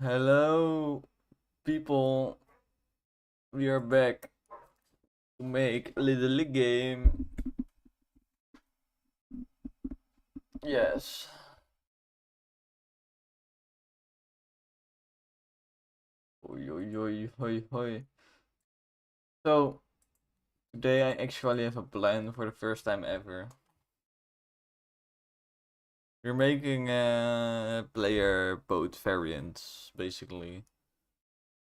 Hello, people. We are back to make a little game. Yes. Oi, oi, oi, oi, oi. So, today I actually have a plan for the first time ever. We're making a player boat variants, basically.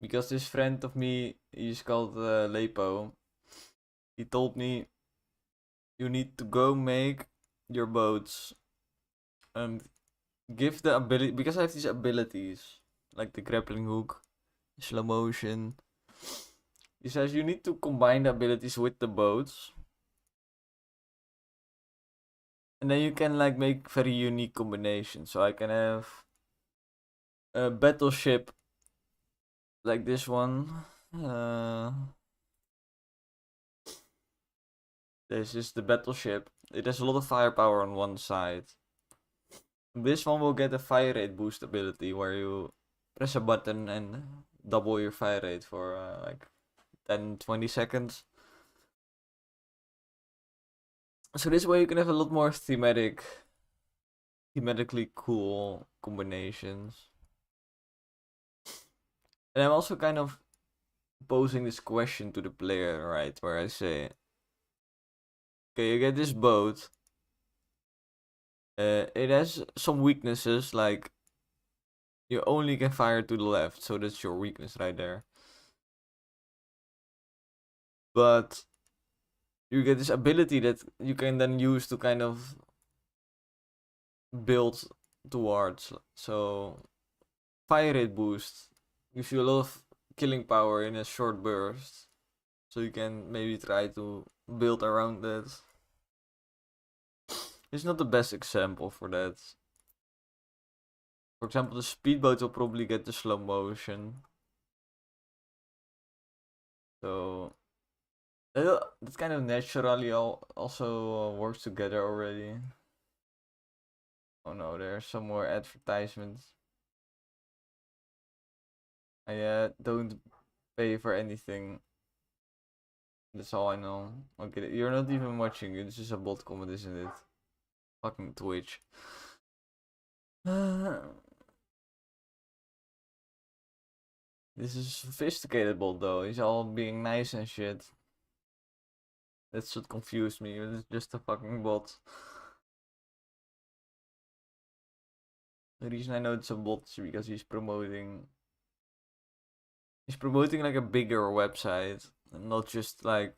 Because this friend of me, he's called Lepo, he told me you need to go make your boats and give the ability, because I have these abilities, like the grappling hook, slow motion. He says you need to combine the abilities with the boats, and then you can like make very unique combinations. So I can have a battleship like this one. Uh, this is the battleship. It has a lot of firepower on one side. This one will get a fire rate boost ability where you press a button and double your fire rate for like 10-20 seconds. So this way you can have a lot more thematically cool combinations. And I'm also kind of posing this question to the player, right? Where I say, okay, you get this boat. It has some weaknesses, like you only can fire to the left, so that's your weakness right there. But you get this ability that you can then use to kind of build towards. So fire rate boost gives you a lot of killing power in a short burst. So you can maybe try to build around that. It's not the best example for that. For example, the speedboat will probably get the slow motion. So that kind of naturally also works together already. Oh no, there's some more advertisements. I don't pay for anything. That's all I know. Okay, you're not even watching. This is a bot comment, isn't it? Fucking Twitch. This is sophisticated bot though. He's all being nice and shit. That should confuse me. It's just a fucking bot. The reason I know it's a bot is because he's promoting. He's promoting like a bigger website, and not just like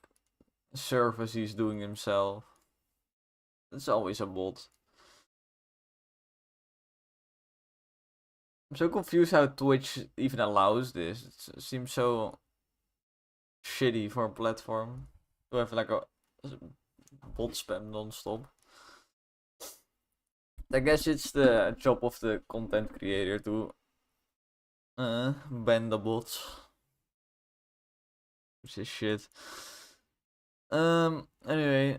a service he's doing himself. It's always a bot. I'm so confused how Twitch even allows this. It seems so shitty for a platform to have like a bot spam non-stop. I guess it's the job of the content creator to ban the bots, which is shit. Anyway,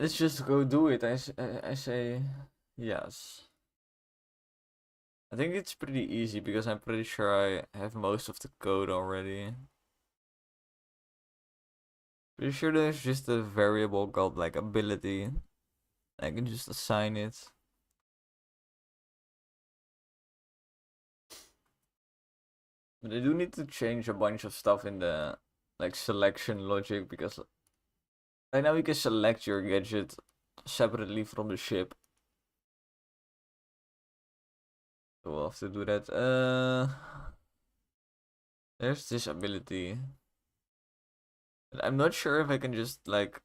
let's just go do it. I say yes. I think it's pretty easy because I'm pretty sure I have most of the code already. Pretty sure there's just a variable called like ability. I can just assign it. But I do need to change a bunch of stuff in the like selection logic because right now you can select your gadget separately from the ship. So we'll have to do that. There's this ability. I'm not sure if I can just like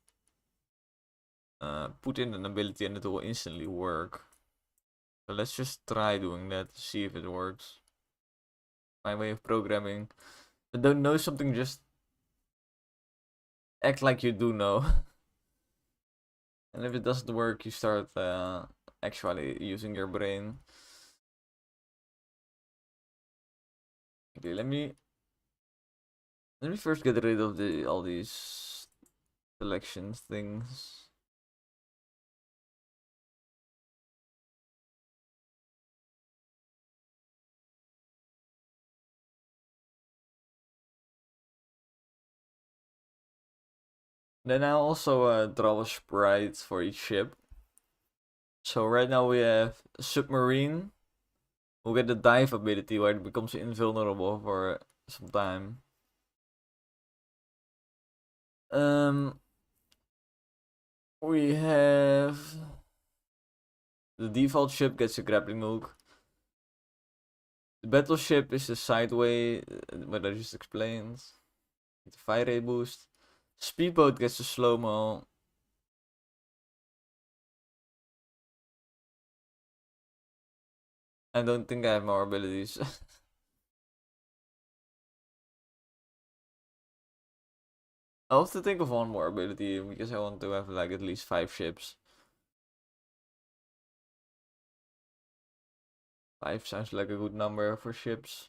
put in an ability and it will instantly work. So let's just try doing that to see if it works. My way of programming. I don't know something, just act like you do know. And if it doesn't work, you start actually using your brain. Okay, let me first get rid of all these selection things. Then I also draw a sprite for each ship. So right now we have submarine. We'll get the dive ability where it becomes invulnerable for some time. We have the default ship gets a grappling hook. The battleship is the sideway, what I just explained. The fire rate boost. Speedboat gets a slow-mo. I don't think I have more abilities. I'll have to think of one more ability because I want to have like at least 5 ships. 5 sounds like a good number for ships.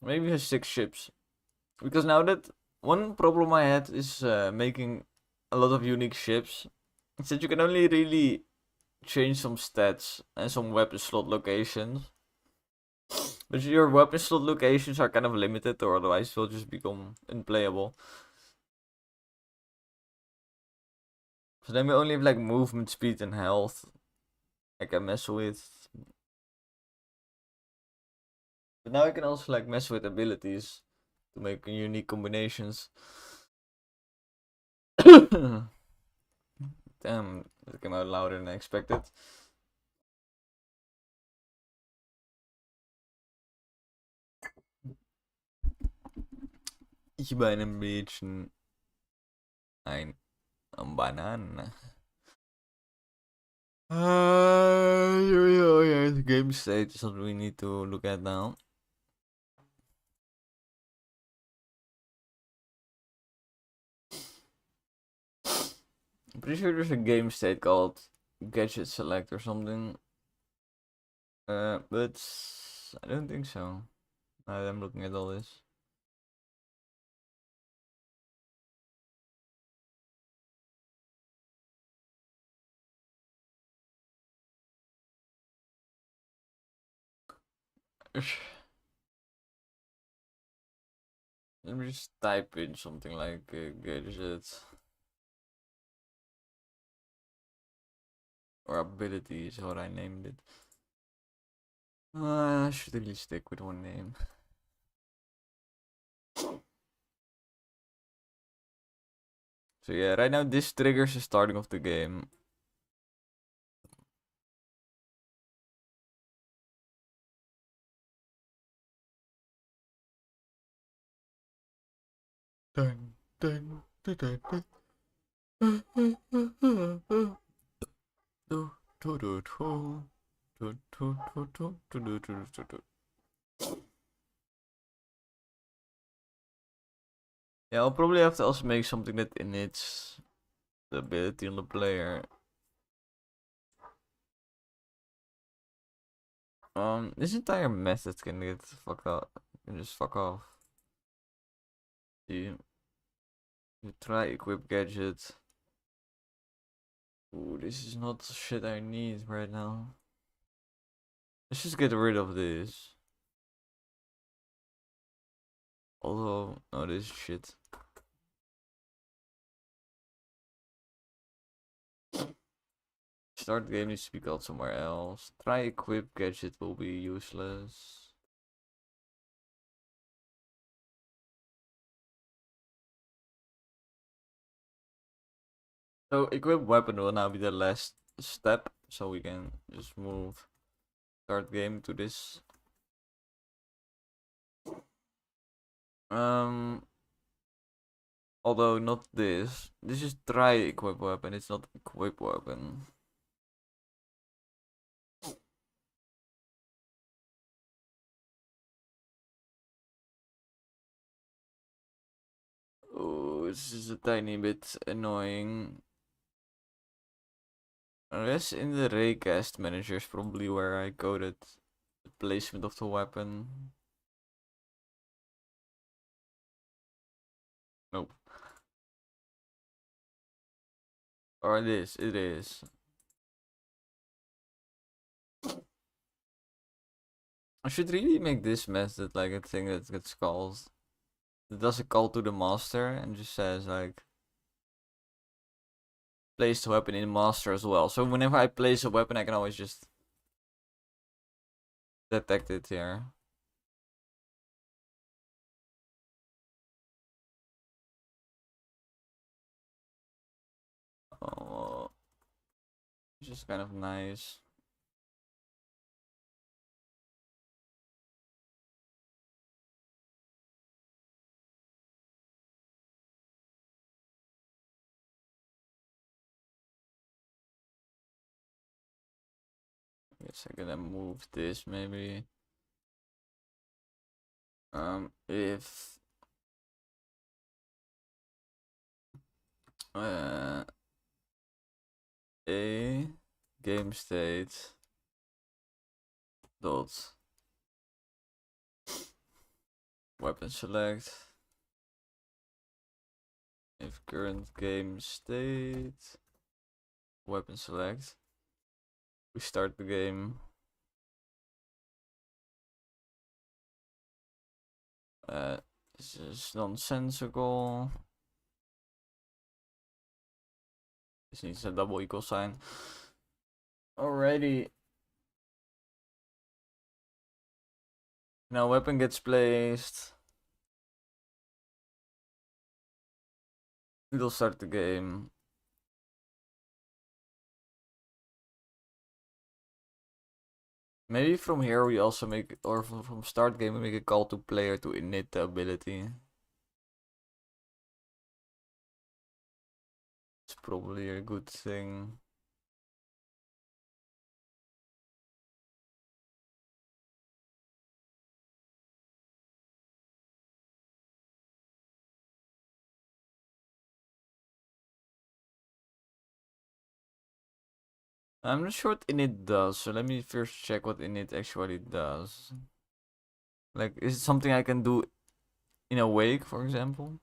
Maybe 6 ships. Because now that one problem I had is making a lot of unique ships. Is that you can only really change some stats and some weapon slot locations. But your weapon slot locations are kind of limited, or otherwise they'll just become unplayable. So then we only have like movement speed and health I can mess with. But now I can also like mess with abilities to make unique combinations. Damn, that came out louder than I expected. Ich bin ein Mädchen. Ein Banane. The game state is what we need to look at now. I'm pretty sure there's a game state called Gadget Select or something. But I don't think so. I'm looking at all this. Let me just type in something like gadget or abilities, what I named it. I should really stick with one name. So yeah, right now this triggers the starting of the game. Dun, dun, dun, dun, dun. Yeah, I'll probably have to also make something that inits the ability on the player. This entire method can get fucked up. Can just fuck off. You try equip gadget. Ooh, this is not shit I need right now. Let's just get rid of this. Although, no, this is shit. Start game needs to be called somewhere else. Try equip gadget will be useless. So equip weapon will now be the last step, so we can just move start game to this. Although not this. This is try equip weapon, it's not equip weapon. Oh, this is a tiny bit annoying. Unless in the raycast manager is probably where I coded the placement of the weapon. Nope. Or it is. I should really make this method like a thing that gets called. It does a call to the master and just says like place the weapon in master as well. So whenever I place a weapon, I can always just detect it here. Oh, which is kind of nice. Guess I'm gonna move this maybe. If a game state dot weapon select, if current game state weapon select, we start the game. This is nonsensical. This needs a double equal sign. Alrighty. Now weapon gets placed. We'll start the game. Maybe from here we also make, or from start game we make a call to player to init the ability. It's probably a good thing. I'm not sure what init does, so let me first check what init actually does. Like, is it something I can do in Awake, for example?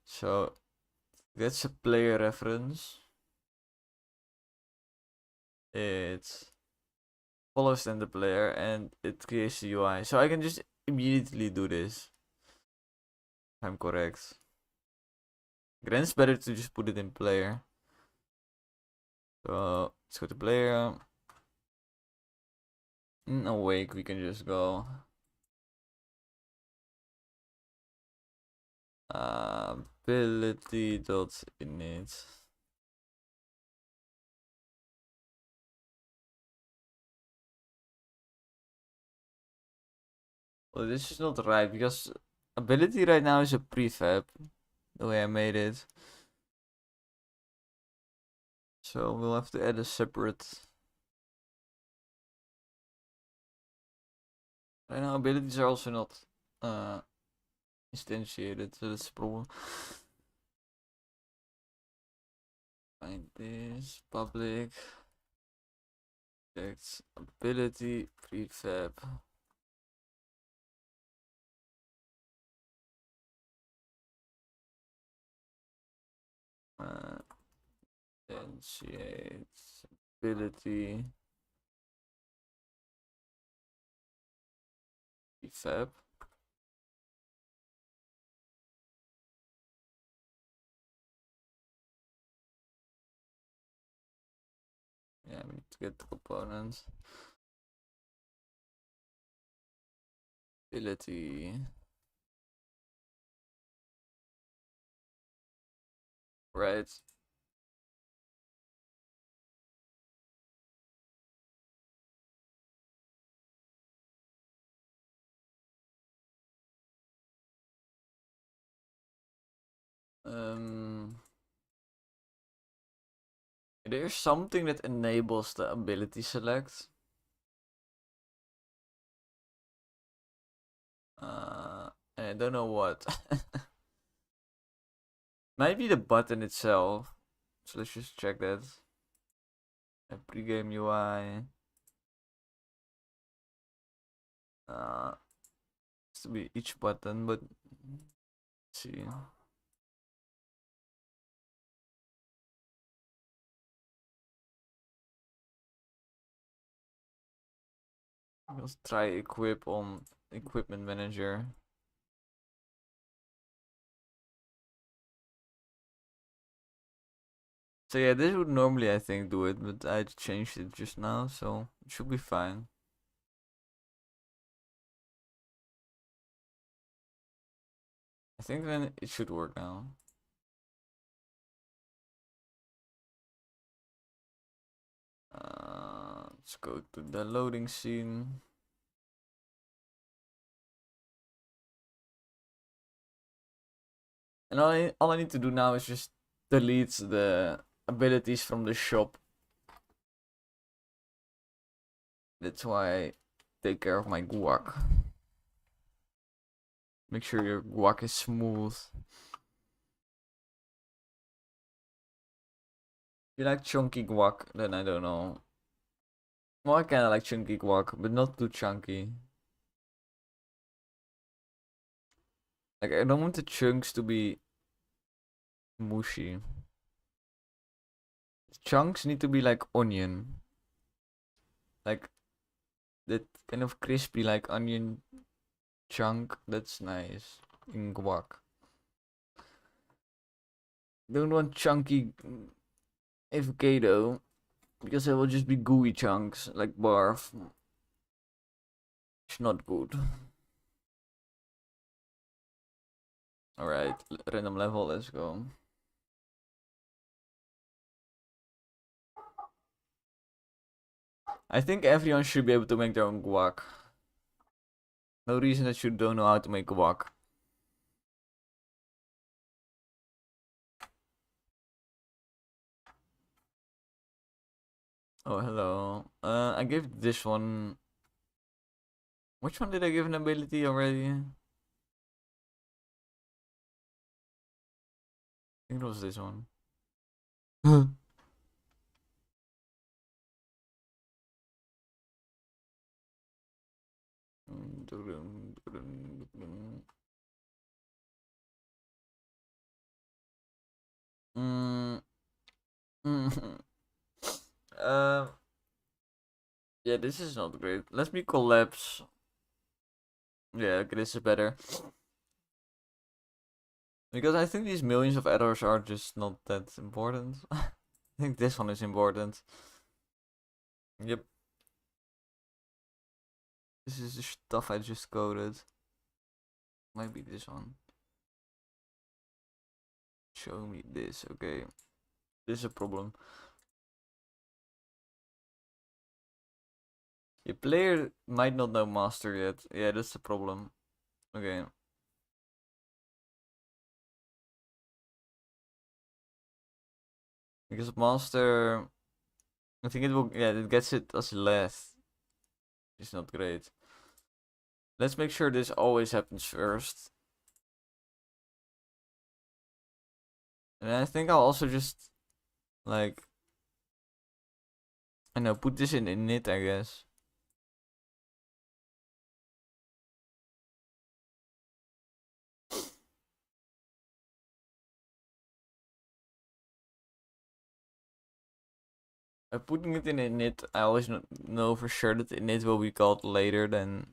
So, that's a player reference. It follows then the player and it creates the UI. So I can just immediately do this. If I'm correct. Then it's better to just put it in player. So let's go to player. In Awake we can just go ability.init. Well, this is not right because ability right now is a prefab, the way I made it. So we'll have to add a separate. Right now abilities are also not instantiated, so that's a problem. Find this public text ability prefab. Instantiate ability prefab. Yeah, we need to get the components. Ability. Right. There's something that enables the ability select. And I don't know what. Might be the button itself. So let's just check that. A pregame UI. It's to be each button, but let's see. Let's try equip on equipment manager. So yeah, this would normally I think do it, but I changed it just now, so it should be fine. I think then it should work now. Let's go to the loading scene. And all I need to do now is just delete the abilities from the shop. That's why I take care of my guac. Make sure your guac is smooth. If you like chunky guac, then I don't know. Well, I kinda like chunky guac, but not too chunky. Like, I don't want the chunks to be mushy. Chunks need to be like onion. Like, that kind of crispy, like onion chunk. That's nice in guac. Don't want chunky avocado, because it will just be gooey chunks, like barf. It's not good. Alright, random level, let's go. I think everyone should be able to make their own guac. No reason that you don't know how to make guac. Oh, hello. I gave this one... Which one did I give an ability already? I think it was this one. Mm, uh, yeah, this is not great. Let me collapse. Yeah, okay, this is better. Because I think these millions of errors are just not that important. I think this one is important. Yep. This is the stuff I just coded. Might be this one. Show me this. Okay. This is a problem. Your player might not know master yet. Yeah, that's the problem. Okay. Because master, I think it will. Yeah, it gets it as last. It's not great. Let's make sure this always happens first. And I think I'll also just like, I know, put this in init, I guess. By putting it in init, I always know for sure that init will be called later than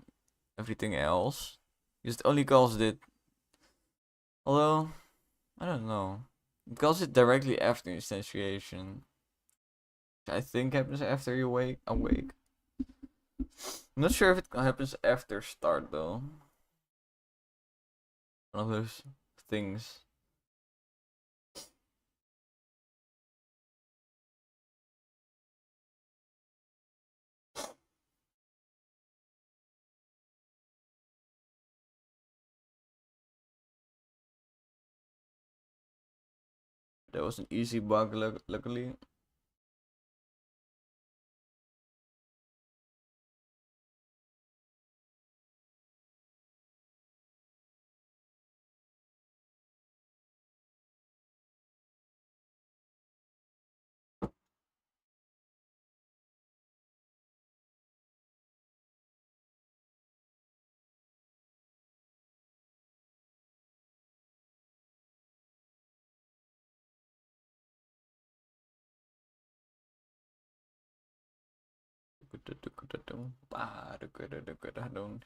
everything else. Because it only calls it. Although, I don't know. It calls it directly after instantiation. Which I think happens after you awake. I'm not sure if it happens after start though. One of those things. That was an easy bug, luckily.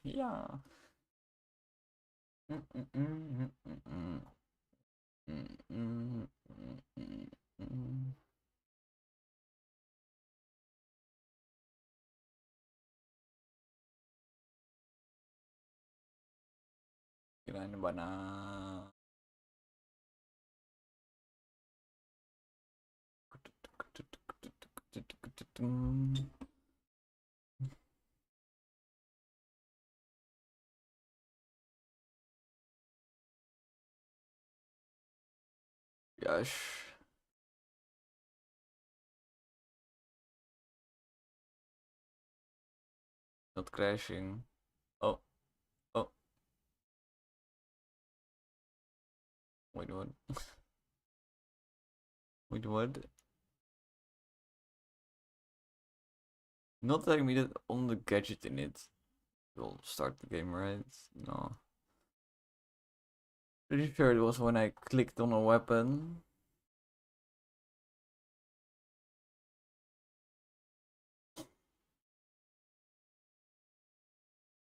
Yeah. Kirain ba na... Yes. Not crashing. Oh, oh. Wait, what? Wait, what? Not telling me that on the gadget in it will start the game, right? No. Pretty sure it was when I clicked on a weapon.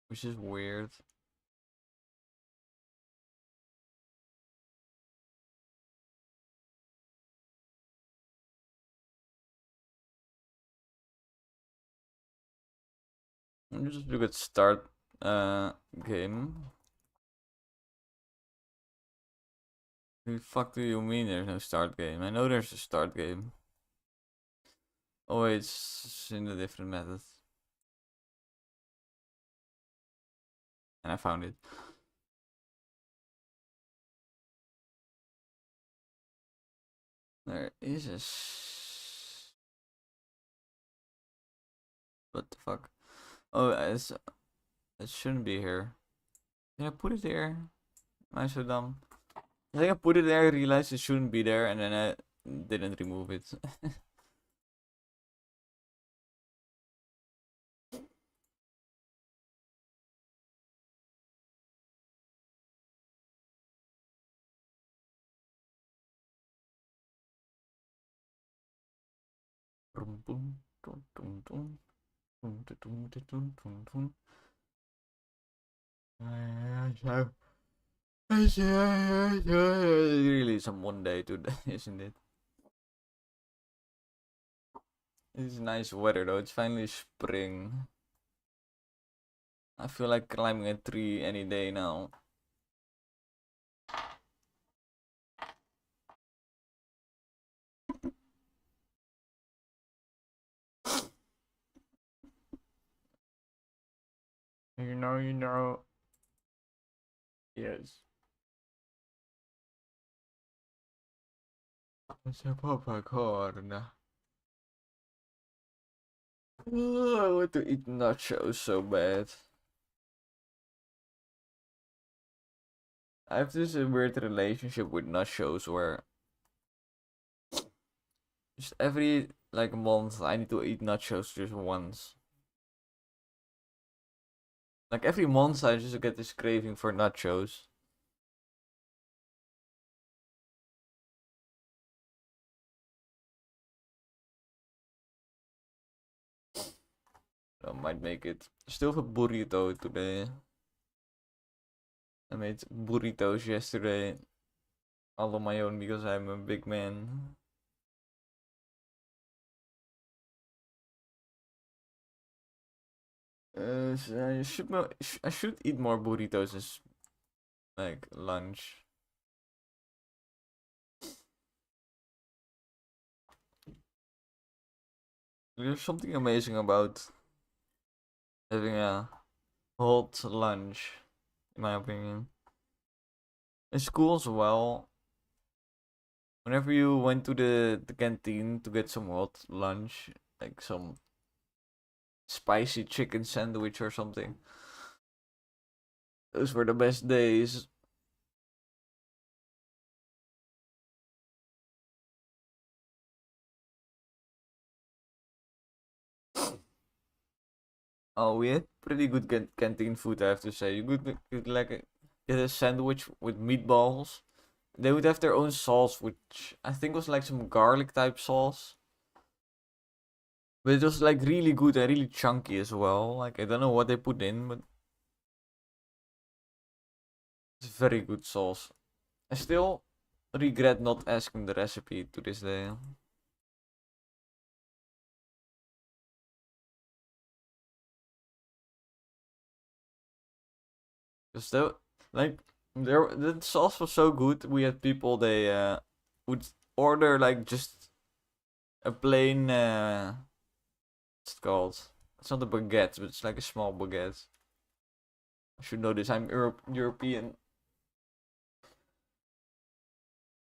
Which is weird. Let me just look at start game. What the fuck do you mean there's no start game? I know there's a start game. Oh wait, it's in a different method. And I found it. There is a... What the fuck? Oh, it shouldn't be here. Did I put it there? Am I so dumb? I think I put it there, realized it shouldn't be there, and then I didn't remove it. Really some one day today, isn't it? It's nice weather though, it's finally spring. I feel like climbing a tree any day now. You know. Yes. It's a popcorn. I want to eat nachos so bad. I have this weird relationship with nachos where just every like month I need to eat nachos just once. Like every month I just get this craving for nachos. I might make it. Still have a burrito today. I made burritos yesterday. All on my own because I'm a big man. So I should eat more burritos as like lunch. There's something amazing about having a hot lunch, in my opinion. In school as well, whenever you went to the canteen to get some hot lunch, like some spicy chicken sandwich or something, those were the best days. Oh, we had pretty good canteen food, I have to say. You could like get a sandwich with meatballs. They would have their own sauce, which I think was like some garlic type sauce. But it was like really good and really chunky as well. Like I don't know what they put in, but it's very good sauce. I still regret not asking the recipe to this day. Because though, like The sauce was so good. We had people, they would order like just a plain what's it called? It's not a baguette, but it's like a small baguette. I should know this. I'm European.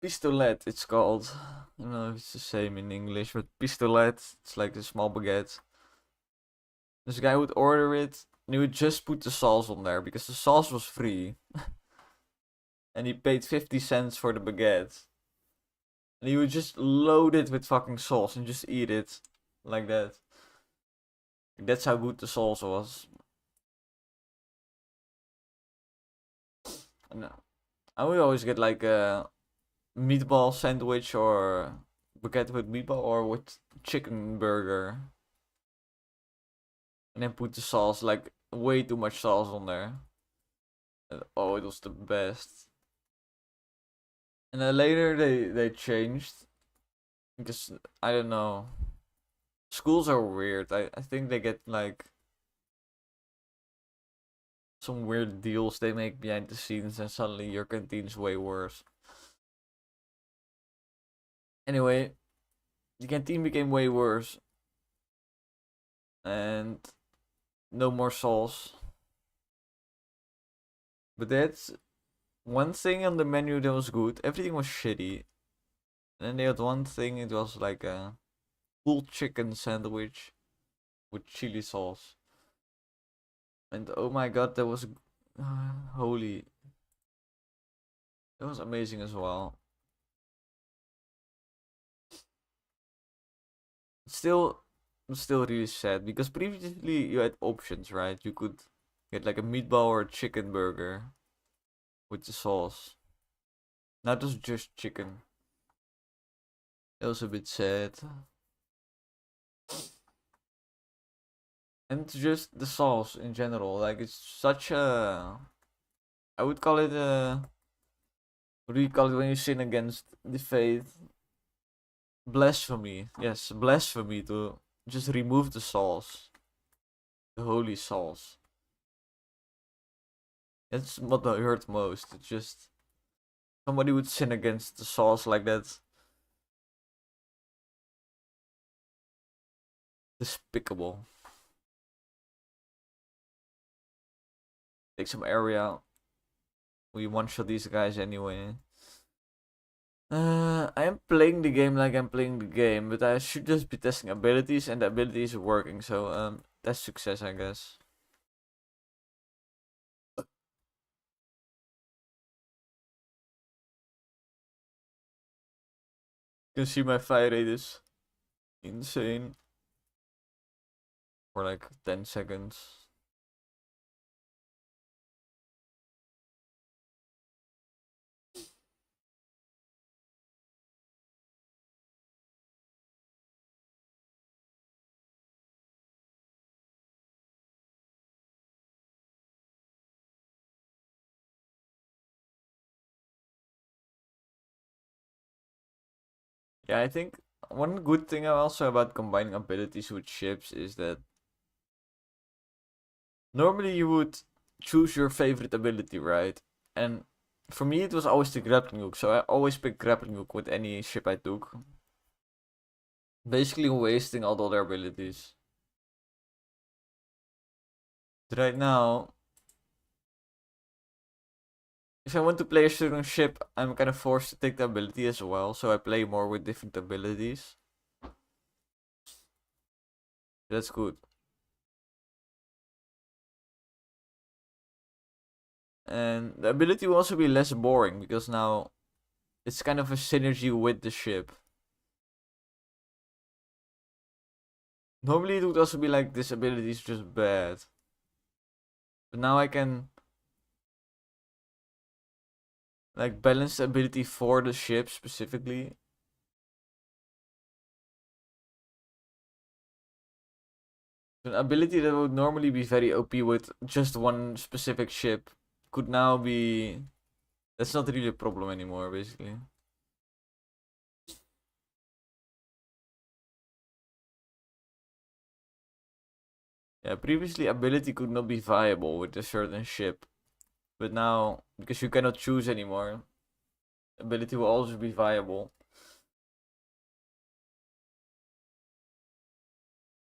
Pistolet, it's called. I don't know if it's the same in English, but pistolet, it's like a small baguette. This guy would order it, and he would just put the sauce on there because the sauce was free. And he paid 50 cents for the baguette. And he would just load it with fucking sauce and just eat it like that. That's how good the sauce was. And I would always get like a meatball sandwich or baguette with meatball or with chicken burger. And then put the sauce, like way too much sauce on there. Oh, it was the best. And then later they changed because I don't know. Schools are weird. I think they get like some weird deals they make behind the scenes, and suddenly your canteen's way worse. Anyway, the canteen became way worse, and no more sauce. But that's one thing on the menu that was good. Everything was shitty. And then they had one thing, it was like a pulled chicken sandwich with chili sauce. And oh my god, that was holy. That was amazing as well. Still, still really sad because previously you had options, right? You could get like a meatball or a chicken burger with the sauce. Now it was just chicken. It was a bit sad. And just the sauce in general, like it's such a, I would call it a, what do you call it when you sin against the faith? Blasphemy. Yes, blasphemy to just remove the sauce. The holy sauce. That's what I hurt most. It's just somebody would sin against the sauce like that. Despicable. Take some area. We one-shot these guys anyway. I am playing the game like I'm playing the game, but I should just be testing abilities, and the abilities are working, so that's success, I guess. You can see my fire rate is insane for like 10 seconds. Yeah, I think one good thing also about combining abilities with ships is that normally you would choose your favorite ability, right? And for me, it was always the grappling hook, so I always pick grappling hook with any ship I took. Basically, wasting all the other abilities. But right now, if I want to play a certain ship, I'm kind of forced to take the ability as well, so I play more with different abilities. That's good. And the ability will also be less boring because now it's kind of a synergy with the ship. Normally it would also be like this ability is just bad. But now I can like balance the ability for the ship specifically. An ability that would normally be very OP with just one specific ship could now be... That's not really a problem anymore, basically. Yeah, previously ability could not be viable with a certain ship. But now, because you cannot choose anymore, ability will also be viable.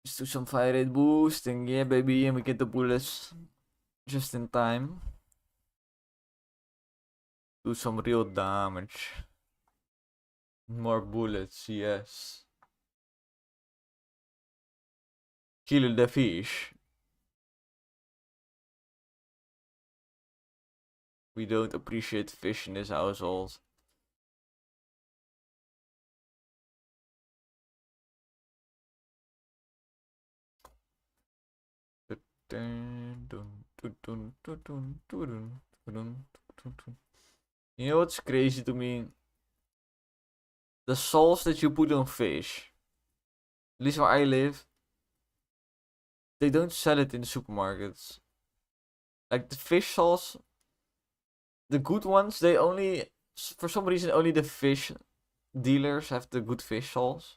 Just do some fire rate boost, and yeah, baby, and we get the bullets just in time. Do some real damage. More bullets, yes. Kill the fish. We don't appreciate fish in this household. You know what's crazy to me? The sauce that you put on fish, at least where I live, they don't sell it in the supermarkets. Like the fish sauce, the good ones, they only, for some reason, only the fish dealers have the good fish sauce.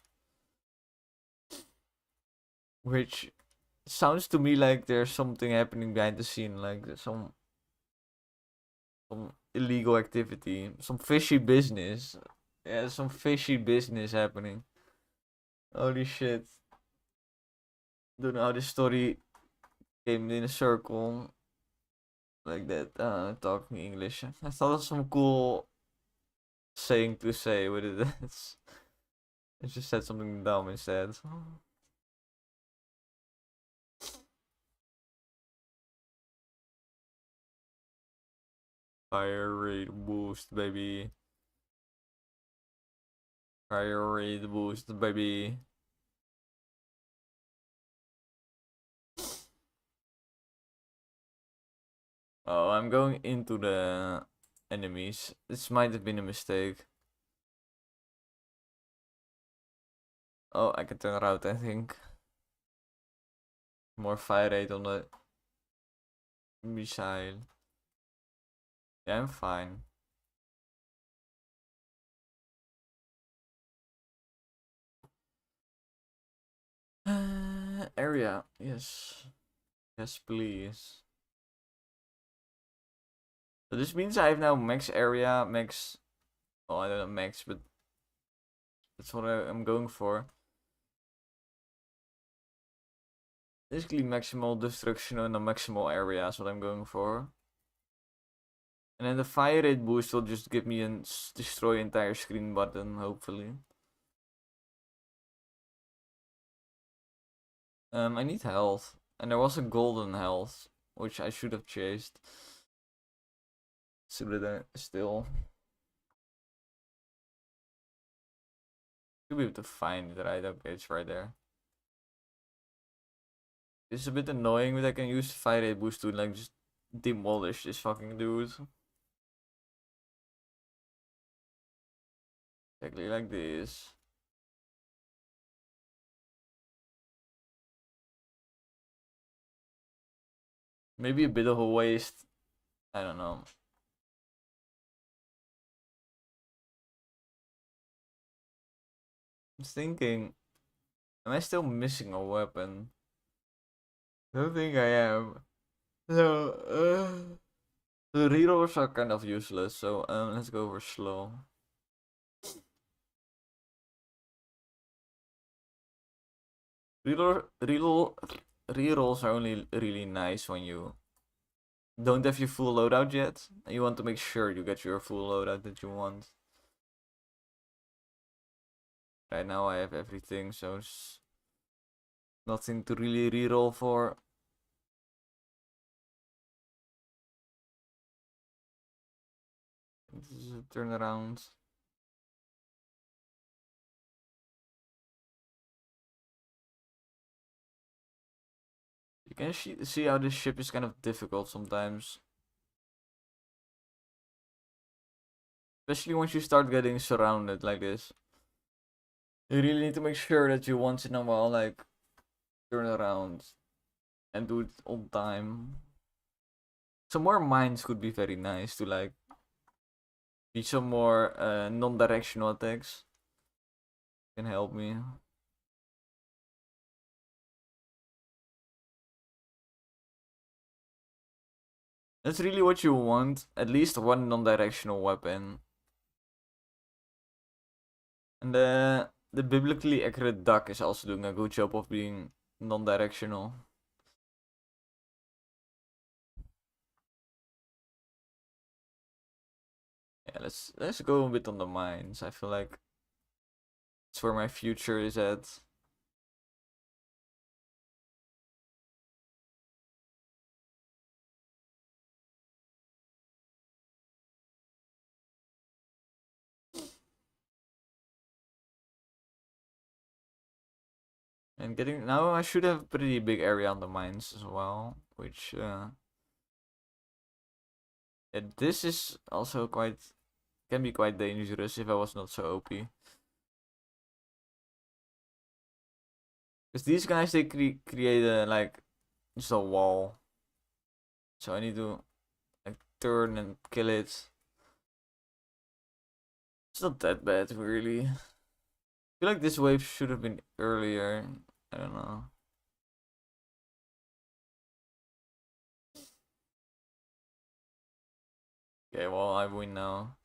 Which sounds to me like there's something happening behind the scene, like some illegal activity, some fishy business. Yeah, some fishy business happening. Holy shit. Don't know how this story came in a circle like that. Talk me English. I thought of some cool saying to say with it. I just said something dumb instead. Fire rate boost, baby. Fire rate boost, baby. Oh, I'm going into the enemies. This might have been a mistake. Oh, I can turn around, I think. More fire rate on the missile. Yeah, I'm fine. Area, yes. Yes, please. So this means I have now max area, max... Oh, I don't know max, but that's what I'm going for. Basically maximal destruction on the maximal area is what I'm going for. And then the fire rate boost will just give me a destroy entire screen button, hopefully. I need health. And there was a golden health, which I should have chased. Still. Should be able to find it, right? Okay, it's right there. It's a bit annoying, but I can use fire rate boost to like just demolish this fucking dude. Exactly like this. Maybe a bit of a waste. I don't know. I'm thinking, am I still missing a weapon? I don't think I am. So, the rerolls are kind of useless, so let's go for slow. Rerolls are only really nice when you don't have your full loadout yet, and you want to make sure you get your full loadout that you want. Right now I have everything, so it's nothing to really reroll for. This is a turnaround. You can see how this ship is kind of difficult sometimes. Especially once you start getting surrounded like this. You really need to make sure that you once in a while like turn around and do it on time. Some more mines could be very nice to like be some more non-directional attacks. Can help me. That's really what you want. At least one non-directional weapon. And the biblically accurate duck is also doing a good job of being non-directional. Yeah, let's go a bit on the mines. I feel like it's where my future is at. And getting now I should have a pretty big area on the mines as well, which yeah, this is also can be quite dangerous if I was not so OP. Because these guys they create a like just a wall, so I need to like turn and kill it. It's not that bad really. I feel like this wave should have been earlier. I don't know. Okay, well I win now.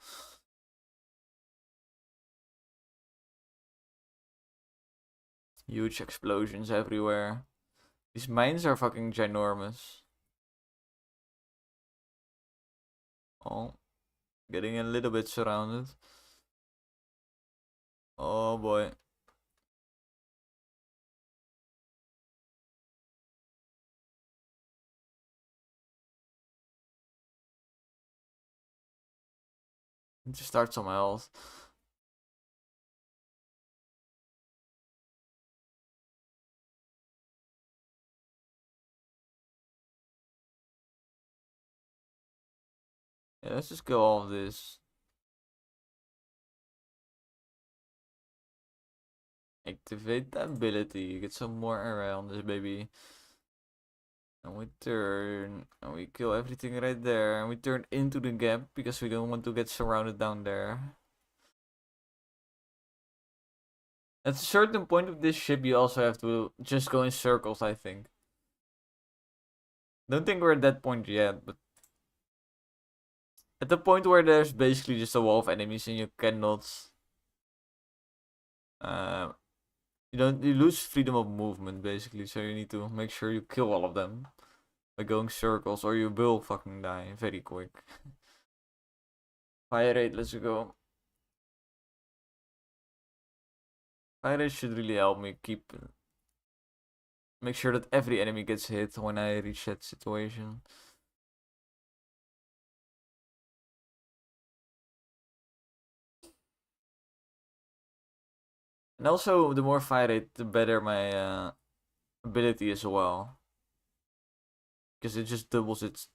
Huge explosions everywhere. These mines are fucking ginormous. Oh, getting a little bit surrounded. Oh boy. Just start some health. Yeah, let's just kill all of this. Activate the ability. Get some more area on this baby. And we turn. And we kill everything right there. And we turn into the gap because we don't want to get surrounded down there. At a certain point of this ship, you also have to just go in circles, I think. Don't think we're at that point yet, but at the point where there's basically just a wall of enemies and you cannot uh you lose freedom of movement basically, so you need to make sure you kill all of them by going circles or you will fucking die very quick. Fire rate, let's go. Fire rate should really help me make sure that every enemy gets hit when I reach that situation. And also, the more fire rate, the better my ability as well. Because it just doubles it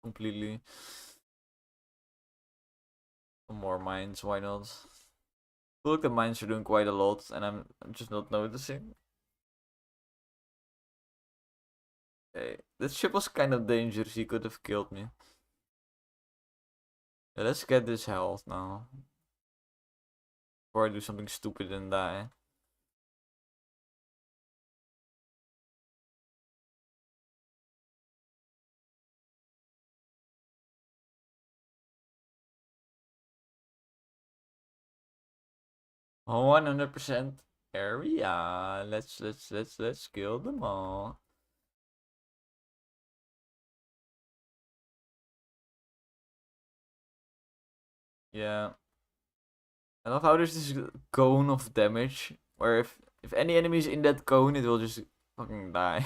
completely. More mines, why not? I feel like the mines are doing quite a lot, and I'm just not noticing. Okay, this ship was kind of dangerous, he could have killed me. Yeah, let's get this health now. Before I do something stupid and die. Oh, 100% area. Let's kill them all. Yeah. I love how there's this cone of damage where if any enemy is in that cone, it will just fucking die.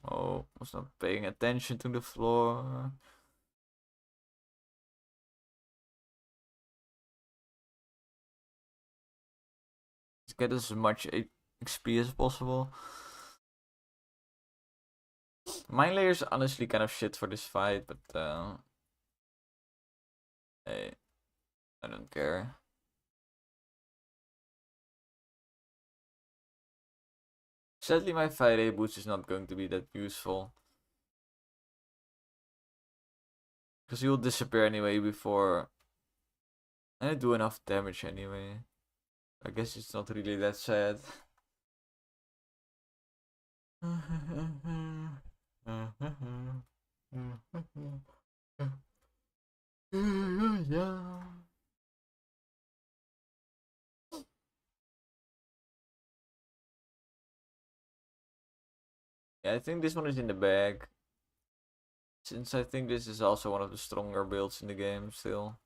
Oh, was not paying attention to the floor. Let's get as much XP as possible. Mine layer's honestly kind of shit for this fight, but hey, I don't care. Sadly, my 5A boost is not going to be that useful. Because he will disappear anyway before I do enough damage anyway. I guess it's not really that sad. Yeah. Yeah, I think this one is in the bag. Since I think this is also one of the stronger builds in the game still.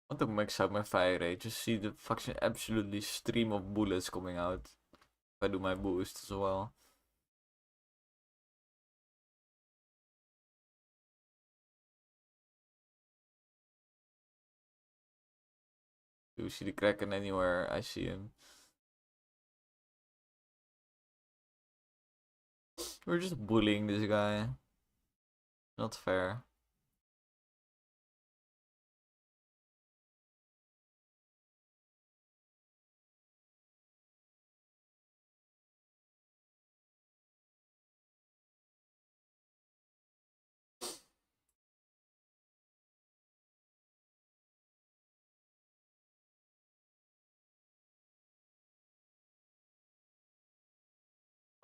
I want to max out my fire rate, just see the fucking absolutely stream of bullets coming out. If I do my boost as well. Do you see the Kraken anywhere? I see him. We're just bullying this guy. Not fair.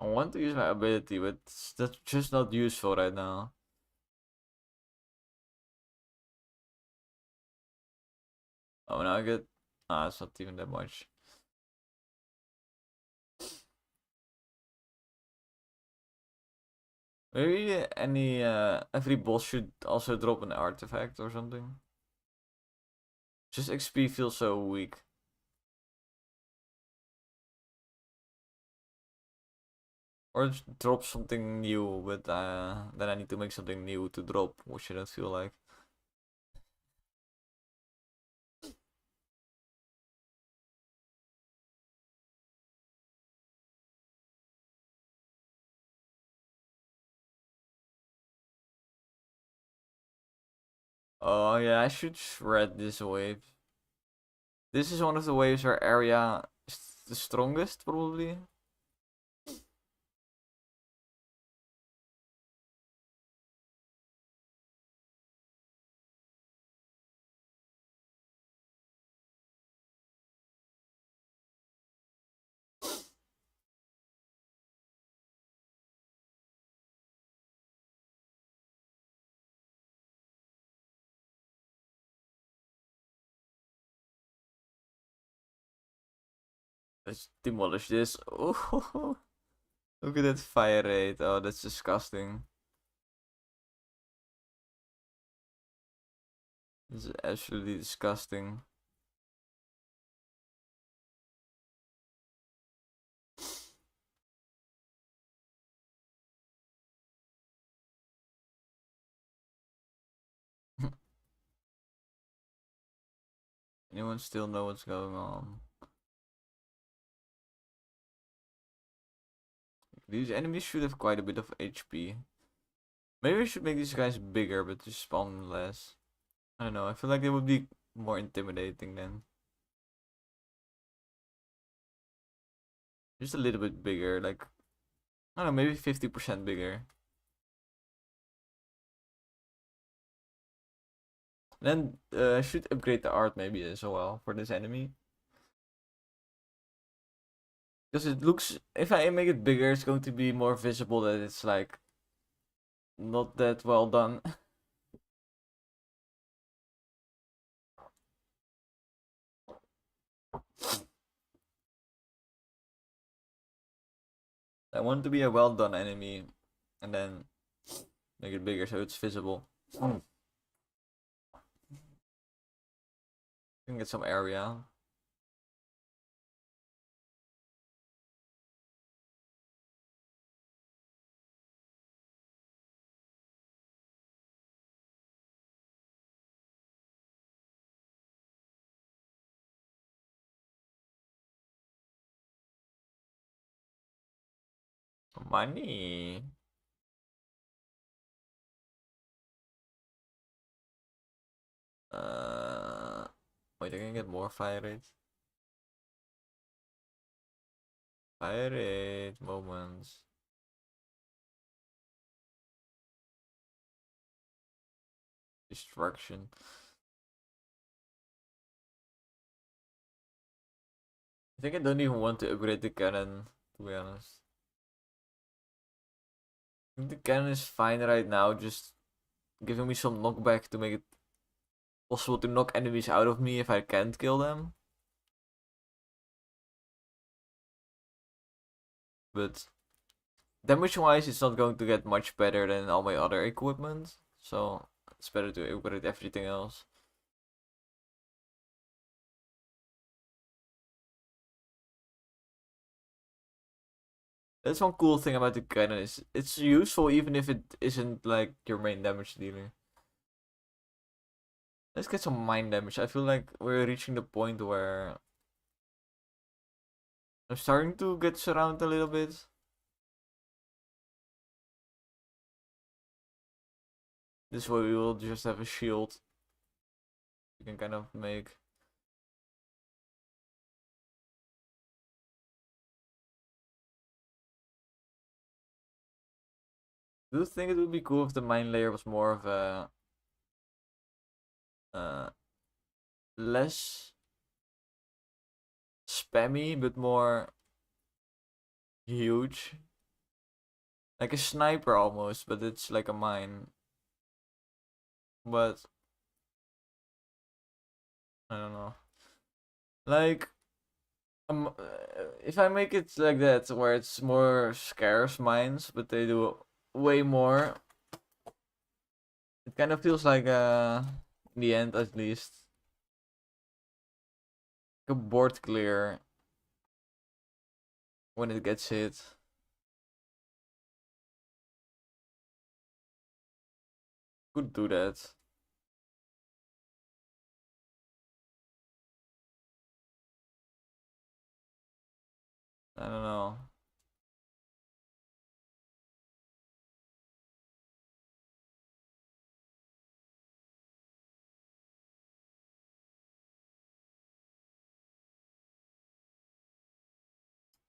I want to use my ability, but that's just not useful right now. Oh, now I get... Ah, it's not even that much. Maybe every boss should also drop an artifact or something. Just XP feels so weak. Or just drop something new, but then I need to make something new to drop, which I don't feel like. Oh yeah, I should shred this wave. This is one of the waves where area is the strongest, probably. Let's demolish this. Oh, look at that fire rate. Oh, that's disgusting. This is absolutely disgusting. Anyone still know what's going on? These enemies should have quite a bit of HP. Maybe I should make these guys bigger, but just spawn less. I don't know, I feel like they would be more intimidating then. Just a little bit bigger, like, I don't know, maybe 50% bigger. Then I should upgrade the art maybe as well for this enemy. Because it looks, if I make it bigger, it's going to be more visible that it's like not that well done. I want it to be a well done enemy and then make it bigger so it's visible. Can get some area. Money. Wait, I can get more fire rate. Fire rate moments. Destruction. I think I don't even want to upgrade the cannon, to be honest. I think the cannon is fine right now, just giving me some knockback to make it possible to knock enemies out of me if I can't kill them. But damage wise, it's not going to get much better than all my other equipment. So it's better to upgrade everything else. That's one cool thing about the cannon is it's useful even if it isn't like your main damage dealer. Let's get some mind damage. I feel like we're reaching the point where I'm starting to get surrounded a little bit. This way we will just have a shield. We can kind of make. Do you think it would be cool if the mine layer was more of a less spammy but more huge? Like a sniper almost, but it's like a mine. But I don't know. Like if I make it like that, where it's more scarce mines, but they do way more, it kind of feels like in the end at least, like a board clear when it gets hit. Could do that. I don't know.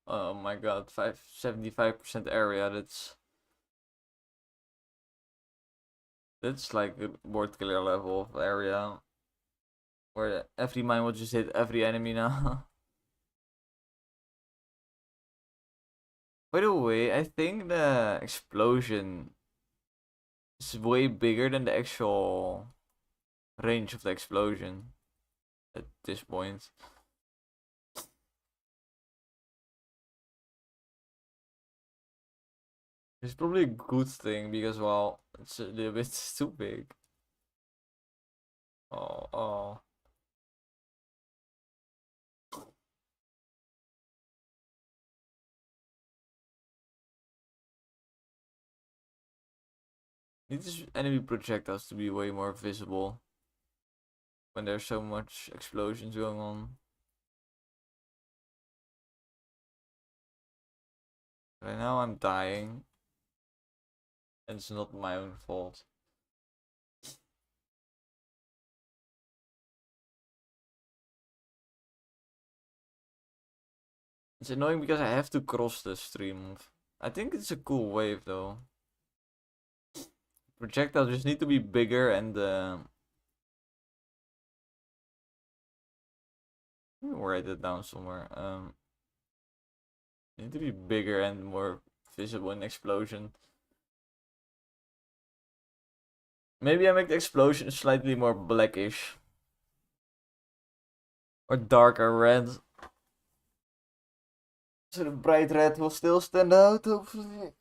Oh my god, 75% area. That's like a board clear level of area where every mine will just hit every enemy now. By the way, I think the explosion is way bigger than the actual range of the explosion at this point. It's probably a good thing because, well, it's a little bit too big. Oh, oh. Need this enemy projectiles to be way more visible when there's so much explosions going on. Right now I'm dying, and it's not my own fault. It's annoying because I have to cross the stream. I think it's a cool wave though. Projectiles just need to be bigger and let me write it down somewhere. Need to be bigger and more visible in explosion. Maybe I make the explosion slightly more blackish. Or darker red. So the bright red will still stand out, hopefully.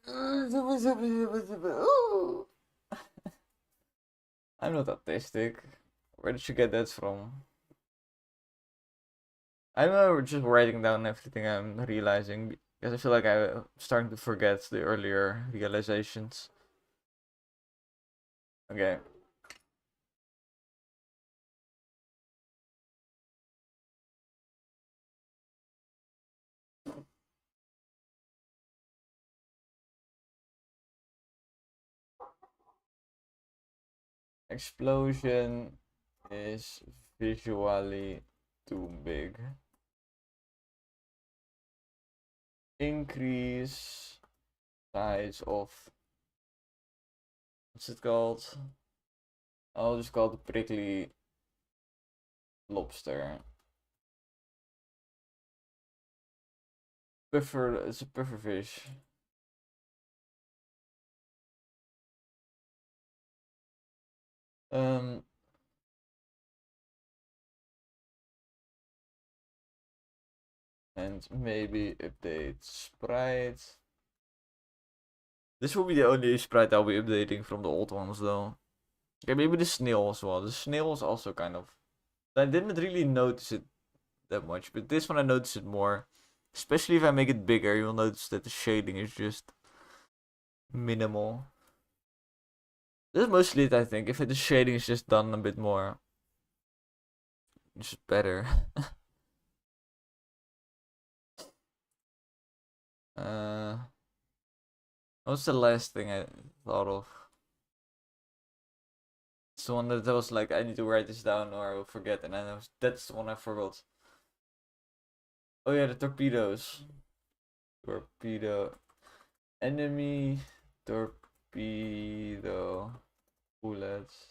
I'm not autistic. Where did you get that from? I'm just writing down everything I'm realizing because I feel like I'm starting to forget the earlier realizations. Okay. Explosion is visually too big. Increase size of, what's it called? I'll just call it the prickly lobster. It's a pufferfish. And maybe update sprite. This will be the only sprite I'll be updating from the old ones though. Okay, maybe the snail as well. The snail is also kind of, I didn't really notice it that much, but this one I noticed it more. Especially if I make it bigger, you'll notice that the shading is just minimal. That's mostly it, I think. If the shading is just done a bit more, it's just better. What's the last thing I thought of? It's the one that I was like, I need to write this down or I will forget, and then that's the one I forgot. Oh yeah, the torpedoes. Torpedo. Enemy torpedo bullets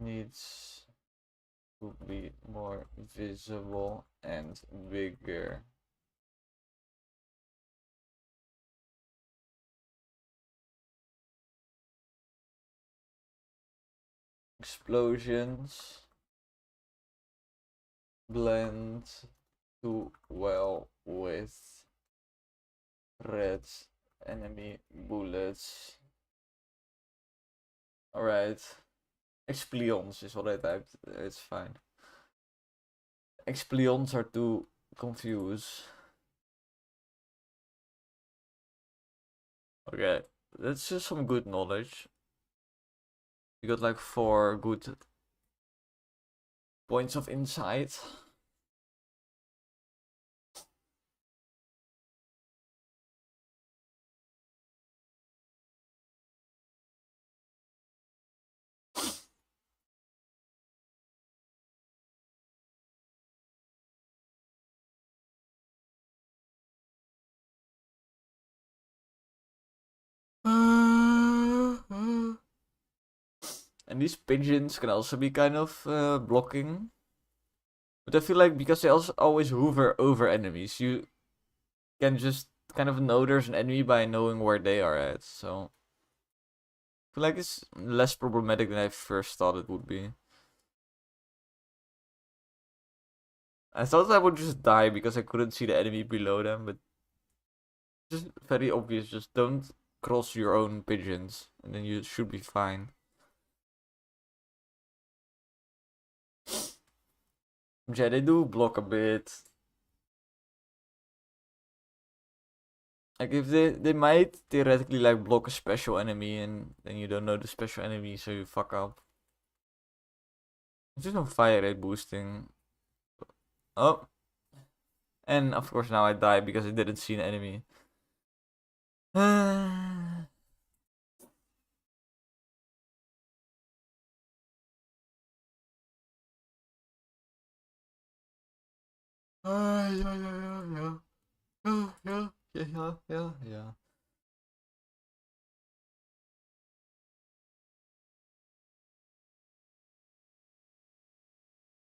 needs to be more visible and bigger. Explosions blend too well with red enemy bullets. Alright. Explosions is what I typed. It's fine. Explosions are too confused. Okay, that's just some good knowledge. You got like 4 good points of insight. And these pigeons can also be kind of blocking. But I feel like because they also always hover over enemies, you can just kind of know there's an enemy by knowing where they are at. So I feel like it's less problematic than I first thought it would be. I thought I would just die because I couldn't see the enemy below them, but just very obvious. Just don't cross your own pigeons, and then you should be fine. Yeah, they do block a bit. Like if they might theoretically like block a special enemy, and then you don't know the special enemy, so you fuck up. There's no fire rate boosting. Oh, and of course now I die because I didn't see an enemy. Yeah, yeah, yeah, yeah. Yeah, yeah, yeah, yeah, yeah.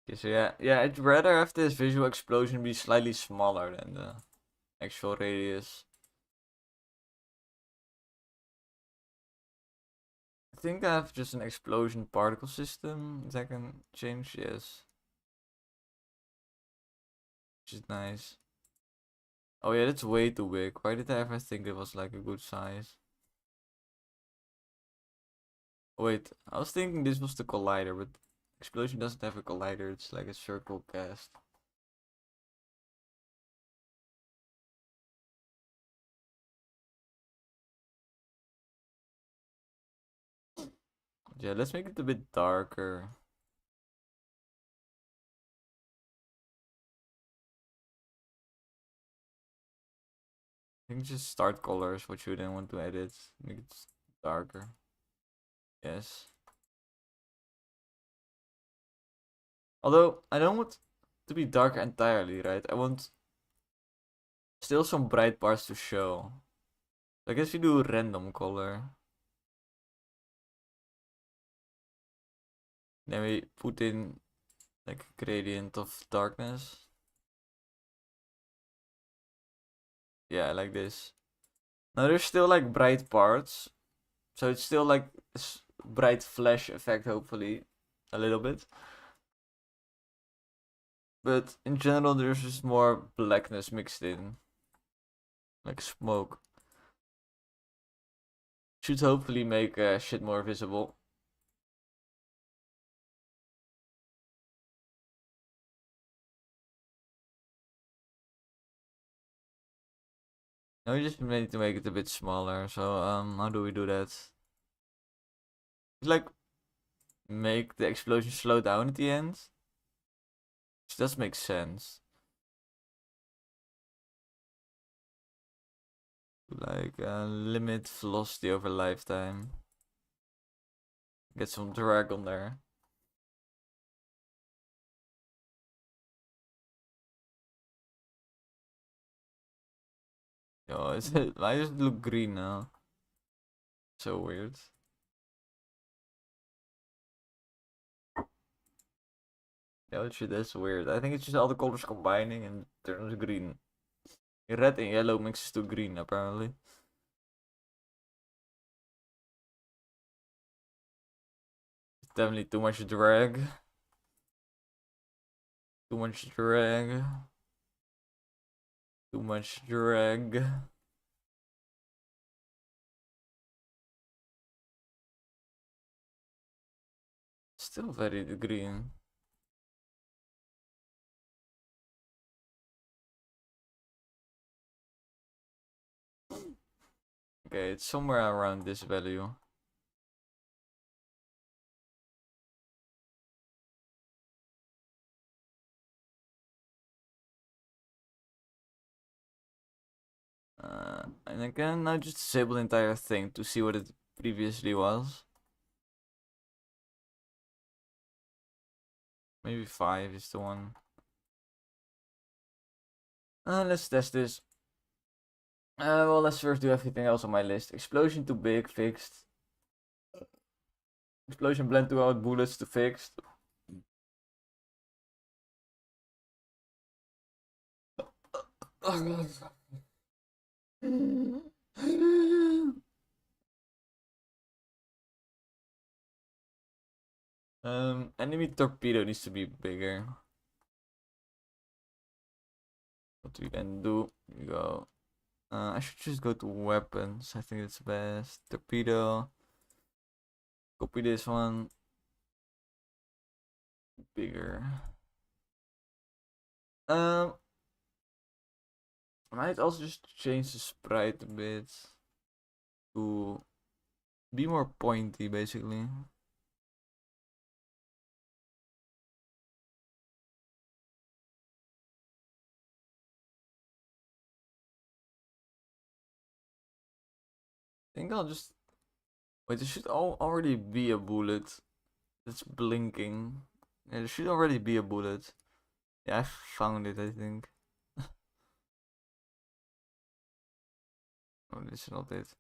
Okay, so yeah, I'd rather have this visual explosion be slightly smaller than the actual radius. I think I have just an explosion particle system that I can change, yes. Which is nice. Oh yeah, that's way too big. Why did I ever think it was like a good size? Wait, I was thinking this was the collider, but explosion doesn't have a collider, it's like a circle cast. Yeah, let's make it a bit darker. I think just start colors, what you then want to edit. Make it darker. Yes. Although, I don't want to be dark entirely, right? I want still some bright parts to show. I guess we do random color. Then we put in like a gradient of darkness. Yeah, like this. Now there's still like bright parts. So it's still like a bright flash effect, hopefully. A little bit. But in general, there's just more blackness mixed in. Like smoke. Should hopefully make shit more visible. Now we just need to make it a bit smaller. So how do we do that? Like make the explosion slow down at the end. Which does make sense. Like limit velocity over lifetime. Get some drag on there. Yo, why does it look green now? So weird. Yeah, shit, that's weird. I think it's just all the colors combining and it turns green. Red and yellow mixes to green, apparently. It's definitely too much drag. Too much drag. Too much drag. Still very green. Okay, it's somewhere around this value. And again, now just disable the entire thing to see what it previously was. Maybe 5 is the one. Let's test this. Well, let's first do everything else on my list. Explosion too big, fixed. Explosion blend too out, bullets to fixed. Enemy torpedo needs to be bigger. What we then do? We go. I should just go to weapons. I think it's best. Torpedo. Copy this one. Bigger. I might also just change the sprite a bit to be more pointy, basically. I think I'll just wait. There should already be a bullet that's blinking. Yeah, there should already be a bullet. Yeah, I found it. I think. Oh, this is not it.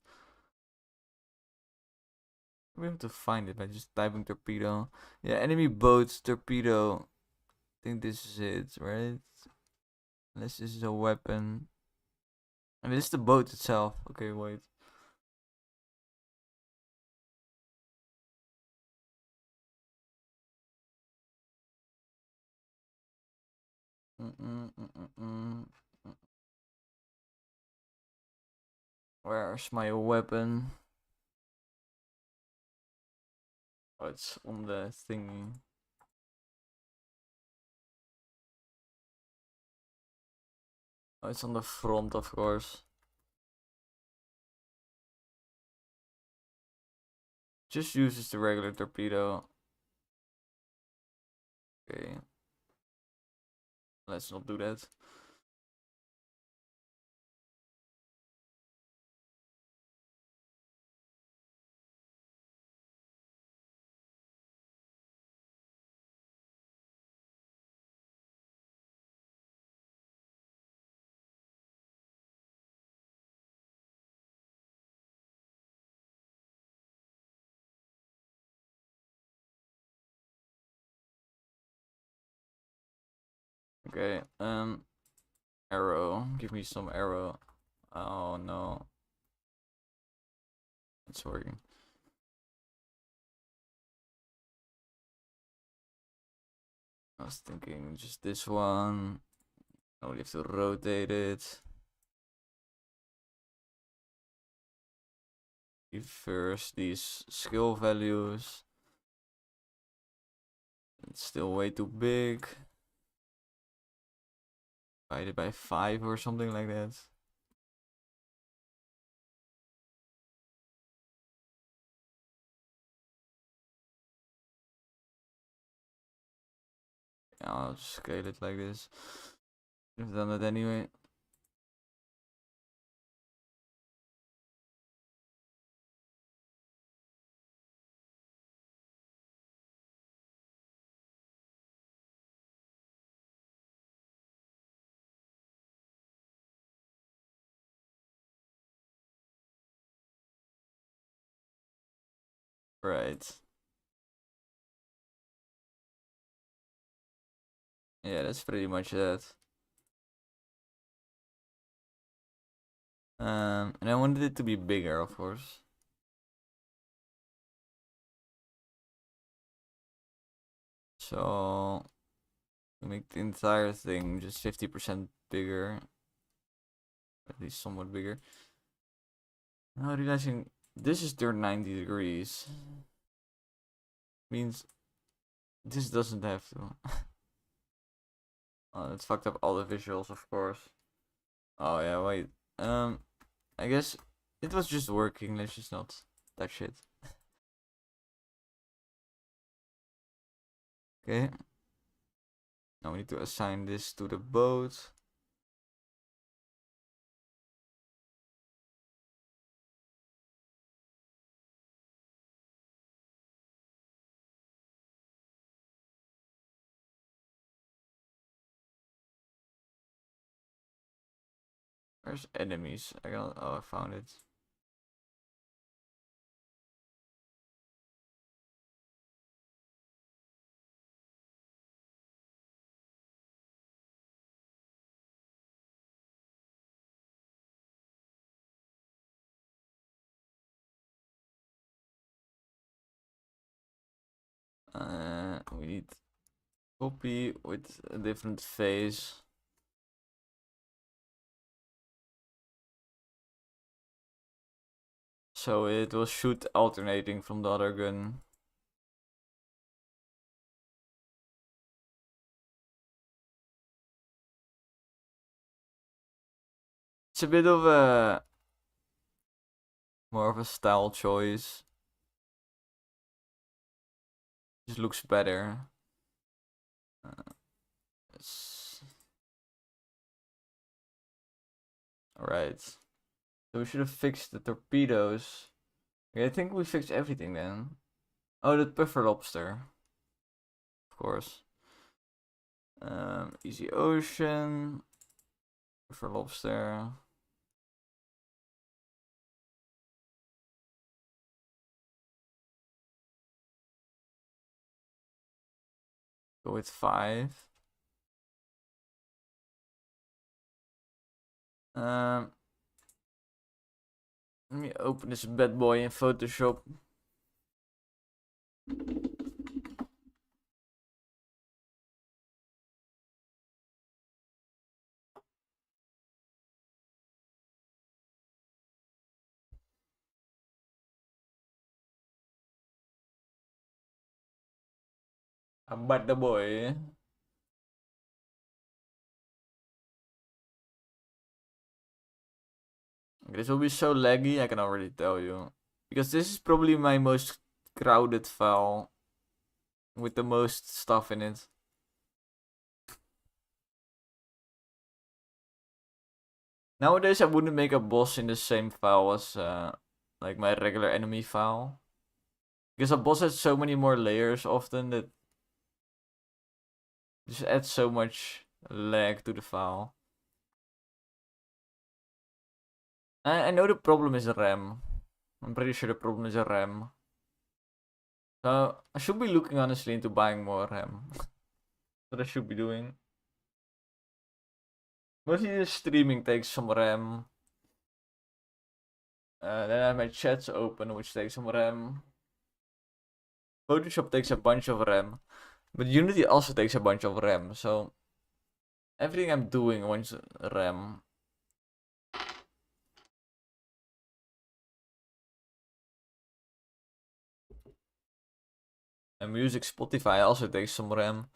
We have to find it by just typing torpedo. Yeah, enemy boats, torpedo. I think this is it, right? Unless this is a weapon. I mean, this is the boat itself. Okay, wait. Where's my weapon? Oh, it's on the thingy. Oh, it's on the front, of course. Just uses the regular torpedo. Okay. Let's not do that. Okay, arrow. Give me some arrow. Oh no. It's working. I was thinking just this one. I only have to rotate it. Reverse these skill values. It's still way too big. Divided by 5 or something like that. I'll just scale it like this. I've done it anyway. Right. Yeah, that's pretty much that. And I wanted it to be bigger, of course. So make the entire thing just 50% bigger. At least somewhat bigger. Now realizing this is turned 90 degrees. Means this doesn't have to. Oh, it's fucked up all the visuals, of course. Oh yeah, wait. I guess it was just working. Let's just not touch it. Okay. Now we need to assign this to the boat. Where's enemies? I found it. We need copy with a different phase. So it will shoot alternating from the other gun. It's a bit of a more of a style choice. Just looks better. Alright. So we should have fixed the torpedoes. Okay, I think we fixed everything then. Oh, the puffer lobster. Of course. Easy ocean. Puffer lobster. Go with 5. Let me open this bad boy in Photoshop. A bad boy. This will be so laggy, I can already tell you. Because this is probably my most crowded file. With the most stuff in it. Nowadays I wouldn't make a boss in the same file as like my regular enemy file. Because a boss has so many more layers often that just adds so much lag to the file. I know the problem is RAM. I'm pretty sure the problem is RAM. So I should be looking honestly into buying more RAM. That's what I should be doing. Mostly streaming takes some RAM. Then I have my chats open, which takes some RAM. Photoshop takes a bunch of RAM. But Unity also takes a bunch of RAM, so everything I'm doing wants RAM. And music Spotify also takes some RAM.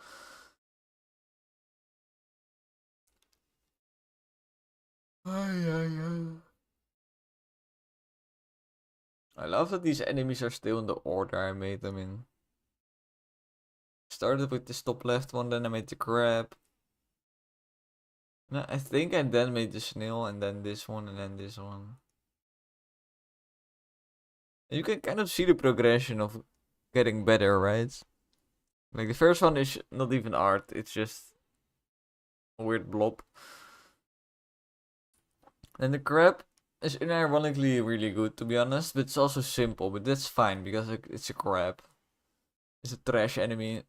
I love that these enemies are still in the order I made them in. Started with this top left one, then I made the crab. No, I think I then made the snail, and then this one, and then this one. And you can kind of see the progression of getting better, right? Like the first one is not even art, it's just a weird blob. And the crab is unironically really good, to be honest, but it's also simple, but that's fine because it's a crab. It's a trash enemy.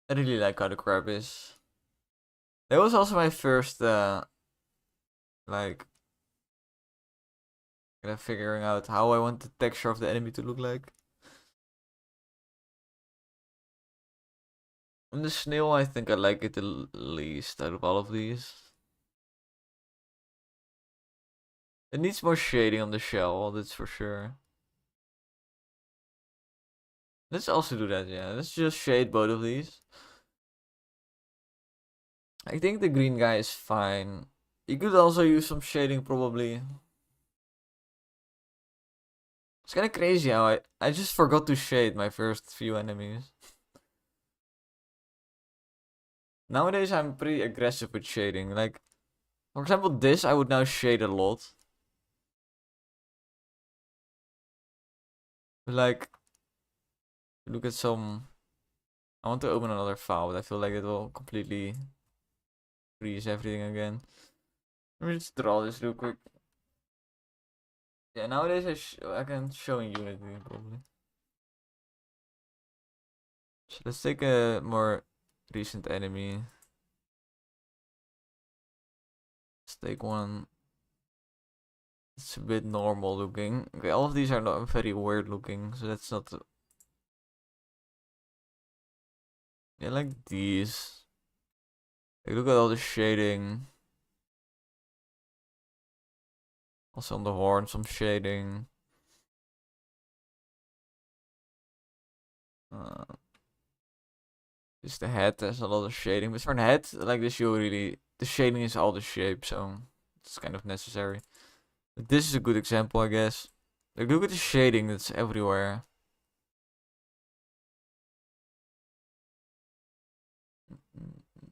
I really like how the crab is. That was also my first, like, figuring out how I want the texture of the enemy to look like. And the snail, I think I like it the least out of all of these. It needs more shading on the shell, that's for sure. Let's also do that, yeah. Let's just shade both of these. I think the green guy is fine. You could also use some shading, probably. It's kind of crazy how I just forgot to shade my first few enemies. Nowadays, I'm pretty aggressive with shading. Like, for example, this I would now shade a lot. But like, look at some. I want to open another file, but I feel like it will completely freeze everything again. Let me just draw this real quick. Yeah, nowadays I can show in Unity probably. So let's take a more recent enemy. Let's take one. It's a bit normal looking. Okay, all of these are not very weird looking, so that's not. Yeah, like these. Like, look at all the shading. Also on the horn, some shading. Uh, just the head, there's a lot of shading. But for an head like this, you really the shading is all the shape, so it's kind of necessary. But this is a good example, I guess. Like, look at the shading that's everywhere.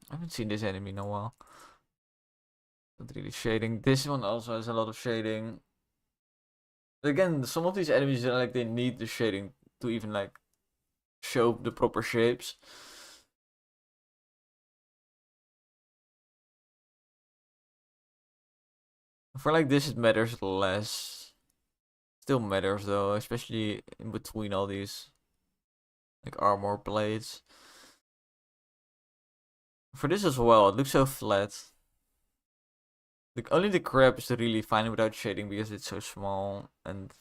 I haven't seen this enemy in a while. Not really shading. This one also has a lot of shading. Again, some of these enemies like they need the shading to even like show the proper shapes. For like this, it matters less. Still matters though, especially in between all these like armor plates. For this as well, it looks so flat. Like only the crab is really fine without shading because it's so small and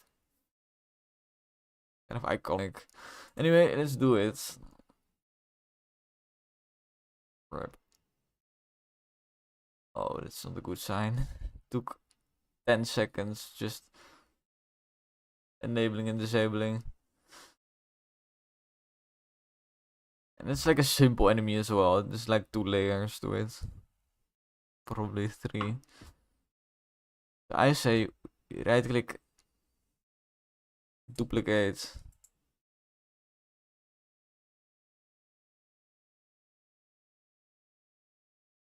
kind of iconic. Anyway, let's do it. Crab. Oh, that's not a good sign. Took 10 seconds just enabling and disabling. And it's like a simple enemy as well. There's like 2 layers to it. Probably 3. I say right click, duplicate.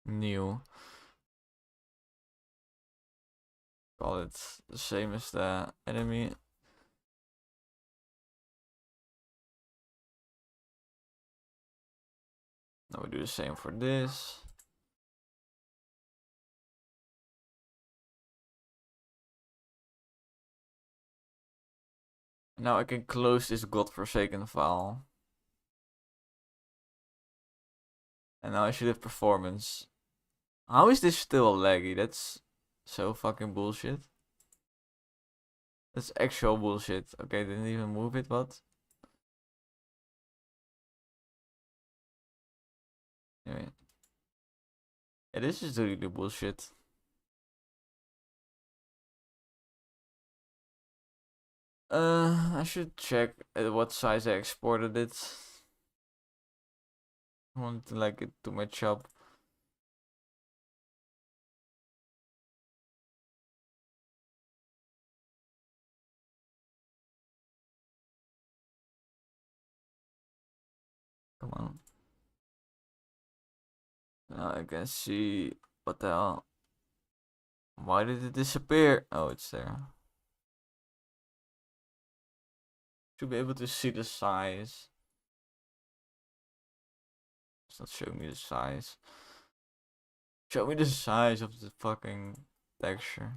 New. Call it the same as the enemy. Now we do the same for this. Now I can close this godforsaken file. And now I should have performance. How is this still laggy? That's so fucking bullshit. That's actual bullshit. Okay, didn't even move it, what? Anyway. Yeah, this is really bullshit. I should check at what size I exported it. I want to like it to match up. Come on. Now I can see what the hell. Why did it disappear? Oh, it's there. Should be able to see the size. It's not showing me the size. Show me the size of the fucking texture.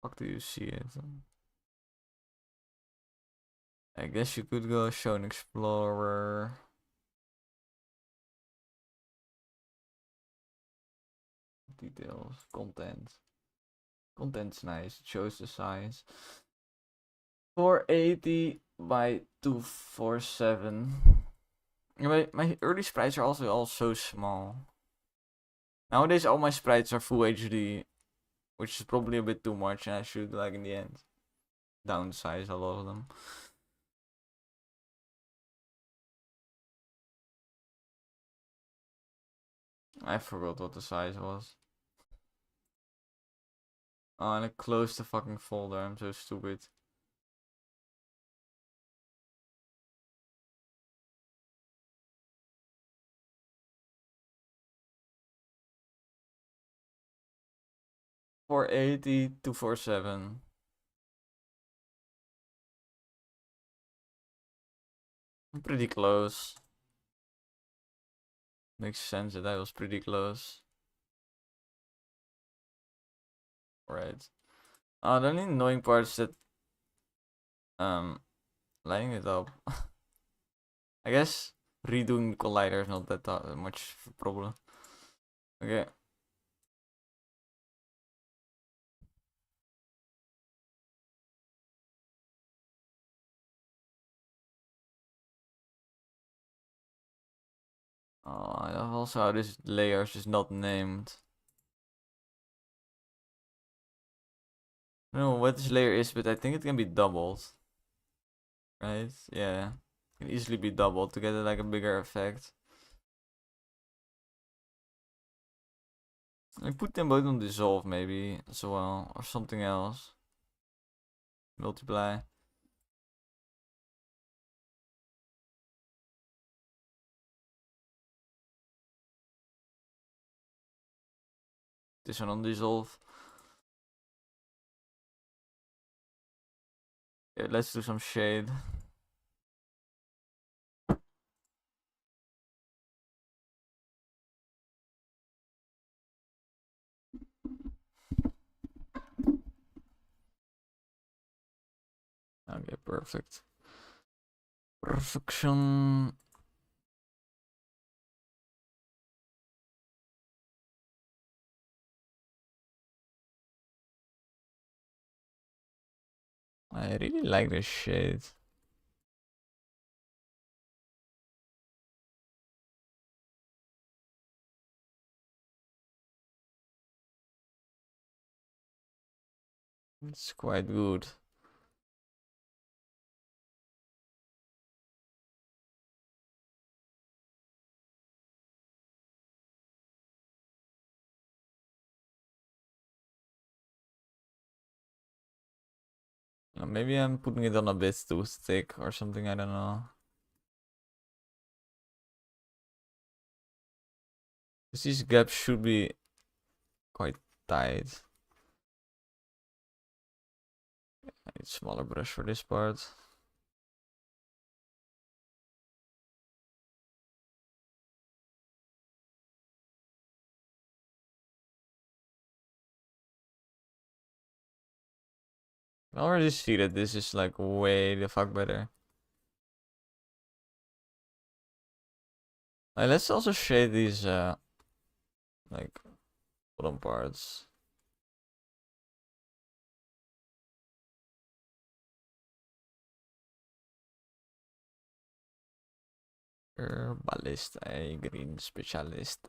Fuck do you see it? I guess you could go show an explorer. Details, content. Content's nice. It shows the size. 480 by 247. My early sprites are also all so small. Nowadays all my sprites are full HD, which is probably a bit too much, and I should, like, in the end downsize a lot of them. I forgot what the size was. Oh, and I closed the fucking folder. I'm so stupid. Four eighty 247. I'm pretty close. Makes sense that I was pretty close. Right. The only annoying part is that lining it up. I guess redoing the collider is not that much of a problem. Okay. I love also how this layer is just not named. I don't know what this layer is, but I think it can be doubled. Right? Yeah. It can easily be doubled to get like a bigger effect. Like put them both on dissolve maybe as well, or something else. Multiply. This one on dissolve. Yeah, let's do some shade. Okay, perfect. Perfection. I really like this shade. It's quite good. Maybe I'm putting it on a bit too thick or something, I don't know. These gaps should be quite tight. I need smaller brush for this part. I already see that this is like way the fuck better. Let's also shade these like bottom parts. Herbalist, green specialist.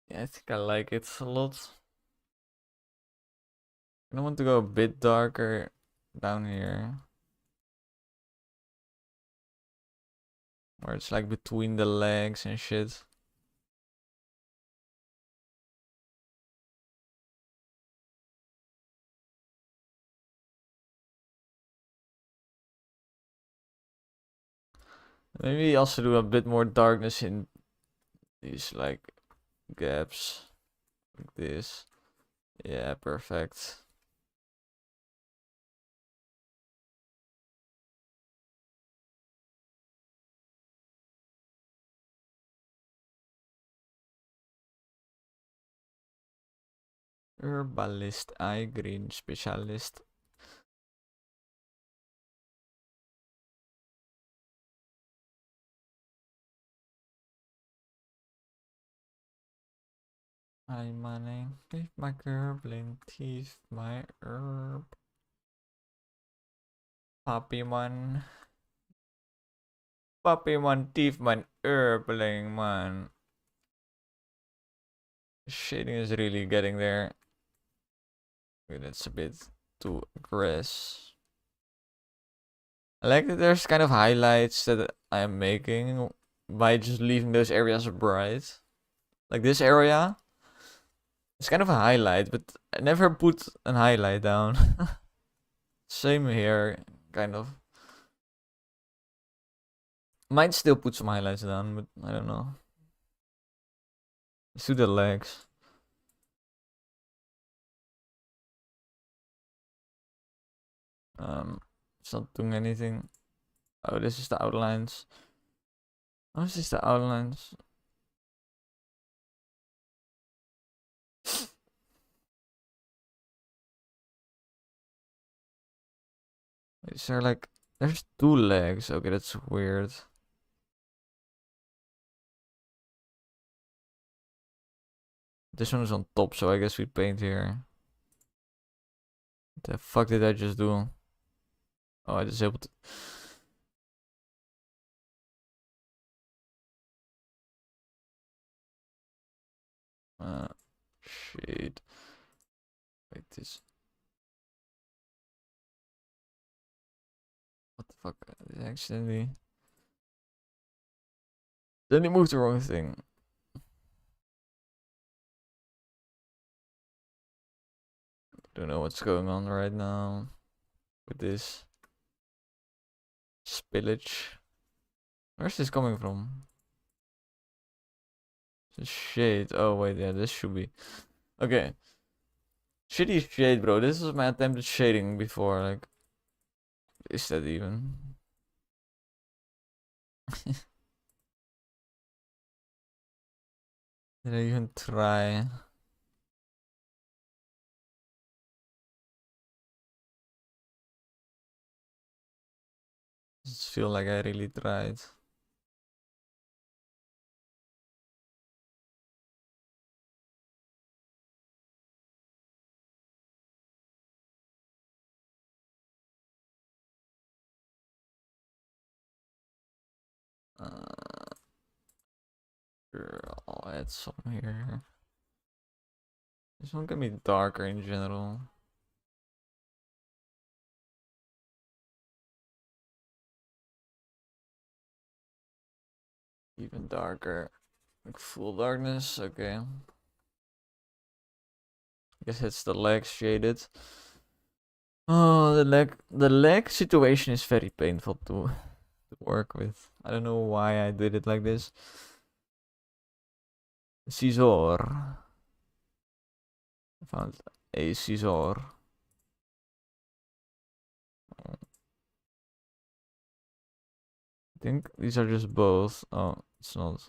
Yeah, I think I like it a lot. I want to go a bit darker down here. Where it's like between the legs and shit. Maybe also do a bit more darkness in these like gaps. Like this. Yeah, perfect. Herbalist, eye green specialist. Eye money, with my gurgling teeth, my herb. Puppy man. Puppy man, teeth man, herbling man. Shading is really getting there. Okay, that's a bit too aggressive. I like that there's kind of highlights that I am making by just leaving those areas bright. Like this area, it's kind of a highlight, but I never put an highlight down. Same here, kind of. Might still put some highlights down, but I don't know. Let's do the legs. It's not doing anything. Oh, this is the outlines. Oh, this is the outlines. Is there like, there's two legs. Okay, that's weird. This one is on top, so I guess we paint here. What the fuck did I just do? Oh, I disabled it. Shit. Wait, this. What the fuck? I accidentally. Then he moved the wrong thing. Don't know what's going on right now with this spillage. Where's this coming from? It's shade. Oh wait, yeah, this should be. Okay. Shitty shade, bro. This is my attempted shading before. Like, is that even? Did I even try? Just feel like I really tried. Sure, I'll add some here. This one can be darker in general. Even darker. Like full darkness, okay. I guess it's the legs shaded. Oh, the leg situation is very painful to work with. I don't know why I did it like this. Scissor. I found a scissor. I think these are just both. Oh, it's not.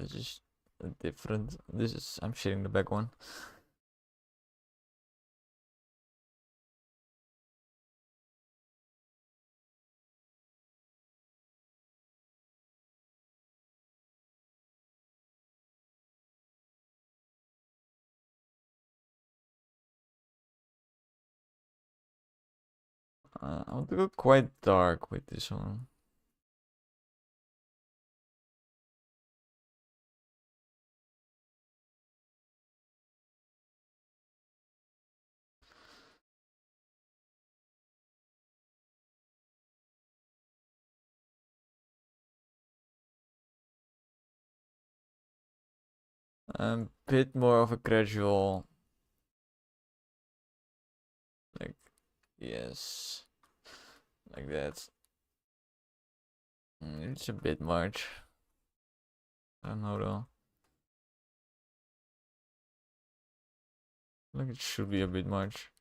This is different. This is, I'm shading the back one. I want to go quite dark with this one. A bit more of a gradual, like, yes, like that. It's a bit much. I don't know though. Like it should be a bit much.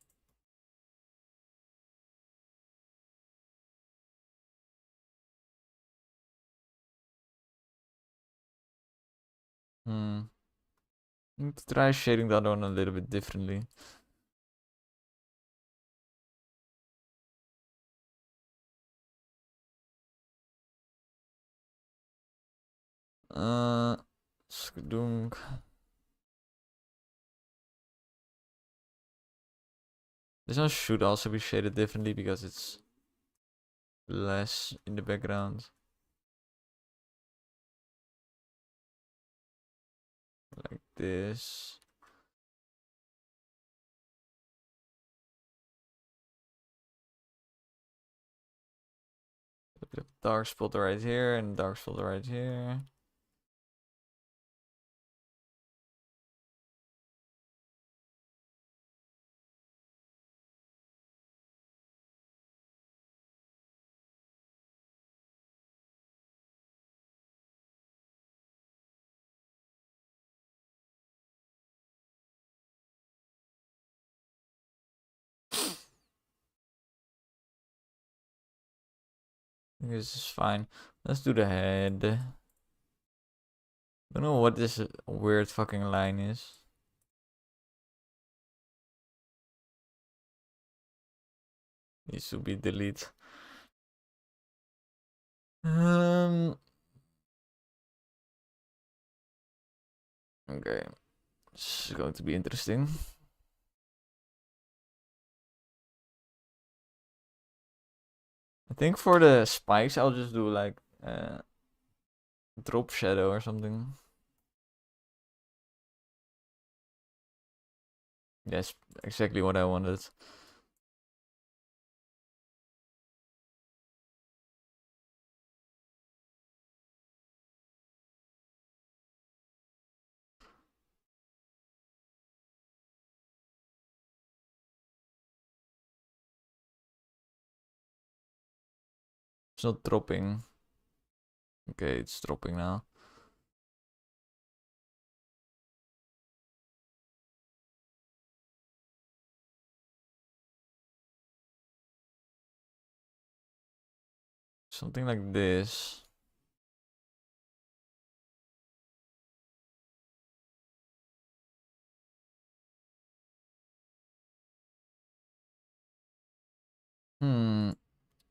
Need to try shading that one a little bit differently. Skadunk. This one should also be shaded differently because it's less in the background. Like this. A bit of dark spot right here and dark spot right here. This is fine. Let's do the head. Don't know what this weird fucking line is. Needs to be deleted. Okay. This is going to be interesting. I think for the spikes, I'll just do like drop shadow or something. That's exactly what I wanted. It's not dropping. Okay, it's dropping now. Something like this.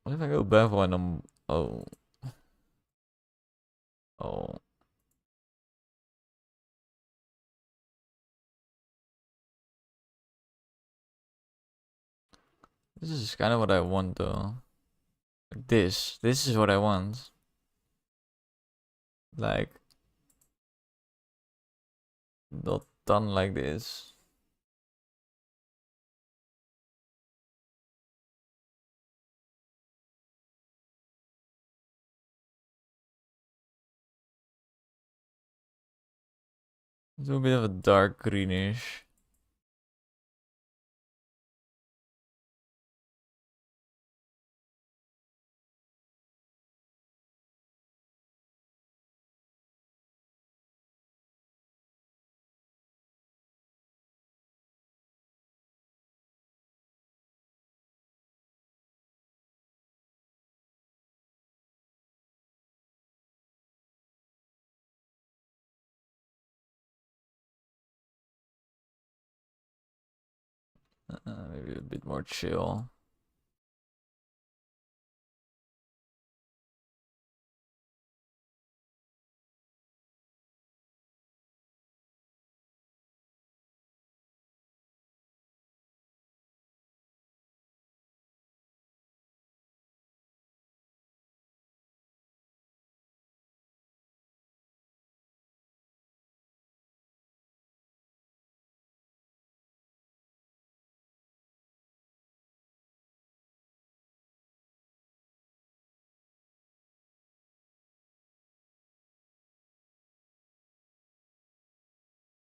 What if I go bevel and I'm... Oh. Oh. This is kind of what I want though. Like this. This is what I want. Like... Not done like this. Do a bit of a dark greenish. Maybe a bit more chill.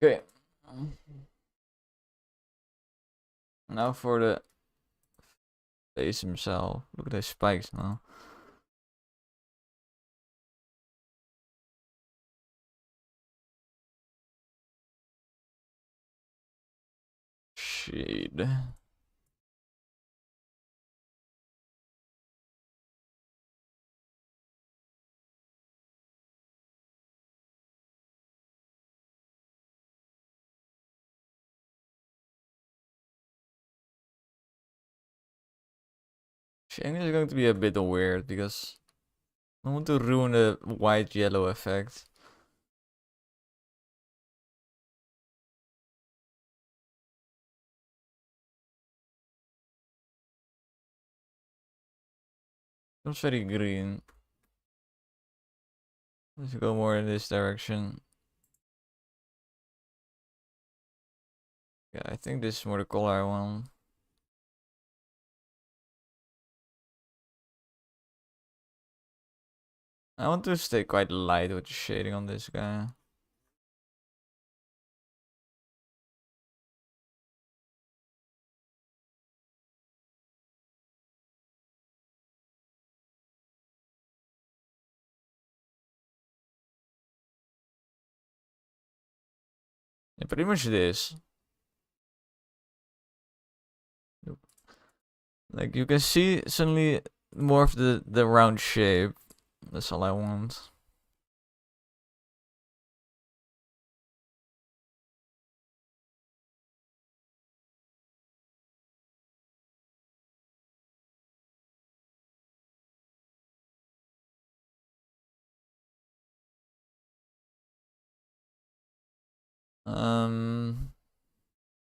Okay. Now for the face himself. Look at those spikes now. Shade. Shading is going to be a bit weird because I want to ruin the white-yellow effect. It's very green. Let's go more in this direction. Yeah, I think this is more the color I want. I want to stay quite light with the shading on this guy. Yeah, pretty much this. Like you can see suddenly more of the round shape. That's all I want.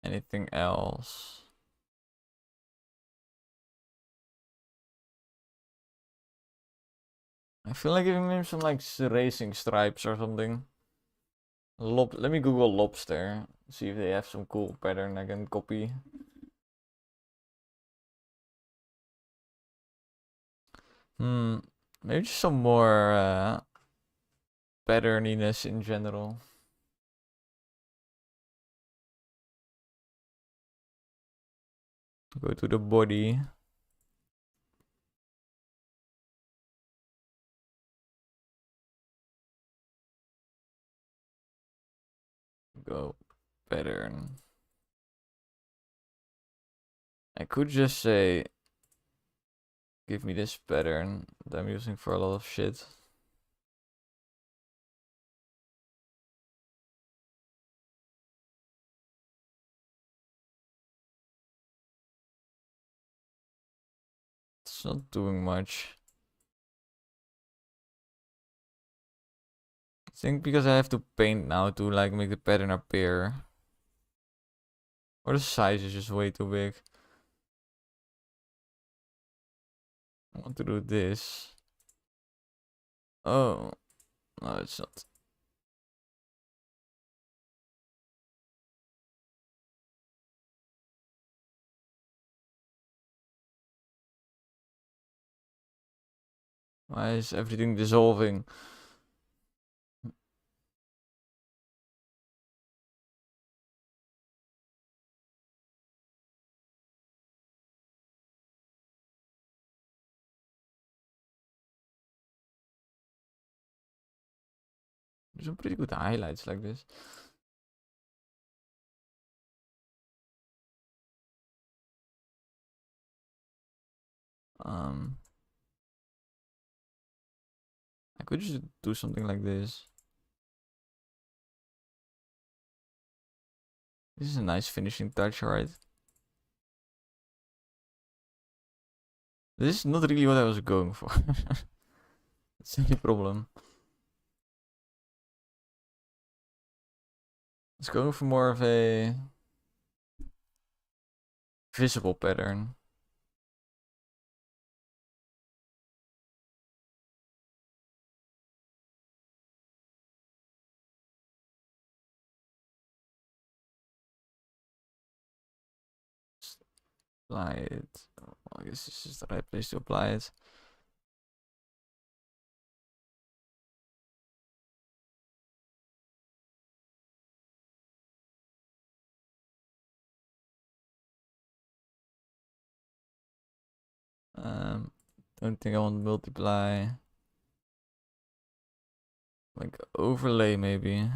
Anything else? I feel like giving him some like racing stripes or something. Let me Google lobster. See if they have some cool pattern I can copy. Maybe just some more patterniness in general. Go to the body. Go pattern. I could just say, give me this pattern that I'm using for a lot of shit. It's not doing much. I think because I have to paint now to like make the pattern appear. Or the size is just way too big. I want to do this. Oh, no, it's not. Why is everything dissolving? There's some pretty good highlights like this. I could just do something like this. This is a nice finishing touch, right? This is not really what I was going for. That's the problem. It's going for more of a visible pattern. Apply it. Oh, I guess this is the right place to apply it. Don't think I want multiply. Like overlay maybe.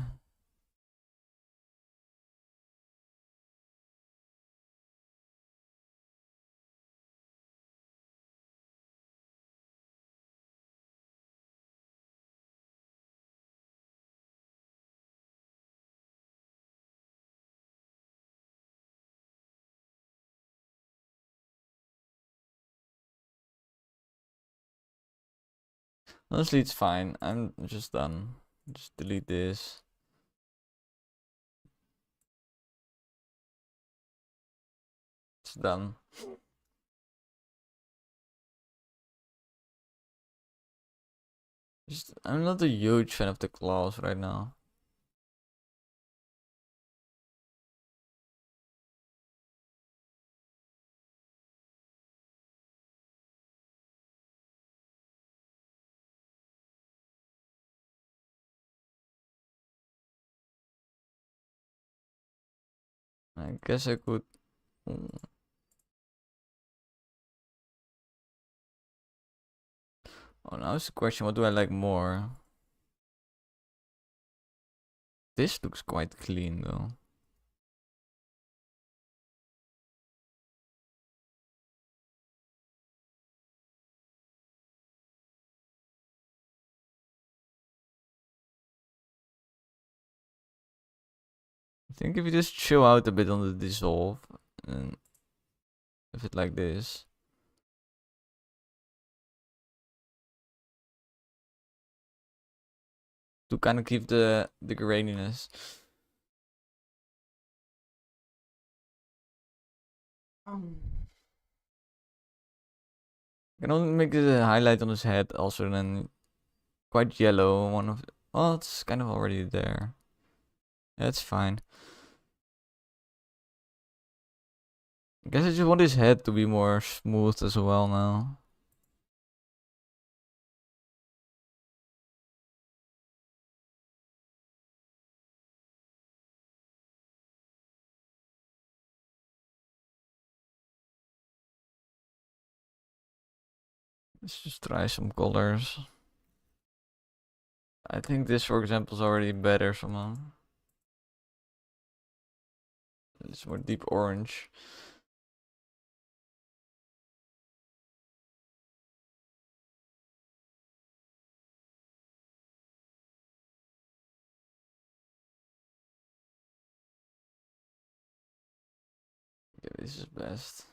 Honestly, it's fine. I'm just done. Just delete this. It's done. I'm not a huge fan of the claws right now. I guess I could. Oh, now it's the question, what do I like more? This looks quite clean though. I think if you just chill out a bit on the dissolve and if it like this. To kind of keep the graininess. I can only make the highlight on his head also, then quite yellow. One of well, it's kind of already there. That's fine. I guess I just want his head to be more smooth as well now. Let's just try some colors. I think this, for example, is already better somehow. It's more deep orange. Okay, this is best.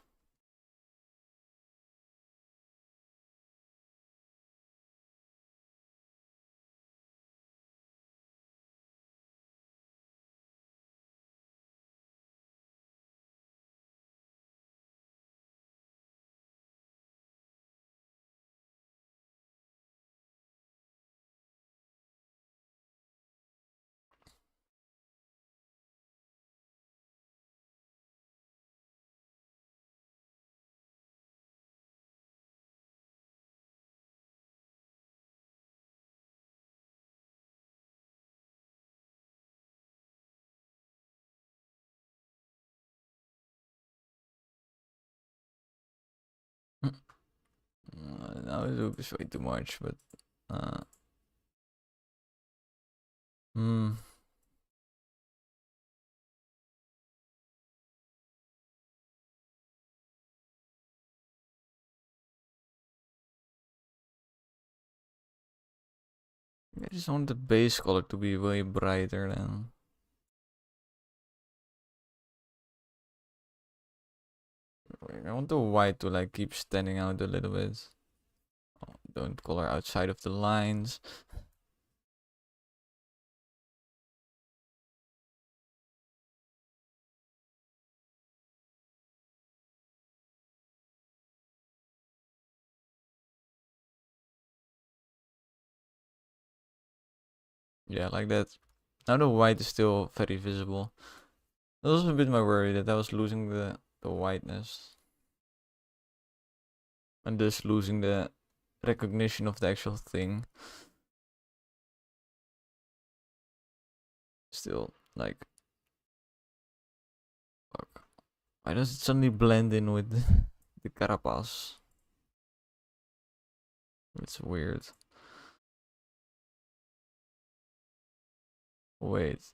Now it looks way too much, but hmm. I just want the base color to be way brighter than. I want the white to like keep standing out a little bit. Oh, don't color outside of the lines. Yeah, like that. Now the white is still very visible. That was a bit my worry that I was losing the whiteness. And thus losing the recognition of the actual thing. Still, like... Fuck. Why does it suddenly blend in with the carapace? It's weird. Wait.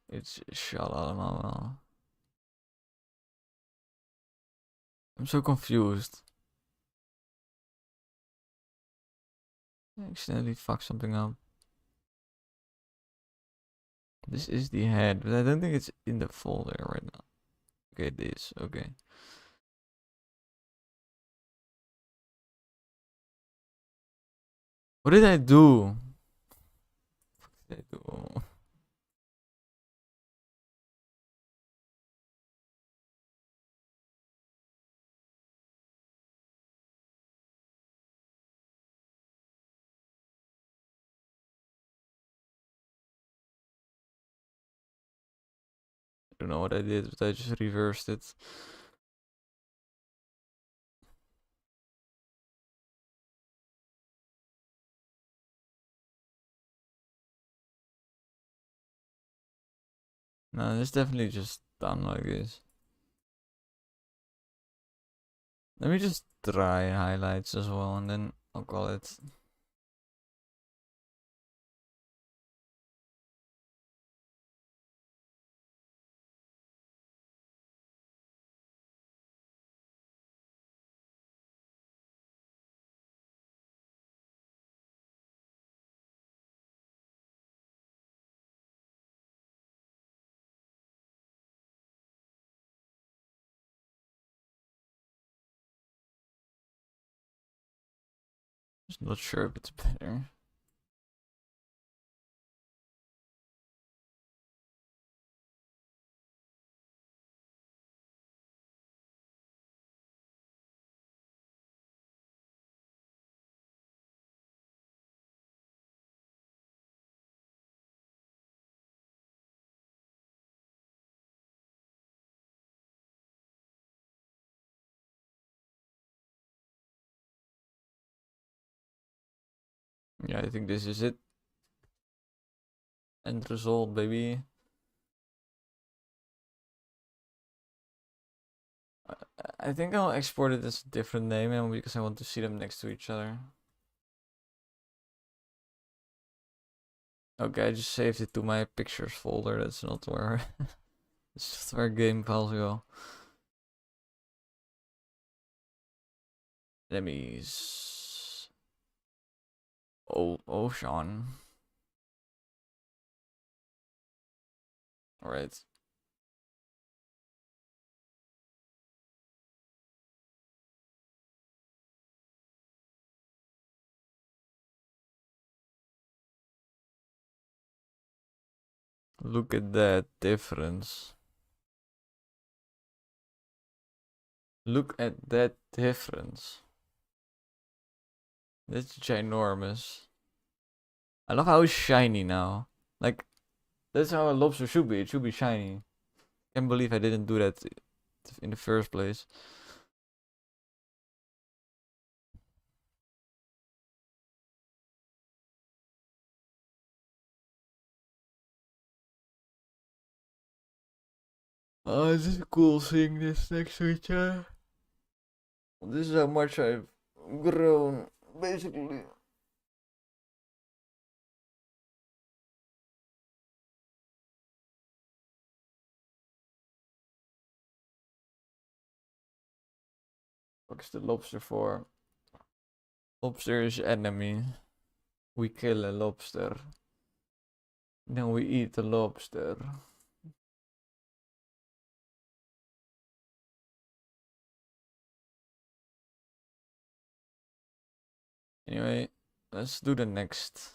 It's shalalala. I'm so confused. I accidentally fucked something up. This is the head, but I don't think it's in the folder right now. Okay, it is. Okay. What did I do? What did I do? I don't know what I did, but I just reversed it. No, it's definitely just done like this. Let me just try highlights as well, and then I'll call it. Just not sure if it's better. Yeah, I think this is it. End result, baby. I think I'll export it as a different name, and because I want to see them next to each other. Okay, I just saved it to my pictures folder. That's not where. It's just where game files go. Let me. Oh, Sean. Alright. Look at that difference. Look at that difference. That's ginormous. I love how it's shiny now. Like, that's how a lobster should be. It should be shiny. Can't believe I didn't do that in the first place. Oh, this is cool seeing this next to each other. This is how much I've grown, basically. What's the lobster for? Lobster is enemy. We kill a lobster. Then we eat the lobster. Anyway, let's do the next.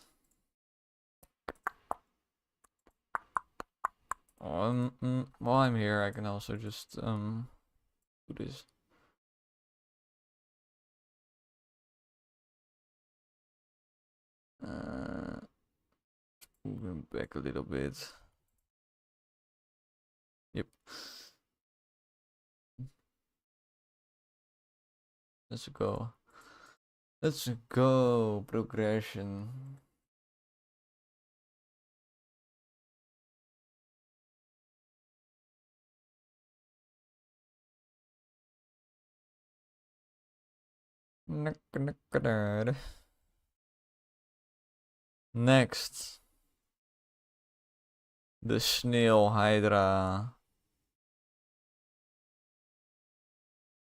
While I'm here, I can also just do this. Moving back a little bit. Yep. Let's go. Let's go. Progression. Next. The snail hydra.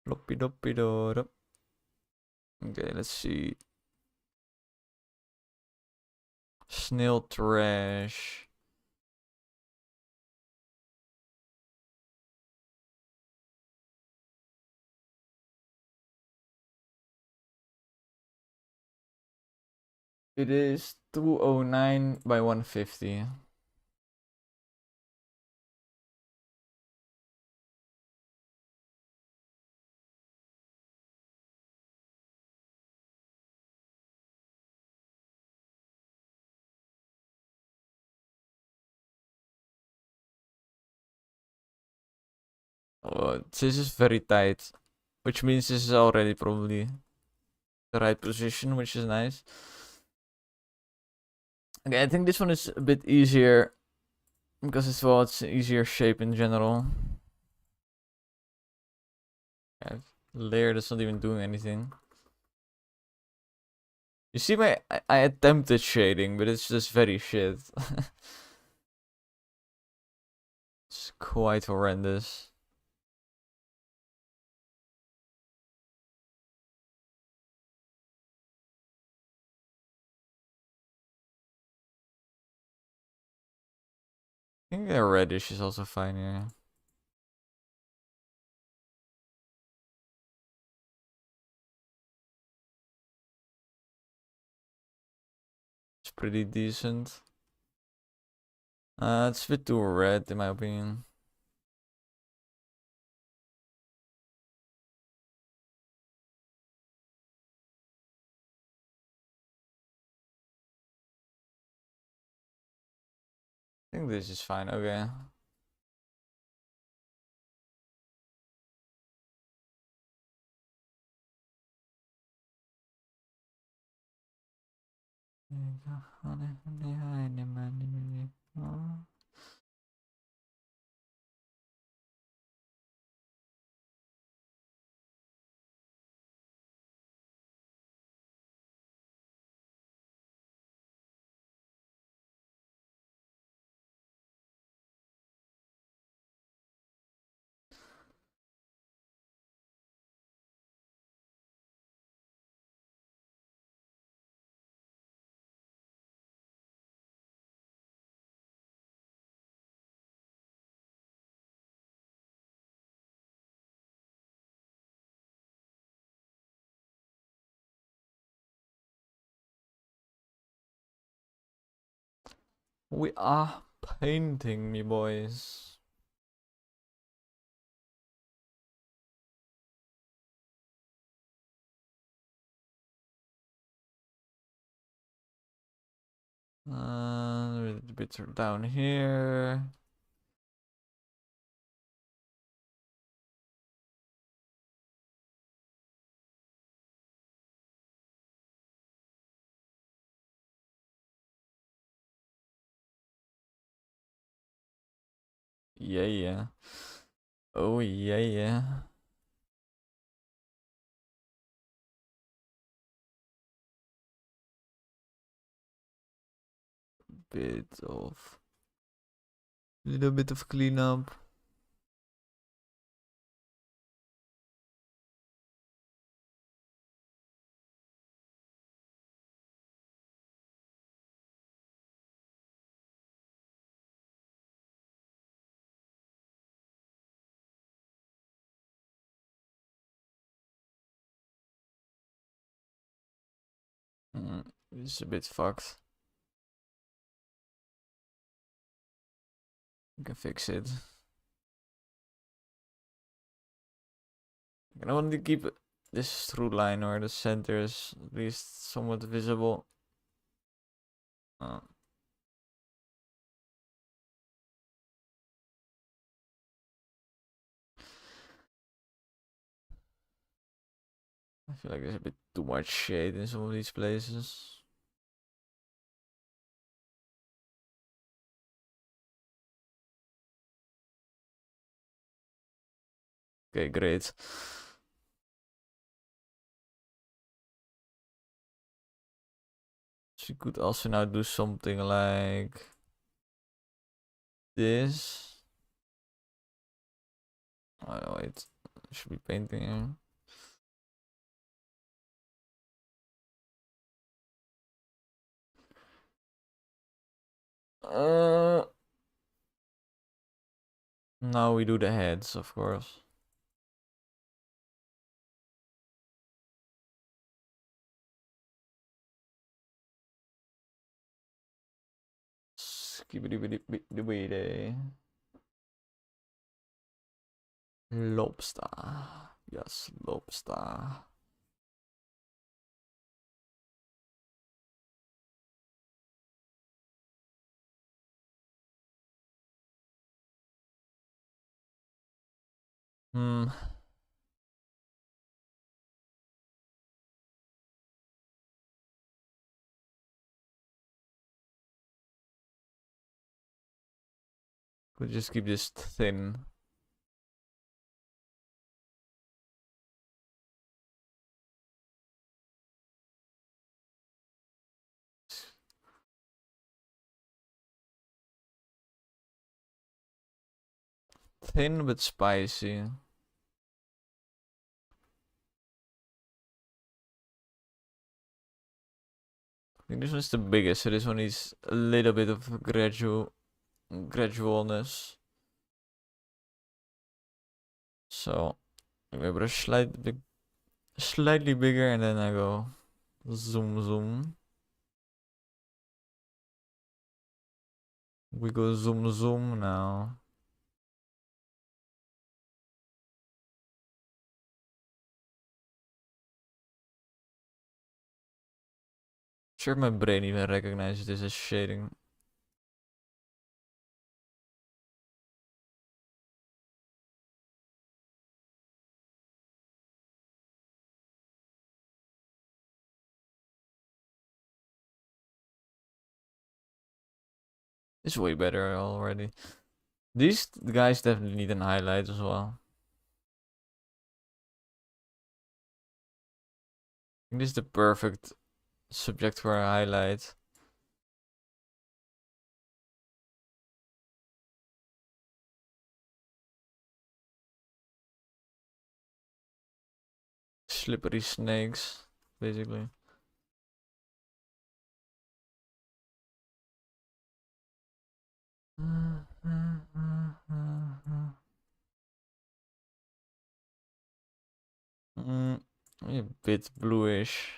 Floppy doppy do. Okay, let's see. Snail trash. It is 209 by 150. Oh, this is very tight, which means this is already probably the right position, which is nice. Okay, I think this one is a bit easier because it's an easier shape in general. Yeah, layer that's not even doing anything. You see I attempted shading, but it's just very shit. It's quite horrendous. I think the reddish is also fine here. It's pretty decent. It's a bit too red in my opinion. I think this is fine, okay. We are painting, me boys. A bit down here. Yeah, yeah. Oh, yeah, yeah. Little bit of cleanup. This is a bit fucked. You can fix it. I want to keep this through line where the center is at least somewhat visible. I feel like there's a bit too much shade in some of these places. Okay, great. She could also now do something like this. Oh wait, should be painting here. Now we do the heads, of course. Skibbity-bitty-bitty-bitty. Lobster. Yes, lobster. Hmm. Could just keep this thin. Thin but spicy. I think this one's the biggest, so this one needs a little bit of gradualness. So maybe a slightly bigger, and then I go zoom zoom. We go zoom zoom now. Sure, my brain even recognizes this as shading. It's way better already. These guys definitely need an highlight as well. I think this is the perfect subject for a highlight. Slippery snakes, basically. A bit bluish.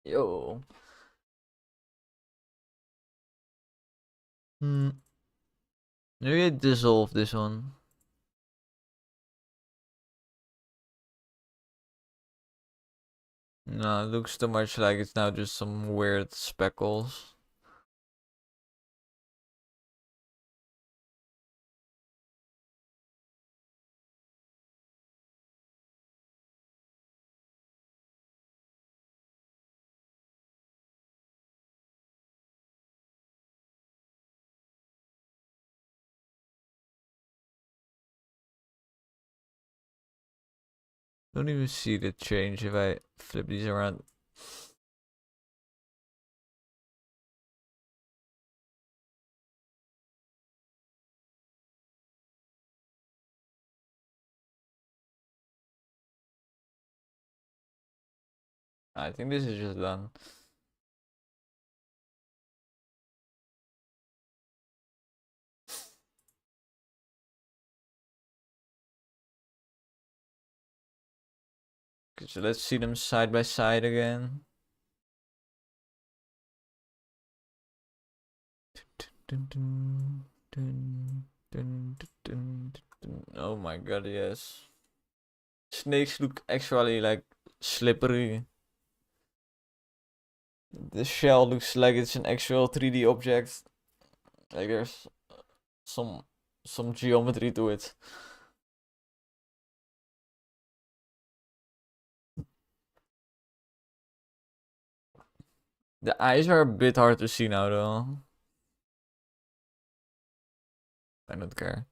Yo. Maybe I dissolve this one. No, it looks too much like it's now just some weird speckles. Don't even see the change if I flip these around. I think this is just done. Okay, so let's see them side by side again. Oh my god, yes. Snakes look actually like slippery. The shell looks like it's an actual 3D object. Like there's some geometry to it. The eyes are a bit hard to see now though. I don't care.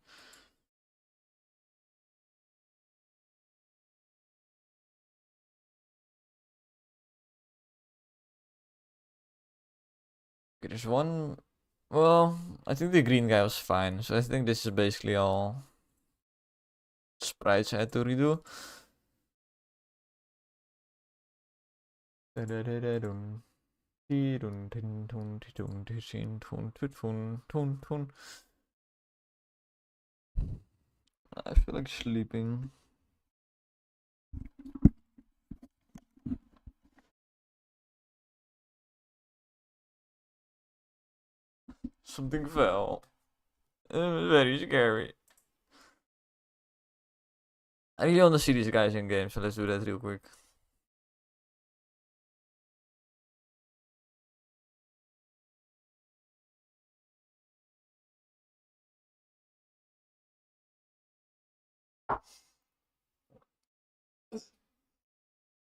Okay, there's one. Well, I think the green guy was fine, so I think this is basically all sprites I had to redo. I feel like sleeping. Something fell. Very scary. I really want to see these guys in game, so let's do that real quick.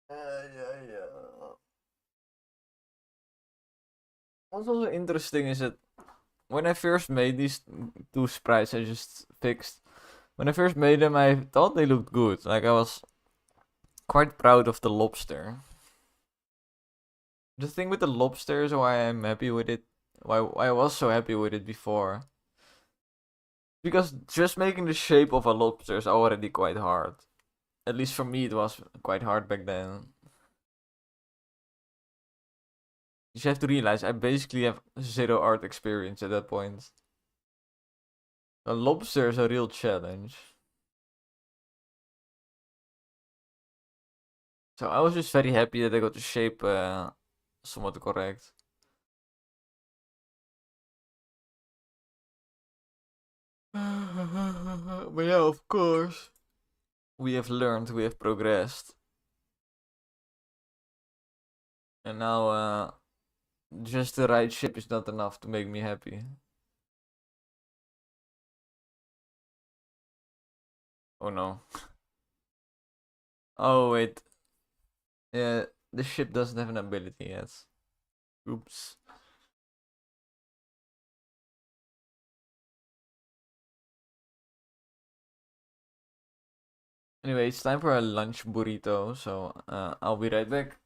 Yeah. What's also interesting is that when I first made these two sprites I just fixed, when I first made them, I thought they looked good. Like I was quite proud of the lobster. The thing with the lobster is why I'm happy with it. Why I was so happy with it before. Because just making the shape of a lobster is already quite hard. At least for me, it was quite hard back then. You have to realize I basically have zero art experience at that point. A lobster is a real challenge. So I was just very happy that I got the shape somewhat correct. But yeah, of course. We have learned, we have progressed. And now just the right shape is not enough to make me happy. Oh no. Oh wait. Yeah, the ship doesn't have an ability yet. Oops. Anyway, it's time for a lunch burrito, so I'll be right back.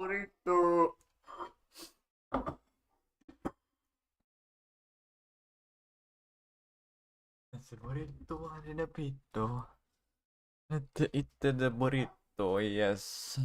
Burrito. It's a burrito and a pito. Let's eat the burrito, yes.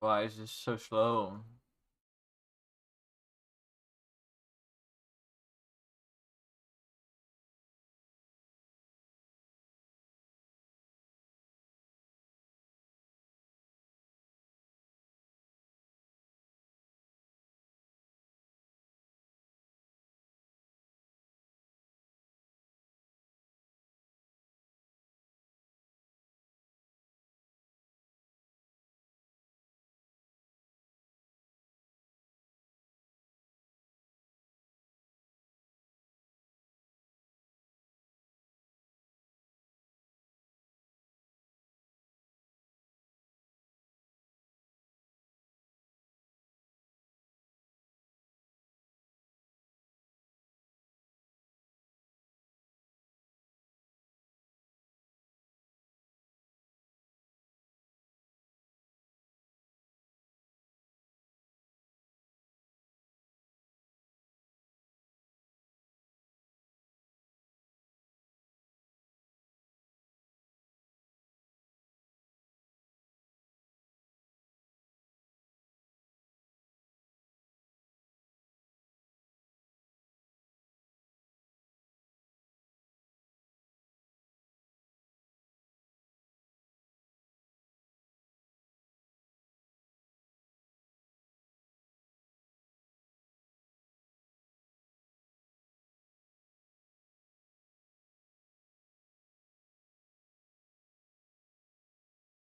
Why is this so slow?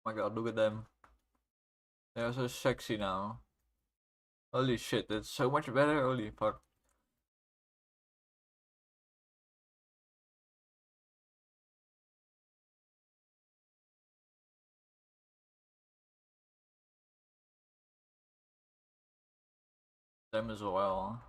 Oh my god, look at them. They are so sexy now. Holy shit, that's so much better. Holy fuck. Them as well.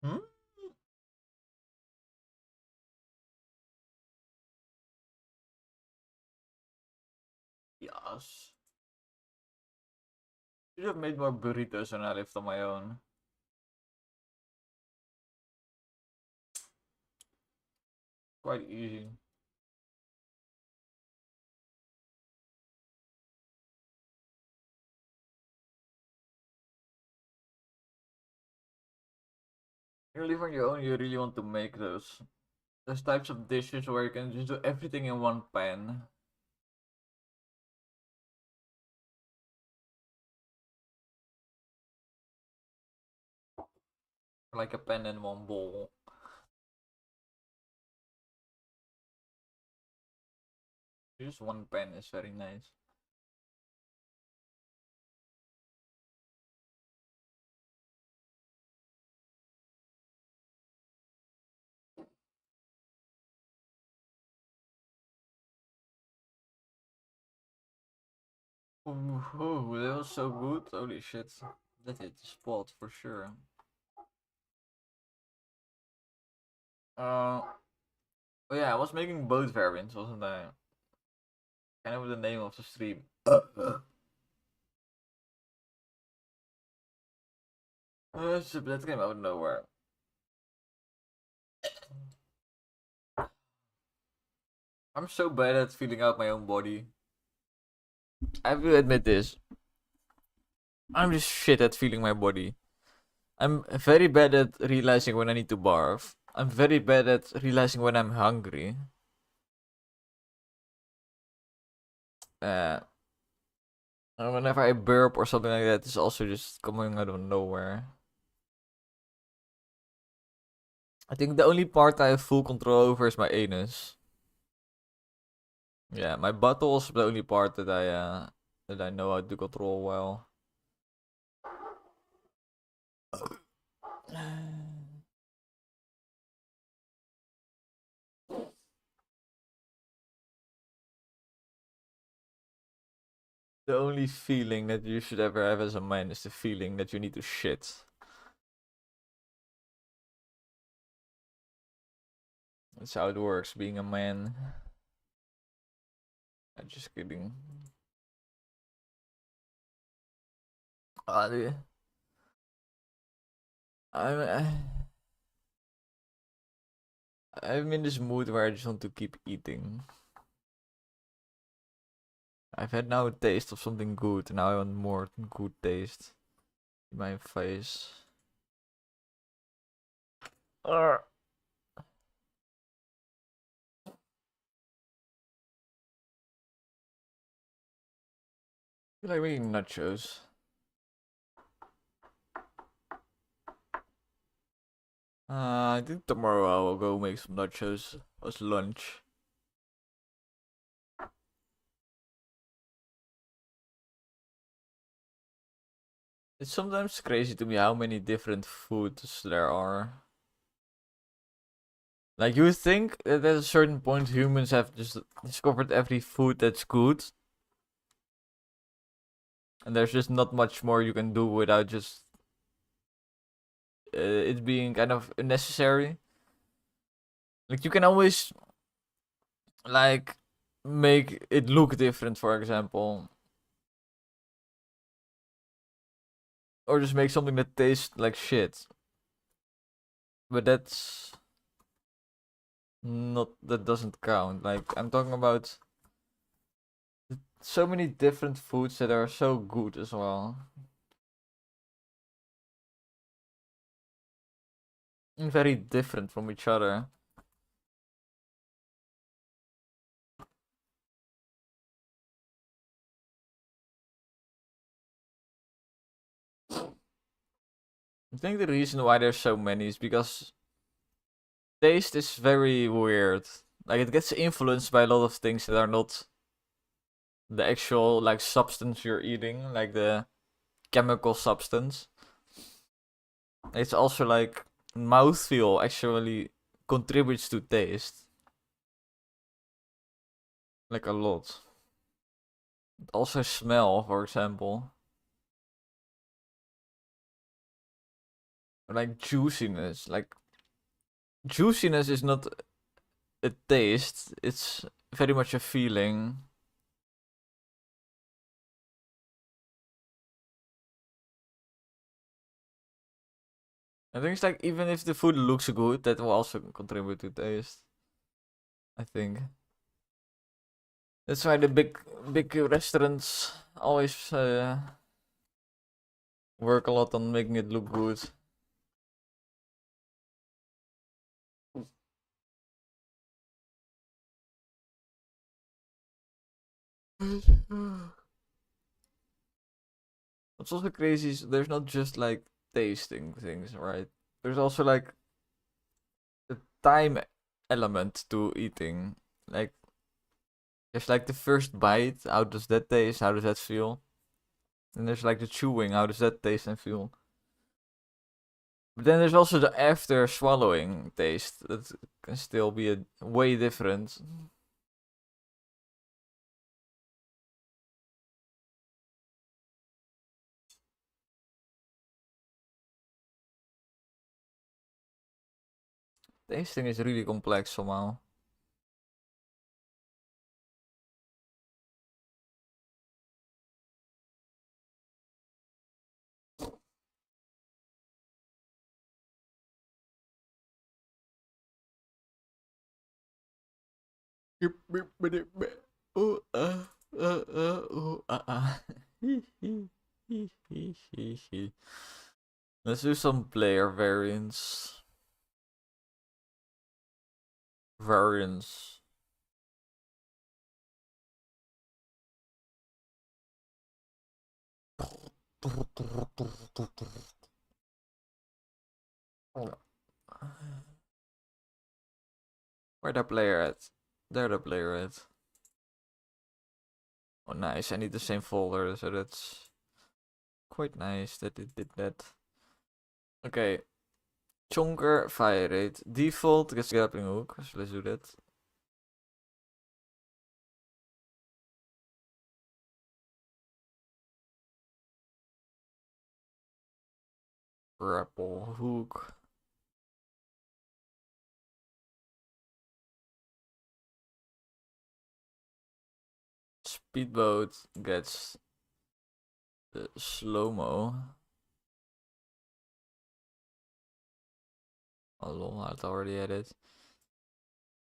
Hmm? Yes. Should have made more burritos when I lived on my own. Quite easy. You live on your own, you really want to make those types of dishes where you can just do everything in one pan. Like a pan in one bowl. Just one pan is very nice. Ooh, that was so good. Holy shit. That hit the spot for sure. Oh yeah, I was making both variants, wasn't I? Kind of the name of the stream. So that came out of nowhere. I'm so bad at feeling out my own body. I have to admit this. I'm just shit at feeling my body. I'm very bad at realizing when I need to barf. I'm very bad at realizing when I'm hungry. Uh, and whenever I burp or something like that, it's also just coming out of nowhere. I think the only part I have full control over is my anus. Yeah, my butthole is the only part that I know how to control well. The only feeling that you should ever have as a man is the feeling that you need to shit. That's how it works, being a man. I'm just kidding. Uh, I'm, I'm in this mood where I just want to keep eating. I've had now a taste of something good, and now I want more good taste in my face. I feel like making nachos. I think tomorrow I will go make some nachos as lunch. It's sometimes crazy to me how many different foods there are. Like, you would think that at a certain point humans have just discovered every food that's good. And there's just not much more you can do without just it being kind of unnecessary. Like, you can always, like, make it look different, for example. Or just make something that tastes like shit. But that doesn't count. Like, I'm talking about so many different foods that are so good as well. And very different from each other. I think the reason why there's so many is because taste is very weird. Like, it gets influenced by a lot of things that are not the actual, like, substance you're eating, like the chemical substance. It's also like mouthfeel actually contributes to taste. Like, a lot. Also smell, for example. like juiciness. Like juiciness is not a taste, it's very much a feeling. I think it's like even if the food looks good, that will also contribute to taste. I think. That's why the big restaurants always work a lot on making it look good. What's also crazy is there's not just like tasting things, right? There's also like the time element to eating. Like there's like the first bite, how does that taste? How does that feel? And there's like the chewing, how does that taste and feel? But then there's also the after swallowing taste that can still be a way different. Tasting is really complex somehow. Let's do some player variants. Variants. Where the player at? There the player at. Oh nice, I need the same folder, so that's quite nice that it did that. Okay. Chonker fire rate. Default gets grappling hook, so let's do that. Grapple hook. Speedboat gets the slow-mo. Oh lol, I already had it.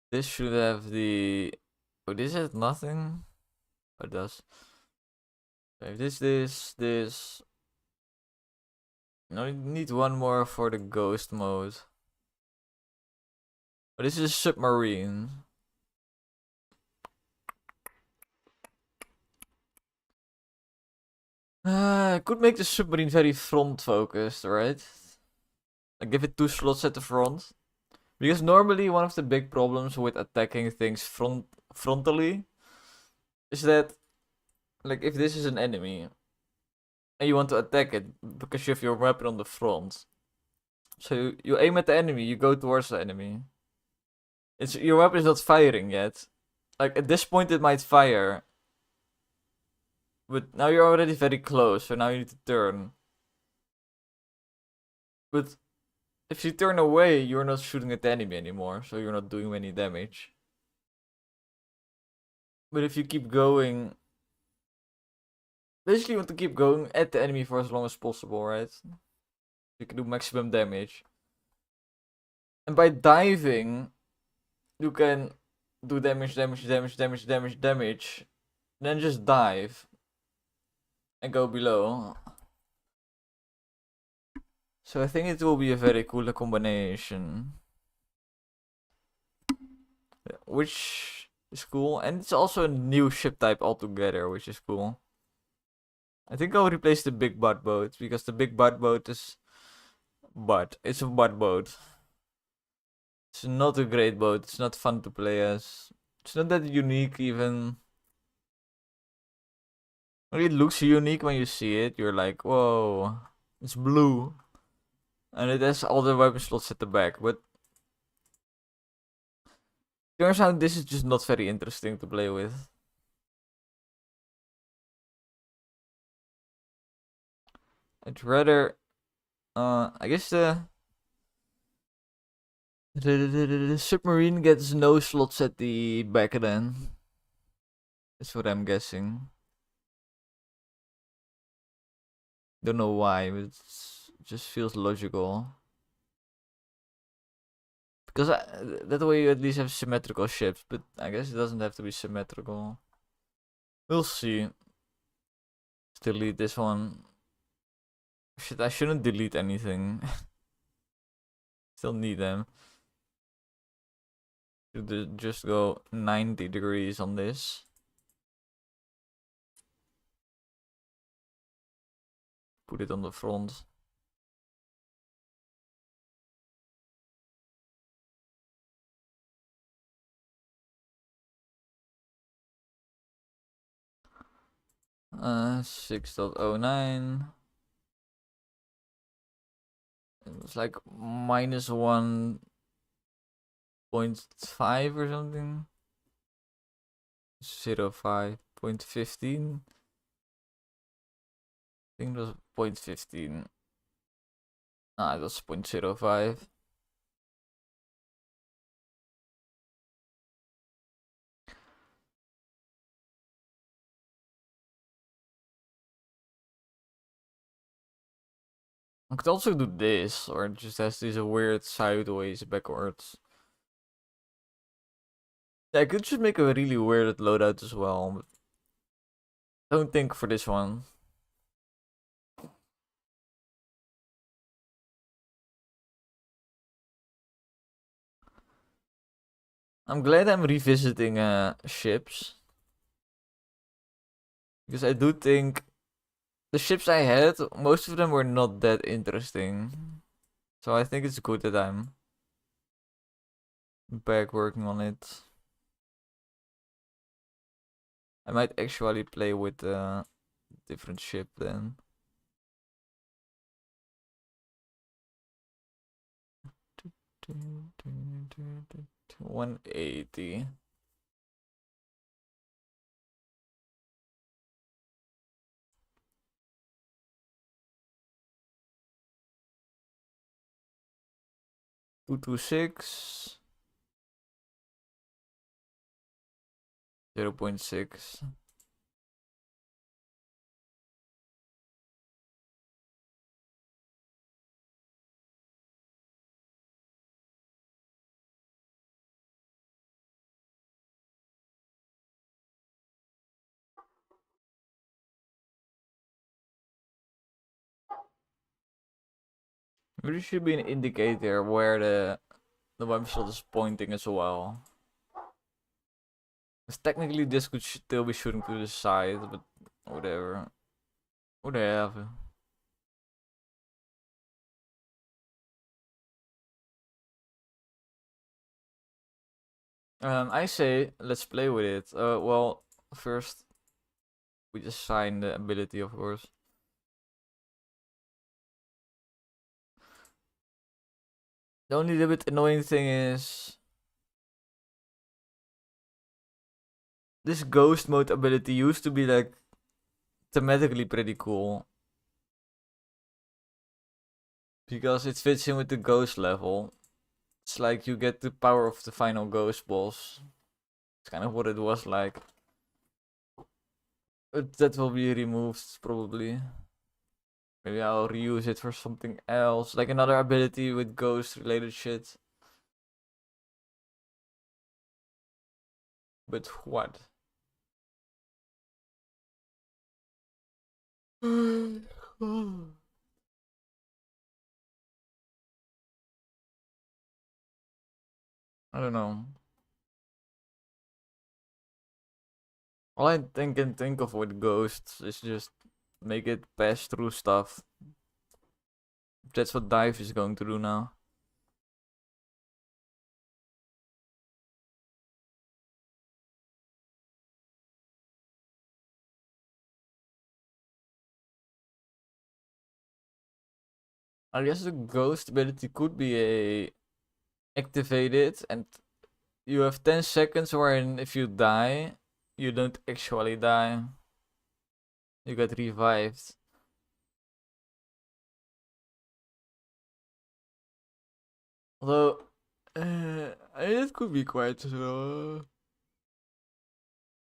This should have the... Oh, this has nothing? Oh, it does. Okay, this... No, you need one more for the ghost mode. Oh, this is a submarine. I could make the submarine very front focused, right? I give it 2 slots at the front. Because normally one of the big problems with attacking things frontally is that, like, if this is an enemy and you want to attack it because you have your weapon on the front, so you aim at the enemy, you go towards the enemy. It's your weapon is not firing yet. Like at this point it might fire, but now you're already very close, so now you need to turn. But if you turn away, you're not shooting at the enemy anymore, so you're not doing any damage. But if you keep going, basically you want to keep going at the enemy for as long as possible, right? You can do maximum damage. And by diving, you can do damage, then just dive and go below. So I think it will be a very cool combination. Which is cool. And it's also a new ship type altogether, which is cool. I think I'll replace the big butt boat, because the big butt boat is... It's a butt boat. It's not a great boat, it's not fun to play as. It's not that unique even. It looks unique when you see it, you're like, whoa, it's blue. And it has all the weapon slots at the back, but turns out this is just not very interesting to play with. I'd rather, I guess the The submarine gets no slots at the back then. That's what I'm guessing. Don't know why, but it just feels logical. Because that way you at least have symmetrical ships, but I guess it doesn't have to be symmetrical. We'll see. Let's delete this one. Shit, I shouldn't delete anything. Still need them. Should just go 90 degrees on this. Put it on the front. Uh, 6.09. It was like minus 1.5 or something. 0.5.15. I think it was 0.15. Ah, it was 0.05. I could also do this, or it just has this weird sideways backwards. Yeah, I could just make a really weird loadout as well, but don't think for this one. I'm glad I'm revisiting ships. Because I do think the ships I had, most of them were not that interesting. So I think it's good that I'm back working on it. I might actually play with a different ship then. $180. $226. 0.6. There should be an indicator where the web shot is pointing as well. Because technically this could still be shooting to the side, but whatever. Whatever. I say let's play with it. Well, first we just sign the ability, of course. The only little bit annoying thing is this ghost mode ability used to be like thematically pretty cool. Because it fits in with the ghost level. It's like you get the power of the final ghost boss. It's kind of what it was like. But that will be removed probably. Maybe I'll reuse it for something else. Like another ability with ghost related shit. But what? I don't know. All I can think of with ghosts is just make it pass through stuff. That's what Dive is going to do now. I guess the ghost ability could be activated, and you have 10 seconds wherein if you die, you don't actually die. You get revived. Although It could be quite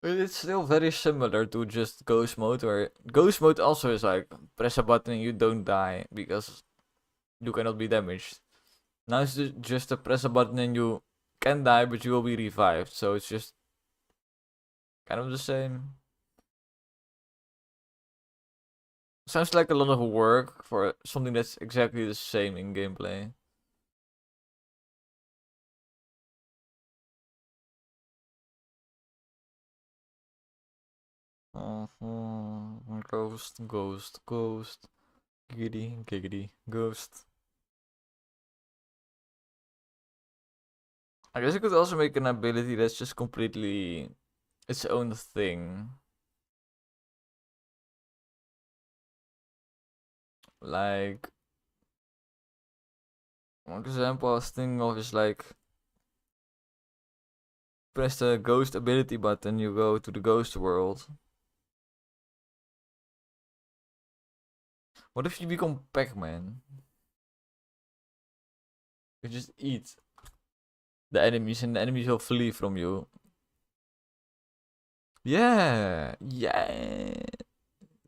it's still very similar to just ghost mode, where ghost mode also is like press a button and you don't die because you cannot be damaged. Now it's just a press a button and you can die, but you will be revived. So it's just kind of the same. Sounds like a lot of work for something that's exactly the same in gameplay. Ghost, ghost, ghost. Giggity, giggity, ghost. I guess you could also make an ability that's just completely its own thing. Like, one example I was thinking of is like, press the ghost ability button, you go to the ghost world. What if you become Pac-Man? You just eat the enemies and the enemies will flee from you. Yeah, yeah.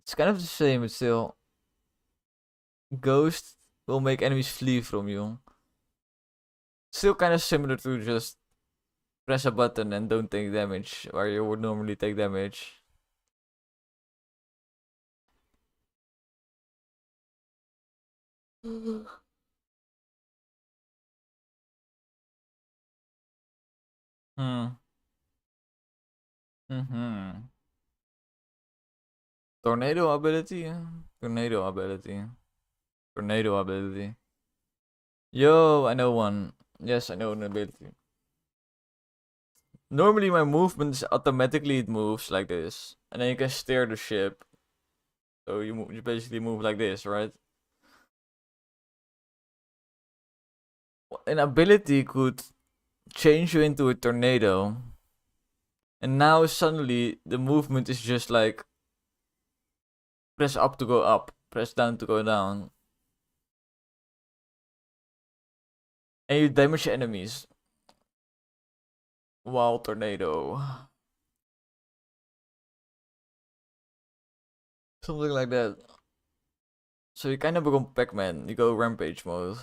It's kind of the same, but still. Ghost will make enemies flee from you. Still kind of similar to just press a button and don't take damage, where you would normally take damage. Hmm. Mm-hmm. Tornado ability? Tornado ability. Tornado ability. Yo, I know one. Yes, I know an ability. Normally my movement is automatically it moves like this. And then you can steer the ship. So you basically move like this, right? An ability could change you into a tornado. And now suddenly the movement is just like press up to go up, press down to go down. And you damage enemies. Wild tornado. Something like that. So you kind of become Pac-Man. You go rampage mode.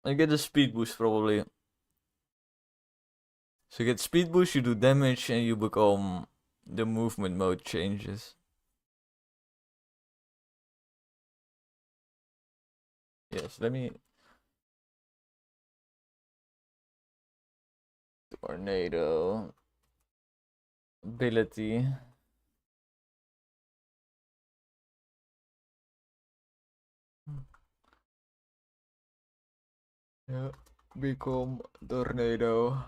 And you get a speed boost probably. So you get speed boost, you do damage, and you become the movement mode changes. Yes, let me. Tornado ability. Yeah, become tornado.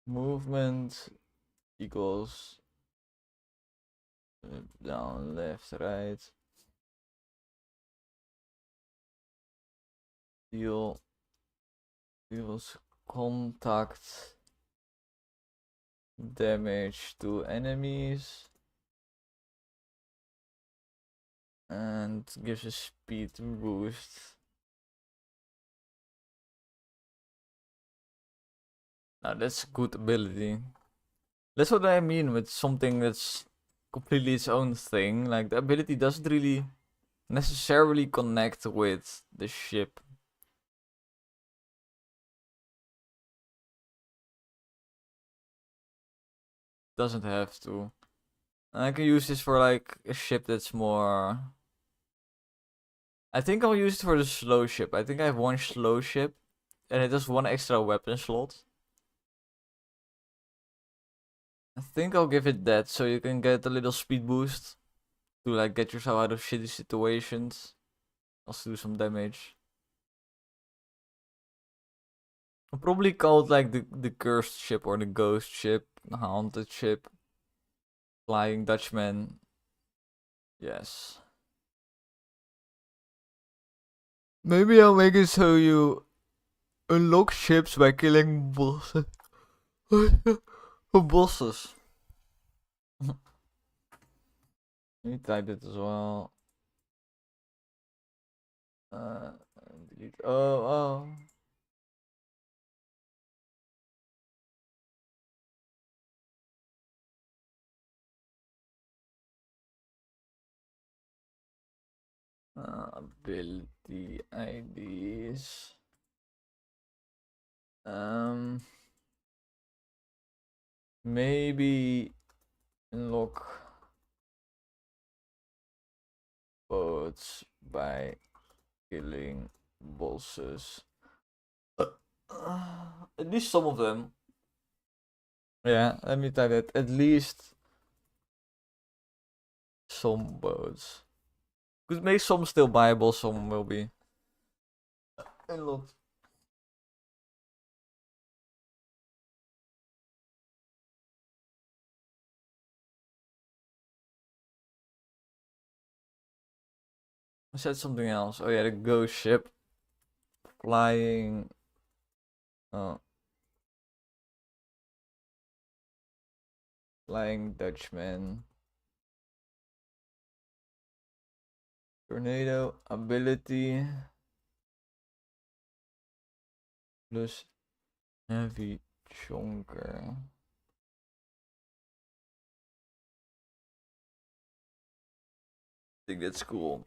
Movement equals down, left, right. Deals contact damage to enemies and gives a speed boost. Now that's good ability. That's what I mean with something that's completely its own thing. Like the ability doesn't really necessarily connect with the ship. Doesn't have to. And I can use this for like a ship that's more. I think I'll use it for the slow ship. I think I have one slow ship and it has one extra weapon slot. I think I'll give it that so you can get a little speed boost to like get yourself out of shitty situations. Also do some damage. I'll probably call it like the cursed ship or the ghost ship, the haunted ship. Flying Dutchman. Yes. Maybe I'll make it so you unlock ships by killing bosses. Bosses. Let me type it as well. Delete. Oh. Ability IDs. Maybe unlock boats by killing bosses. At least some of them. Yeah, let me type it. At least some boats. Could make some still viable, some will be unlocked. I said something else. Oh yeah, the ghost ship. Flying. Oh. Flying Dutchman. Tornado ability. Plus heavy chonker. I think that's cool.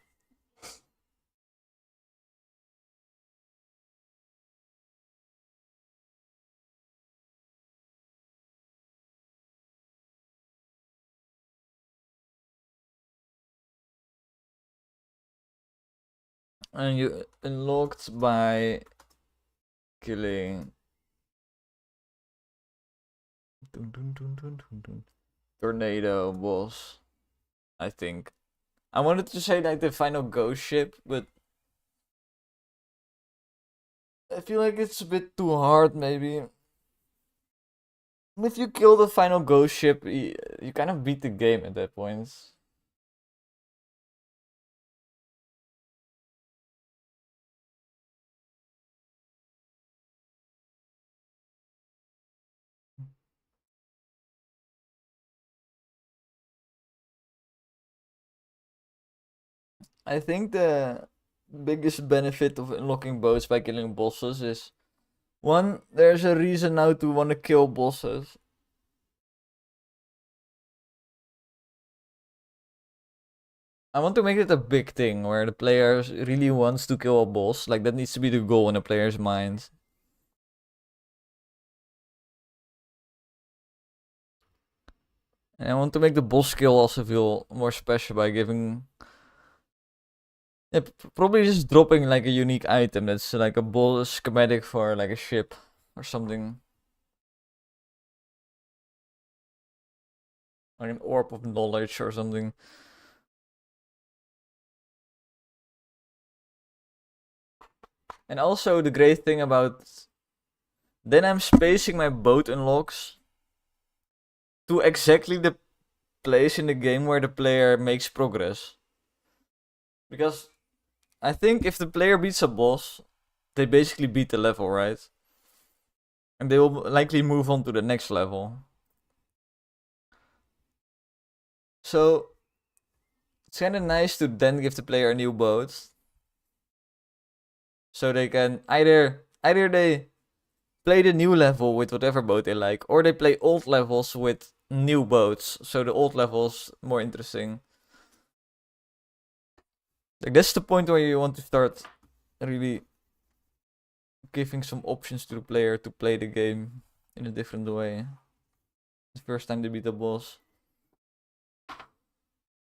And you unlocked by killing tornado boss. I think. I wanted to say like the final ghost ship, but I feel like it's a bit too hard maybe. If you kill the final ghost ship, you kind of beat the game at that point. I think the biggest benefit of unlocking boats by killing bosses is one, there's a reason now to want to kill bosses. I want to make it a big thing where the player really wants to kill a boss. Like that needs to be the goal in the player's mind. And I want to make the boss skill also feel more special by giving. Yeah, probably just dropping like a unique item that's like a boss schematic for like a ship or something. Like an orb of knowledge or something. And also the great thing about then I'm spacing my boat unlocks to exactly the place in the game where the player makes progress. Because I think if the player beats a boss, they basically beat the level, right? And they will likely move on to the next level. So it's kind of nice to then give the player a new boat. So they can either they play the new level with whatever boat they like, or they play old levels with new boats. So the old levels more interesting. Like that's the point where you want to start really giving some options to the player to play the game in a different way. The first time they beat the boss.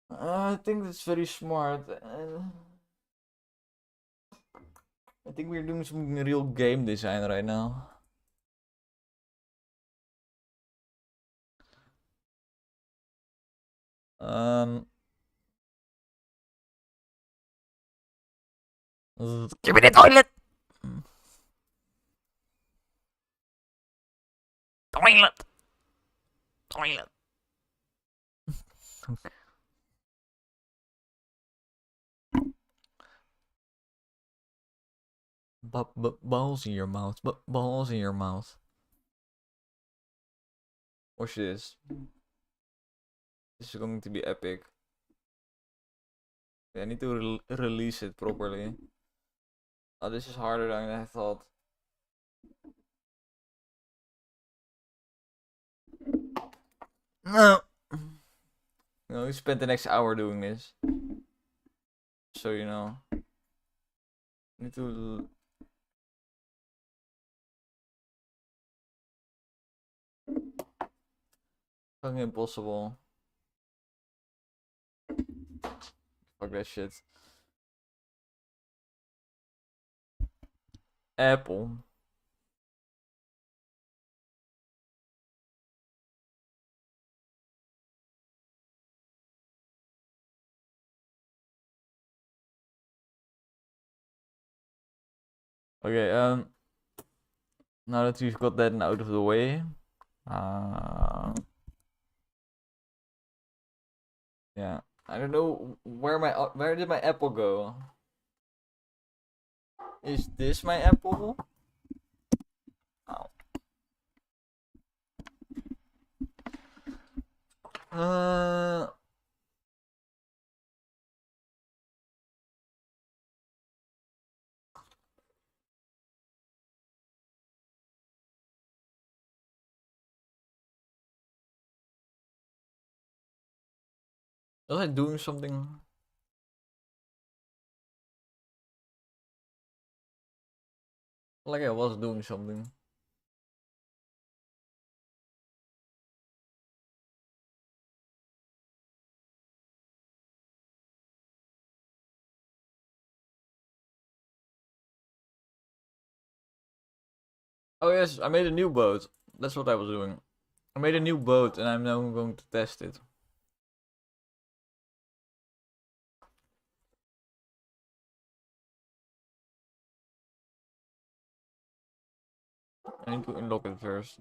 I think that's very smart. I think we're doing some real game design right now. Give me the toilet! Toilet! Toilet! Balls in your mouth. Balls in your mouth. Watch this. This is going to be epic. I need to release it properly. Oh, this is harder than I thought. No. No, we spent the next hour doing this. So you know. Need to. Fucking impossible. Fuck that shit. Apple. Okay, now that we've got that out of the way, yeah, I don't know where did my apple go? Is this my apple? Oh. Was I doing something? Like I was doing something. Oh yes, I made a new boat. That's what I was doing. I made a new boat and I'm now going to test it. I need to unlock it first.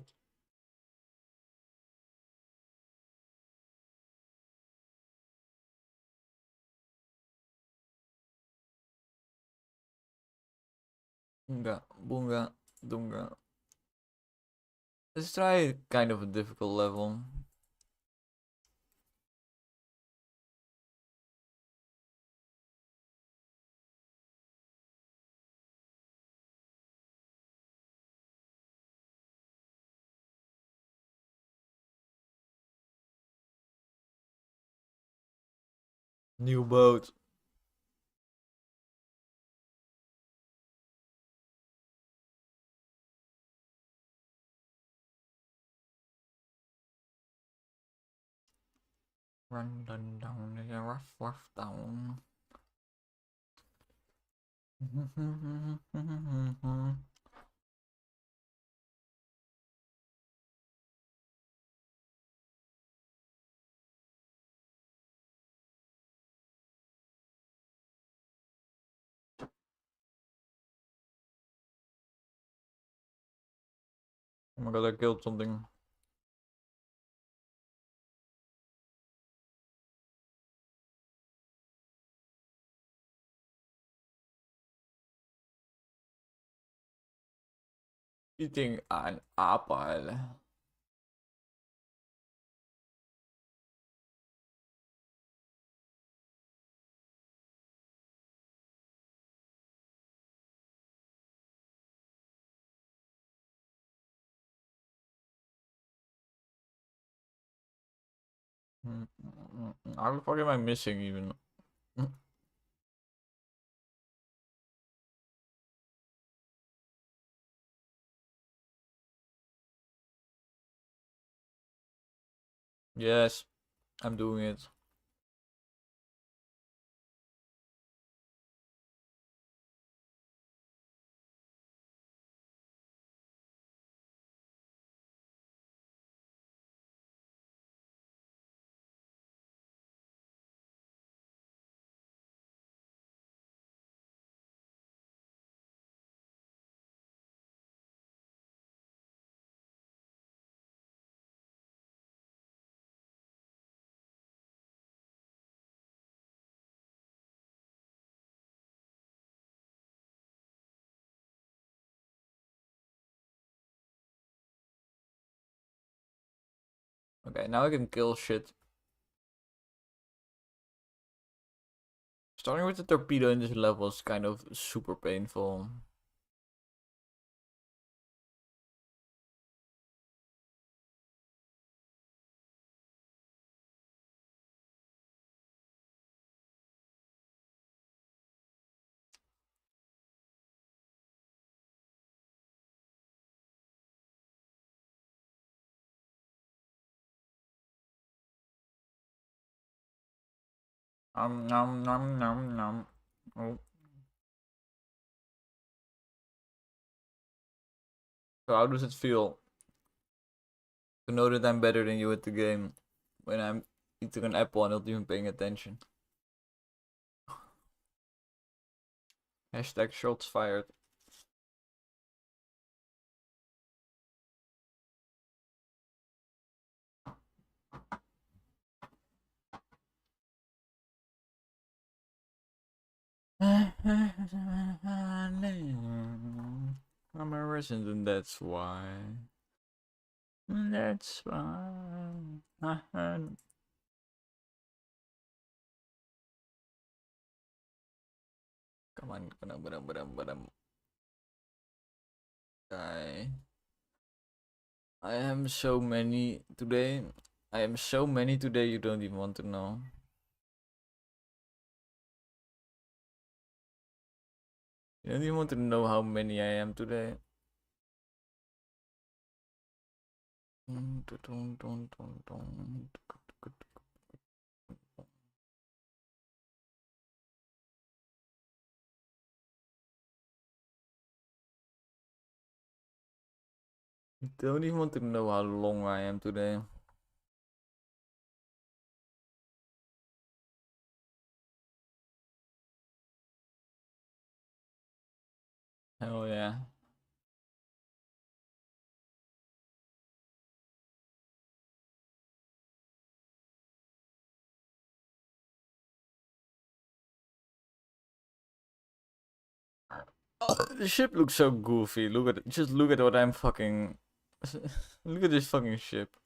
Boonga, boonga, doonga. Let's try kind of a difficult level. New boat. Run down the rough down. Oh my god, I killed something. Eating an apple. How the fuck am I missing even? Yes, I'm doing it. Okay, now I can kill shit. Starting with the torpedo in this level is kind of super painful. Nom nom nom nom. Oh. So how does it feel to know that I'm better than you at the game when I'm eating an apple and not even paying attention? Hashtag shots fired. I'm a resident, that's why. That's why. Come on, die. I am so many today. I am so many today you don't even want to know. You don't even want to know how many I am today. You don't even want to know how long I am today. Hell yeah. Oh, the ship looks so goofy. Look at it. Just look at what I'm fucking. Look at this fucking ship.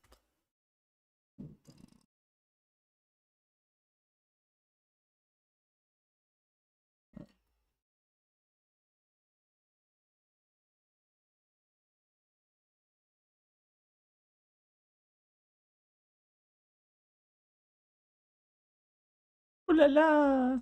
Ooh la la.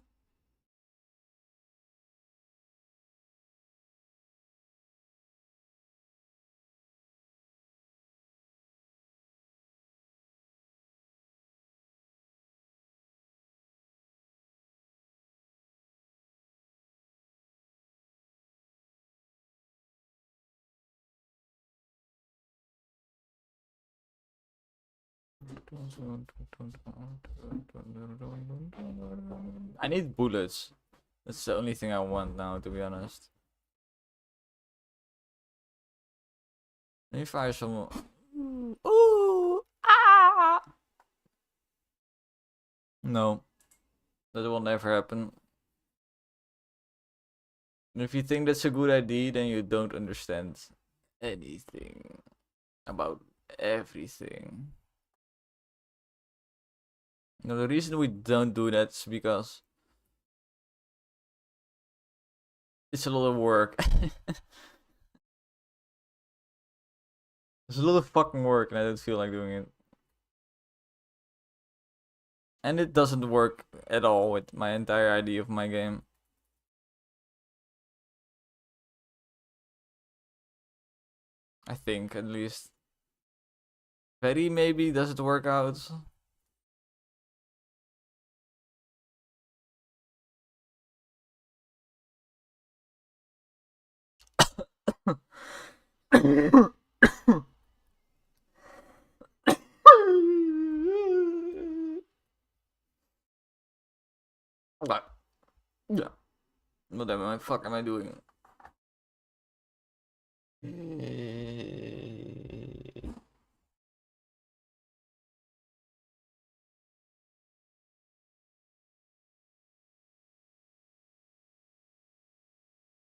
I need bullets. That's the only thing I want now, to be honest. Let me fire some. Ooh! Ah! No, that will never happen. And if you think that's a good idea, then you don't understand anything about everything. No, the reason we don't do that is because it's a lot of work. It's a lot of fucking work and I don't feel like doing it. And it doesn't work at all with my entire idea of my game. I think, at least. Very maybe, does it work out? But, yeah. What the fuck am I doing?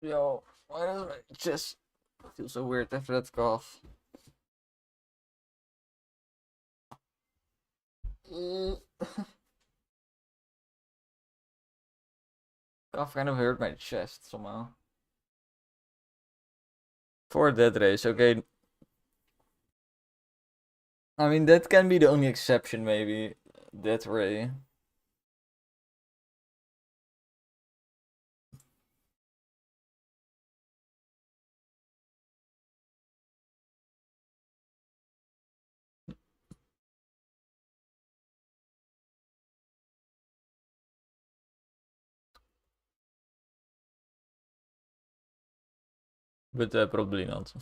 Yo, why does my chest feel so weird after that cough? Cough kind of hurt my chest somehow. For death race, okay. I mean, that can be the only exception, maybe. Death ray. But probably not.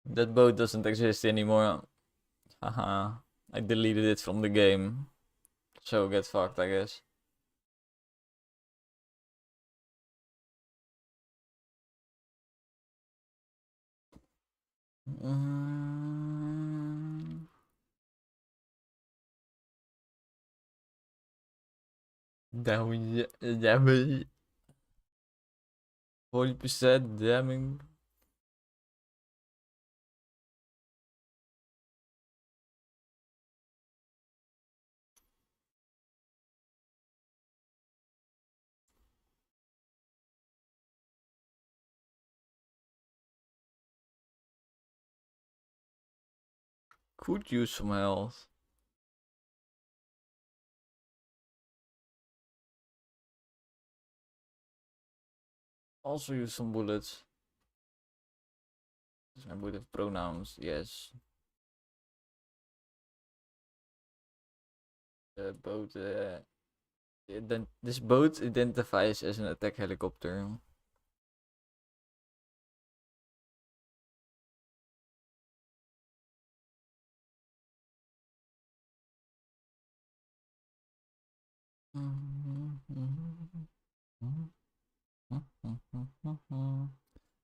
That boat doesn't exist anymore. Haha. I deleted it from the game. So get fucked, I guess. Damage. 40% damage. Could use some health. Also use some bullets. I would have pronouns, yes. The boat, this boat identifies as an attack helicopter.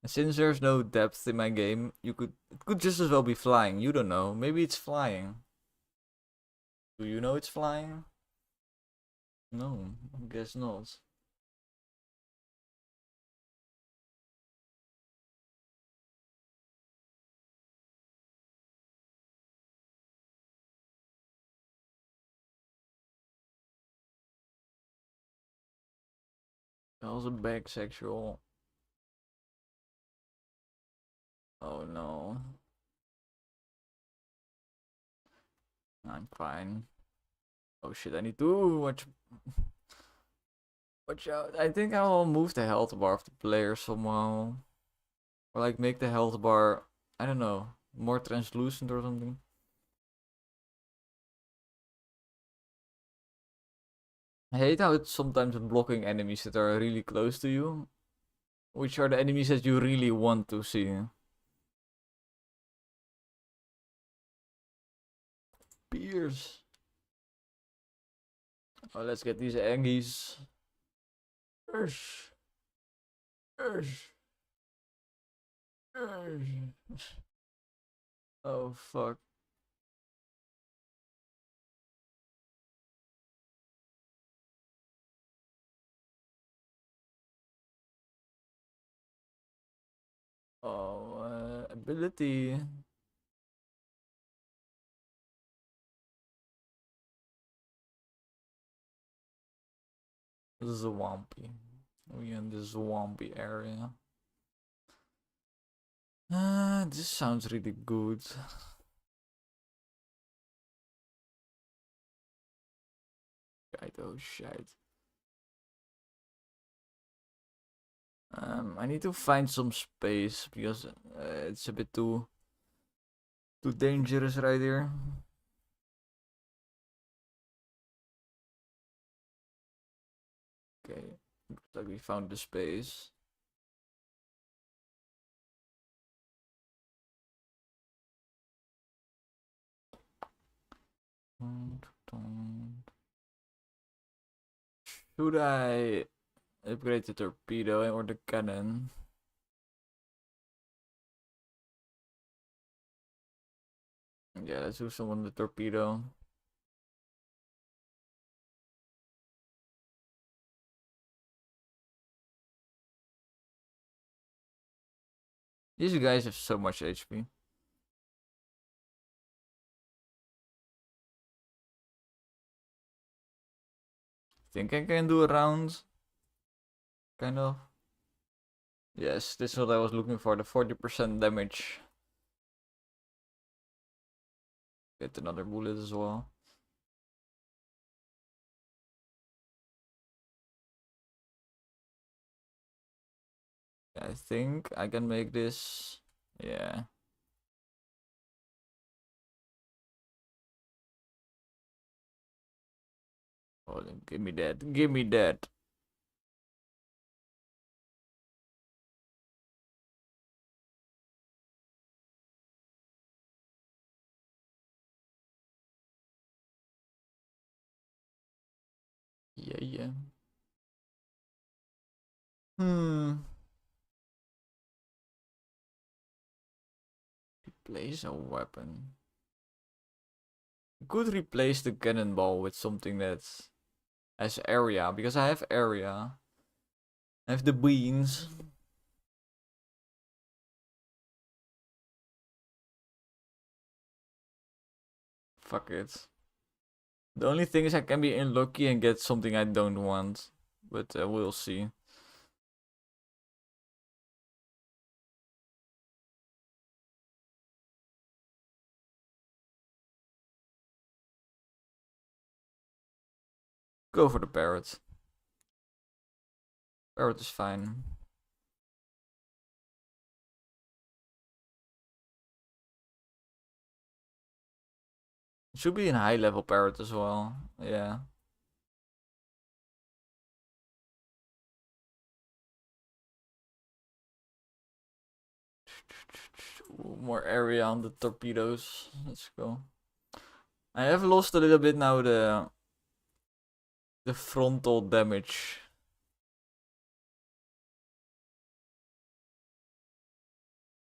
Since there's no depth in my game, it could just as well be flying. You don't know. Maybe it's flying. Do you know it's flying? No, I guess not. That was a bisexual. Oh no. I'm fine. Oh shit, I need to watch out. I think I'll move the health bar of the player somehow. Or like make the health bar, I don't know, more translucent or something. I hate how it's sometimes blocking enemies that are really close to you. Which are the enemies that you really want to see. Pierce. Oh, let's get these Aggies. Ursh. Ursh. Ursh. Oh, fuck. Oh, ability. Swampy. We in the swampy area. This sounds really good. Shite, oh shite. I need to find some space because it's a bit too dangerous right here. Okay, looks like we found the space. Should I upgrade the torpedo or the cannon? Yeah, let's do some on the torpedo. These guys have so much HP. Think I can do a round? Kind of. Yes, this is what I was looking for, the 40% damage. Get another bullet as well. I think I can make this. Yeah. Oh, then give me that. Give me that. Yeah, yeah. Replace a weapon. Could replace the cannonball with something that has area, because I have area. I have the beans. Fuck it. The only thing is I can be unlucky and get something I don't want. But we'll see. Go for the parrot. Parrot is fine. It should be a high level parrot as well. Yeah. More area on the torpedoes. Let's go. I have lost a little bit now the frontal damage.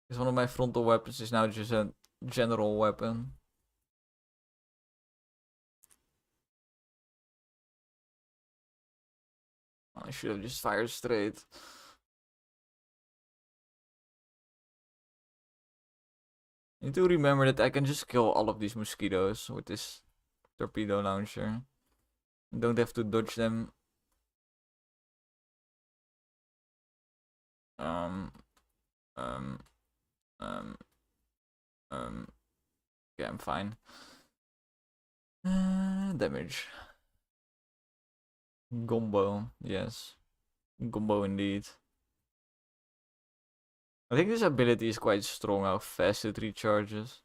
Because one of my frontal weapons is now just a general weapon. I should have just fired straight. I need to remember that I can just kill all of these mosquitoes with this torpedo launcher. Don't have to dodge them. Um, um, um, yeah, I'm fine. Damage. Gombo, yes. Gombo indeed. I think this ability is quite strong, how fast it recharges.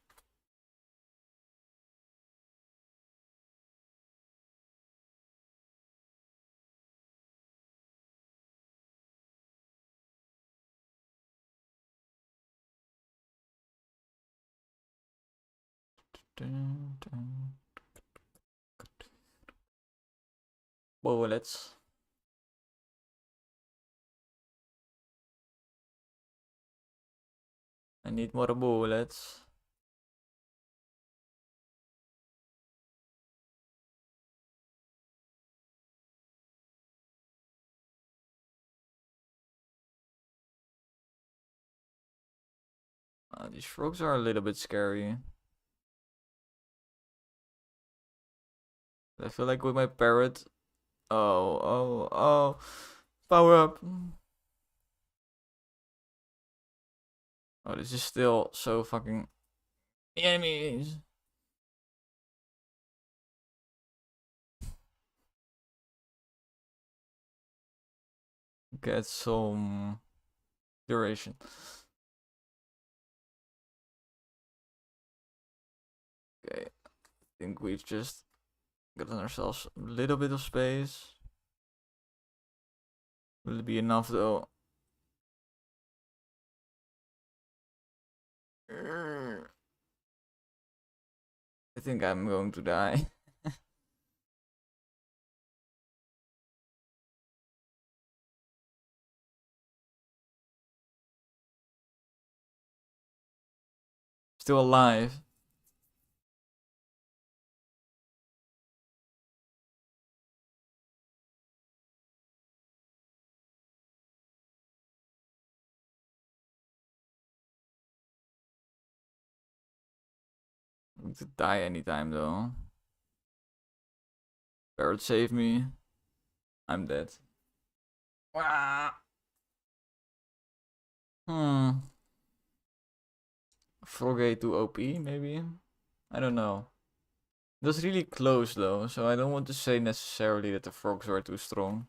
Bullets. I need more bullets. These frogs are a little bit scary. I feel like with my parrot. Oh. Power up. Oh, this is still so fucking enemies. Get some duration. Okay, I think we've just gotten ourselves a little bit of space. Will it be enough though? I think I'm going to die. Still alive. I'm going to die anytime though. Barrett save me. I'm dead. Ah. Frogate to OP, maybe? I don't know. It was really close though, so I don't want to say necessarily that the frogs were too strong.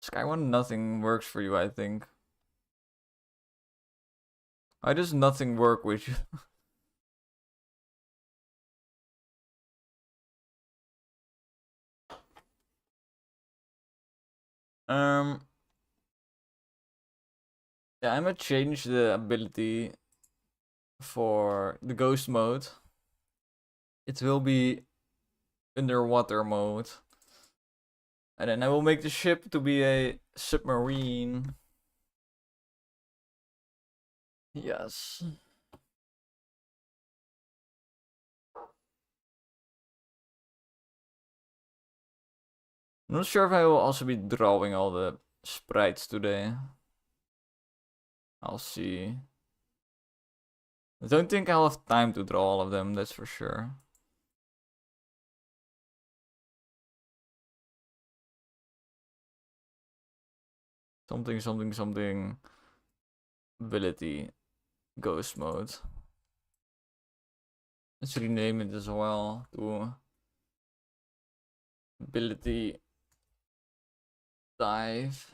Sky 1 nothing works for you, I think. Why does nothing work with you? Yeah, I'm gonna change the ability for the ghost mode. It will be underwater mode. And then I will make the ship to be a submarine. Yes. I'm not sure if I will also be drawing all the sprites today. I'll see. I don't think I'll have time to draw all of them, that's for sure. Something. Ability. Ghost mode. Let's rename it as well to ability dive.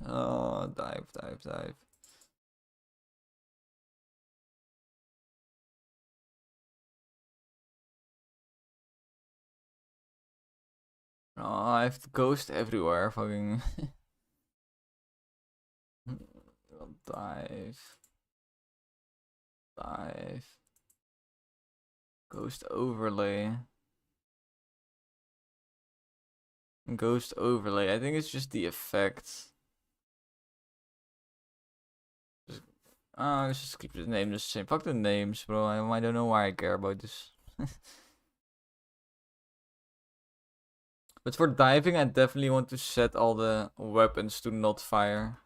Oh, dive. Oh, I have to ghost everywhere. Fucking dive. Ghost overlay. Ghost overlay. I think it's just the effect. Let's just keep the name the same. Fuck the names, bro. I don't know why I care about this. But for diving, I definitely want to set all the weapons to not fire.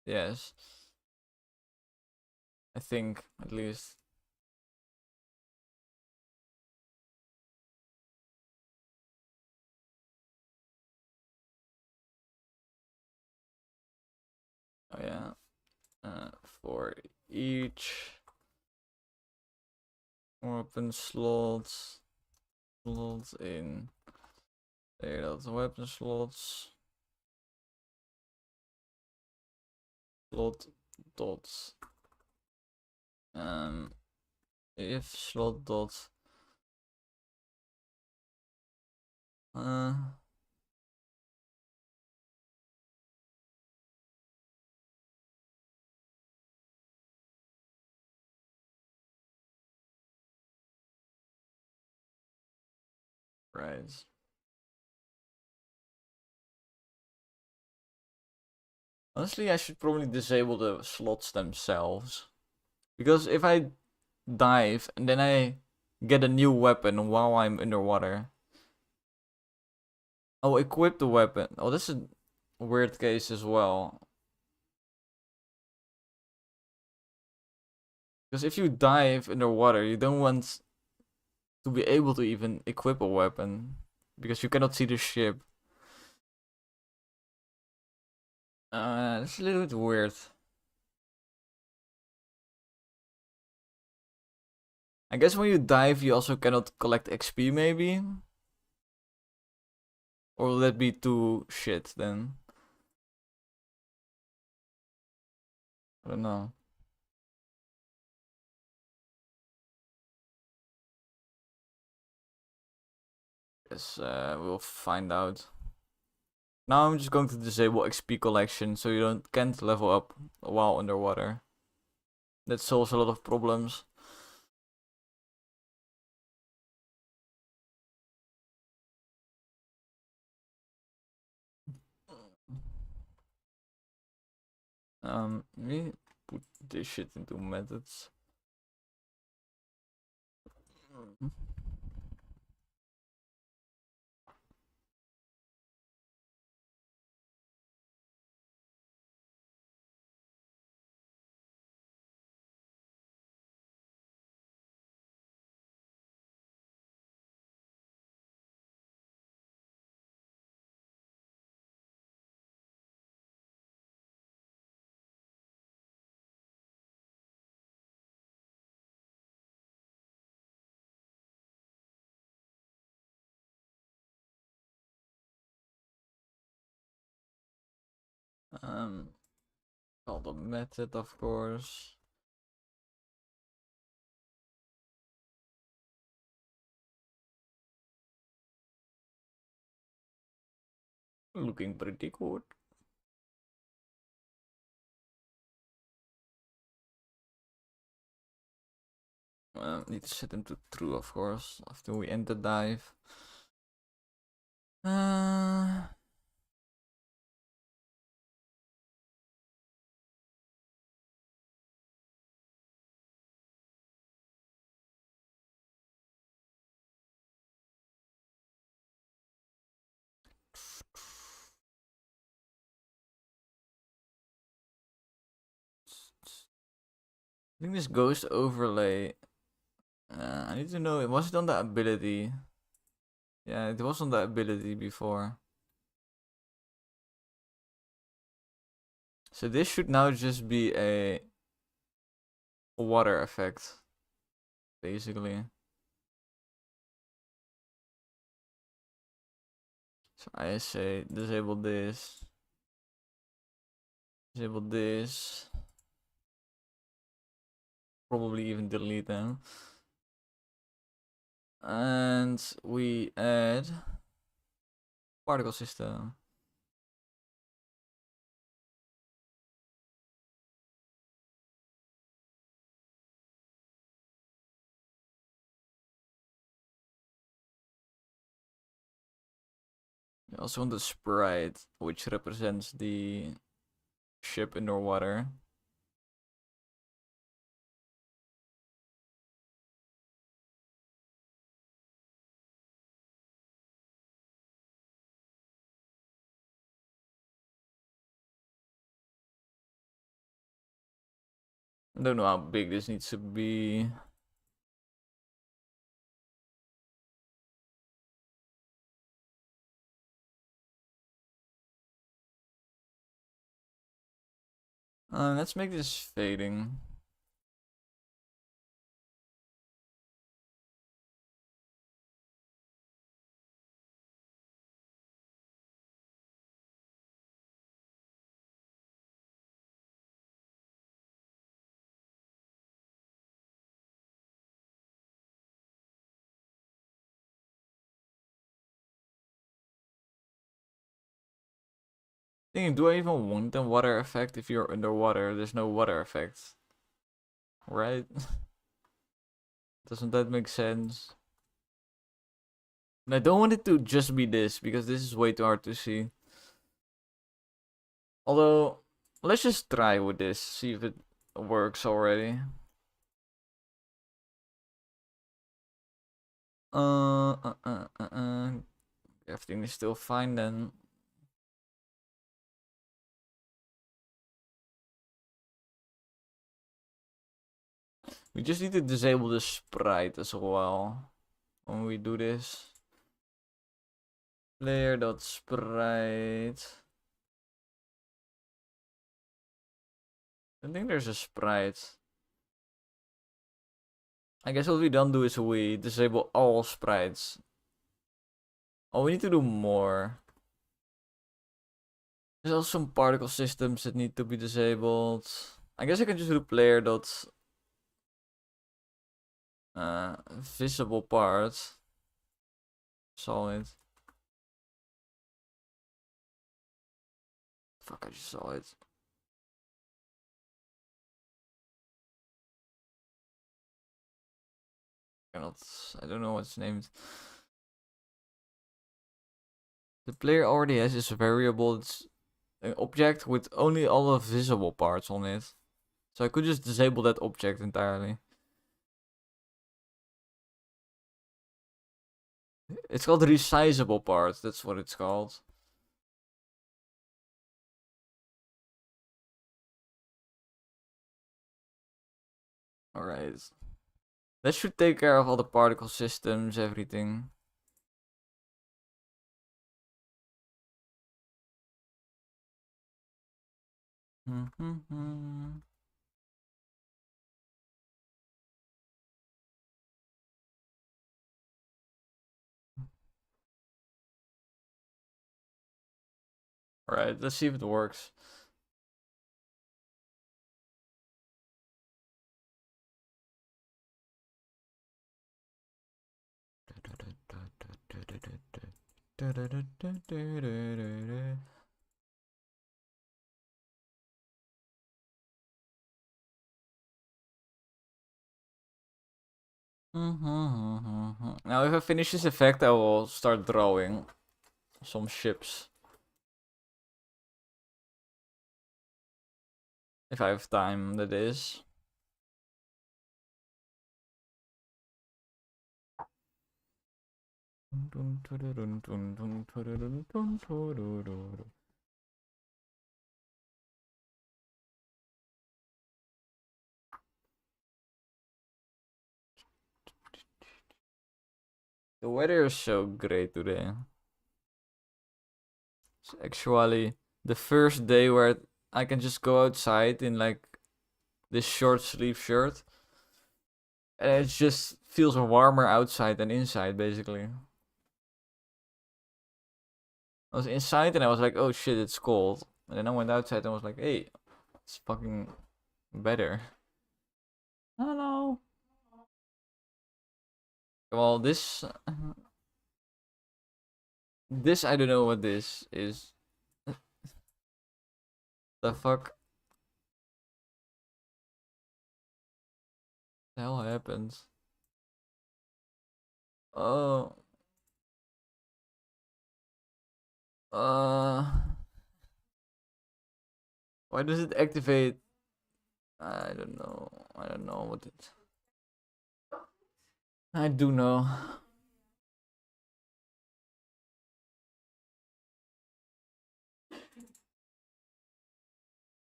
Yes. I think, at least. Oh yeah. For each weapon slots in there, that's weapon slots slot dots if slot dots right. Honestly, I should probably disable the slots themselves, because if I dive and then I get a new weapon while I'm underwater, I'll equip the weapon. Oh, this is a weird case as well. Because if you dive underwater, you don't want to be able to even equip a weapon, because you cannot see the ship. It's a little bit weird. I guess when you dive, you also cannot collect XP, maybe? Or will that be too shit then? I don't know. Guess we'll find out. Now I'm just going to disable XP collection so you can't level up while underwater. That solves a lot of problems. Let me put this shit into methods. Call the method, of course. Looking pretty good. Need to set them to true, of course, after we end the dive. I think this ghost overlay. I need to know, was it on the ability? Yeah, it was on the ability before. So this should now just be a water effect, basically. So I say disable this. Disable this. Probably even delete them. And we add particle system. We also want the sprite, which represents the ship underwater. I don't know how big this needs to be. Let's make this fading. Thinking, do I even want a water effect if you're underwater? There's no water effect, right? Doesn't that make sense? And I don't want it to just be this, because this is way too hard to see. Although, let's just try with this, see if it works already. Everything is still fine then. We just need to disable the sprite as well when we do this. Player.sprite. I think there's a sprite. I guess what we don't do is we disable all sprites. Oh, we need to do more. There's also some particle systems that need to be disabled. I guess I can just do player dot visible part. Solid. Fuck, I just saw it. I don't know what's named. The player already has this variable. an object with only all the visible parts on it. So I could just disable that object entirely. It's called resizable parts, that's what it's called. Alright. That should take care of all the particle systems, everything. Alright, let's see if it works. Now if I finish this effect, I will start drawing some ships. If I have time, that is. The weather is so great today. It's actually the first day where I can just go outside in like this short sleeve shirt. And it just feels warmer outside than inside, basically. I was inside and I was like, oh shit, it's cold. And then I went outside and was like, hey, it's fucking better. Hello. Well, this I don't know what this is. The fuck? The hell happens? Oh. Why does it activate? I don't know. I don't know what it. I do know.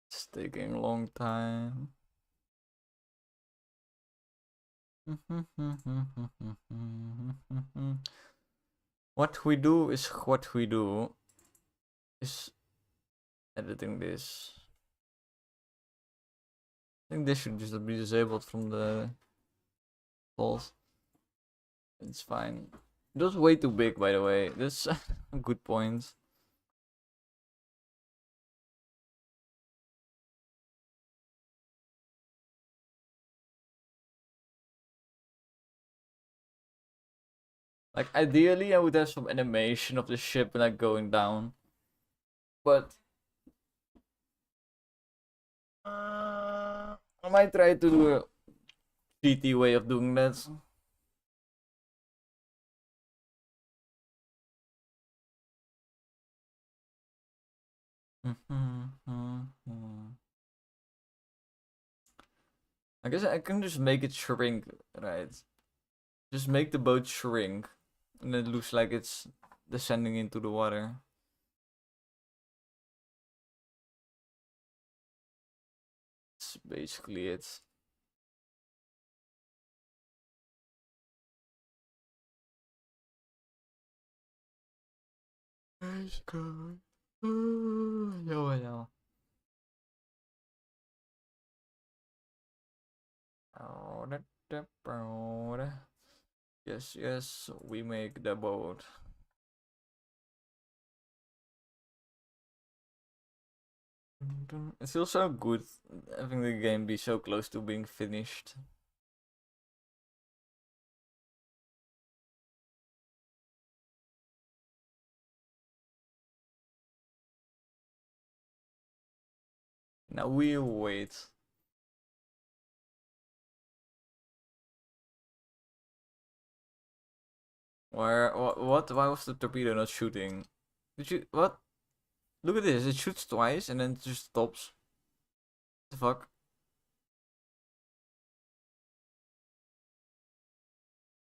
It's taking a long time. What we do is what we do is editing this. I think this should just be disabled from the default. It's fine. It was way too big, by the way. That's a good point. Like, ideally, I would have some animation of the ship like going down. But I might try to do a cheaty way of doing that. I guess I can just make it shrink, right? Just make the boat shrink. And it looks like it's descending into the water. That's basically it. Let's go. Yo. Yes, we make the boat. It feels so good having the game be so close to being finished. Now we wait. Where? What? Why was the torpedo not shooting? Did you? What? Look at this. It shoots twice and then it just stops. What the fuck?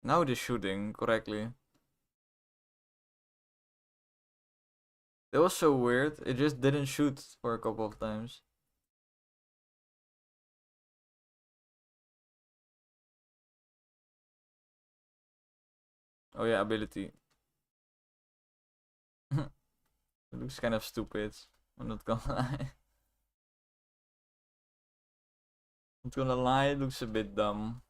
Now it is shooting correctly. That was so weird. It just didn't shoot for a couple of times. Oh yeah, ability. It looks kind of stupid. I'm not gonna lie. Not gonna lie, it looks a bit dumb.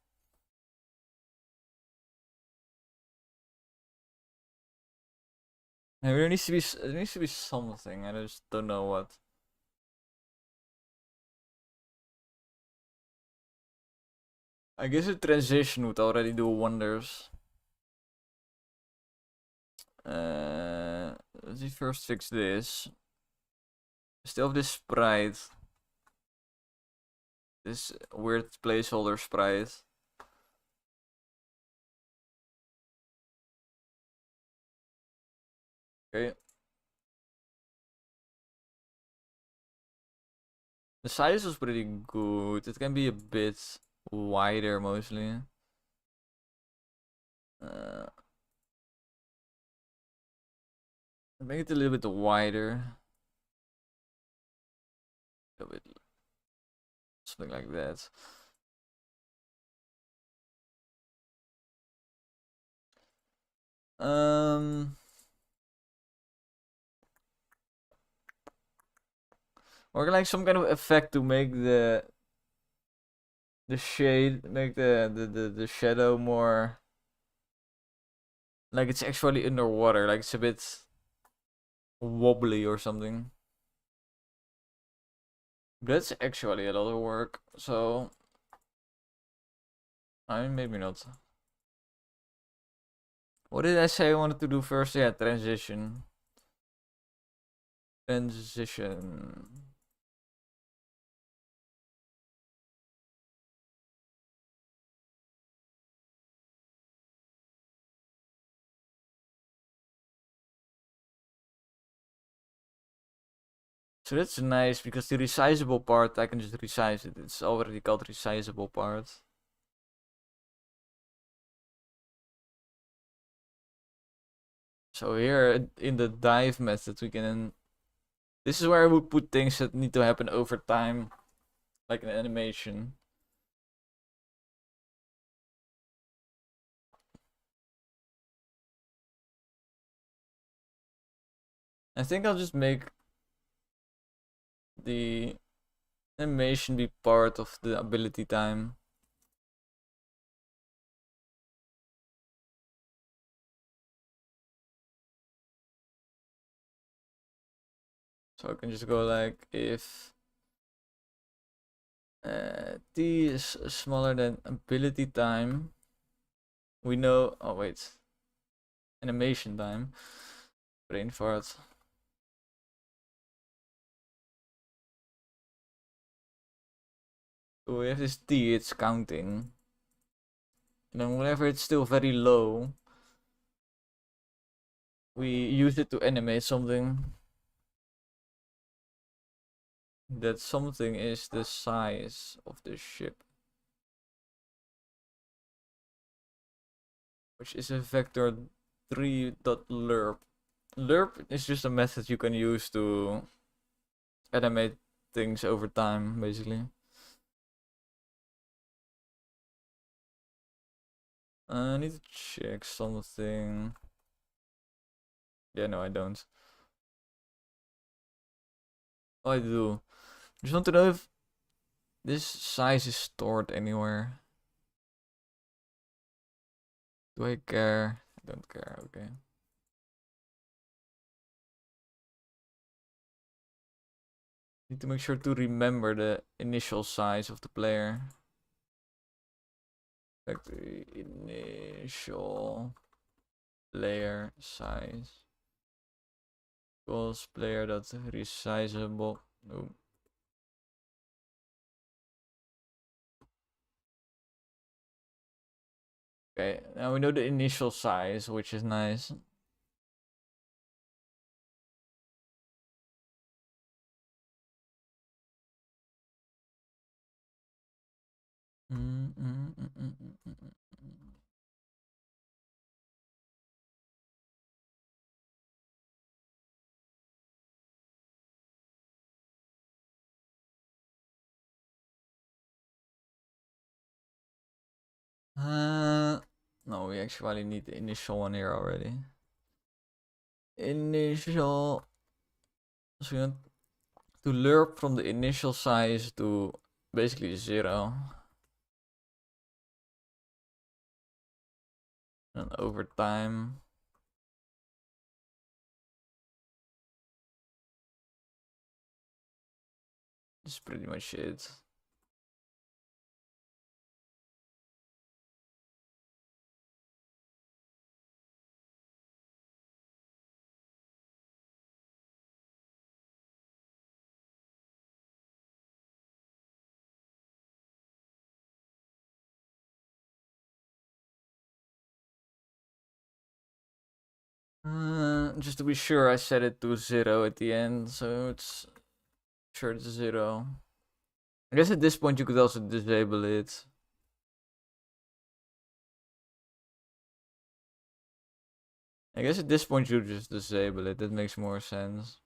There needs to be something. I just don't know what. I guess a transition would already do wonders. Let's see, first fix this. Still have this sprite. This weird placeholder sprite. Okay. The size was pretty good. It can be a bit wider mostly. Make it a little bit wider. A bit, something like that. Or like some kind of effect to make the shade, make the shadow more like it's actually underwater, like it's a bit wobbly or something. That's actually a lot of work, so I mean, maybe not. What did I say I wanted to do first? Yeah, transition. Transition. So that's nice because the resizable part, I can just resize it. It's already called resizable part. So here in the dive method, we can. This is where I would put things that need to happen over time, like an animation. I think I'll just make the animation be part of the ability time. So I can just go like if t is smaller than ability time, we know. Oh wait, animation time. Brain fart. So we have this t, it's counting. And then whenever it's still very low, we use it to animate something. That something is the size of the ship, which is a vector 3.lerp. Lerp is just a method you can use to animate things over time, basically. I need to check something. Yeah, no, I don't. Oh, I do. Just want to know if this size is stored anywhere. Do I care? I don't care, okay. Need to make sure to remember the initial size of the player. Like the initial player size equals player that's resizable. Oh. Okay, now we know the initial size, which is nice. No, we actually need the initial one here already. Initial. So we want to lerp from the initial size to basically 0. And over time. That's pretty much it. Just to be sure, I set it to 0 at the end, so it's sure it's 0. I guess at this point you could also disable it. I guess at this point you just disable it. That makes more sense.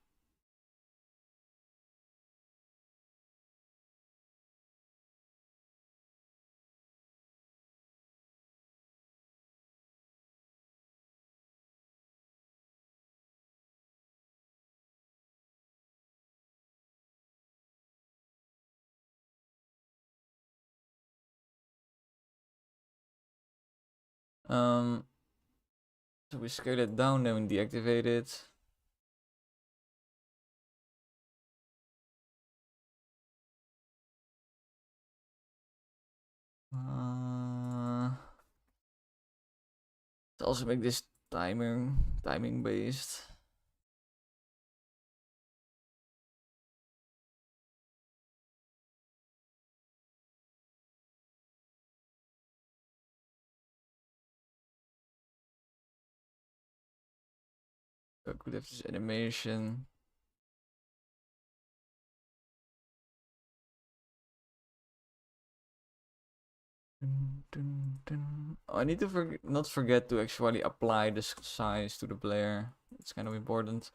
So we scale it down, then we deactivate it. Let's also make this timing based. I could have this animation. Oh, I need to not forget to actually apply this size to the player. It's kind of important.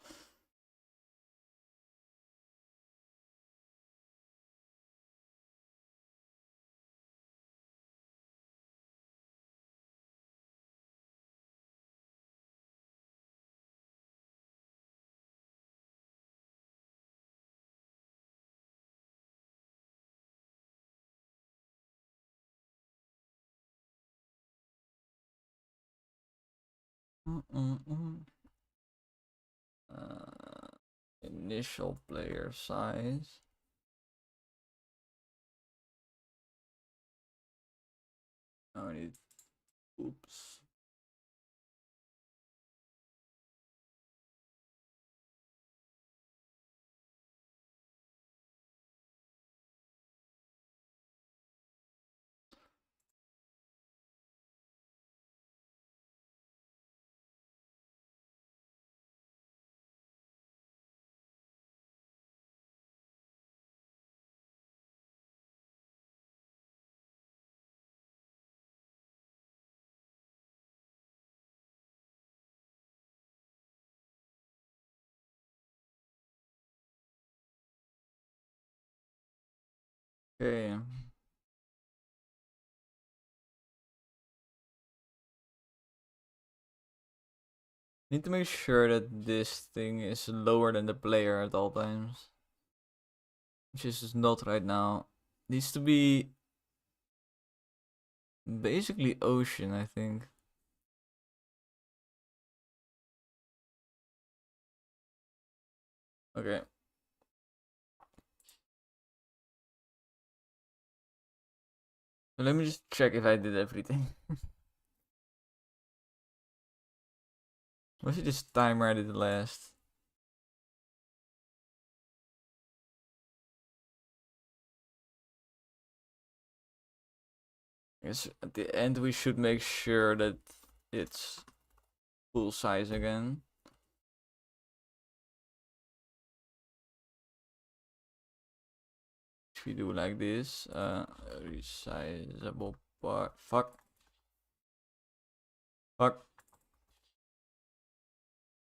Initial player size. I need. Oops. Okay. Need to make sure that this thing is lower than the player at all times. Which is not right now. Needs to be basically ocean, I think. Okay. So let me just check if I did everything. Was it this timer I did the last? I guess at the end we should make sure that it's full size again. if we do like this, resizable part. Fuck.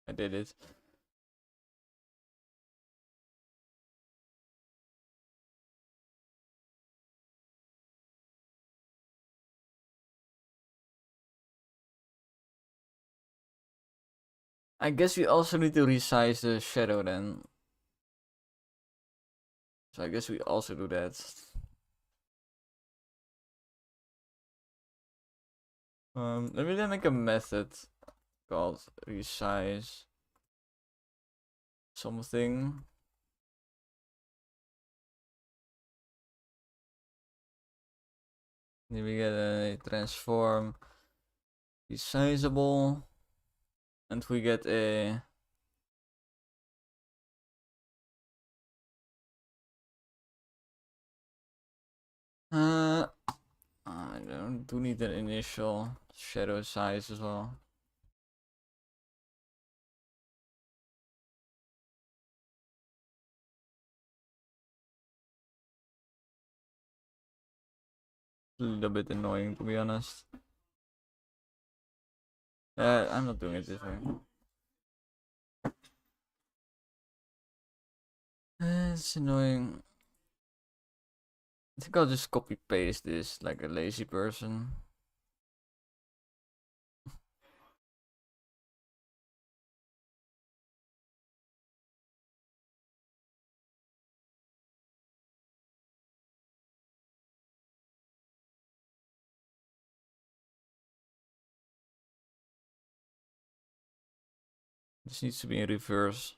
I did it. I guess we also need to resize the shadow then. So I guess we also do that. Let me then make a method called resize something. Then we get a transform resizable, and we get a I do need an initial shadow size as well. A little bit annoying, to be honest. I'm not doing it this way. It's annoying. I think I'll just copy paste this like a lazy person. This needs to be in reverse.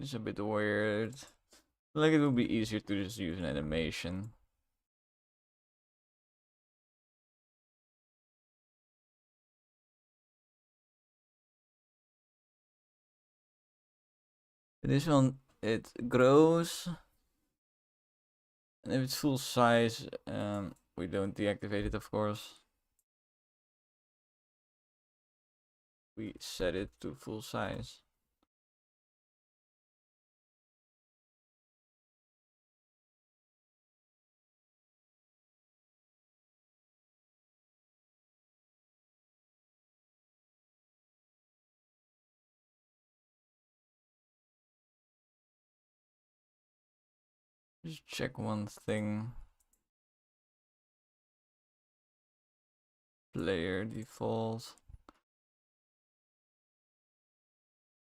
It's a bit weird. Like it would be easier to just use an animation. This one, it grows, and if it's full size, we don't deactivate it, of course. We set it to full size. Just check one thing. Player default.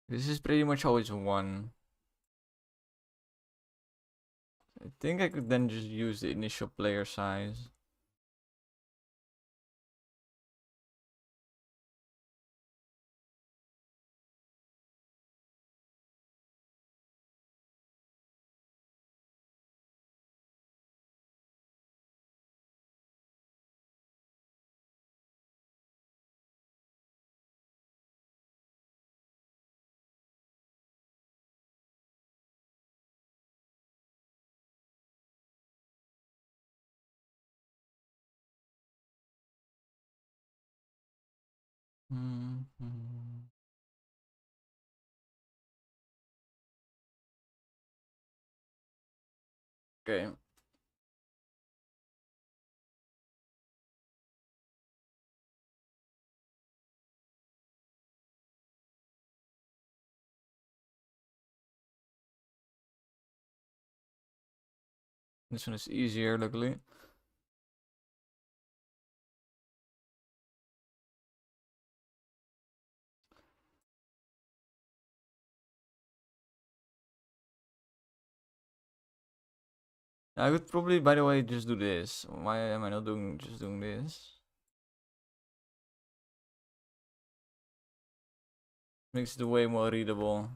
This is pretty much always 1. I think I could then just use the initial player size. Okay. This one is easier, luckily. I could probably, by the way, just do this. Why am I not doing this? Makes it way more readable.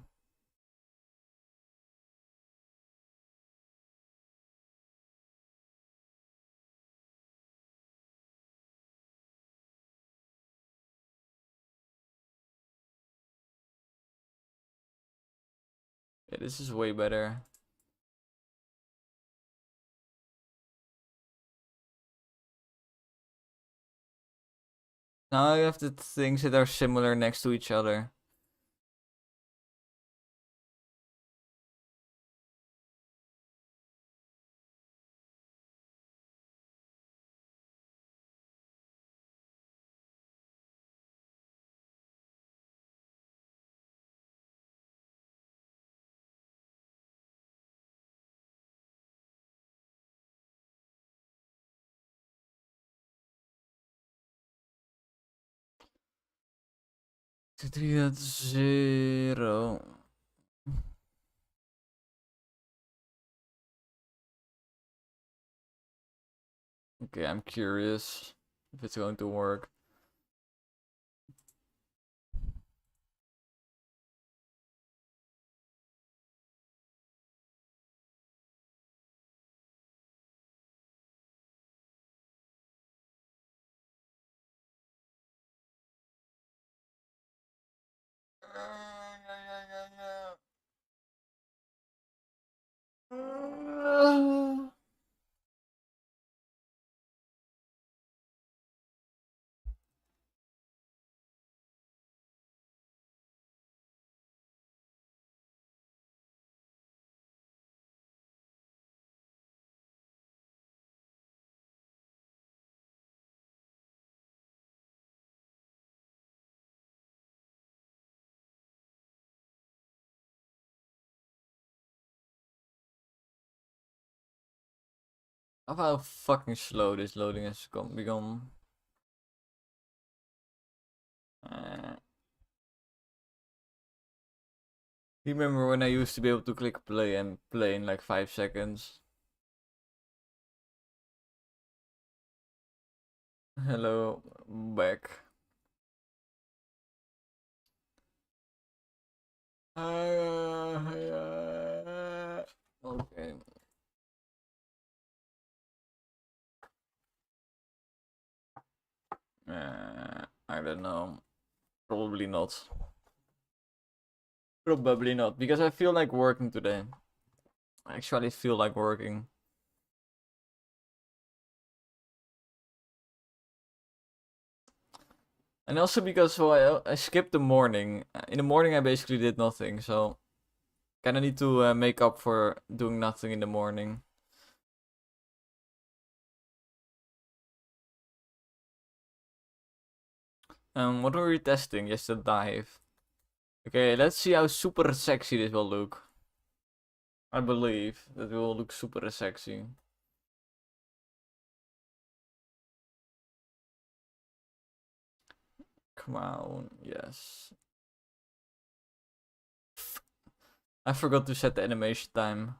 Yeah, this is way better. Now you have the things that are similar next to each other. Two, 3.0. Okay, I'm curious if it's going to work. Of how fucking slow this loading has become. Remember when I used to be able to click play and play in like 5 seconds? Hello, back. Okay. I don't know. Probably not. Probably not, because I feel like working today. I actually feel like working. And also because I skipped the morning. In the morning I basically did nothing, so kind of need to make up for doing nothing in the morning. What were we testing? Yes, the dive. Okay, let's see how super sexy this will look. I believe that it will look super sexy. Come on, yes. I forgot to set the animation time.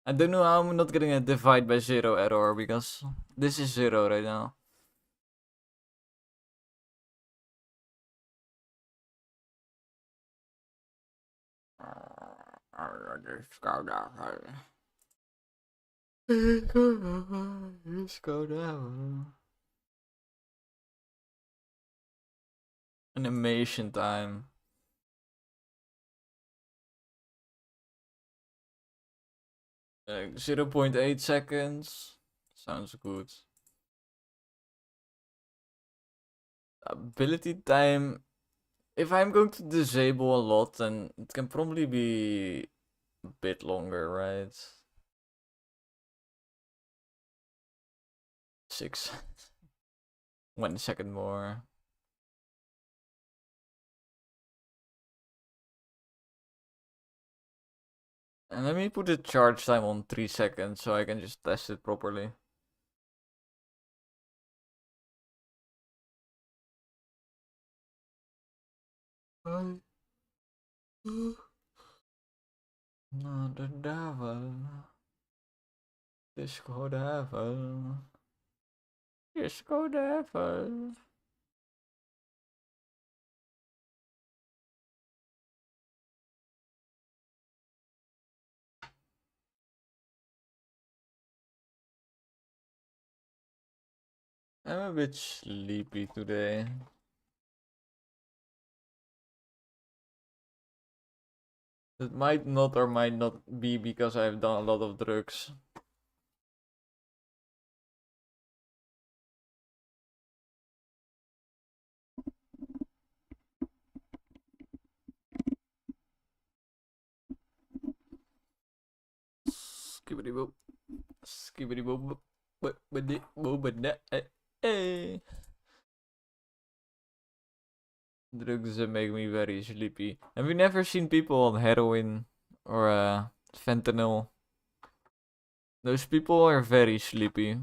I don't know how I'm not getting a divide by 0 error, because this is 0 right now. Let's go down. Animation time. 0.8 seconds. Sounds good. Ability time. If I'm going to disable a lot, then it can probably be a bit longer, right? 6. 1 second more. And let me put the charge time on 3 seconds so I can just test it properly. Not the devil. Disco devil. Disco devil. I'm a bit sleepy today. It might not or might not be because I've done a lot of drugs. Skibbity boop. Skibbity boop. Hey. Drugs make me very sleepy. Have you never seen people on heroin or fentanyl? Those people are very sleepy.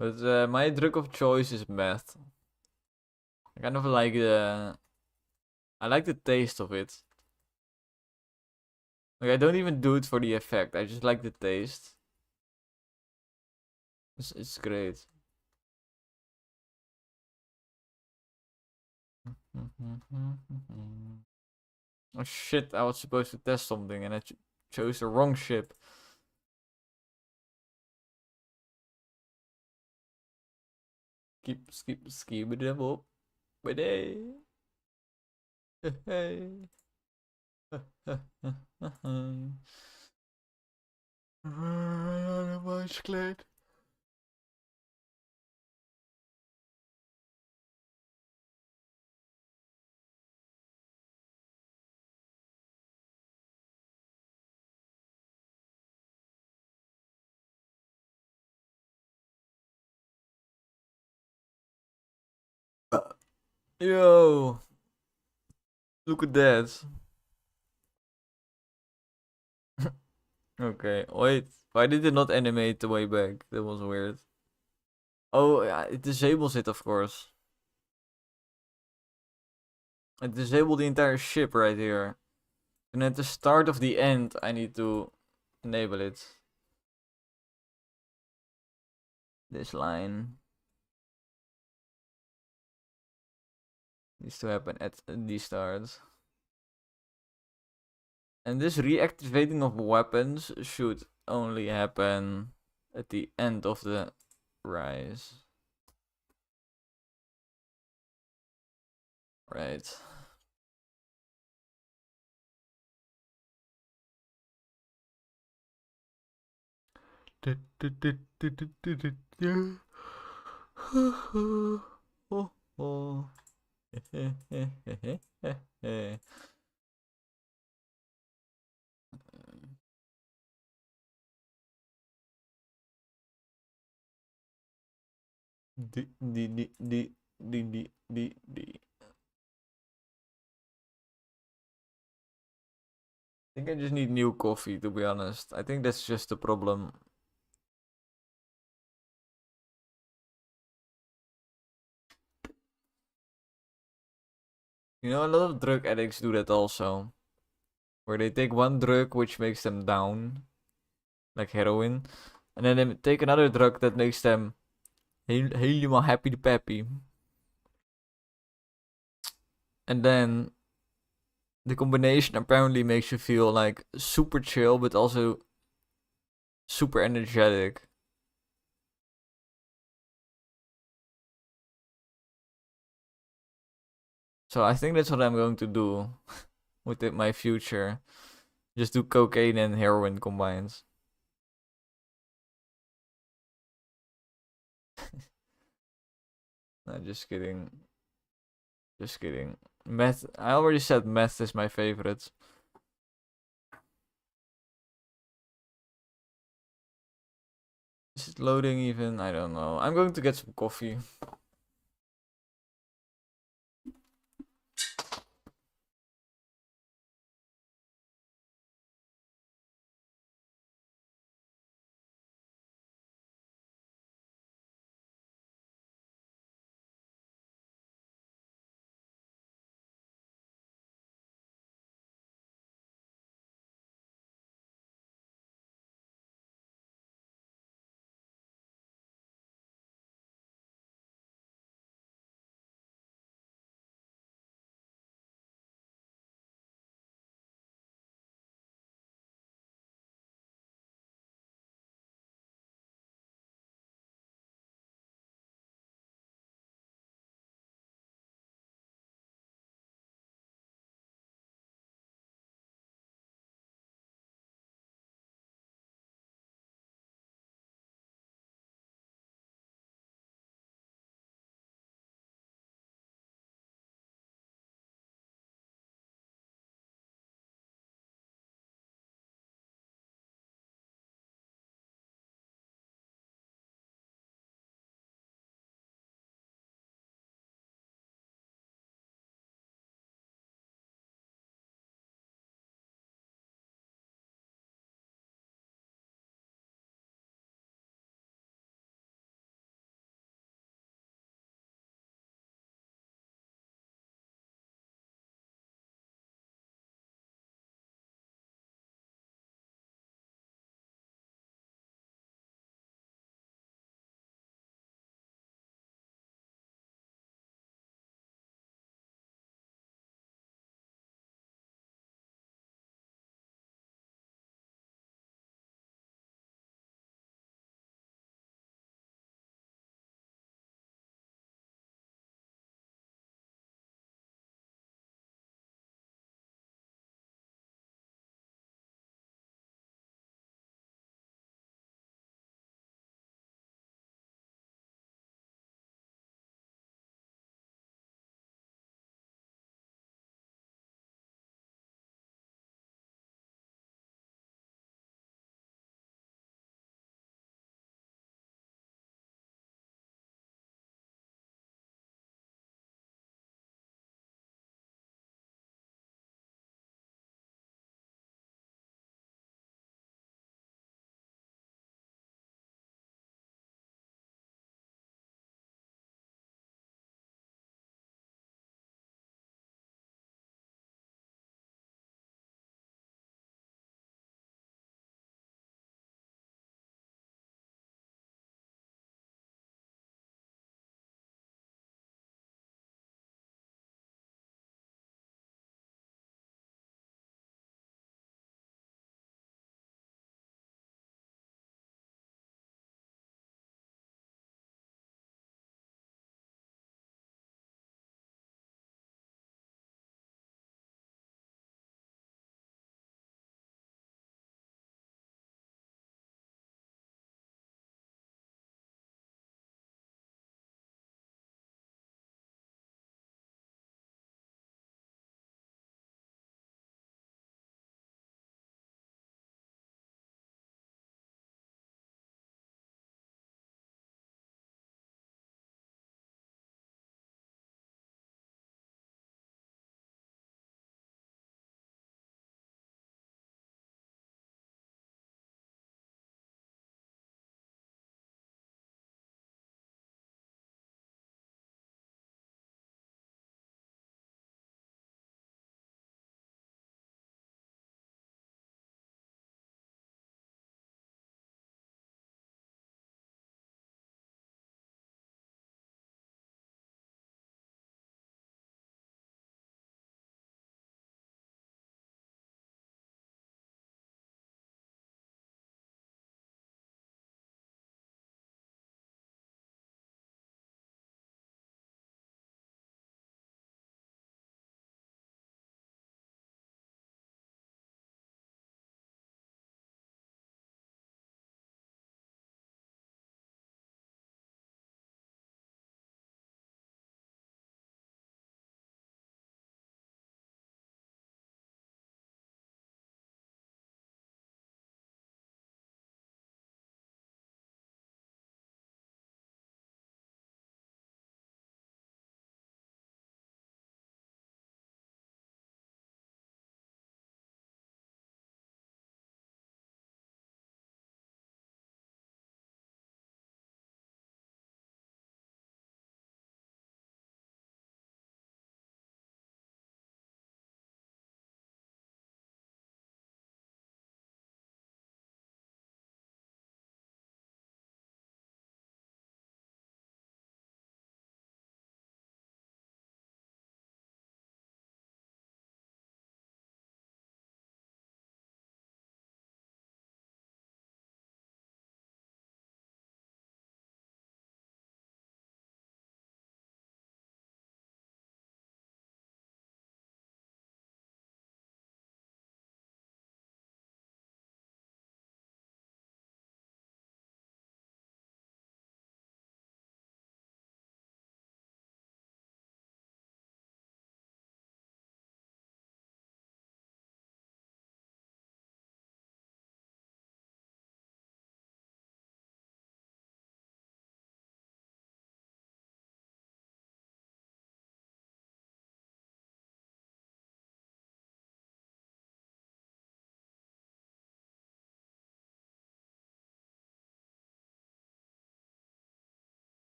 But my drug of choice is meth. I kind of like the taste of it. Like I don't even do it for the effect. I just like the taste. It's great. Oh shit! I was supposed to test something and I chose the wrong ship. Skip it up. Hey. Hey. Much glad. Yo, look at that. Okay, wait. Why did it not animate the way back? That was weird. Oh, yeah, it disables it, of course. It disabled the entire ship right here. And at the start of the end, I need to enable it. This line needs to happen at the start. And this reactivating of weapons should only happen at the end of the rise. Right. I think I just need new coffee, to be honest. I think that's just the problem. You know, a lot of drug addicts do that also. Where they take one drug which makes them down, like heroin, and then they take another drug that makes them helemaal happy peppy. And then the combination apparently makes you feel like super chill, but also super energetic. So I think that's what I'm going to do with my future. Just do cocaine and heroin combined. No, just kidding. Just kidding. Meth. I already said meth is my favorite. Is it loading even? I don't know. I'm going to get some coffee.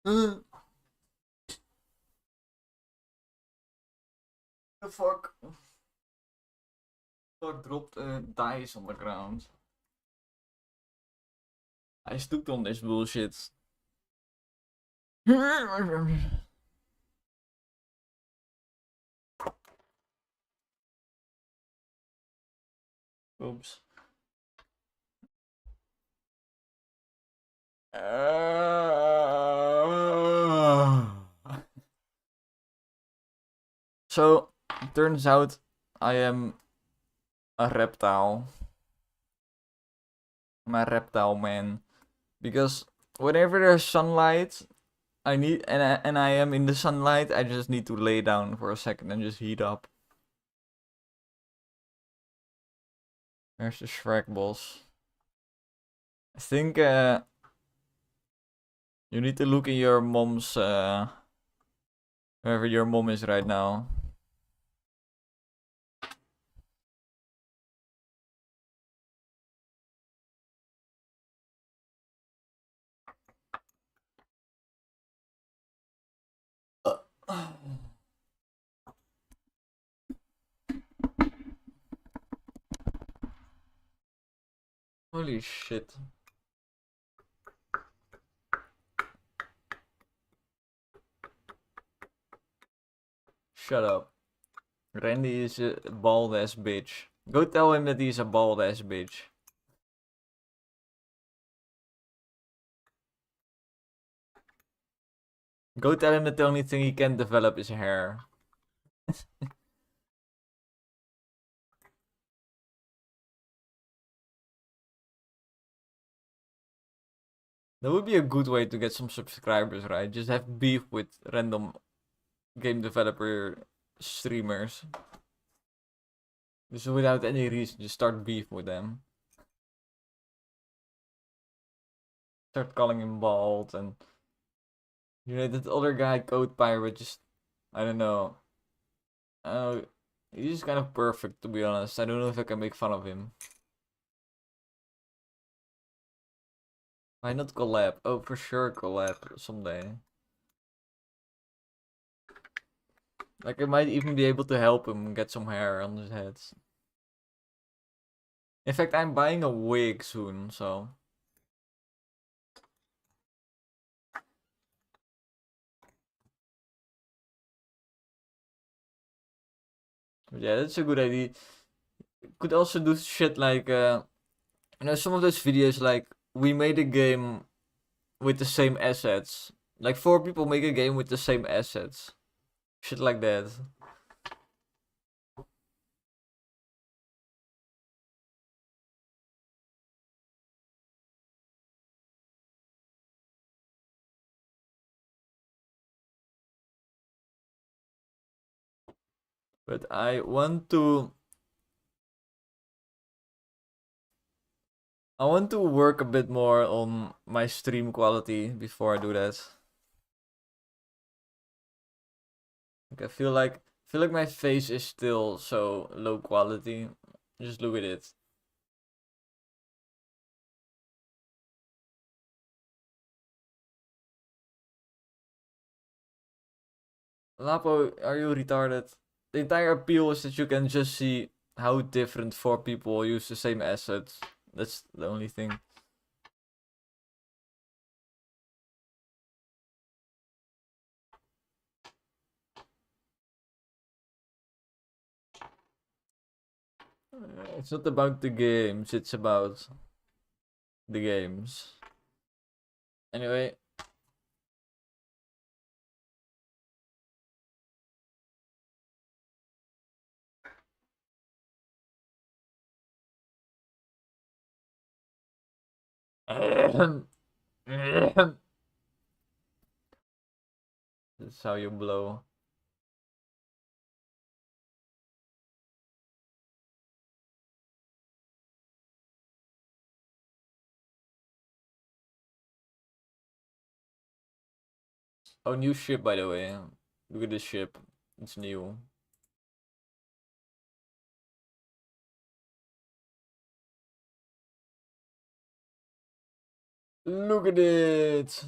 The fuck? I dropped dice on the ground. I stooped on this bullshit. Oops. So, turns out I am a reptile. I'm a reptile man. Because whenever there's sunlight, and I am in the sunlight, I just need to lay down for a second and just heat up. There's the Shrek boss. I think you need to look in your mom's wherever your mom is right now. Holy shit. Shut up. Randy is a bald ass bitch. Go tell him that he's a bald ass bitch. Go tell him that the only thing he can develop is hair. That would be a good way to get some subscribers, right? Just have beef with random game developer streamers. Just without any reason, just start beef with them. Start calling him bald and that other guy, Code Pirate, just I don't know. He's just kind of perfect, to be honest. I don't know if I can make fun of him. Why not collab? Oh, for sure collab someday. Like, I might even be able to help him get some hair on his head. In fact, I'm buying a wig soon, so. Yeah, that's a good idea. Could also do shit like, some of those videos, like, we made a game with the same assets. Like, 4 people make a game with the same assets. Shit like that. But I want to work a bit more on my stream quality before I do that. Like, I feel like my face is still so low quality. Just look at it. Lapo, are you retarded? The entire appeal is that you can just see how different 4 people use the same assets. That's the only thing. It's not about the games, it's about the games. Anyway. That's how you blow. Oh, new ship, by the way. Look at this ship. It's new. Look at it!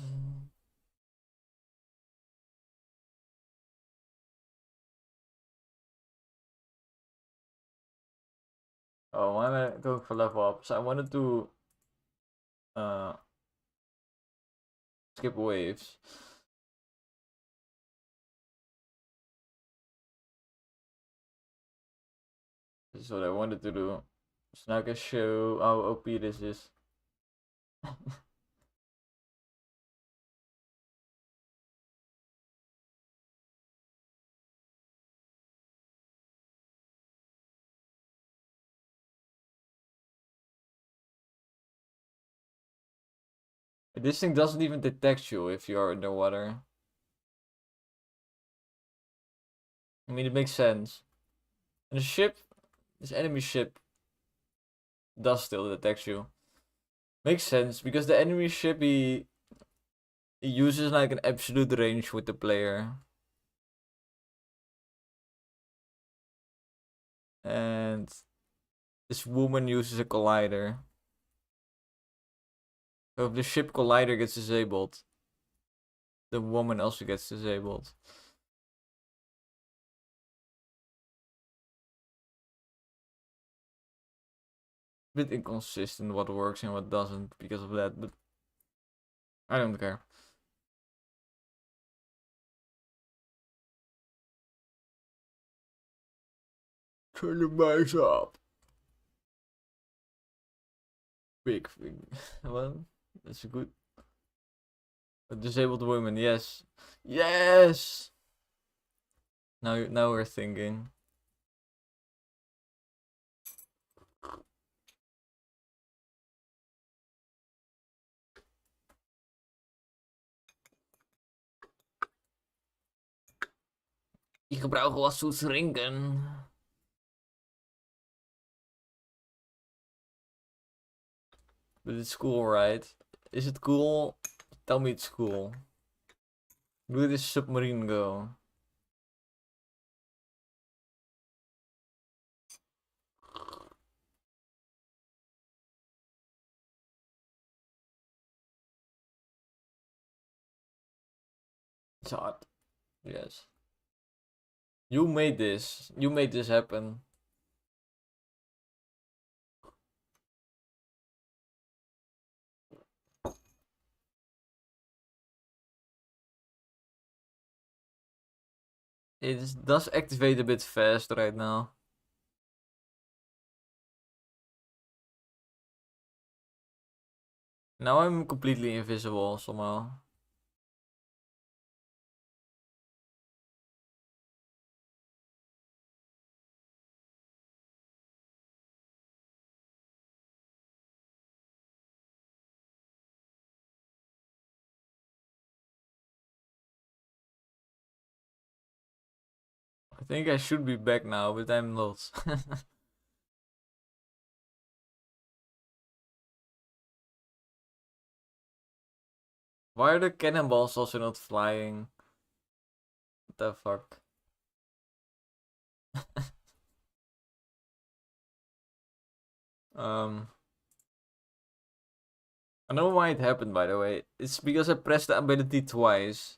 Oh, why am I going for level up? So I wanted to skip waves. This is what I wanted to do. So now I can show how OP this is. This thing doesn't even detect you if you're underwater. I mean, it makes sense. And the ship, this enemy ship, does still detect you. Makes sense because the enemy ship he uses like an absolute range with the player. And this woman uses a collider. So if the ship collider gets disabled, the woman also gets disabled. Bit inconsistent what works and what doesn't because of that, but I don't care. Turn the mics up. Big thing. Well, that's a good. A disabled woman, yes. Yes! Now we're thinking. Ik gebruik wat zoets drinken. But it's cool, right? Is it cool? Tell me it's cool. Look at this submarine go. It's hot. Yes. You made this. You made this happen. It does activate a bit fast right now. Now I'm completely invisible somehow. I think I should be back now, but I'm not. Why are the cannonballs also not flying? What the fuck? um, I know why it happened, by the way. It's because I pressed the ability twice.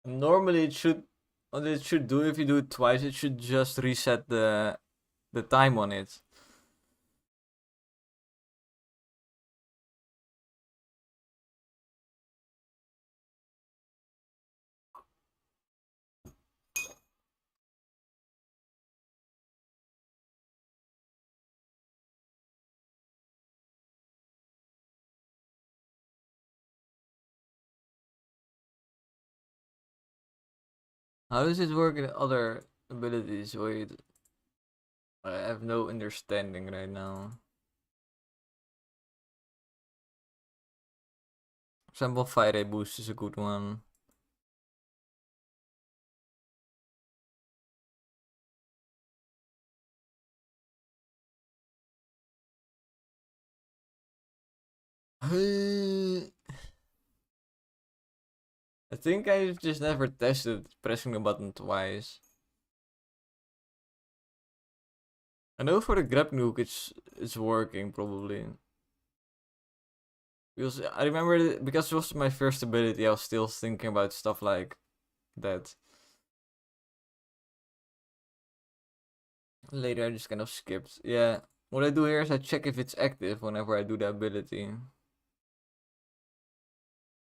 Normally it should, what it should do if you do it twice, it should just reset the time on it. How does it work in other abilities? Wait, I have no understanding right now. For example, fire rate boost is a good one. I think I've just never tested pressing the button twice. I know for the grappling hook it's working probably. Because I remember because it was my first ability, I was still thinking about stuff like that. Later I just kind of skipped. Yeah. What I do here is I check if it's active whenever I do the ability.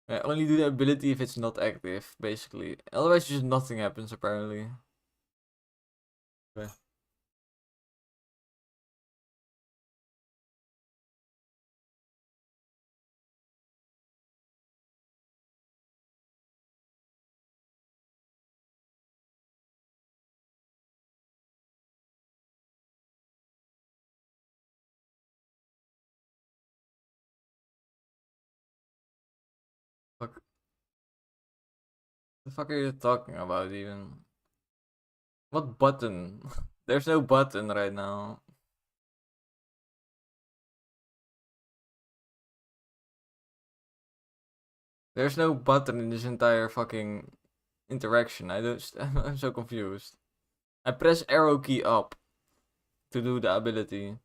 I only do the ability if it's not active, basically. Otherwise just nothing happens apparently. Okay. Fuck. The fuck are you talking about even? What button? There's no button right now. There's no button in this entire fucking interaction. I don't. I'm so confused. I press arrow key up to do the ability.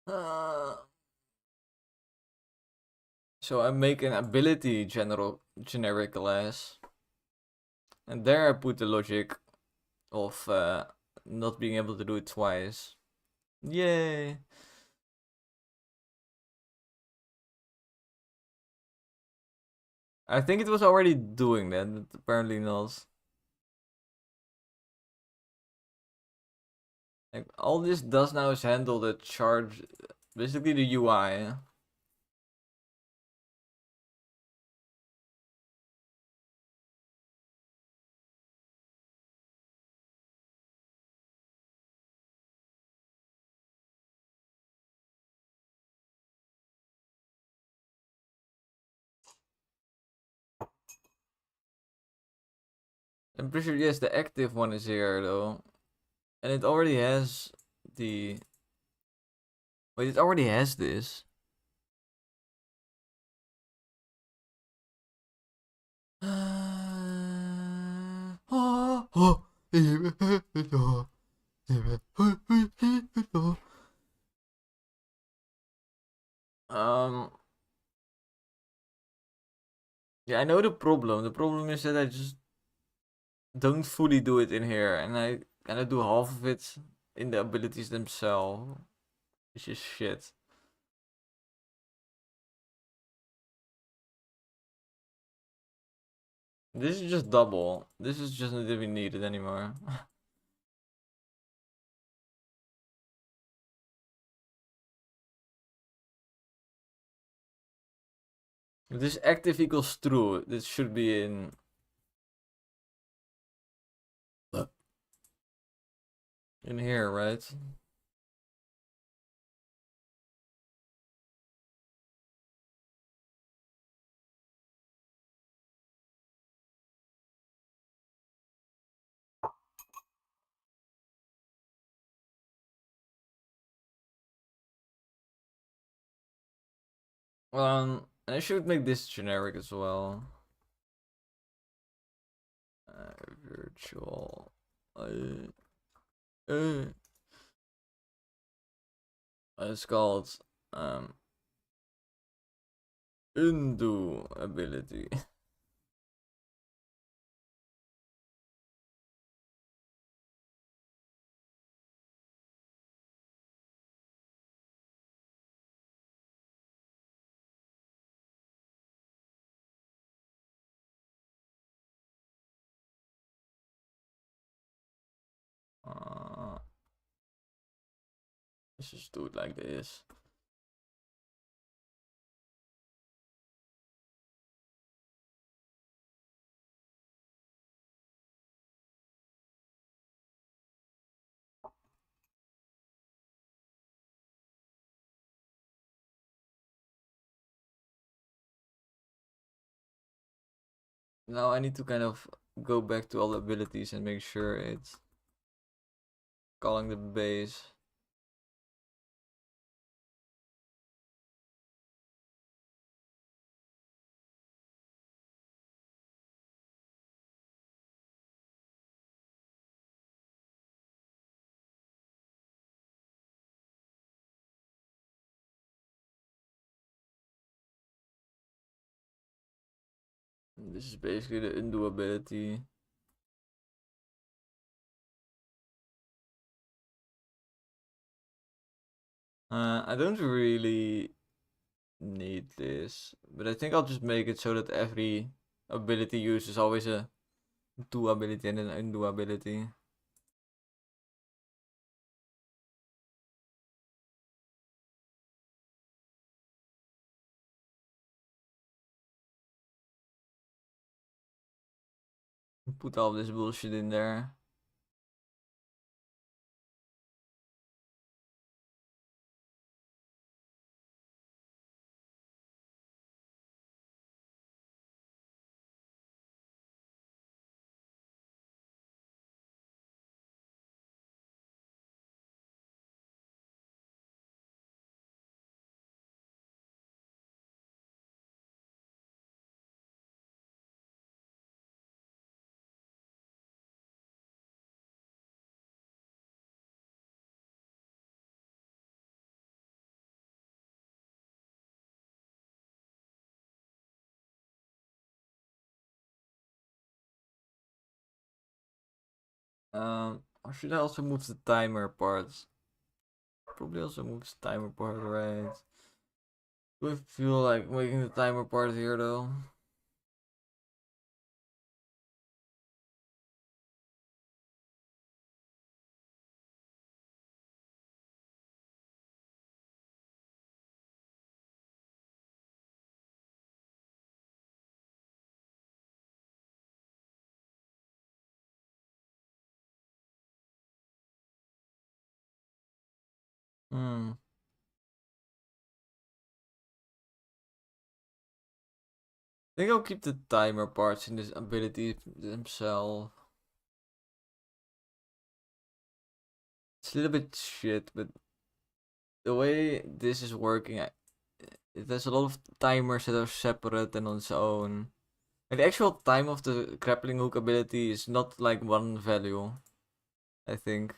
Uh, so I make an ability generic class, and there I put the logic of not being able to do it twice. Yay! I think it was already doing that, but apparently not. Like all this does now is handle the charge, basically the UI. I'm pretty sure yes, the active one is here though, and it already has the. Wait, it already has this. Um. Yeah, I know the problem. The problem is that I just don't fully do it in here, and I kind of do half of it in the abilities themselves, which is shit. This is just double. This is just not even needed anymore. This active equals true. This should be in here, right? And I should make this generic as well. Virtual. Uh, it's called undo ability. Uh, let's just do it like this. Now I need to kind of go back to all the abilities and make sure it's calling the base. This is basically the undo ability. I don't really need this, but I think I'll just make it so that every ability used is always a do ability and an undo ability. Put all this bullshit in there. Or should I also move the timer part? Probably also move the timer part, right? Do I feel like making the timer part here though? I think I'll keep the timer parts in this ability themselves. It's a little bit shit, but the way this is working, there's a lot of timers that are separate and on its own. And the actual time of the grappling hook ability is not like one value, I think.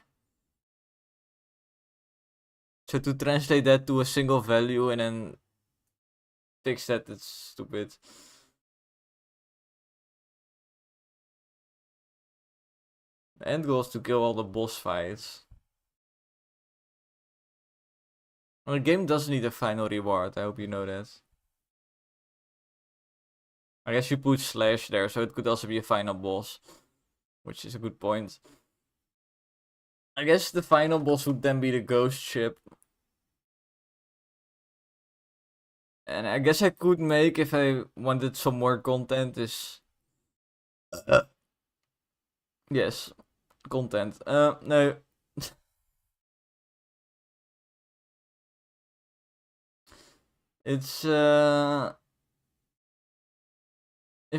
So to translate that to a single value and then fix that, it's stupid. The end goal is to kill all the boss fights. Well, the game doesn't need a final reward, I hope you know that. I guess you put slash there, so it could also be a final boss. Which is a good point. I guess the final boss would then be the ghost ship. And I guess I could make, if I wanted some more content, is... yes, content. No. It's, if I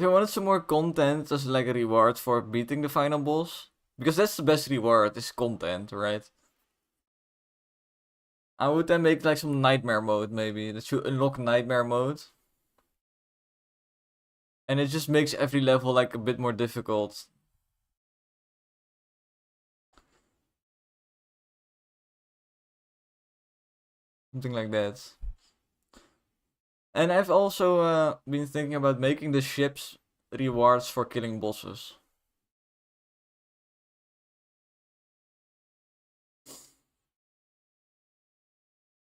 wanted some more content as like a reward for beating the final boss, because that's the best reward, is content, right? I would then make like some nightmare mode, maybe. That should unlock nightmare mode. And it just makes every level like a bit more difficult. Something like that. And I've also been thinking about making the ships rewards for killing bosses.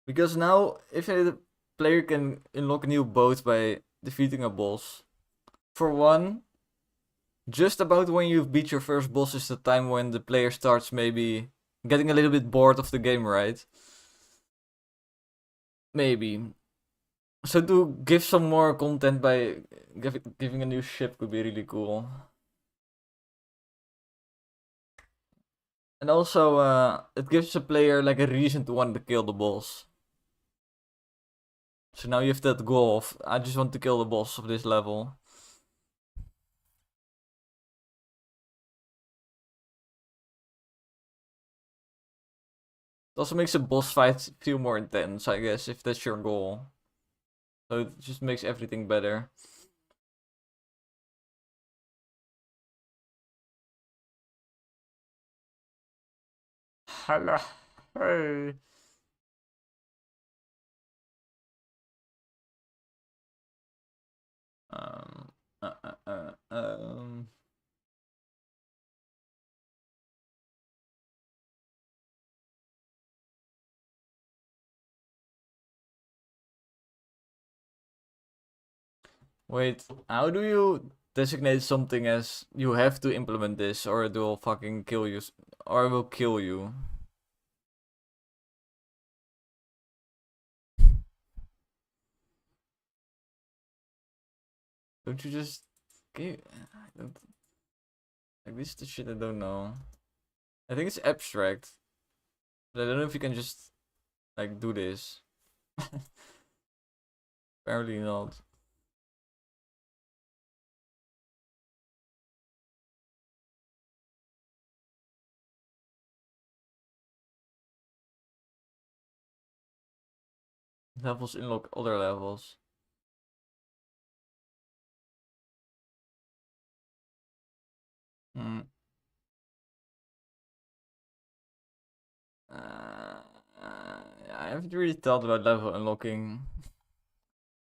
Because now, if a player can unlock new boats by defeating a boss, for one, just about when you've beat your first boss is the time when the player starts maybe getting a little bit bored of the game, right? Maybe. So to give some more content by giving a new ship could be really cool. And also, it gives a player like a reason to want to kill the boss. So now you have that goal of, I just want to kill the boss of this level. It also makes the boss fight feel more intense, I guess, if that's your goal. So it just makes everything better. Hello. Hey. Um, Wait, how do you designate something as you have to implement this or it will fucking kill you or it will kill you? Don't you just I don't like this is the shit I don't know. I think it's abstract. But I don't know if you can just like do this. Apparently not. Levels unlock other levels. Hmm. I haven't really thought about level unlocking.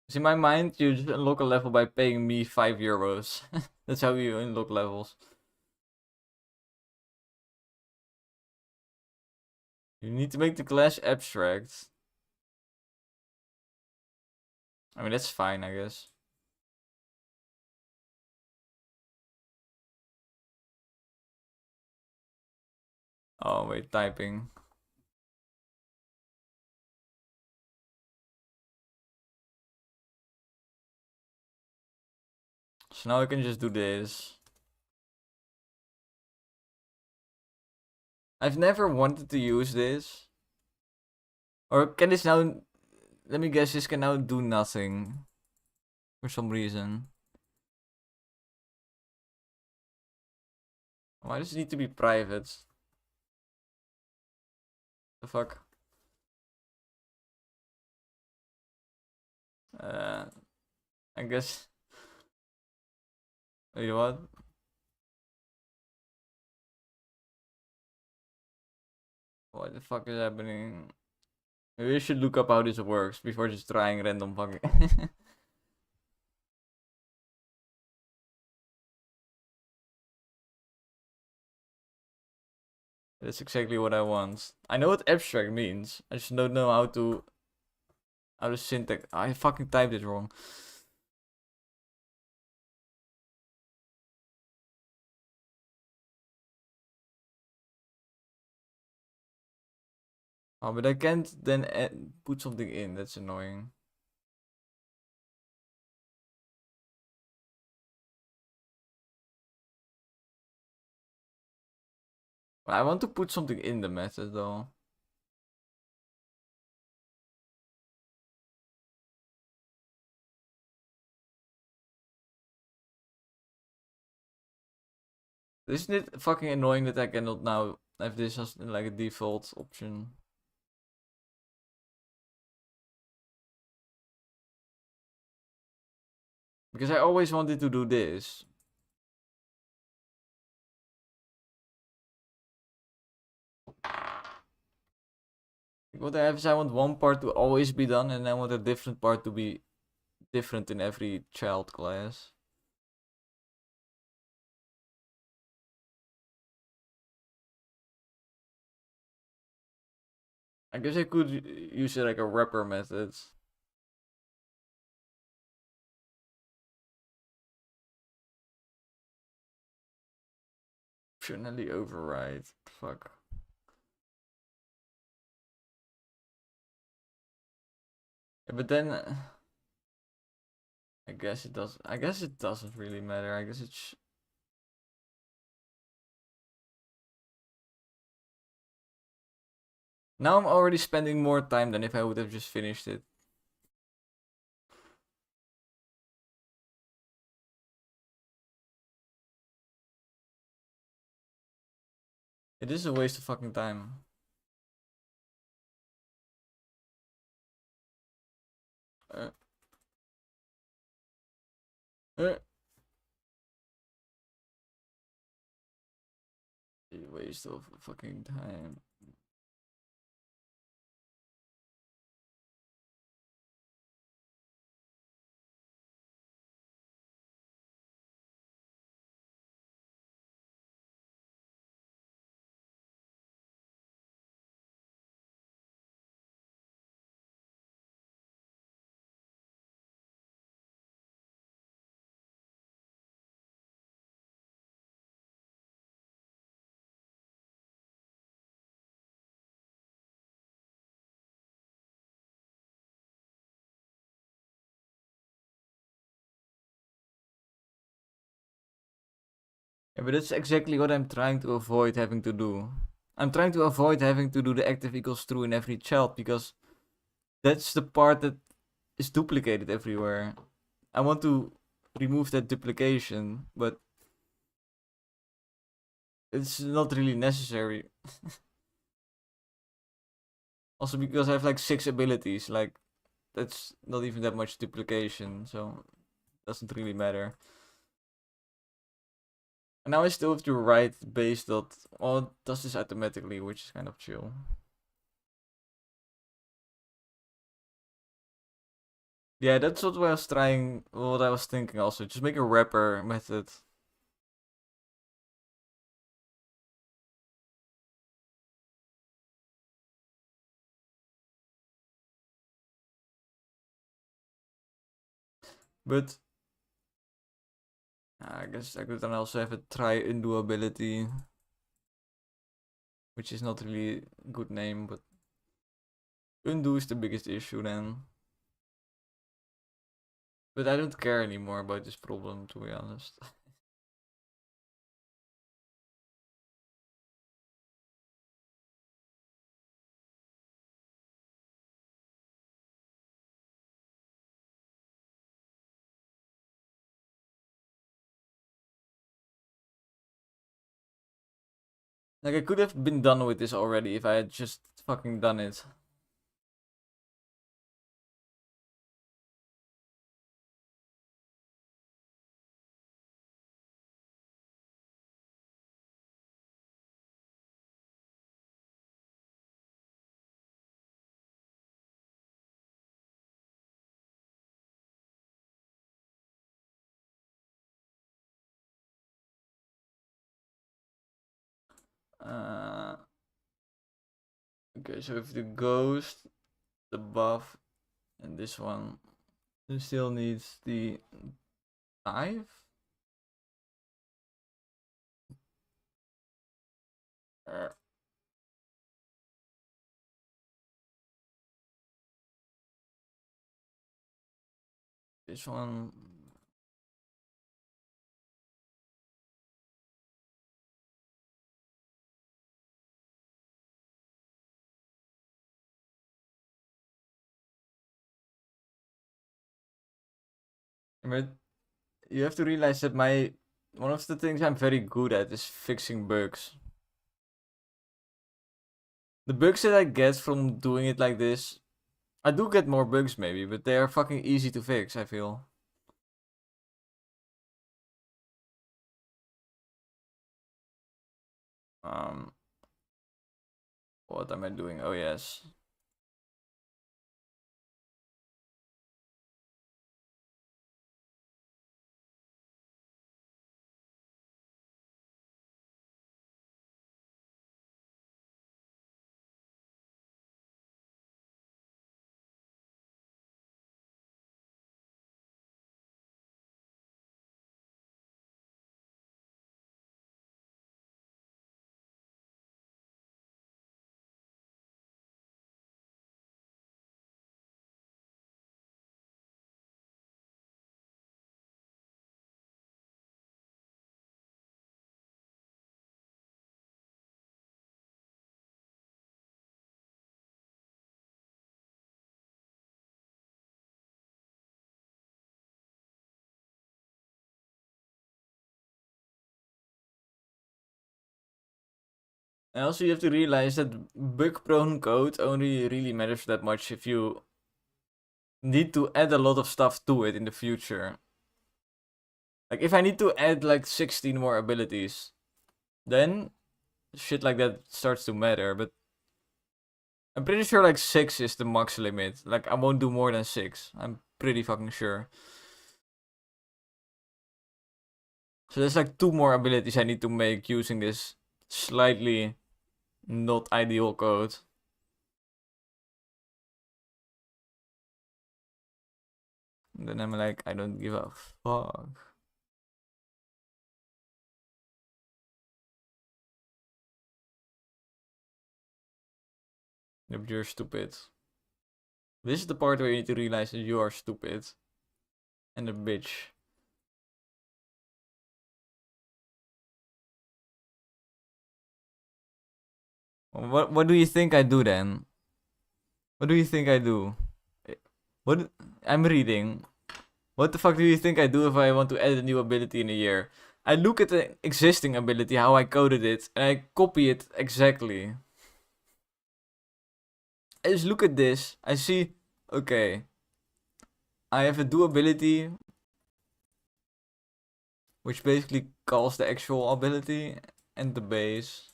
'Cause in my mind, you just unlock a level by paying me €5. That's how you unlock levels. You need to make the class abstract. I mean, that's fine, I guess. Oh, wait, typing. So now I can just do this. I've never wanted to use this. Or can this now... Let me guess, this can now do nothing. For some reason. Why does it need to be private? The fuck? Uh, I guess... Wait, what? What the fuck is happening? Maybe I should look up how this works before just trying random fucking... That's exactly what I want. I know what abstract means. I just don't know how to syntax. I fucking typed it wrong. Oh, but I can't then put something in. That's annoying. I want to put something in the method though. Isn't it fucking annoying that I cannot now have this as like a default option? Because I always wanted to do this. What I have is I want one part to always be done and I want a different part to be different in every child class. I guess I could use it like a wrapper method. Optionally override. Fuck. Yeah, but then I guess it does. I guess it doesn't really matter. I guess it's. Now I'm already spending more time than if I would have just finished it. It is a waste of fucking time. Uh, uh. Waste of fucking time. Yeah, but that's exactly what I'm trying to avoid having to do. I'm trying to avoid having to do the active equals true in every child because that's the part that is duplicated everywhere. I want to remove that duplication, but it's not really necessary. Also because I have like 6 abilities, like that's not even that much duplication, so it doesn't really matter. And now I still have to write base dot. Well, it does this automatically, which is kind of chill. Yeah, that's what I was trying. What I was thinking also. Just make a wrapper method. But I guess I could then also have a try undo ability, which is not really a good name, but undo is the biggest issue then. But I don't care anymore about this problem, to be honest. Like I could have been done with this already if I had just fucking done it. Uh, okay, so if the ghost, the buff, and this one, it still needs the dive. Uh, this one. But you have to realize that one of the things I'm very good at is fixing bugs. The bugs that I get from doing it like this, I do get more bugs maybe, but they are fucking easy to fix, I feel. Um, what am I doing? Oh yes. And also you have to realize that bug-prone code only really matters that much if you need to add a lot of stuff to it in the future. Like if I need to add like 16 more abilities, then shit like that starts to matter, but I'm pretty sure like 6 is the max limit. Like I won't do more than 6. I'm pretty fucking sure. So there's like 2 more abilities I need to make using this slightly not ideal code. And then I'm like, I don't give a fuck. If you're stupid. This is the part where you need to realize that you are stupid. And a bitch. What do you think I do then? What do you think I do? What I'm reading. What the fuck do you think I do if I want to add a new ability in a year? I look at the existing ability, how I coded it, and I copy it exactly. I just look at this. I see, okay, I have a do ability, which basically calls the actual ability and the base.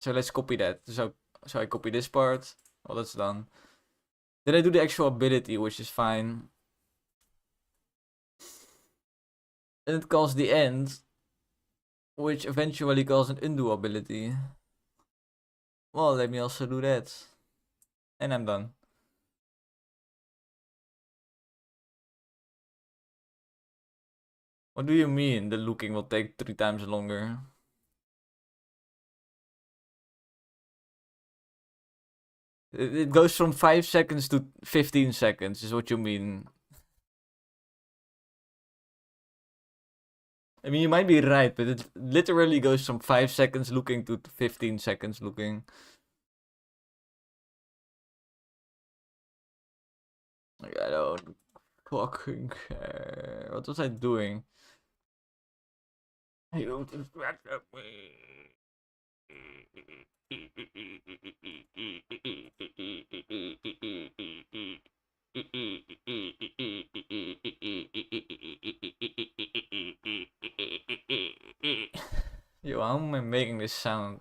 So let's copy that. So I copy this part. Well, that's done. Then I do the actual ability, which is fine. And it calls the end, which eventually calls an undo ability. Well, let me also do that. And I'm done. What do you mean the looking will take 3 times longer? It goes from 5 seconds to 15 seconds, is what you mean. I mean, you might be right, but it literally goes from 5 seconds looking to 15 seconds looking. Like, I don't fucking care. What was I doing? You distracted me. Yo, how am I making this sound?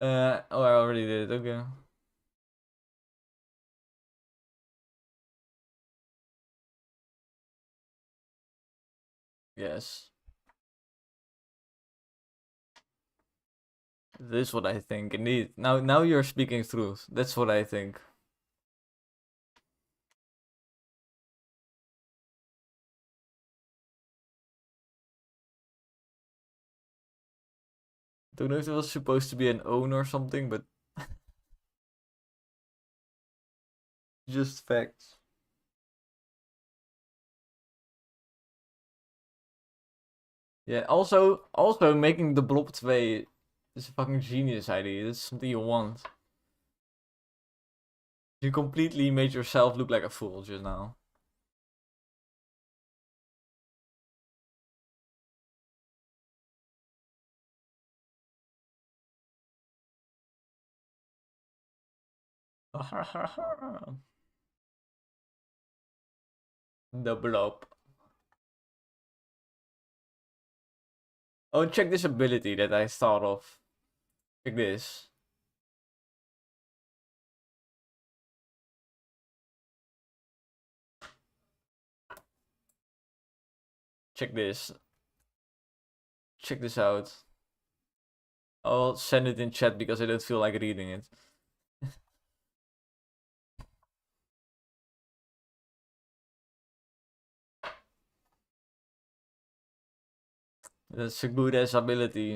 Oh, I already did it. Okay. Yes. This is what I think. Indeed. Now you're speaking truth. That's what I think. Don't know if it was supposed to be an own or something, but just facts. Yeah. Also making the blob 2 is a fucking genius idea. That's something you want. You completely made yourself look like a fool just now. The blob. Oh, check this ability that I thought of. Check this. Check this. Check this out. I'll send it in chat because I don't feel like reading it. That's a good ass ability.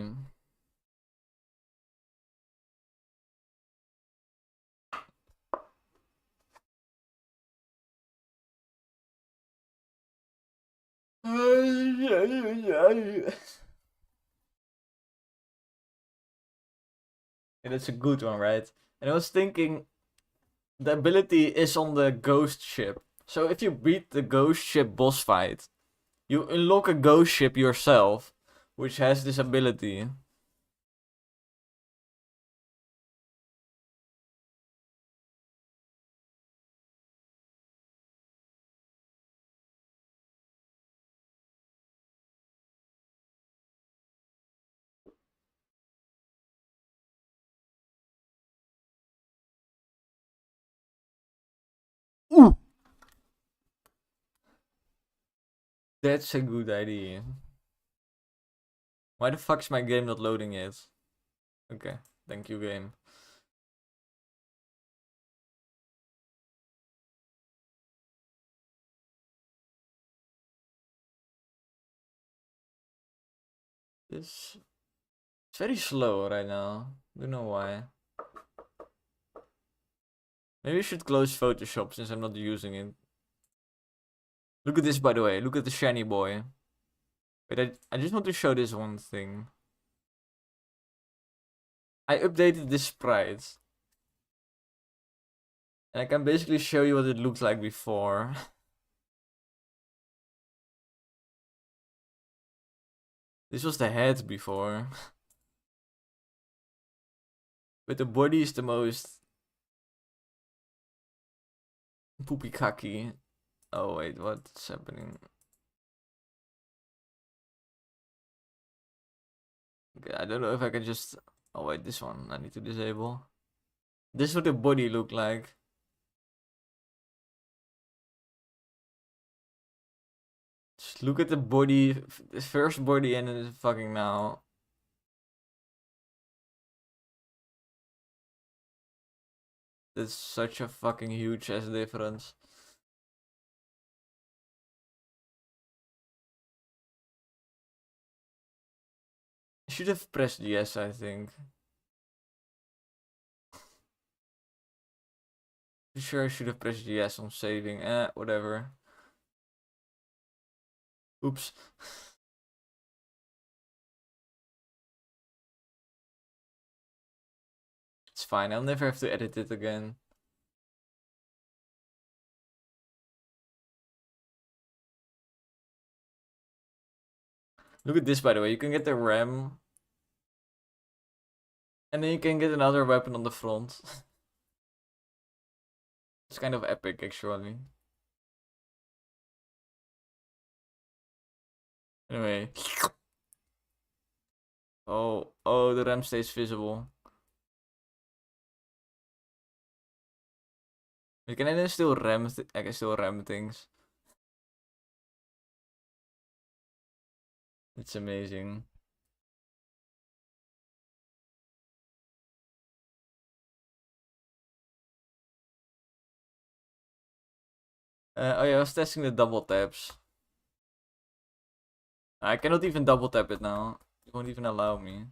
And it's a good one, right? And I was thinking, the ability is on the ghost ship. So if you beat the ghost ship boss fight, you unlock a ghost ship yourself, which has this ability. Ooh! That's a good idea. Why the fuck's my game not loading yet? Okay, thank you, game. It's very slow right now. Don't know why. Maybe I should close Photoshop since I'm not using it. Look at this, by the way. Look at the shiny boy. Wait, I just want to show this one thing. I updated this sprite. And I can basically show you what it looked like before. This was the head before. But the body is the most poopy kaki. Oh wait, what's happening? Okay, I don't know if I can just... Oh wait, this one I need to disable. This is what the body looked like. Just look at the body, the first body and then fucking now. That's such a fucking huge ass difference. I should have pressed yes, I think. I'm sure I should have pressed yes on saving. Whatever. Oops. It's fine, I'll never have to edit it again. Look at this, by the way. You can get the ram. And then you can get another weapon on the front. It's kind of epic, actually. Anyway. Oh, the ram stays visible. You can then still ram. I can still ram things. It's amazing. Oh yeah, I was testing the double taps. I cannot even double tap it now. It won't even allow me.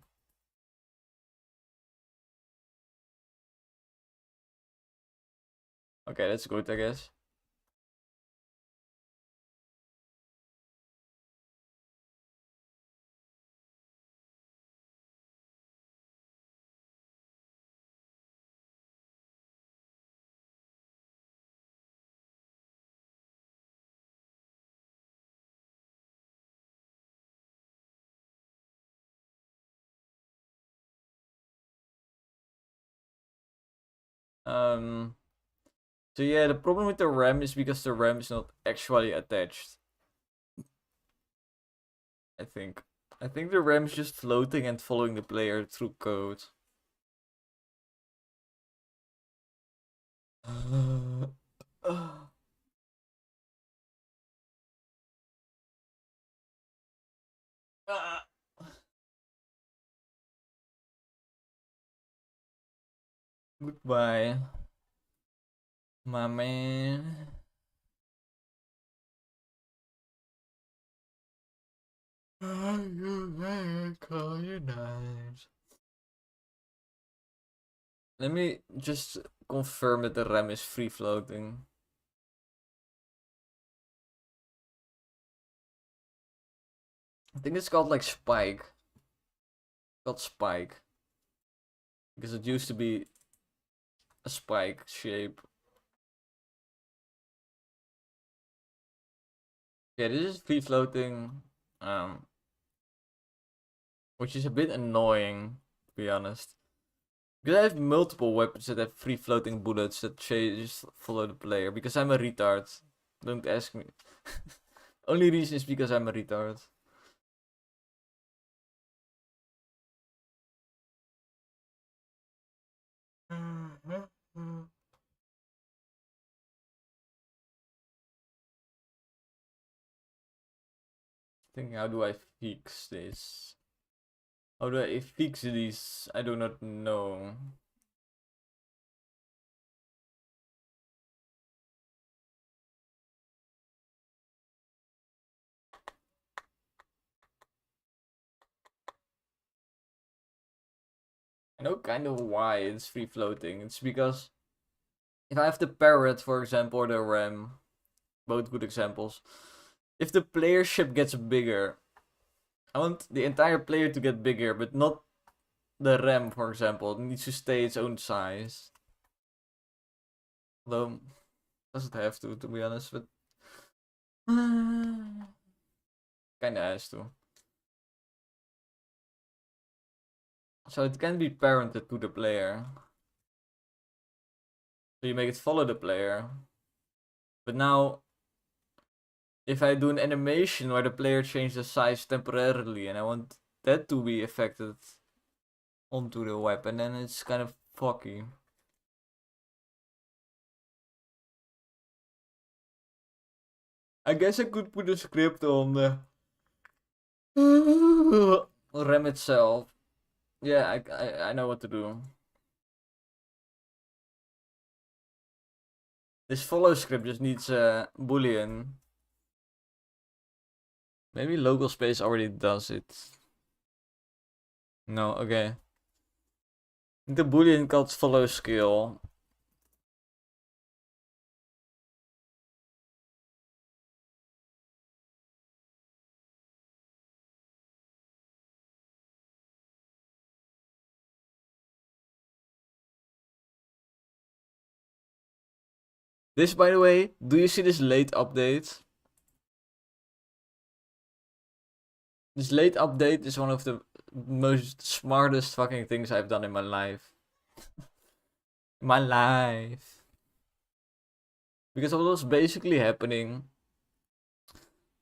Okay, that's good, I guess. So yeah, the problem with the RAM is because the RAM is not actually attached. I think. I think the RAM is just floating and following the player through code. Goodbye, my man. Call you nice. Let me just confirm that the RAM is free floating. I think it's called like Spike. It's called Spike. Because it used to be a spike shape. Yeah, this is free floating. Which is a bit annoying, to be honest. Because I have multiple weapons that have free floating bullets that just follow the player. Because I'm a retard. Don't ask me. Only reason is because I'm a retard. Think, how do I fix this? How do I fix this? I do not know. I know kind of why it's free floating. It's because if I have the parrot, for example, or the ram, both good examples. If the player ship gets bigger, I want the entire player to get bigger, but not the RAM, for example, it needs to stay its own size. Though, doesn't have to be honest, but kinda has to. So it can be parented to the player. So you make it follow the player. But now, if I do an animation where the player changes the size temporarily and I want that to be affected onto the weapon, then it's kind of fucky. I guess I could put a script on the RAM itself. Yeah, I know what to do. This follow script just needs a boolean. Maybe local space already does it. No, okay. The boolean called follow skill. This, by the way, do you see this late update? This late update is one of the most smartest fucking things I've done in my life. My life. Because what was basically happening,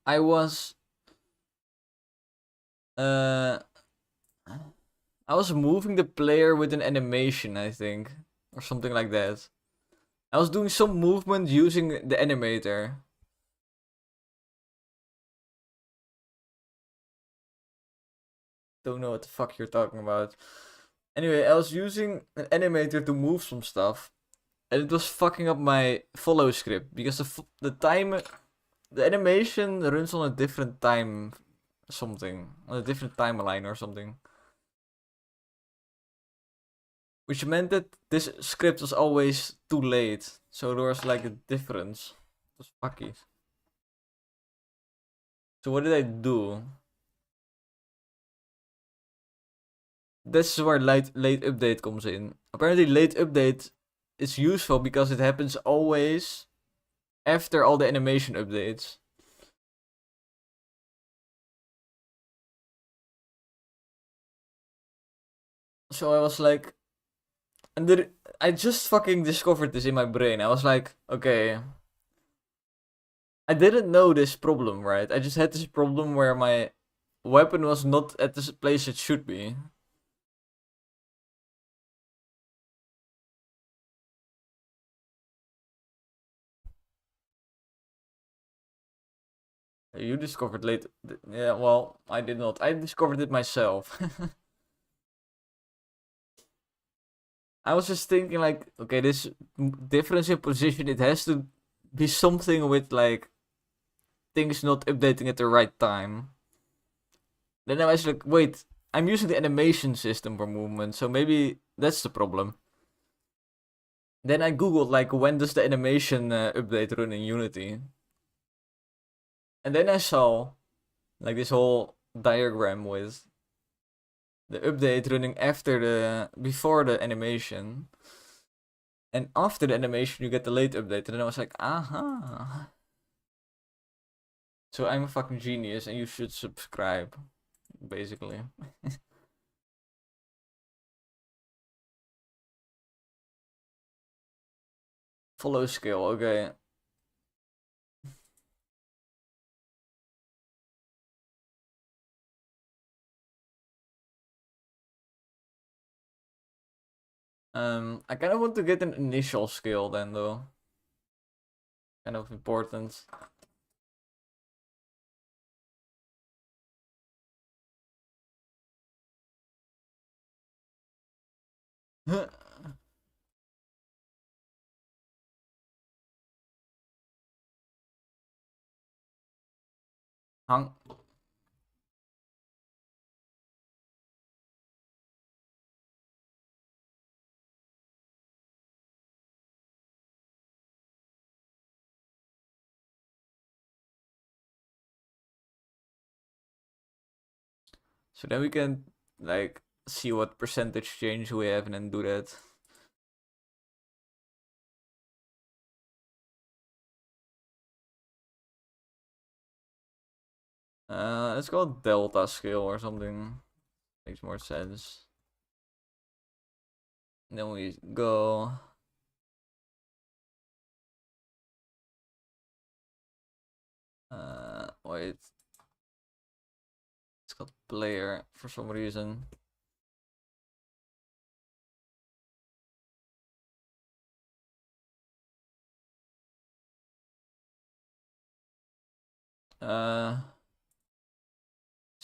I was I was moving the player with an animation, I think, or something like that. I was doing some movement using the animator. Don't know what the fuck you're talking about. Anyway, I was using an animator to move some stuff, and it was fucking up my follow script because the animation runs on a different time, on a different timeline or something. Which meant that this script was always too late, so there was like a difference. It was fucky. So what did I do? This is where late update comes in. Apparently late update is useful because it happens always after all the animation updates. So I was like, and then I just fucking discovered this in my brain. I was like, okay, I didn't know this problem, right? I just had this problem where my weapon was not at the place it should be. You discovered late. Yeah, well, I did not. I discovered it myself. I was just thinking, like, okay, this difference in position, it has to be something with, like, things not updating at the right time. Then I was like, wait, I'm using the animation system for movement, so maybe that's the problem. Then I googled, like, when does the animation update run in Unity? And then I saw, like, this whole diagram with the update running before the animation. And after the animation, you get the late update. And then I was like, aha. So I'm a fucking genius and you should subscribe, basically. Follow skill, okay. I kind of want to get an initial skill then, though. Kind of important. Hang. So then we can, like, see what percentage change we have and then do that. Let's call it delta scale or something. Makes more sense. And then we go. Wait. It's called player for some reason.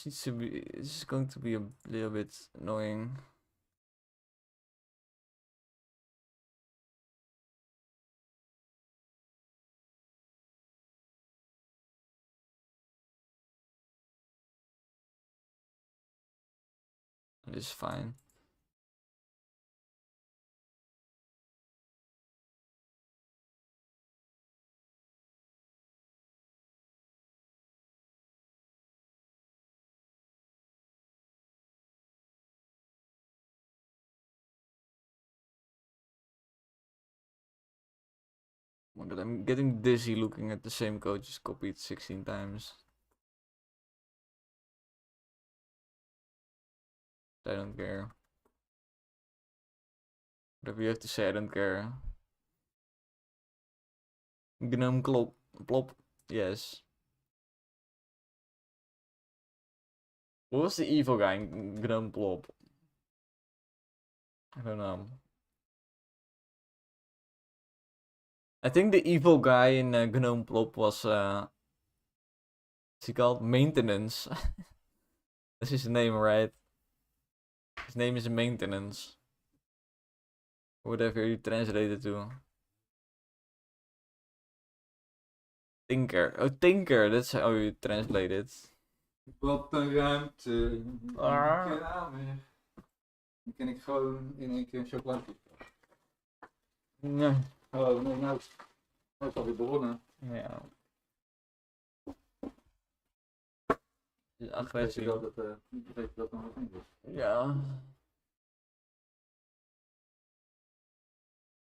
This is going to be a little bit annoying. This is fine. Oh my god, I'm getting dizzy looking at the same code just copied 16 times. I don't care. Whatever you have to say, I don't care. Gnome Klop. Plop. Yes. What was the evil guy in Gnome Plop? I don't know. I think the evil guy in Gnome Plop was, what's he called? Maintenance. That's his name, right? His name is Maintenance. Whatever you translate it to. Tinker. Oh, Tinker. That's how you translate it. Wat een ruimte in de kamer. Dan kan ik gewoon in één keer een chocolade. Nee. Oh nee, nou is het alweer begonnen. Ja. Weet Agressie. je dat nog niet is? Ja.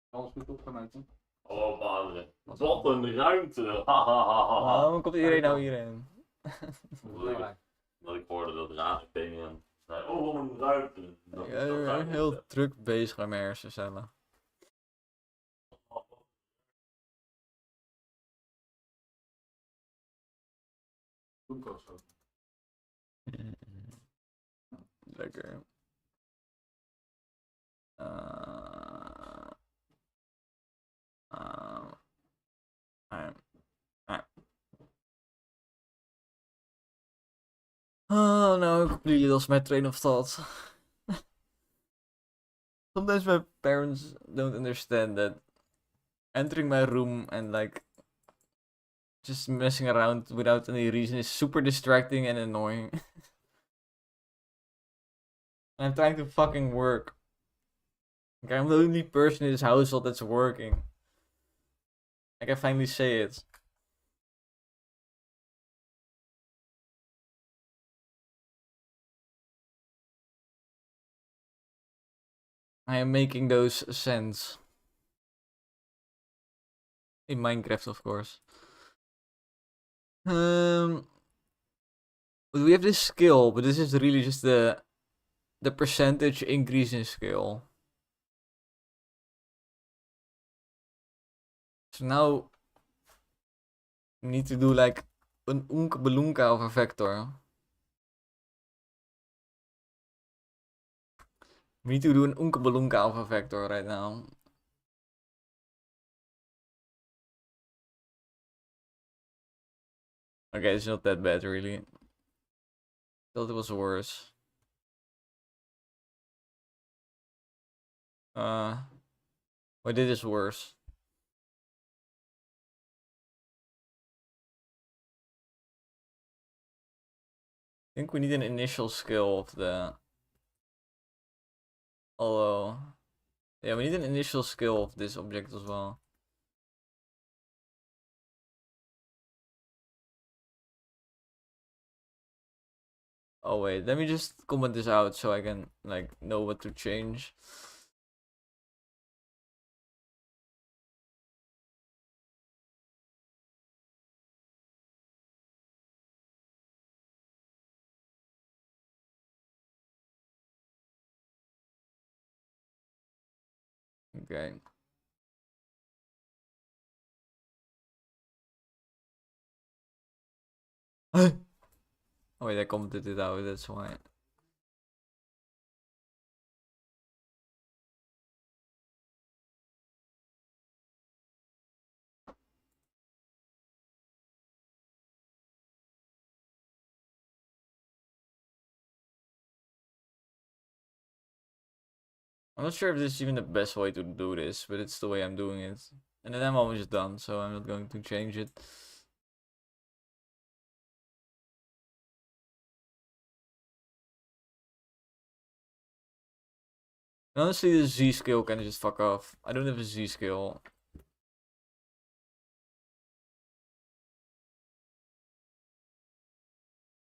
Alles goed opgemaakt, hè? Oh, vader. Wat een ruimte. Waarom komt iedereen nou hierheen? Dat ik hoorde dat Raven zei, oh, een ruimte. Ja, heel druk bezig met mijn hersencellen. Lekker. Oh no, I completely lost my train of thought. Sometimes my parents don't understand that entering my room and like just messing around without any reason is super distracting and annoying. I'm trying to fucking work. Like, I'm the only person in this household that's working. I can finally say it. I am making those sense. In Minecraft, of course. But we have this skill, but this is really just the percentage increase in skill. So now we need to do like an Oompa Balloonka of a vector. We need to do an Oompa Balloonka of a vector right now. Okay, it's not that bad really. Thought it was worse. Well, this is worse. I think we need an initial skill of the... Although... Yeah, we need an initial skill of this object as well. Oh wait, let me just comment this out so I can like know what to change. Okay. Oh wait, I commented it out, that's why. I'm not sure if this is even the best way to do this, but it's the way I'm doing it. And then I'm almost done, so I'm not going to change it. And honestly, the Z skill can just fuck off. I don't have a Z skill.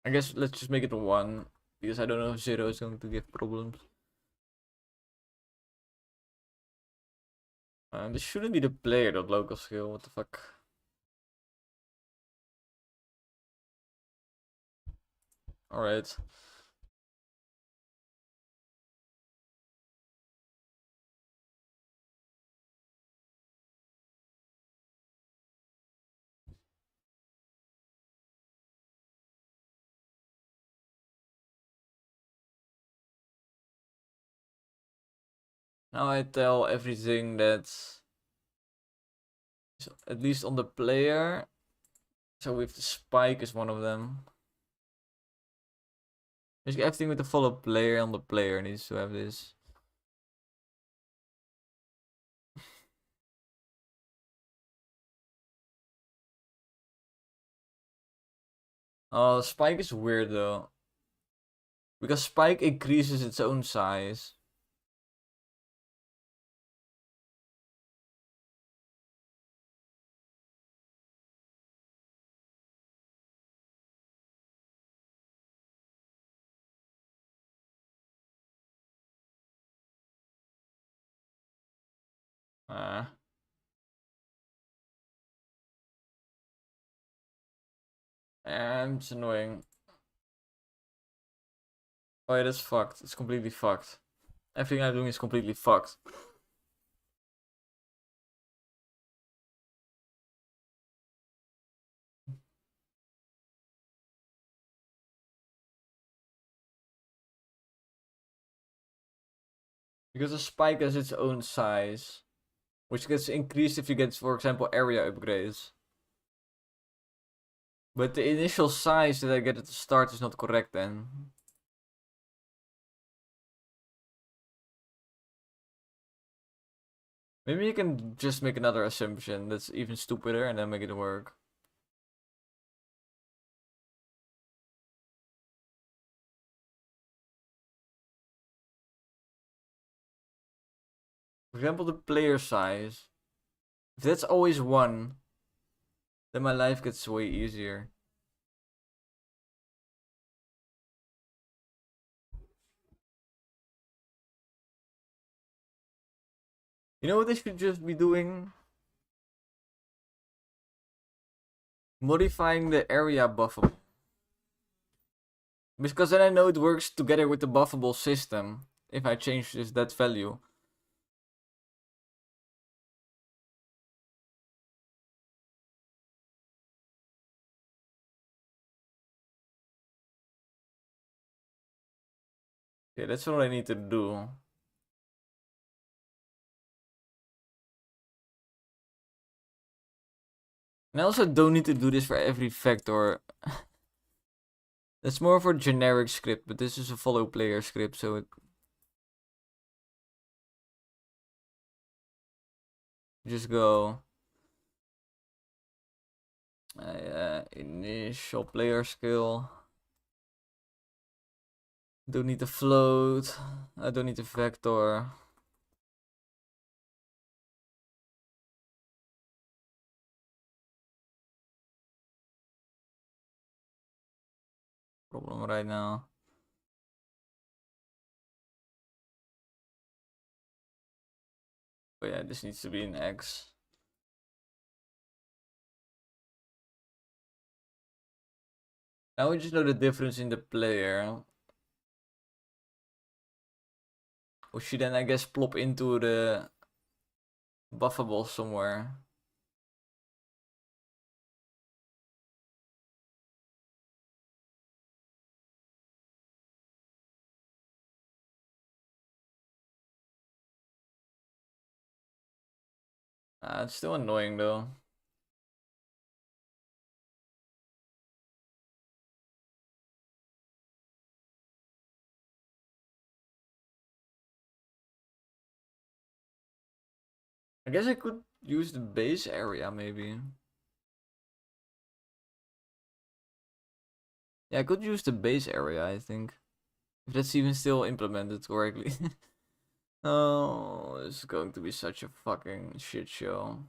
I guess let's just make it a 1, because I don't know if 0 is going to give problems. This shouldn't be the player.local skill, what the fuck. Alright. Now I tell everything that's at least on the player. So with the spike is one of them. Basically everything with the follow player on the player needs to have this. Oh, spike is weird though. Because spike increases its own size. And it's annoying. Oh yeah, that's fucked. It's completely fucked. Everything I'm doing is completely fucked. Because the spike has its own size, which gets increased if you get, for example, area upgrades. But the initial size that I get at the start is not correct then. Maybe you can just make another assumption that's even stupider and then make it work. For example, the player size. If that's always 1, then my life gets way easier. You know what they should just be doing? Modifying the area buffable. Because then I know it works together with the buffable system if I change that value. Yeah, that's what I need to do. And I also don't need to do this for every vector. That's more for a generic script, but this is a follow player script, so it just go initial player skill. Don't need the float. I don't need the vector. Problem right now. Oh yeah, this needs to be an X. Now we just know the difference in the player. Or she then, I guess, plop into the buffable somewhere. It's still annoying though. I guess I could use the base area maybe. Yeah, I could use the base area, I think. If that's even still implemented correctly. Oh, this is going to be such a fucking shit show.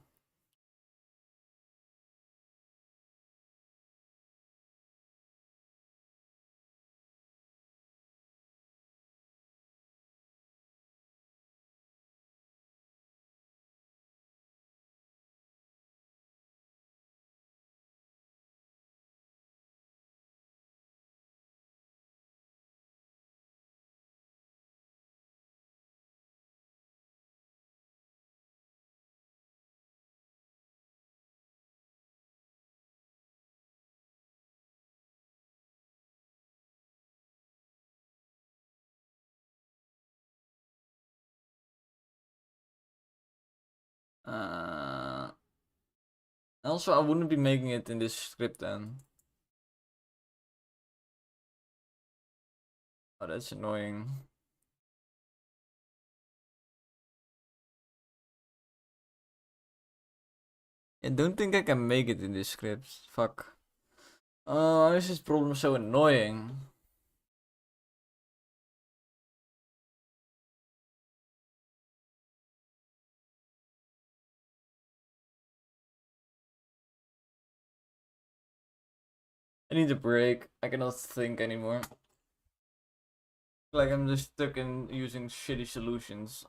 Also, I wouldn't be making it in this script then. Oh, that's annoying. I don't think I can make it in this script. Fuck. Oh, why is this problem so annoying? I need a break. I cannot think anymore. Like I'm just stuck in using shitty solutions.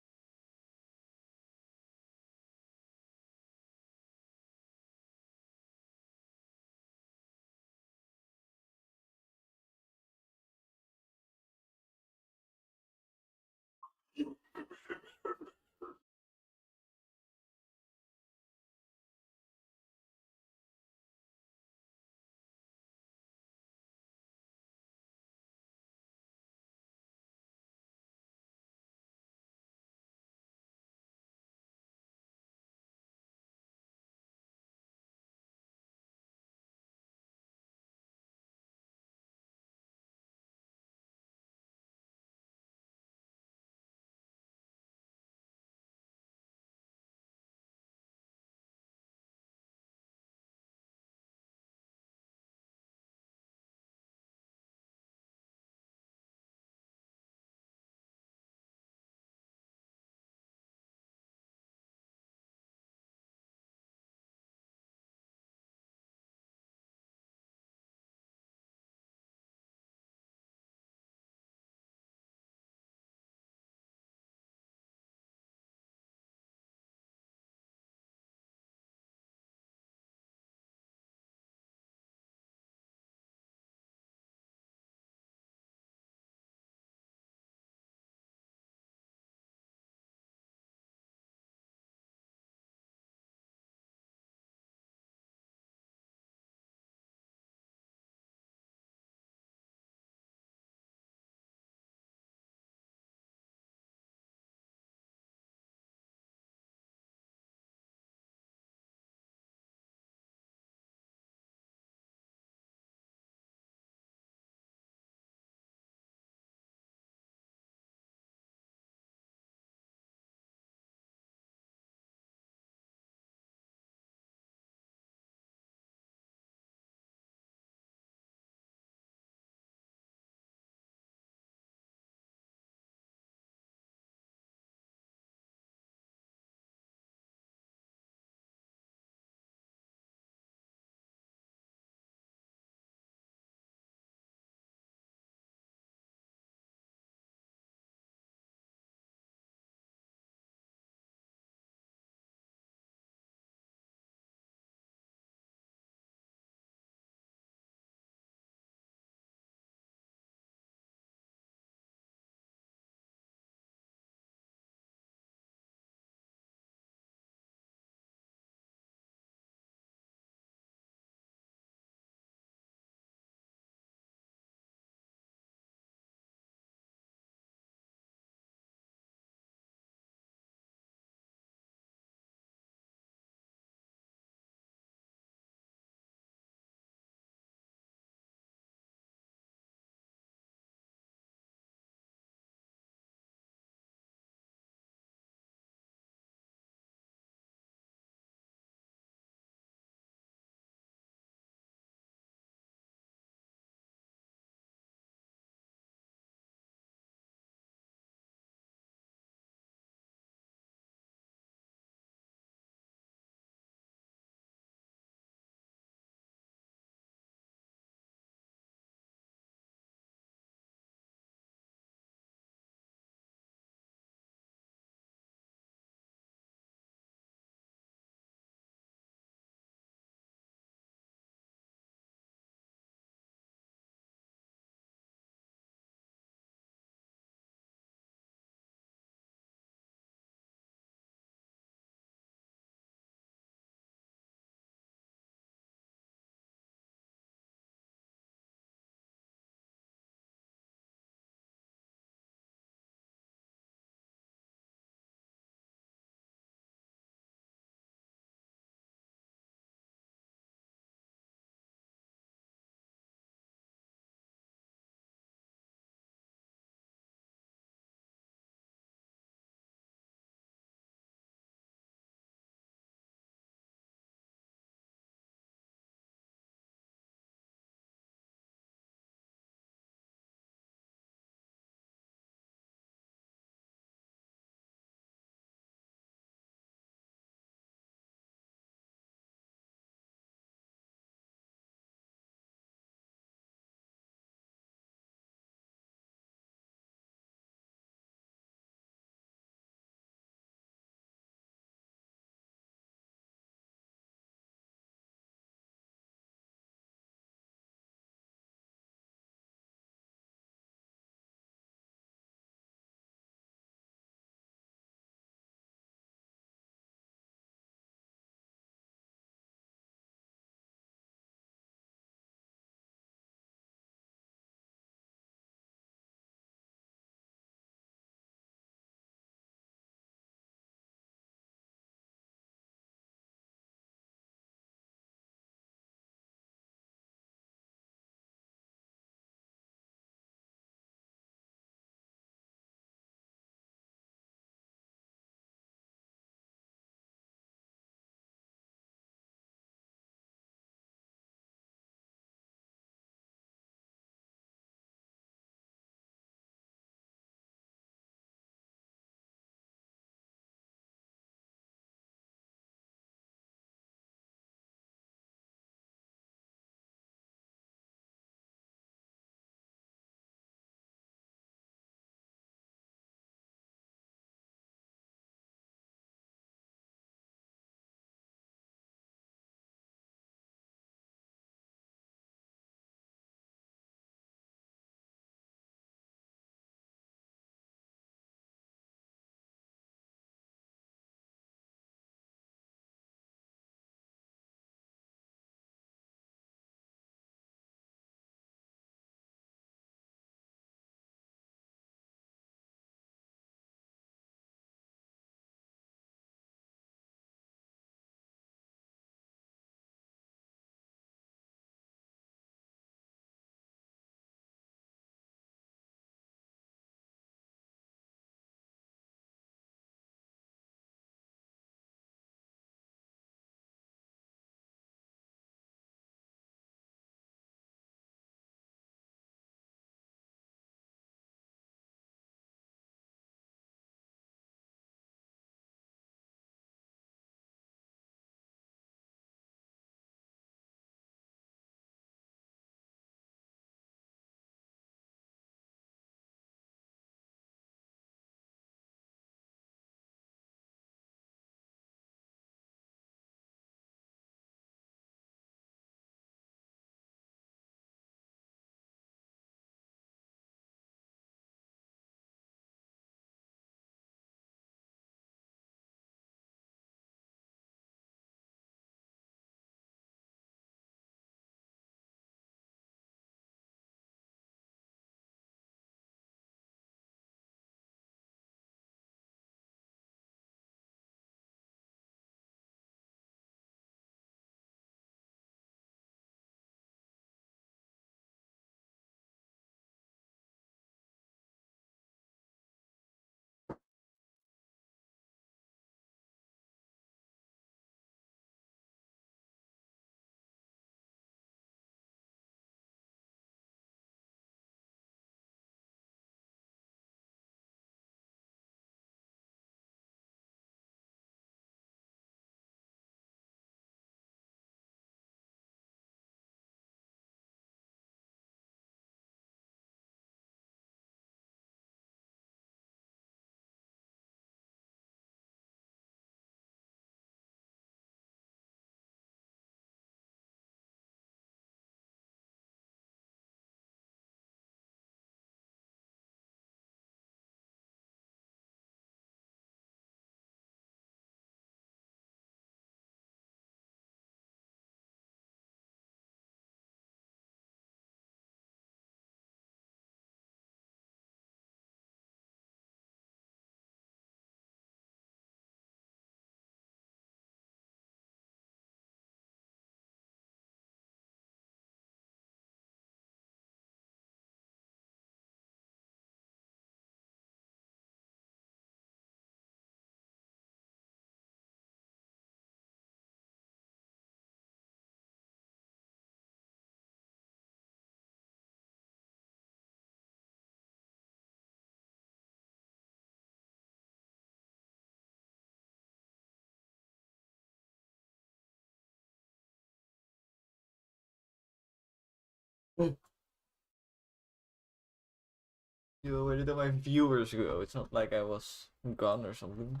Yo, where did all my viewers go? It's not like I was gone or something.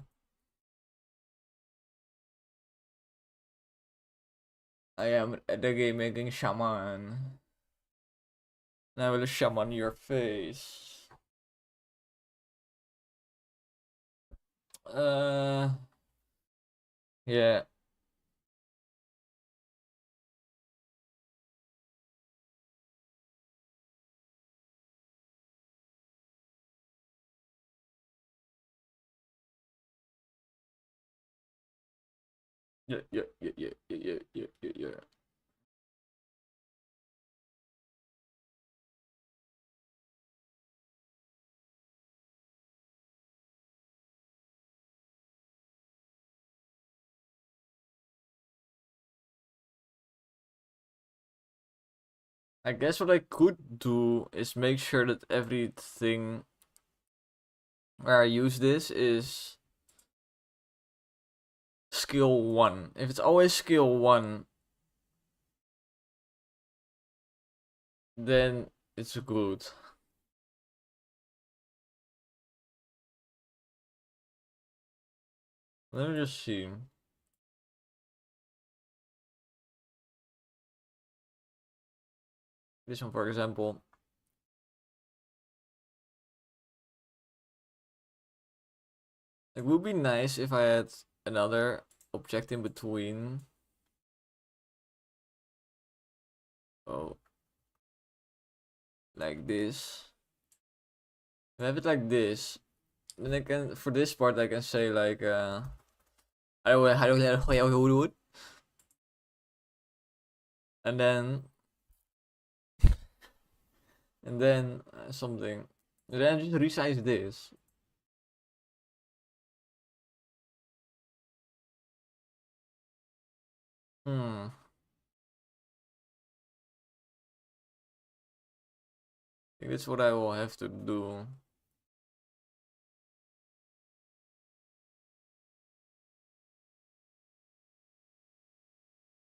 I am at the game making shaman. And I will shaman your face. Yeah. Yeah. I guess what I could do is make sure that everything where I use this is skill 1. If it's always skill 1, then it's good. Let me just see. This one, for example. It would be nice if I had another object in between. Oh. Like this. If I have it like this, then I can, for this part, I can say like, and then, something. And then just resize this. I think that's what I will have to do.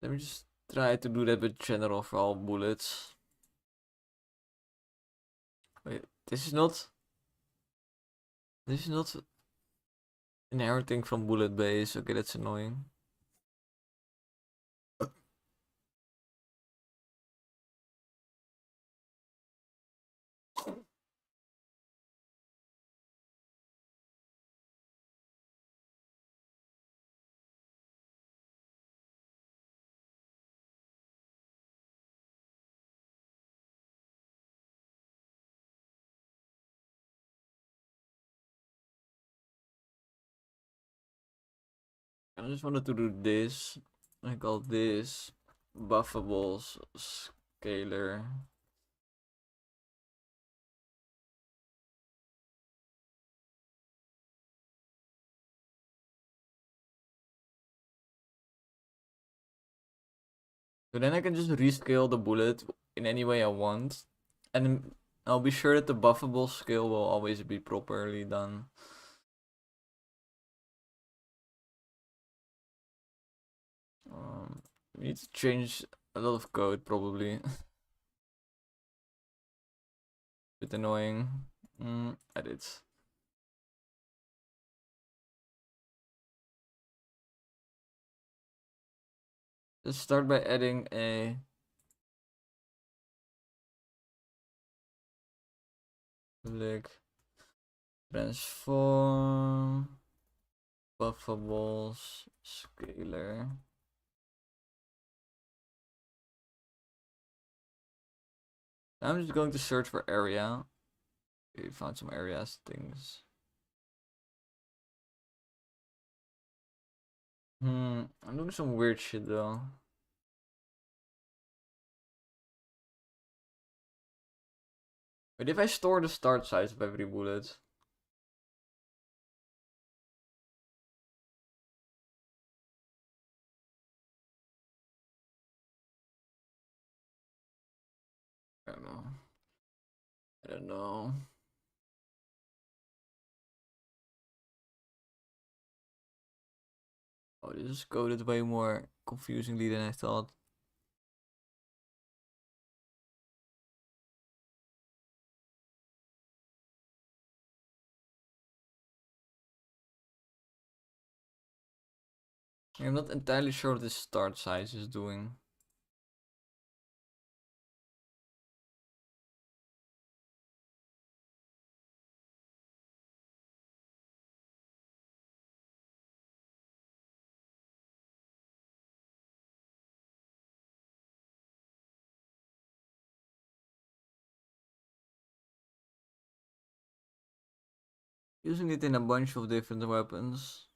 Let me just try to do that with general for all bullets. Wait, this is not inheriting from bullet base. Okay, that's annoying. I just wanted to do this. I call this buffables scalar. So then I can just rescale the bullet in any way I want. And I'll be sure that the buffable scale will always be properly done. We need to change a lot of code probably. Bit annoying. Edit. Let's start by adding a click transform buffables scalar. I'm just going to search for area. Okay, found some areas things. I'm doing some weird shit though. But if I store the start size of every bullet, I don't know. I don't know. Oh, this is coded way more confusingly than I thought. I'm not entirely sure what this start size is doing. Using it in a bunch of different weapons.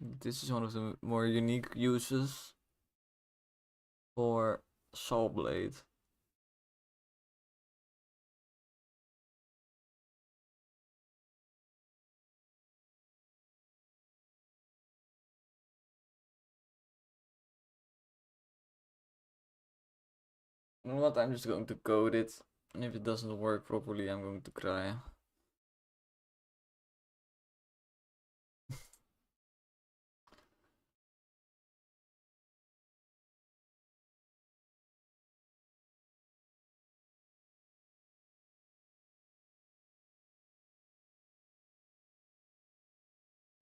This is one of the more unique uses for Saw Blade. You know what? I'm just going to code it, and if it doesn't work properly, I'm going to cry.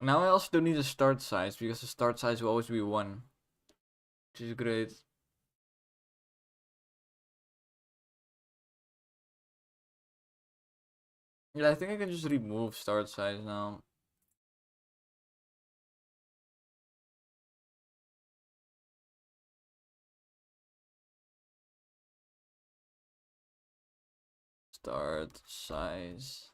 Now I also don't need a start size, because the start size will always be 1. Which is great. Yeah, I think I can just remove start size now. Start size.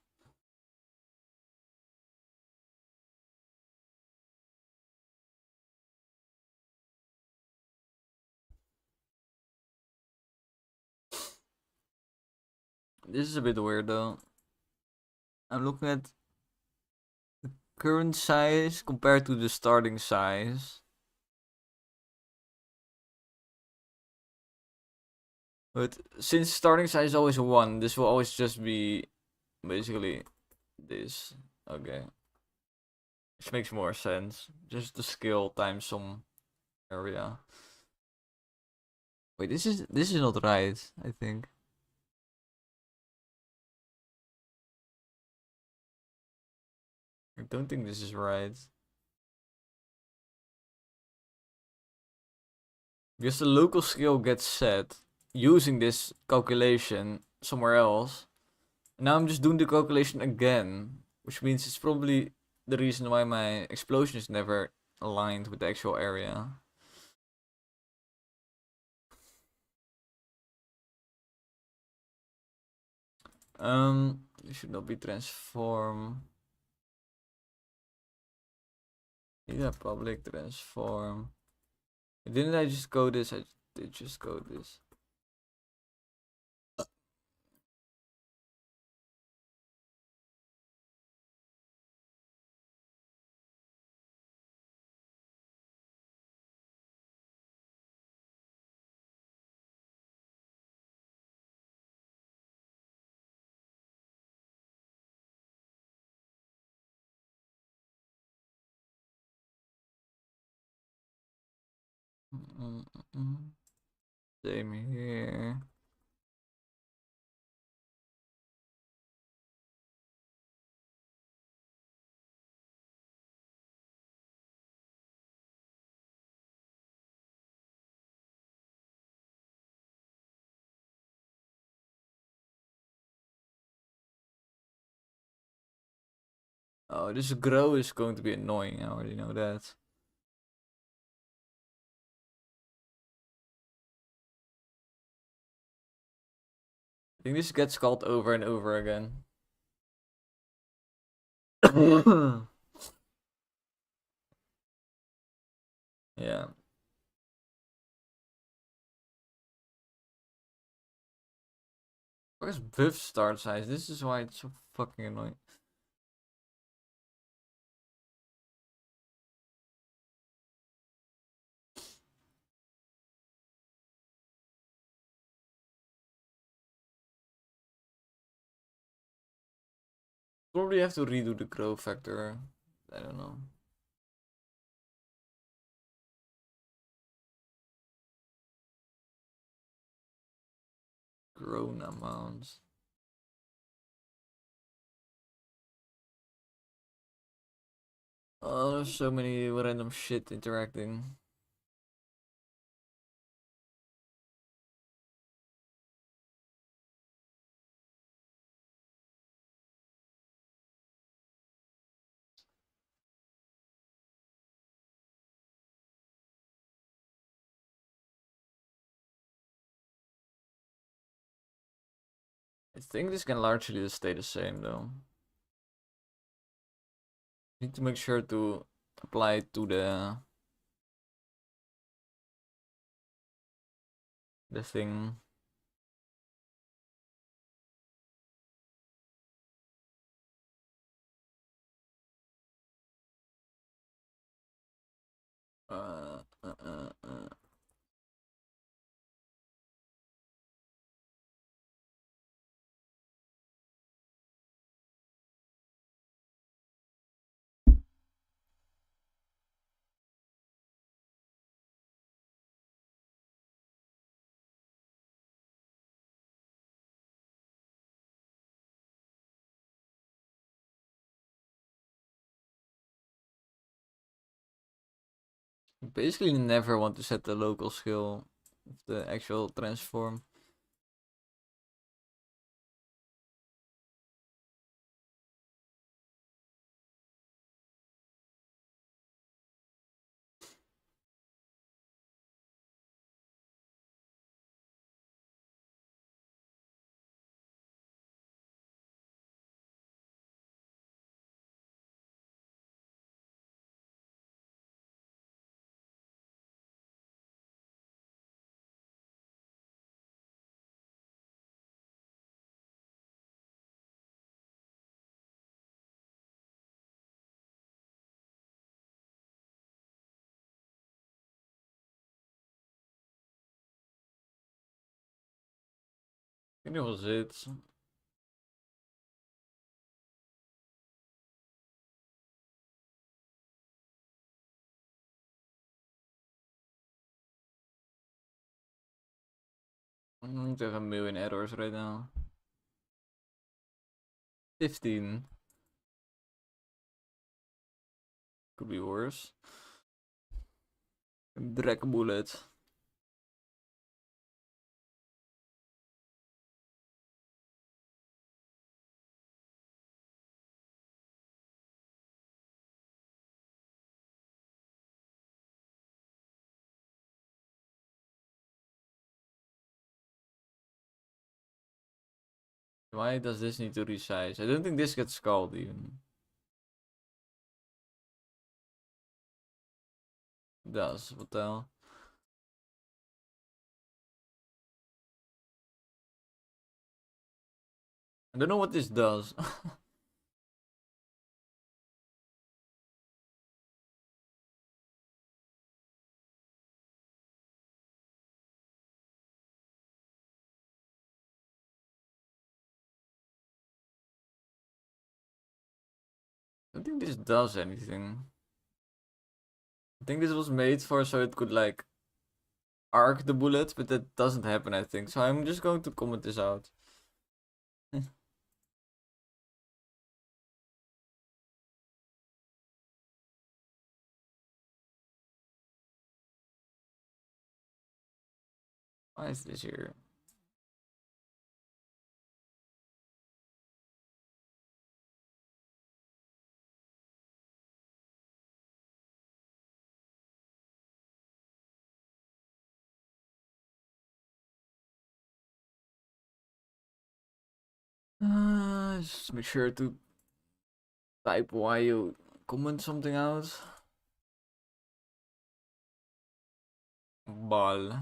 This is a bit weird though. I'm looking at the current size compared to the starting size. But since starting size is always 1, this will always just be basically this. Okay. Which makes more sense. Just the skill times some area. Wait, this is not right, I think. I don't think this is right. Because the local skill gets set using this calculation somewhere else. Now I'm just doing the calculation again, which means it's probably the reason why my explosion is never aligned with the actual area. It should not be transform. Yeah, public transform. Didn't I just code this? I did just code this. Same here. Oh, this grow is going to be annoying. I already know that. I think this gets called over and over again. Yeah. Where's Biff's start size? This is why it's so fucking annoying. Probably have to redo the grow factor. I don't know. Grown amounts. Oh, there's so many random shit interacting. I think this can largely just stay the same though. Need to make sure to apply it to the thing. Uh, uh, uh, uh. Basically never want to set the local skill of the actual transform. I think that was it. I have a million errors right now. 15. Could be worse. Drag bullet. Why does this need to resize? I don't think this gets called even. It does, what the hell? I don't know what this does. I don't think this does anything. I think this was made for so it could like arc the bullets, but that doesn't happen I think. So I'm just going to comment this out. Why is this here? Just make sure to type why you comment something out. Ball.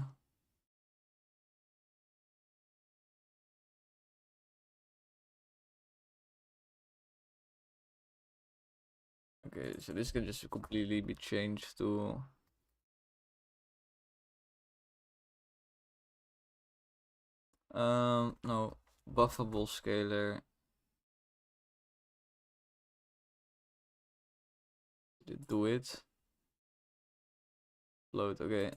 Okay, so this can just completely be changed to no, buffable scalar. Do it. Load, okay.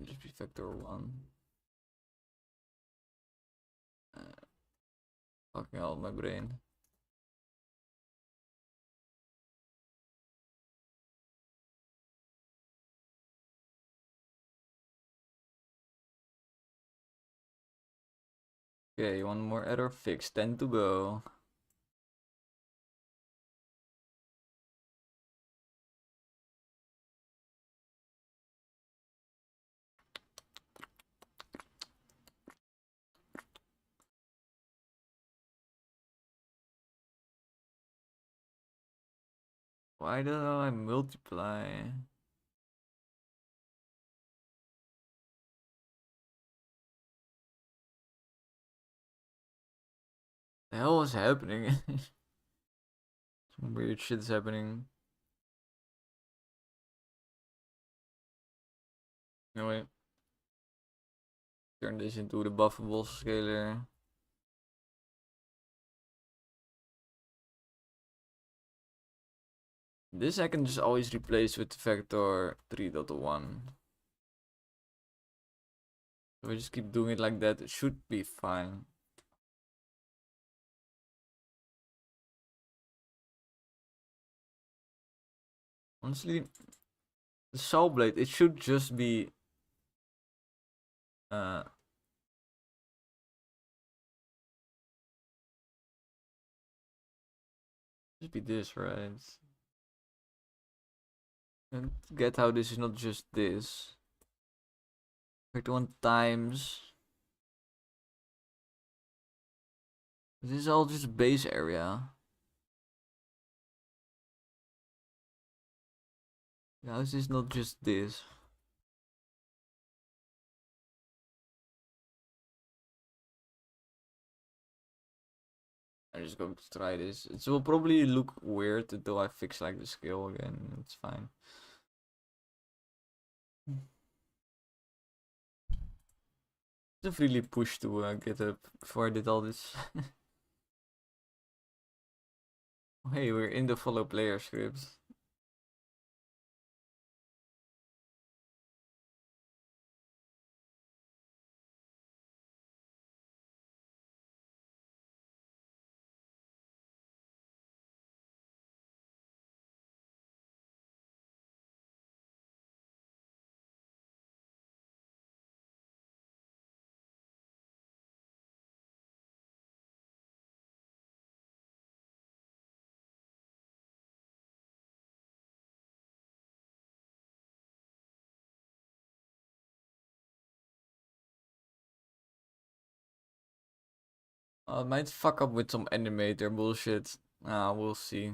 Just be factor 1. Fucking hell, my brain. Okay, one more error fixed. 10 to go. Why don't I multiply? The hell is happening? Some weird shit's happening. Anyway. Turn this into the buffable scalar. This I can just always replace with vector 3.1. So I just keep doing it like that, it should be fine. Honestly, the saw blade, it should just be just be this, right? And get how this is not just this. Vector 1 times. This is all just base area. How is this not just this? I'm just going to try this. It will probably look weird until I fix like the scale again. It's fine. I've really pushed to GitHub before I did all this. Hey, we're in the follow player script. It might fuck up with some animator bullshit. We'll see.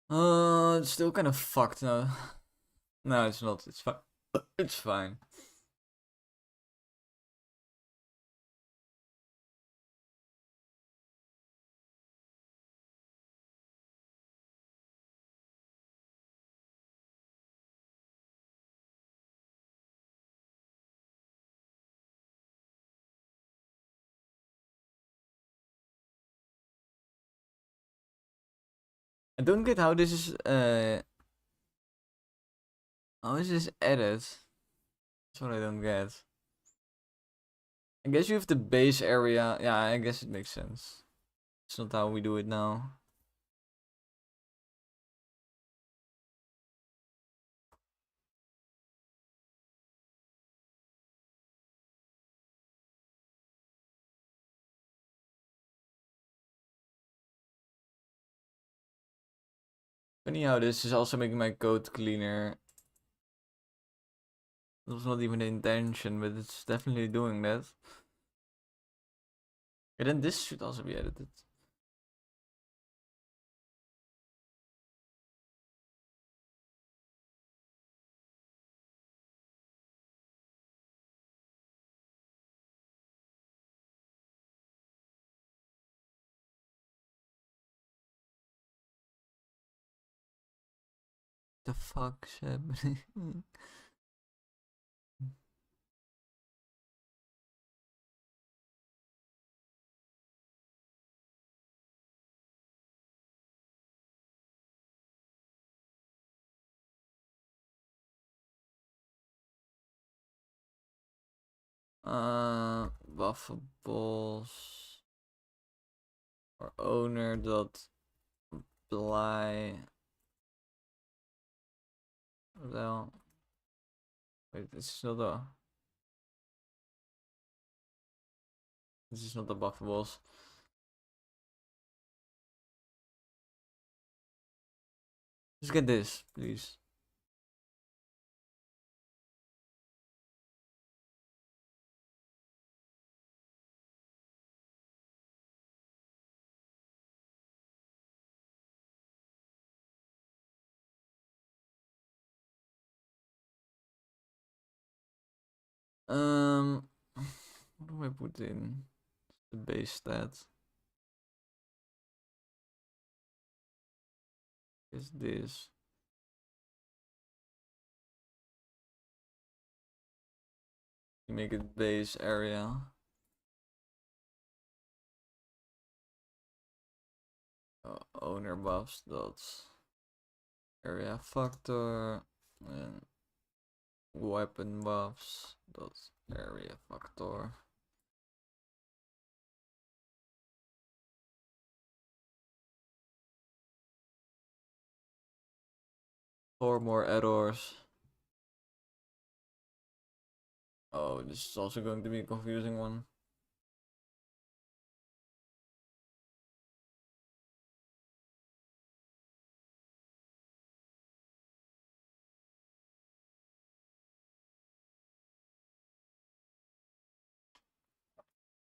It's still kind of fucked now. No, it's not. It's fine. It's fine. I don't get how this is how is this edit? That's what I don't get. I guess you have the base area. Yeah, I guess it makes sense. It's not how we do it now. Funny how this is also making my code cleaner. That was not even the intention, but it's definitely doing that. And then this should also be edited. The fuck's happening? Buffables. or owner dot apply. Well, wait, this is not the buffables. Just get this, please. What do I put in the base stat? Is this? You make it base area. Owner buffs dot area factor and weapon buffs dot area factor. Four more errors. Oh, this is also going to be a confusing one.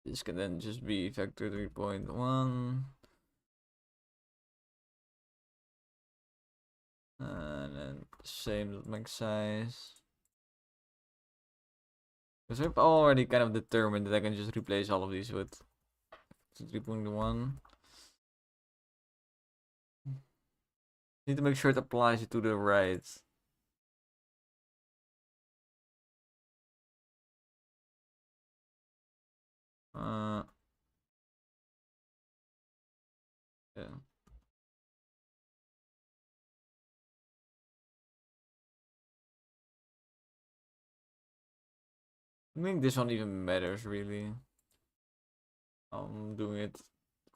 This can then just be vector 3.1. And then same with max size. Because I've already kind of determined that I can just replace all of these with 3.1. Need to make sure it applies to the right. Yeah. I think this one even matters really. I'm doing it the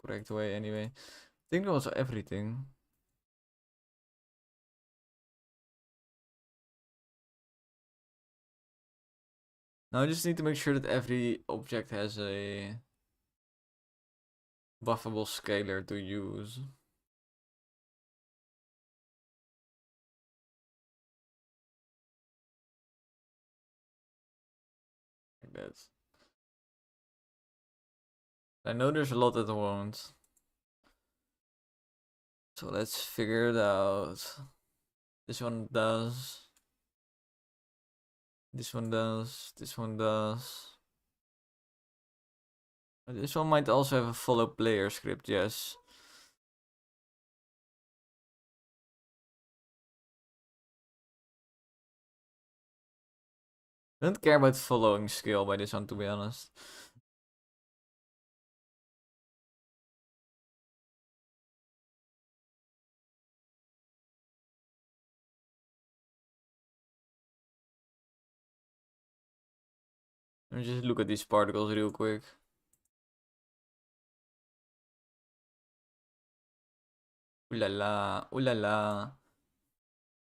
correct way anyway. I think that was everything. Now I just need to make sure that every object has a buffable scalar to use. Like that. I know there's a lot that won't. So let's figure it out. This one does. This one does. This one does. This one might also have a follow player script, yes. I don't care about following skill by this one, to be honest. Let me just look at these particles real quick. Ooh la la, ooh la la.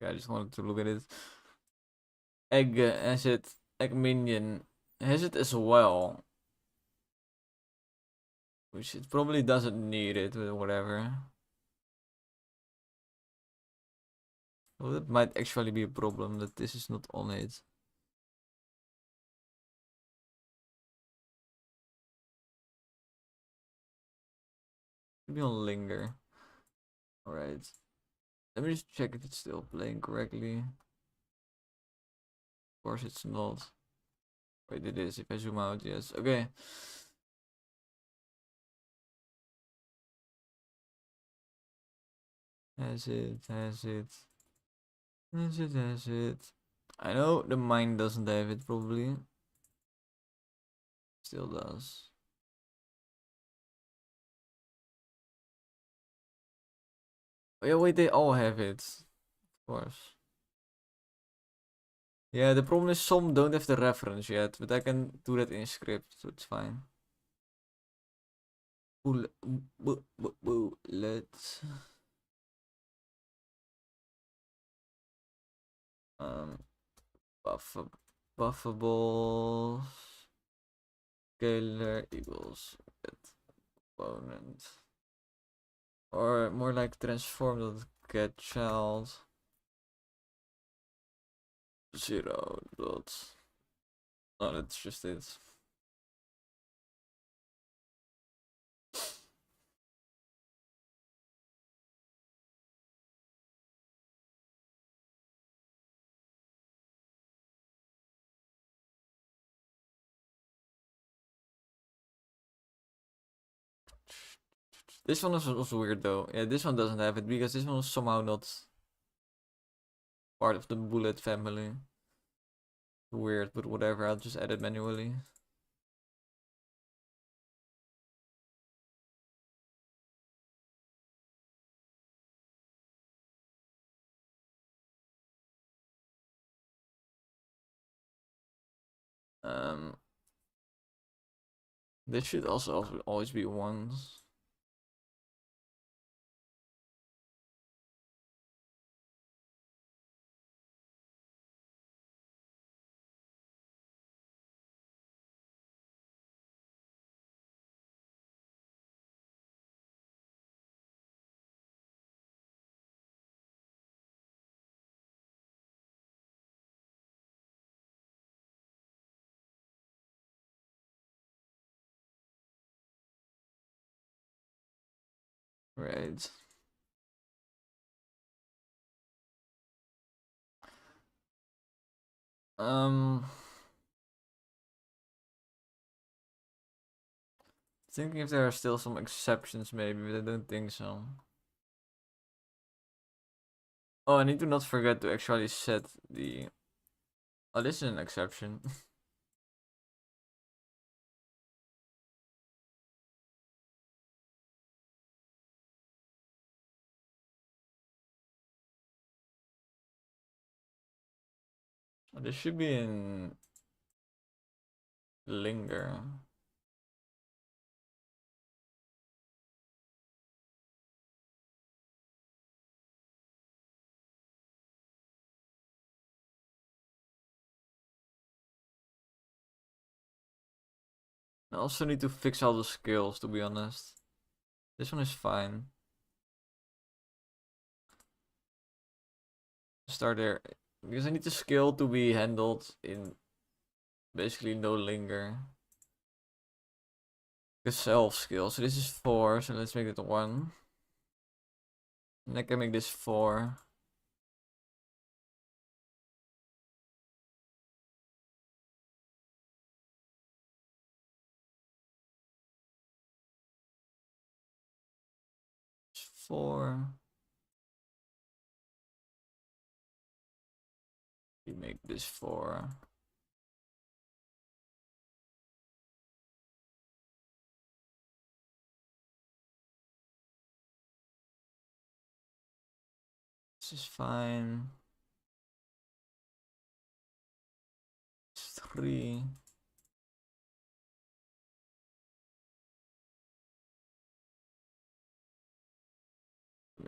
Yeah, I just wanted to look at it. Egg has it, egg minion has it as well. Which it probably doesn't need it, but whatever. Well, that might actually be a problem that this is not on it. Maybe on linger. Alright. Let me just check if it's still playing correctly. Of course it's not. Wait, it is. If I zoom out, yes. Okay. Has it, has it. Has it, has it. I know the mine doesn't have it, probably. Still does. Oh yeah, wait, they all have it. Of course. Yeah, the problem is some don't have the reference yet, but I can do that in script, so it's fine. Bullets. Buffables. Scalar equals get opponent. Or more like transform.get child. 0 dot. Oh, that's just it. This one is also weird though. Yeah, this one doesn't have it because this one was somehow not part of the bullet family. Weird, but whatever, I'll just add it manually. This should also always be ones. Right. Thinking if there are still some exceptions maybe, but I don't think so. Oh, I need to not forget to actually set the... Oh, this is an exception. Oh, this should be in... Linger. I also need to fix all the skills, to be honest. This one is fine. Start there. Because I need the skill to be handled in basically no linger. The self skill. So this is 4, so let's make it 1. And I can make this 4. It's 4. We make this 4. This is fine. It's 3.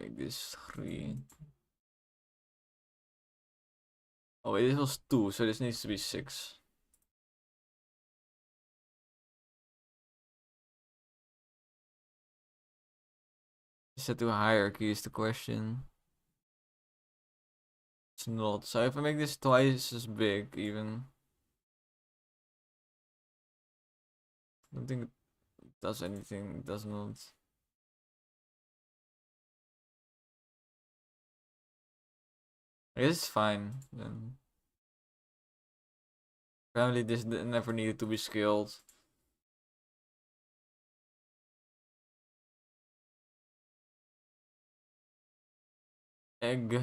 Make this 3. Oh wait, this was 2, so this needs to be 6. Set to hierarchy is the question. It's not. So if I make this twice as big, even. I don't think it does anything. It does not. I guess it's fine then. Apparently this never needed to be scaled. Egg.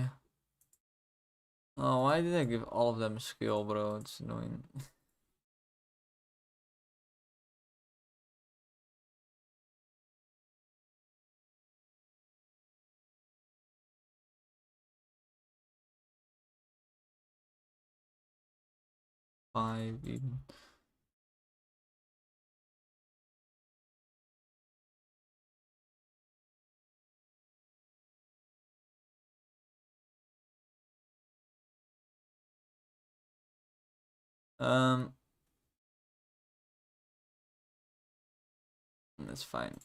Oh, why did I give all of them a skill, bro? It's annoying. Five even. That's fine.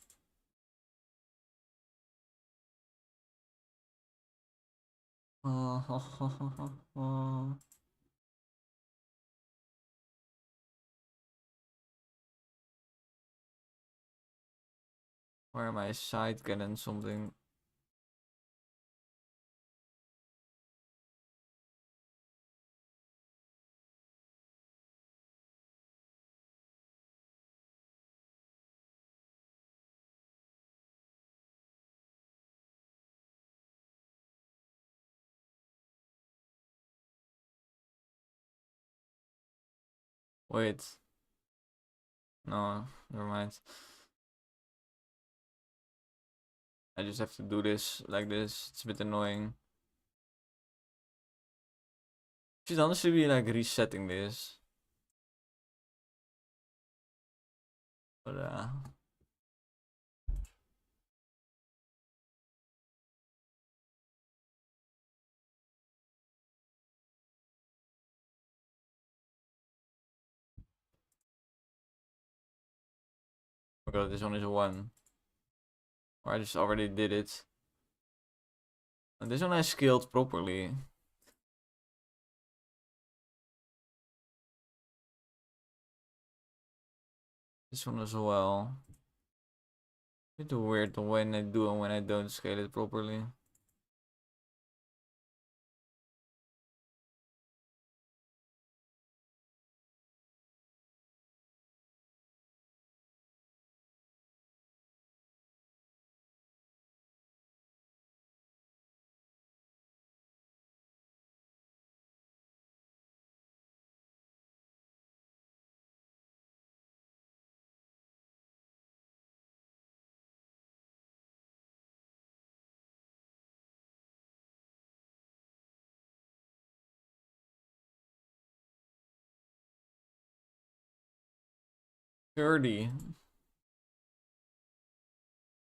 Where am I? Side cannon something. Wait. No, never mind. I just have to do this like this. It's a bit annoying. Should honestly be like resetting this. But oh god, this one is a 1. Or I just already did it. And this one I scaled properly. This one as well. Bit weird when I do and when I don't scale it properly. $30.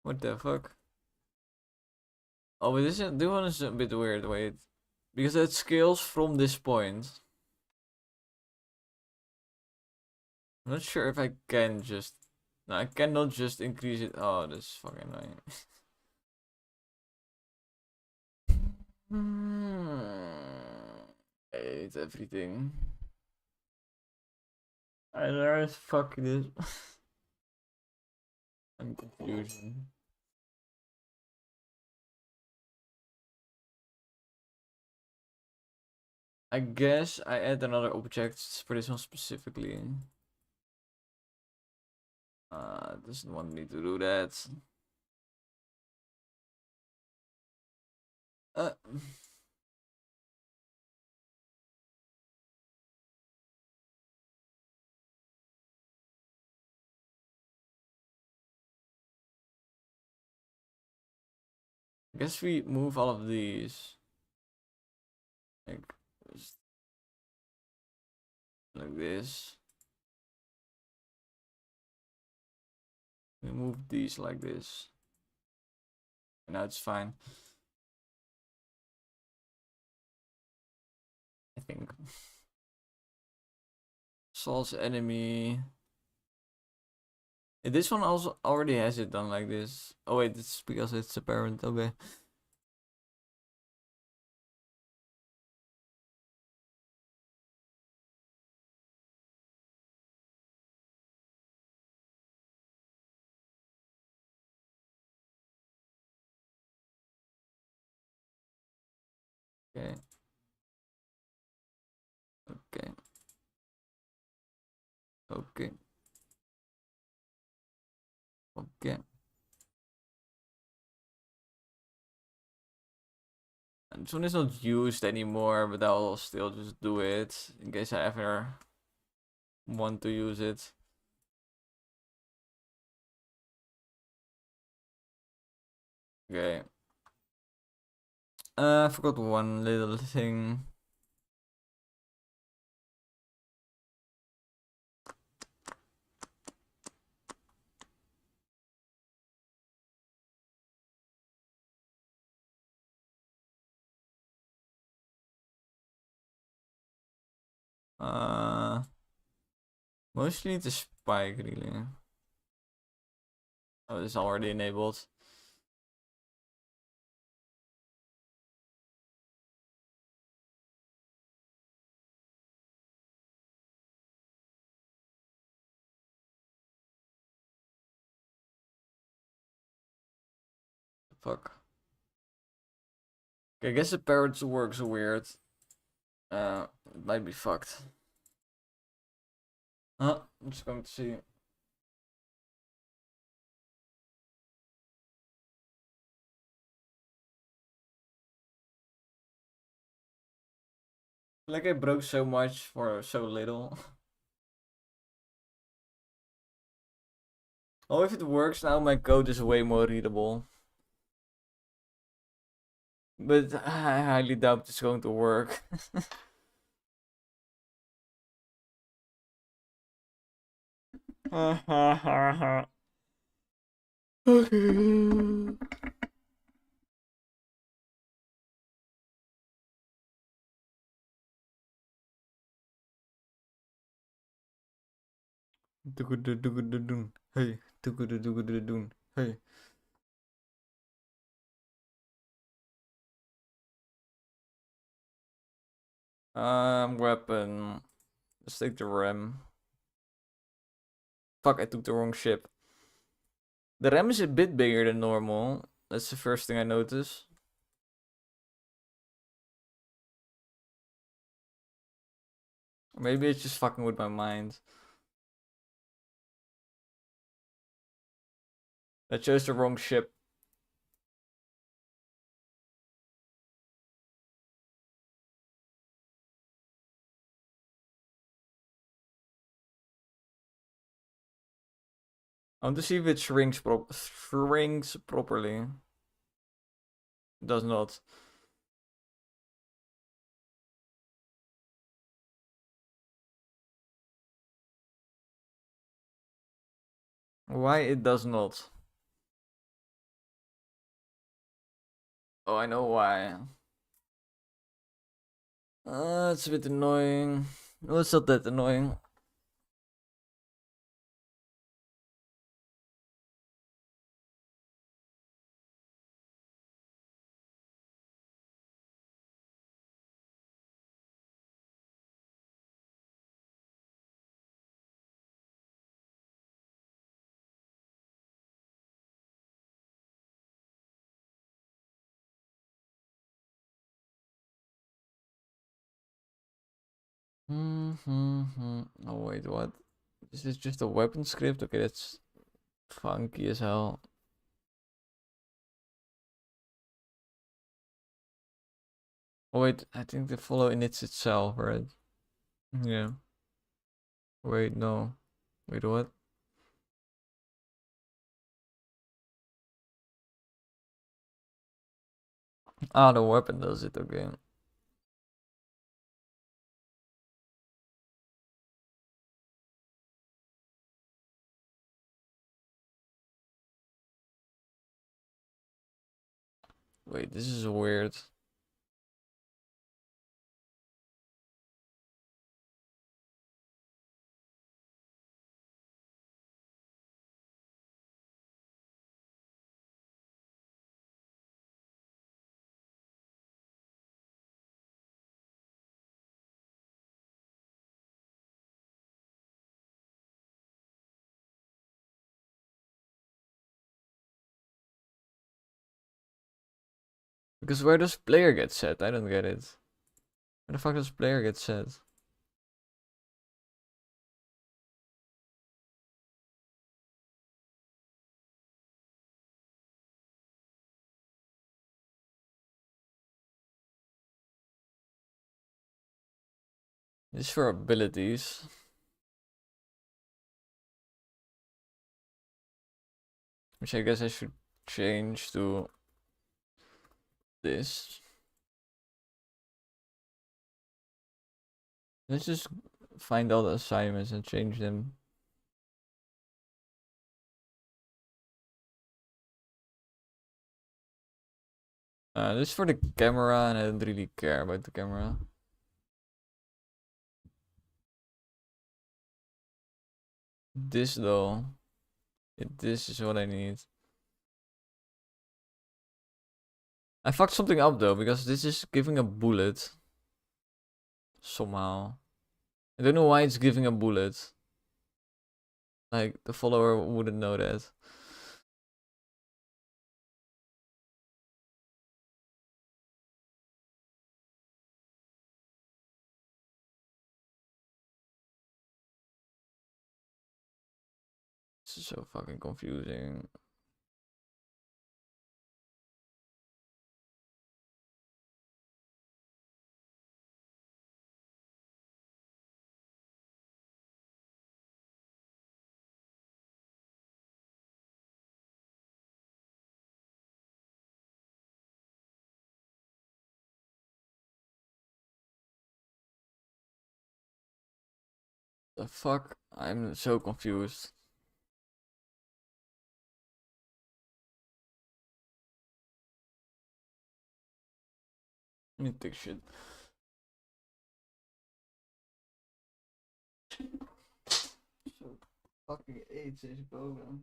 What the fuck? Oh, but this one is a bit weird. Wait, because it scales from this point. I'm not sure if I can just. No, I cannot just increase it. Oh, that's fucking annoying. I hate everything. I learned fuck this. I'm confusion. I guess I add another object for this one specifically. Doesn't want me to do that. Uh. I guess we move all of these. Like this. We move these like this. And now it's fine. I think. Salt's enemy. This one also already has it done like this. Oh wait, it's because it's a parent. Okay. Okay. Okay. Okay. Okay. And this one is not used anymore, but I'll still just do it in case I ever want to use it. Okay. I forgot one little thing. Mostly the spike, really. Oh, it's already enabled. Fuck. Okay, I guess the parrots works weird. It might be fucked. I'm just going to see. Like I broke so much for so little. Oh, if it works now, my code is way more readable. But I highly doubt it's going to work. Okay. Hey, hey. Weapon. Let's take the RAM. Fuck, I took the wrong ship. The RAM is a bit bigger than normal. That's the first thing I notice. Maybe it's just fucking with my mind. I chose the wrong ship. I want to see if it shrinks properly. It does not. Why it does not? Oh, I know why. It's a bit annoying. No, it's not that annoying. Oh wait, what? Is this just a weapon script? Okay, that's funky as hell. Oh wait, I think the follow inits itself, right? Yeah. Wait, no. Wait, what? Ah, the weapon does it, okay. Wait, this is weird. Because where does player get set? I don't get it. Where the fuck does player get set? This is for abilities. Which I guess I should change to this. Let's just find all the assignments and change them. This is for the camera, and I don't really care about the camera. This though. This is what I need. I fucked something up though, because this is giving a bullet. Somehow. I don't know why it's giving a bullet. Like, the follower wouldn't know that. This is so fucking confusing. The fuck? I'm so confused. Let me take shit. So fucking AIDS is going.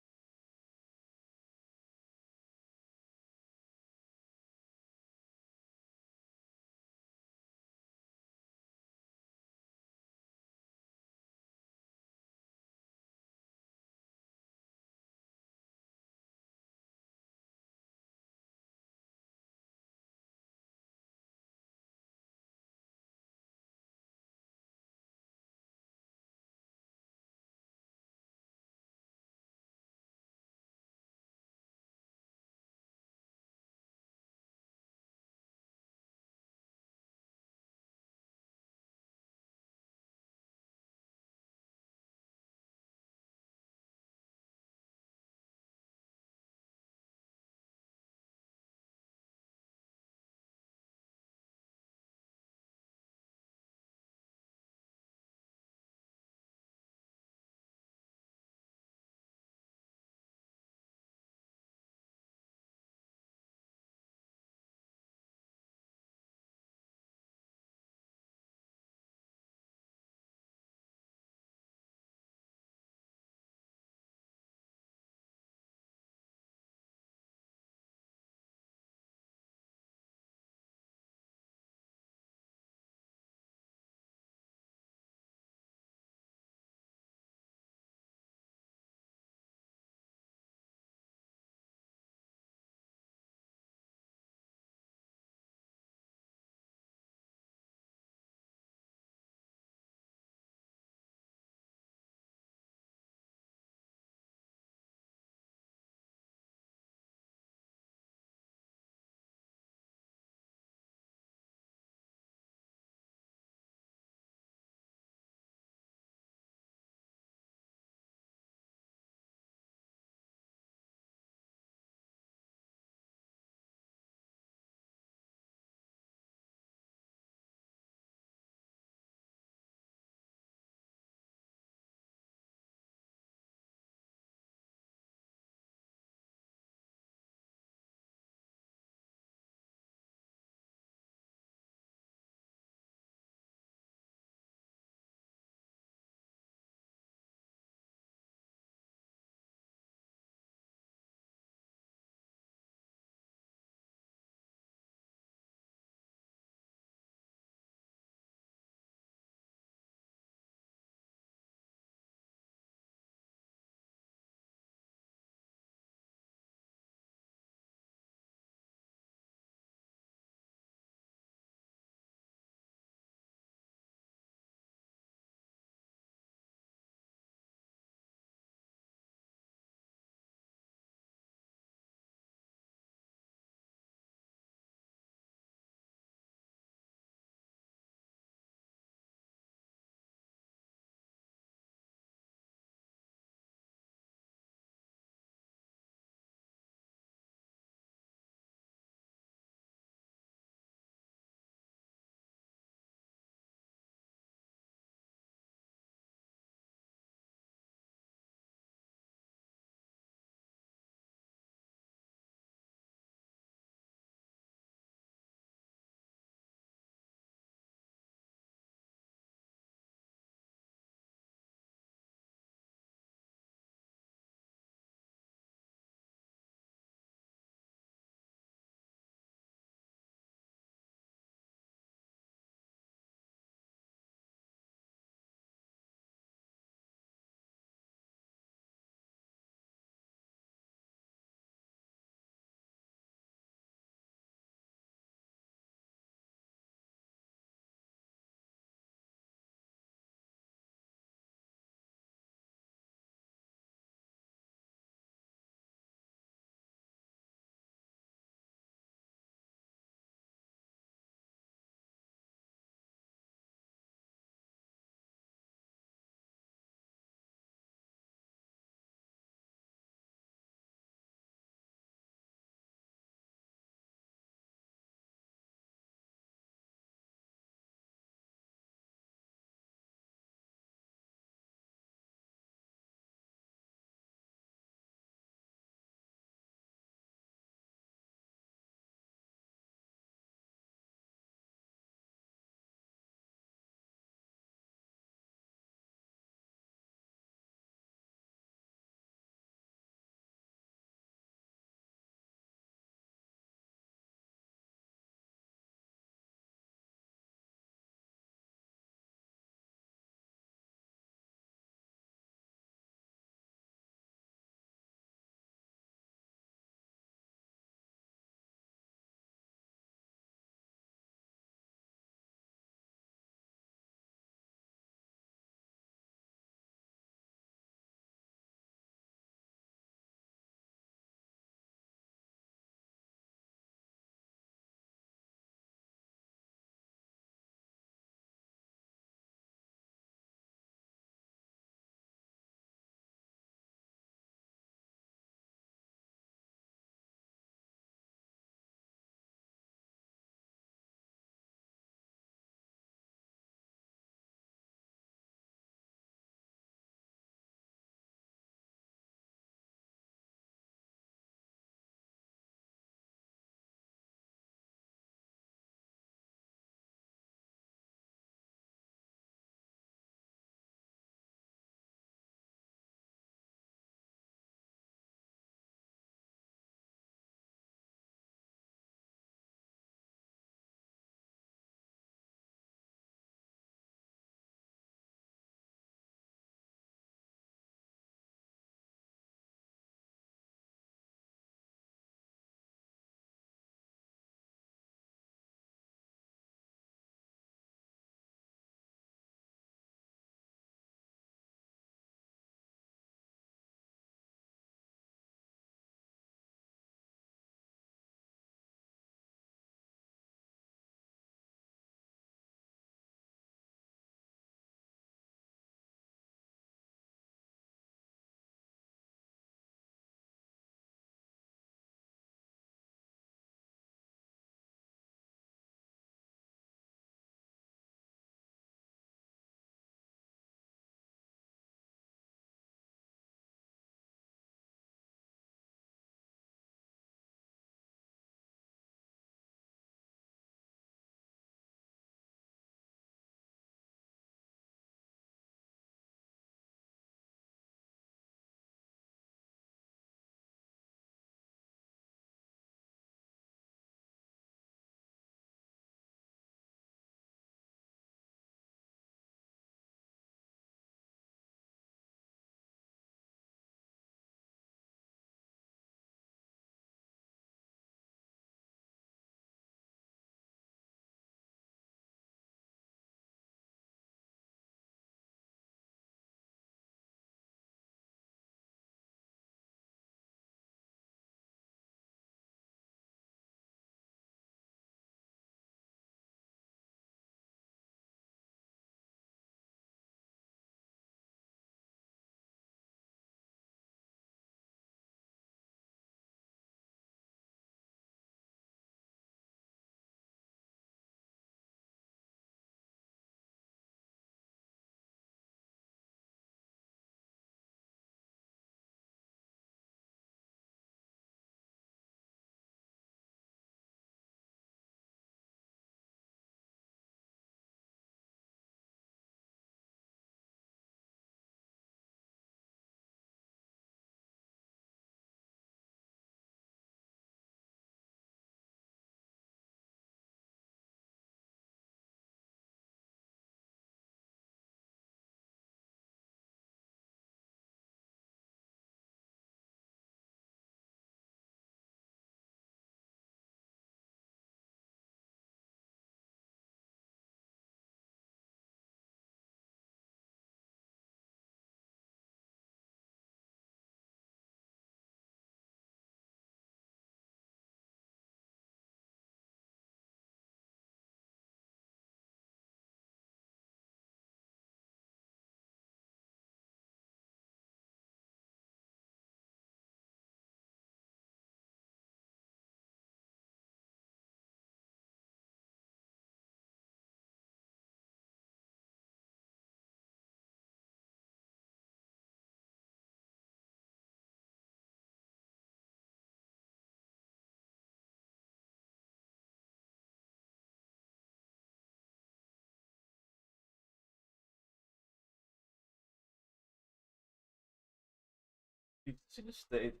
fetus in a state.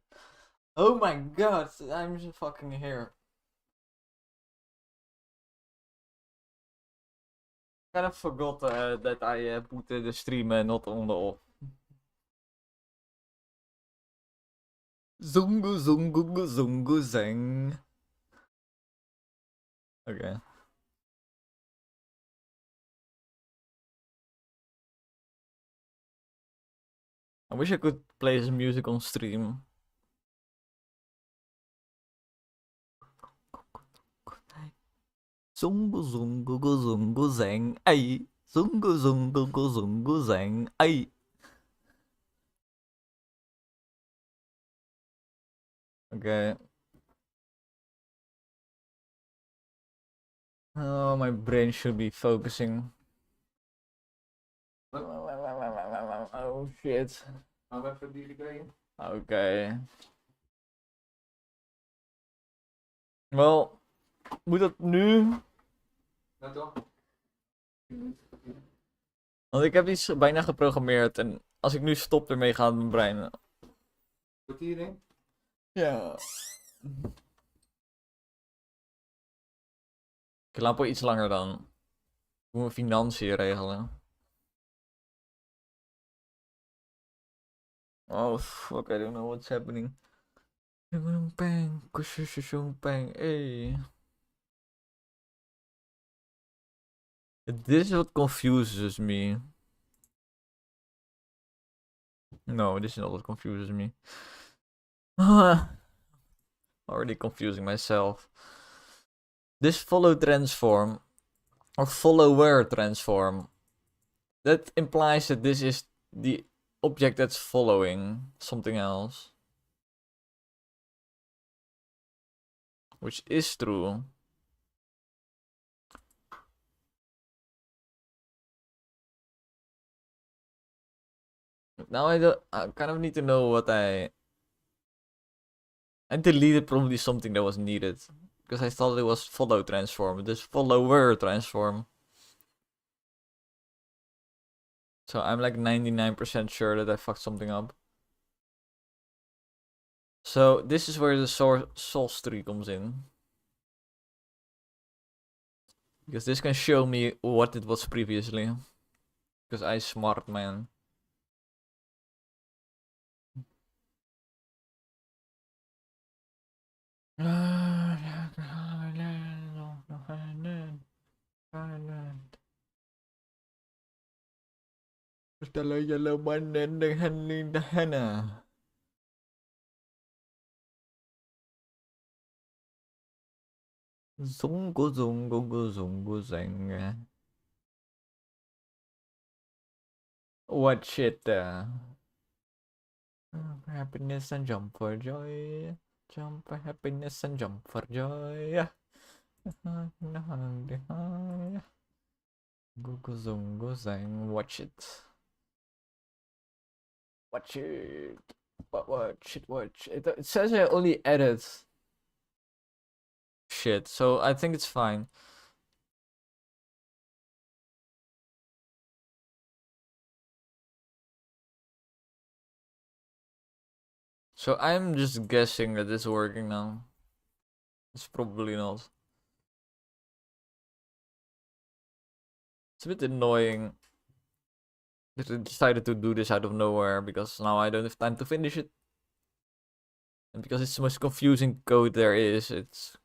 Oh my god, I'm just fucking here. Kind of forgot that I put the stream not on the off. Zungu zungu zungu zeng. Okay. I wish I could play some music on stream. Zungu zungu zungu zeng. Ay. Zungu zungu zungu zeng. Ay. Okay. Oh, my brain should be focusing. Oh shit. Gaan we even die gekregen? Okay. Well, moet dat nu? Ja toch? Want ik heb iets bijna geprogrammeerd en als ik nu stop ermee gaat mijn brein. Kwartier in? Ja. Ik laat wel iets langer dan. Ik moet mijn financiën regelen. Oh fuck, I don't know what's happening. Bang, bang, hey. This is what confuses me. No, this is not what confuses me. Already confusing myself. This follow transform or follower transform, that implies that this is the object that's following something else, which is true. Now I kind of need to know what I deleted probably something that was needed because I thought it was follow transform, this follower transform. So I'm like 99% sure that I fucked something up. So this is where the source tree comes in. Because this can show me what it was previously. Because I smart man. Zungu zungu zungu zeng. What shit? Happiness and jump for joy. Jump for happiness and jump for joy. Zungu zungu zeng. Watch it. Watch it. Watch it. It says I only edit shit, so I think it's fine. So I'm just guessing that it's working now. It's probably not. It's a bit annoying that I decided to do this out of nowhere because now I don't have time to finish it. And because it's the most confusing code there is, it's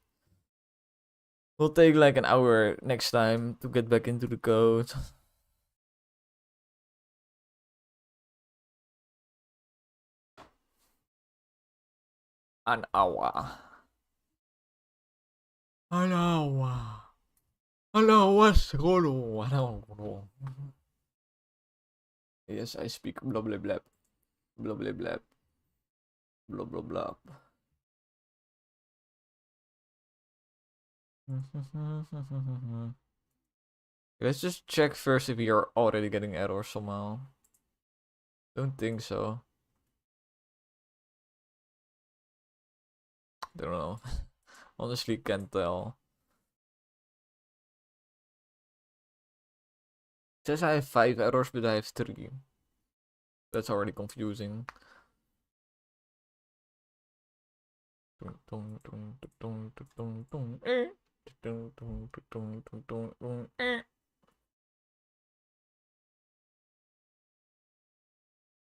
will take like an hour next time to get back into the code. An hour. An hour. An hour. Yes, I speak blah blah blah. Blah blah blah. Blah blah blah. Let's just check first if you're already getting errors somehow. Don't think so. Don't know. Honestly, can't tell. It says I have 5 errors, but I have 3. That's already confusing.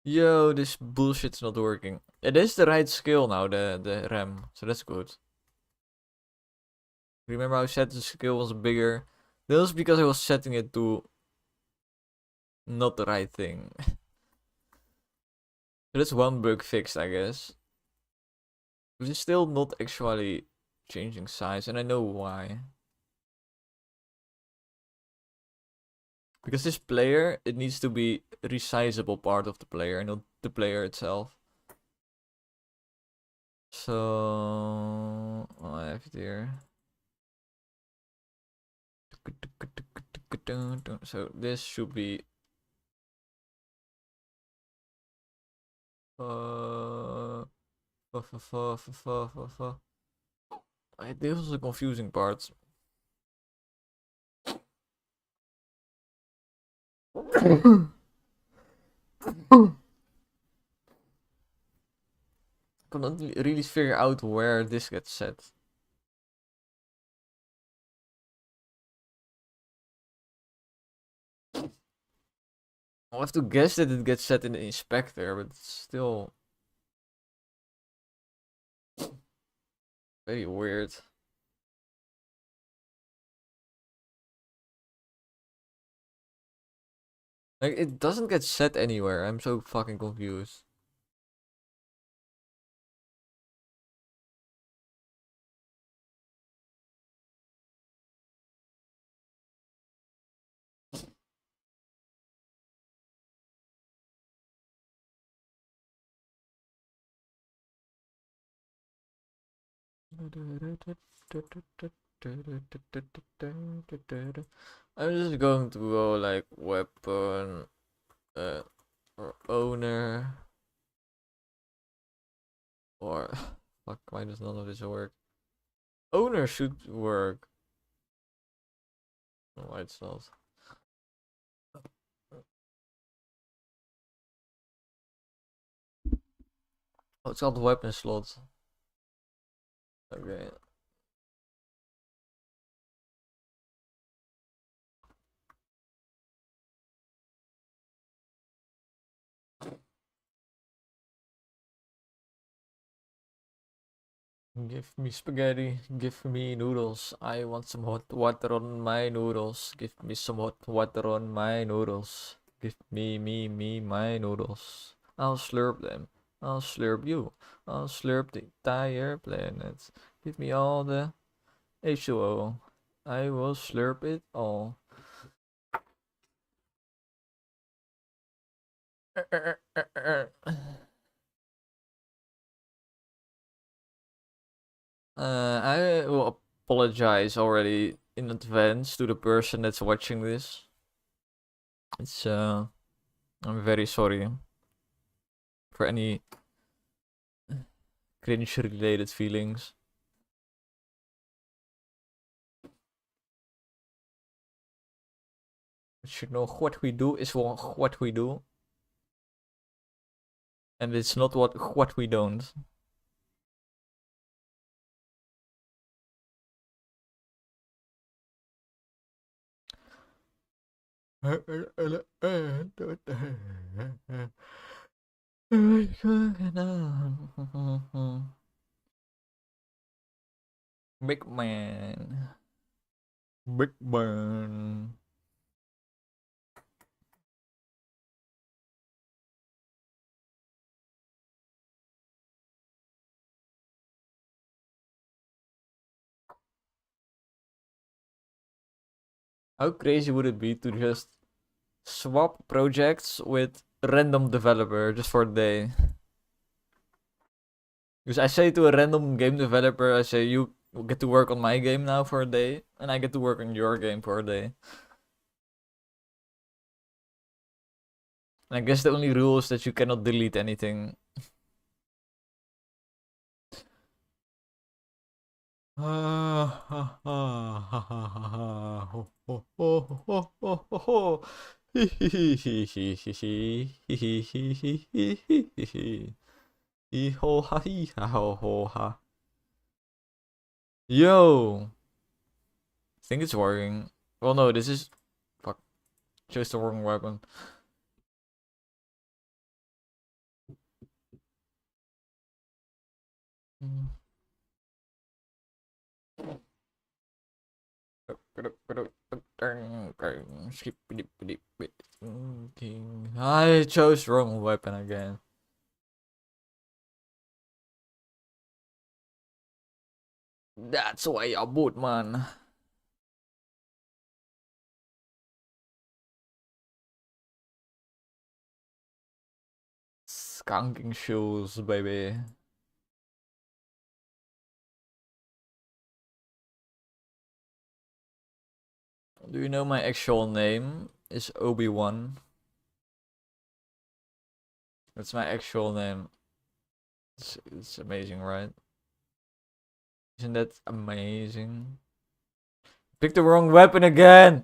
Yo, this bullshit's not working. It is the right scale now, the RAM, so that's good. Remember how I said the scale was bigger? That was because I was setting it to not the right thing. So that's one bug fixed, I guess. Which is still not actually changing size, and I know why. Because this player, it needs to be a resizable part of the player, not the player itself. So I have it here. So this should be this was a confusing part. Cannot really figure out where this gets set. I'll have to guess that it gets set in the inspector, but it's still very weird. Like, it doesn't get set anywhere. I'm so fucking confused. I'm just going to go like weapon or owner or fuck, why does none of this work? Owner should work. Why it's not? Oh, it's called weapon slot. Okay. Give me spaghetti, give me noodles. I want some hot water on my noodles. Give me some hot water on my noodles. Give me, my noodles. I'll slurp them. I'll slurp you. I'll slurp the entire planet. Give me all the H2O. I will slurp it all. I will apologize already in advance to the person that's watching this. It's I'm very sorry for any cringe related feelings. But you know, what we do is what we do. And it's not what we don't. Big man. Big man. How crazy would it be to just swap projects with a random developer just for a day? Because I say to a random game developer, I say, you get to work on my game now for a day, and I get to work on your game for a day. And I guess the only rule is that you cannot delete anything. Yo! I think it's working. Well, no, this is... Fuck. Chose the wrong weapon. I chose wrong weapon again. That's why I boot, man. Skunking shoes, baby. Do you know my actual name is Obi-Wan? That's my actual name. It's amazing, right? Isn't that amazing? Picked the wrong weapon again!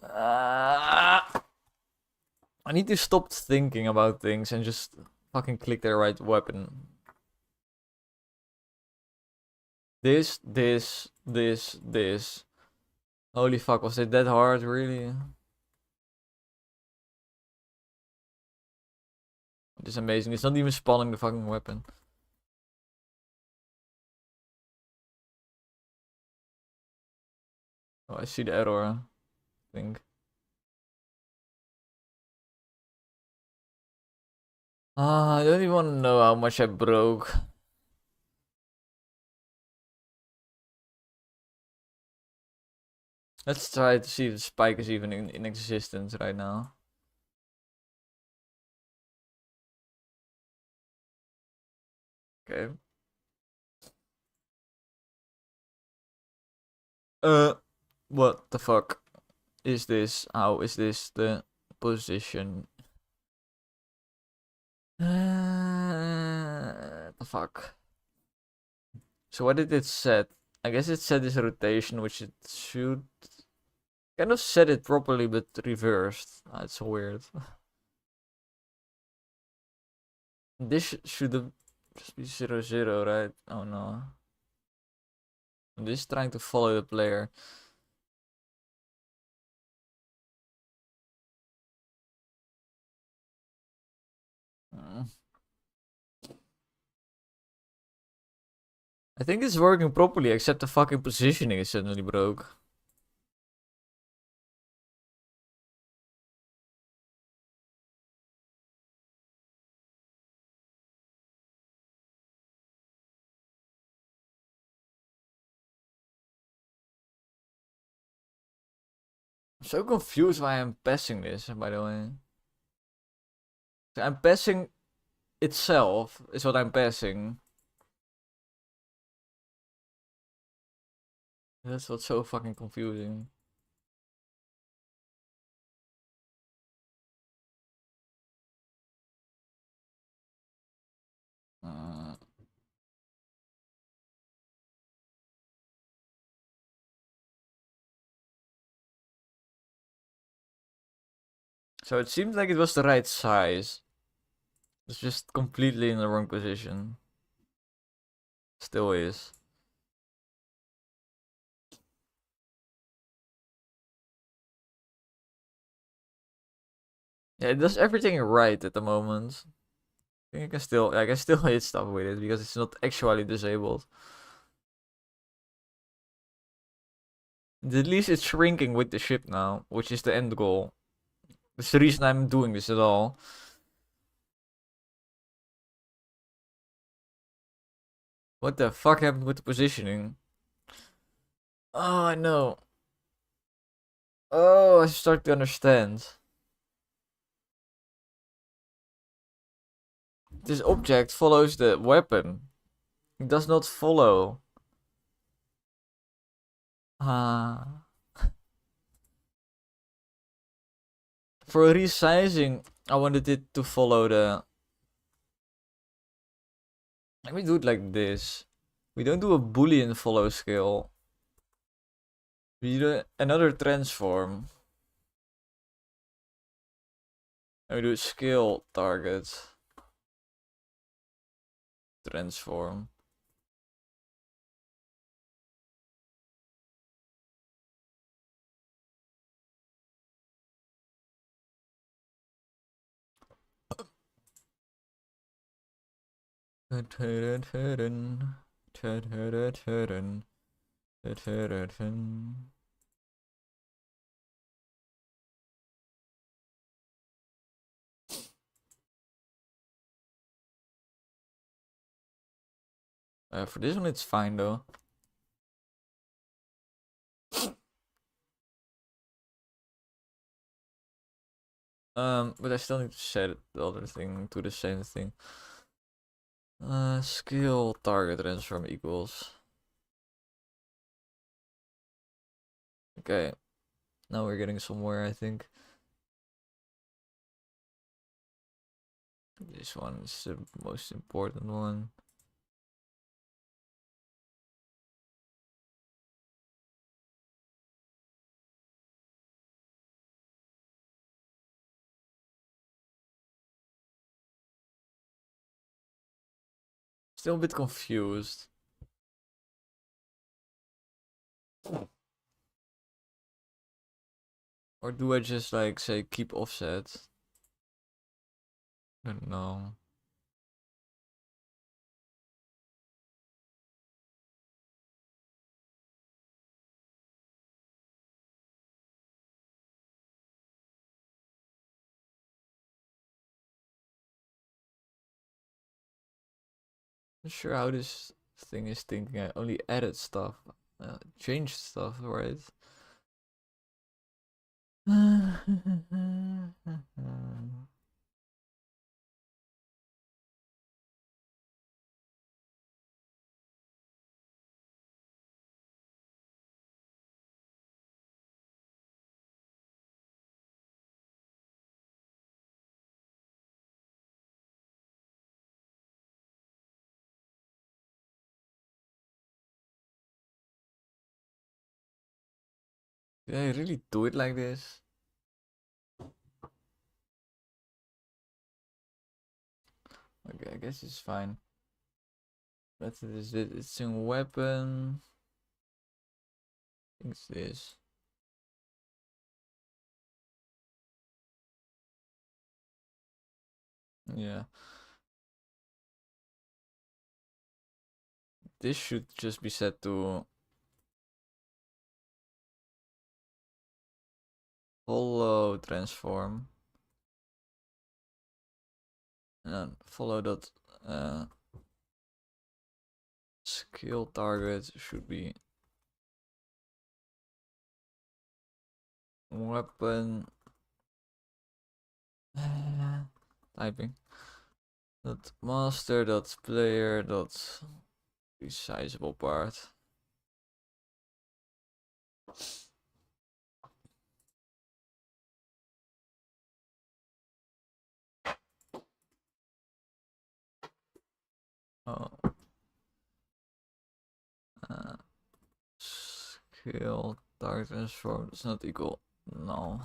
I need to stop thinking about things and just fucking click the right weapon. This. Holy fuck, was it that hard, really? This is amazing. It's not even spawning the fucking weapon. Oh, I see the error, I think. I don't even want to know how much I broke. Let's try to see if the spike is even in existence right now. Okay. What the fuck is this? How is this the position? The fuck. So what did it set? I guess it set this rotation, which it should kind of set it properly, but reversed. It's weird. This should have just be 0-0, right? Oh no. I'm just trying to follow the player. I think it's working properly, except the fucking positioning is suddenly broke. I'm so confused why I'm passing this, by the way. I'm passing itself, is what I'm passing. That's what's so fucking confusing. So it seems like it was the right size. It's just completely in the wrong position. Still is. Yeah, it does everything right at the moment. I think I can still hit stuff with it because it's not actually disabled. At least it's shrinking with the ship now, which is the end goal. That's the reason I'm doing this at all. What the fuck happened with the positioning? Oh, I know. Oh, I start to understand. This object follows the weapon. It does not follow. For resizing, I wanted it to follow the... Let me do it like this. We don't do a boolean follow scale. We do another transform. And we do scale target. Transform. For this one, it's fine though. But I still need to set the other thing to the same thing. Skill target transform equals. Okay, now we're getting somewhere, I think. This one is the most important one. Still a bit confused. Or do I just like say keep offset? I don't know. Not sure how this thing is thinking. I only added stuff, changed stuff, right? Did I really do it like this? Okay, I guess it's fine. Method is it? It's in weapon. I think it's this. Yeah. This should just be set to follow transform. And then follow that skill target should be weapon typing. Dot master dot player dot resizable part. Oh. Skill target transform is not equal. No.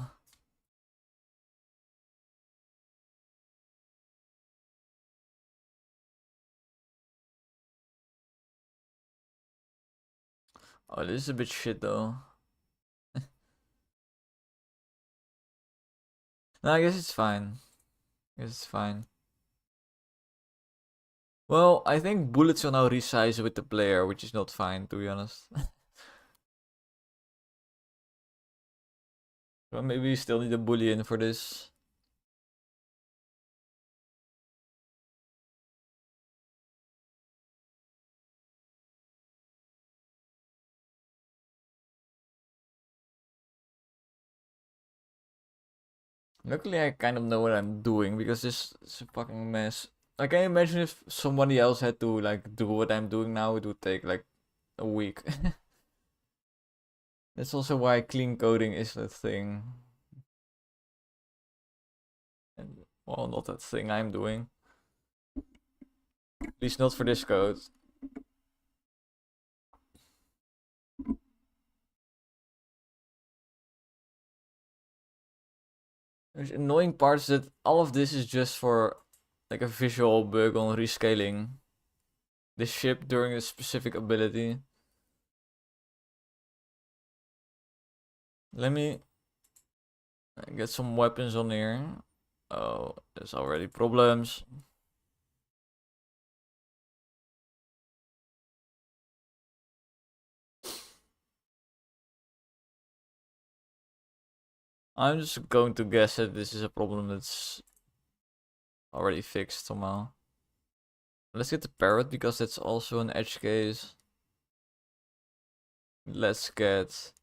Oh, this is a bit shit though. No, I guess it's fine. I guess it's fine. Well, I think bullets will now resize with the player, which is not fine, to be honest. Well, maybe we still need a boolean for this. Luckily, I kind of know what I'm doing because this is a fucking mess. I can imagine if somebody else had to like do what I'm doing now, it would take like a week. That's also why clean coding is the thing. And, well, not that thing I'm doing. At least not for this code. There's annoying parts that all of this is just for like a visual bug on rescaling the ship during a specific ability. Let me get some weapons on here. Oh, there's already problems. I'm just going to guess that this is a problem that's already fixed somehow. Let's get the parrot because that's also an edge case. Let's get...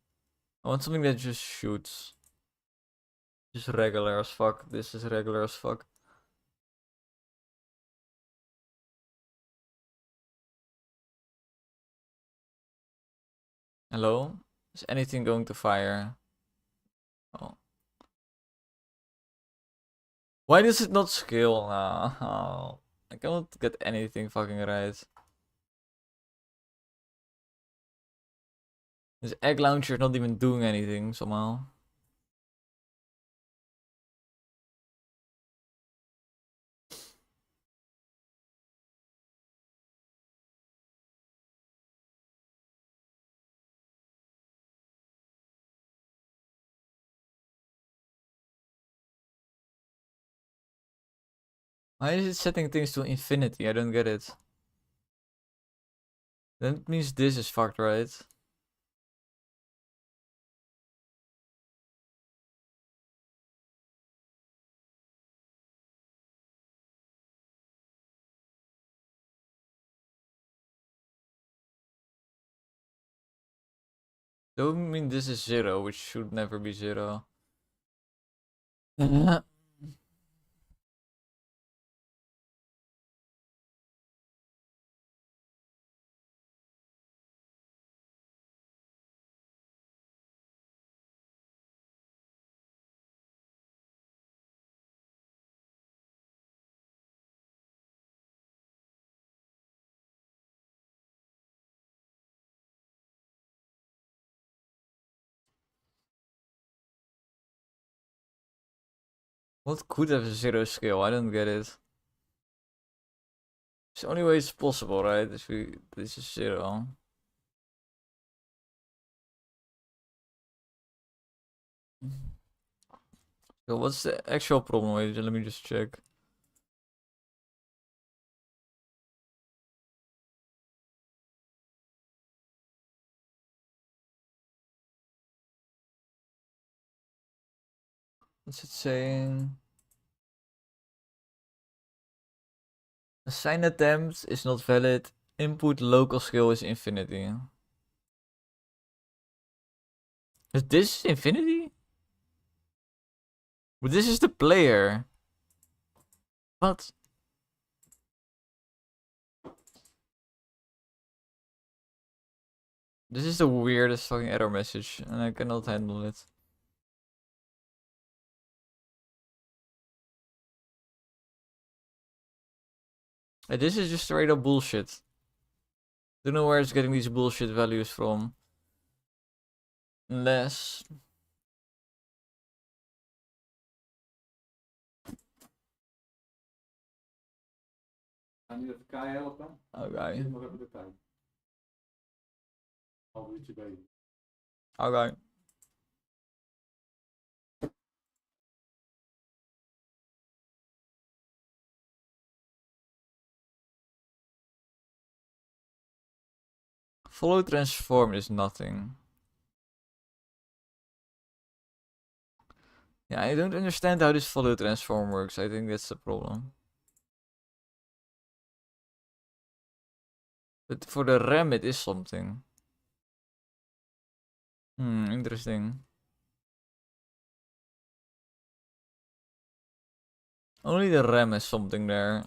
I want something that just shoots. Just regular as fuck. This is regular as fuck. Hello? Is anything going to fire? Oh. Why does it not scale now? Oh, I cannot get anything fucking right. This egg launcher is not even doing anything somehow. Why is it setting things to infinity? I don't get it. That means this is fucked, right? That would mean this is 0, which should never be 0. What could have a 0 scale? I don't get it. It's the only way it's possible, right? If this is 0. So what's the actual problem? Wait, let me just check. What's it saying? Assign attempt is not valid. Input local scale is infinity. Is this infinity? But this is the player. What? This is the weirdest fucking error message, and I cannot handle it. This is just straight up bullshit. Don't know where it's getting these bullshit values from. Unless... Ga nu even Kai helpen? Okay. Nog even de tijd. Half uurtje bezig. Okay. Follow transform is nothing. Yeah, I don't understand how this follow transform works. I think that's the problem. But for the RAM it is something. Interesting. Only the RAM is something there.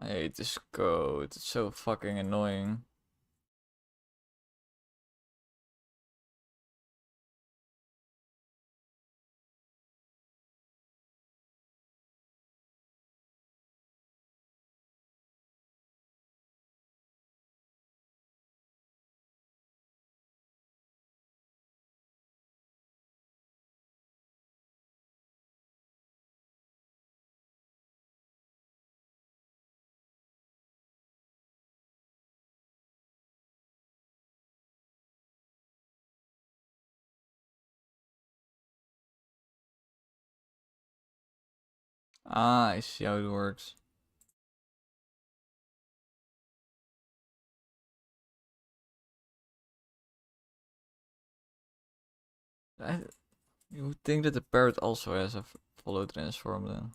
I hate this code. It's so fucking annoying. Ah, I see how it works. You would think that the parrot also has a follow transform then.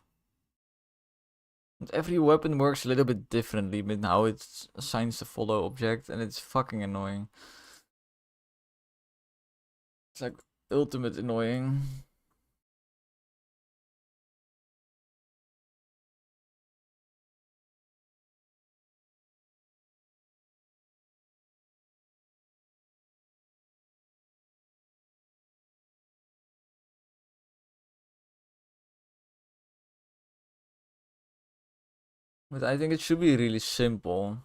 And every weapon works a little bit differently with how it assigns the follow object, and it's fucking annoying. It's like ultimate annoying. But I think it should be really simple.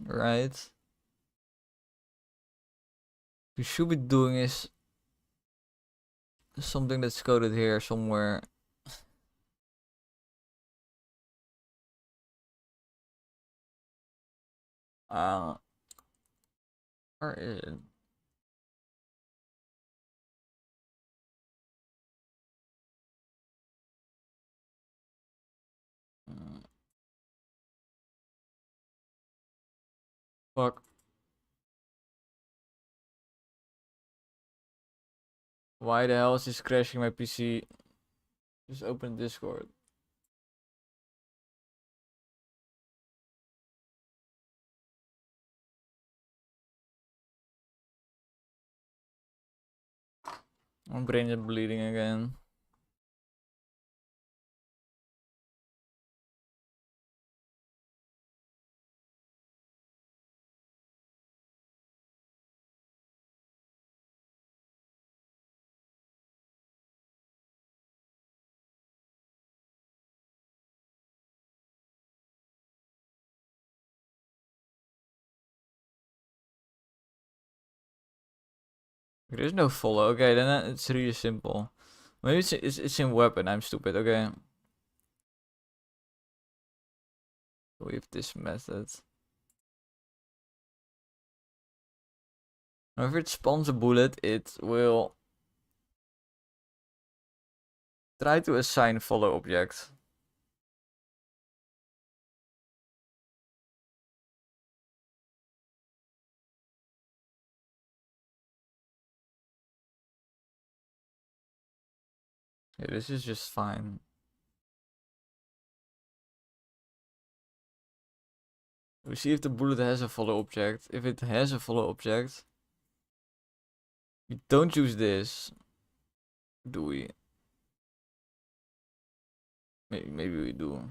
Right? What you should be doing is something that's coded here somewhere. Where is it? Fuck. Why the hell is this crashing my PC? Just open Discord. My brain is bleeding again. There's no follow. Okay, then it's really simple. Maybe it's in weapon. I'm stupid. Okay. We have this method. Whenever it spawns a bullet, it will try to assign follow object. Yeah, this is just fine. We see if the bullet has a follow object. If it has a follow object, we don't use this, do we? Maybe we do.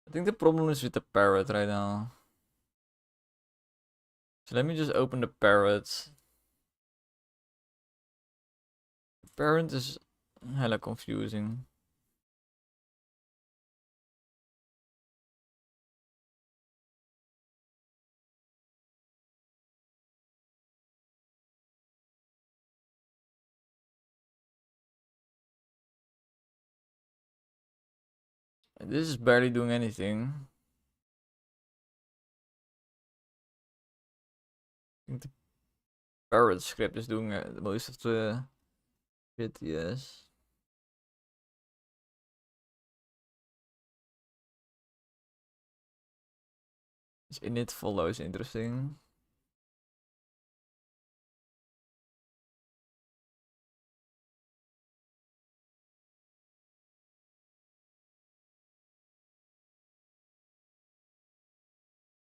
I think the problem is with the parrot right now. So let me just open the parrot. The parrot is hella confusing. This is barely doing anything. I think the parrot script is doing most of the shit, yes. This init follow is interesting.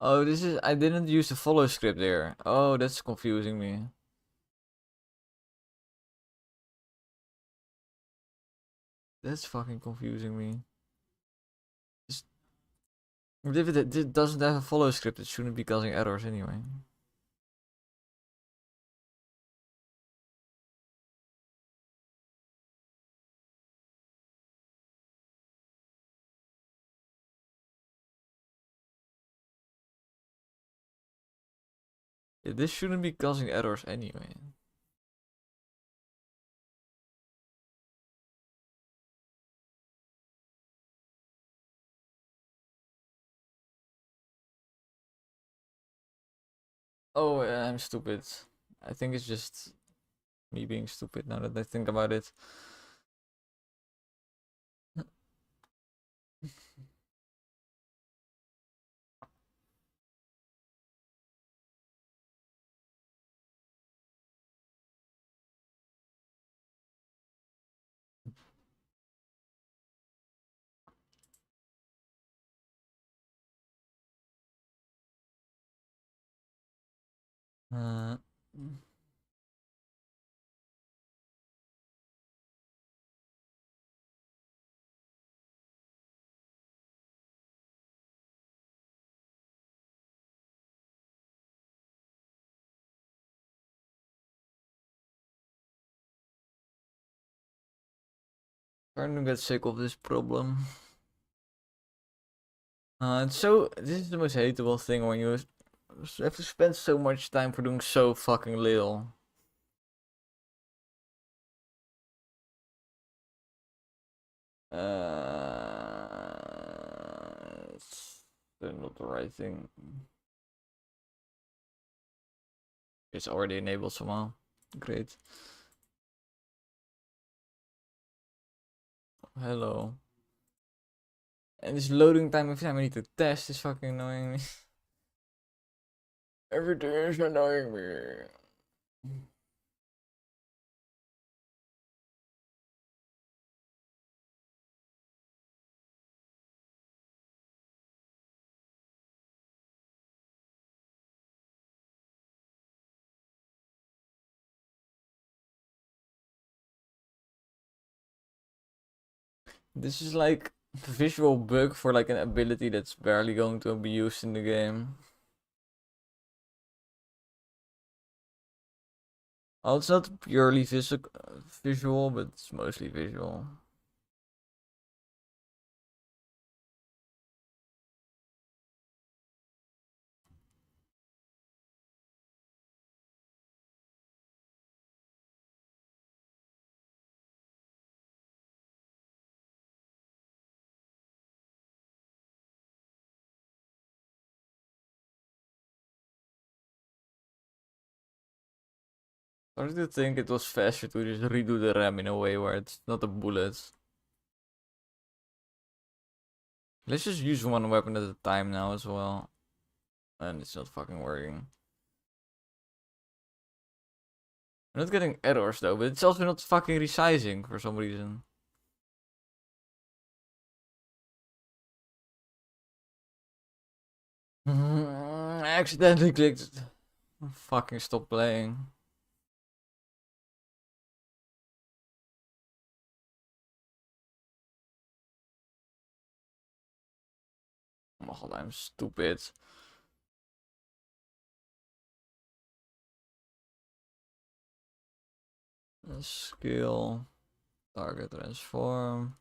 Oh, this is, I didn't use the follow script there. Oh, that's confusing me. That's fucking confusing me. If it doesn't have a follow script, it shouldn't be causing errors anyway. Yeah, this shouldn't be causing errors anyway. Oh, I'm stupid. I think it's just me being stupid now that I think about it. Uh, Starting to get sick of this problem. This is the most hateable thing when you have to spend so much time for doing so fucking little. It's not the right thing. It's already enabled somehow. Great. Hello. And this loading time every time I need to test is fucking annoying me. Everything is annoying me. This is like a visual bug for like an ability that's barely going to be used in the game. Oh, it's not purely visual, but it's mostly visual. I started to think it was faster to just redo the RAM in a way where it's not a bullet. Let's just use one weapon at a time now as well. And it's not fucking working. I'm not getting errors though, but it's also not fucking resizing for some reason. I accidentally clicked. Fucking stop playing. Oh my god, I'm stupid. Skill. Target transform.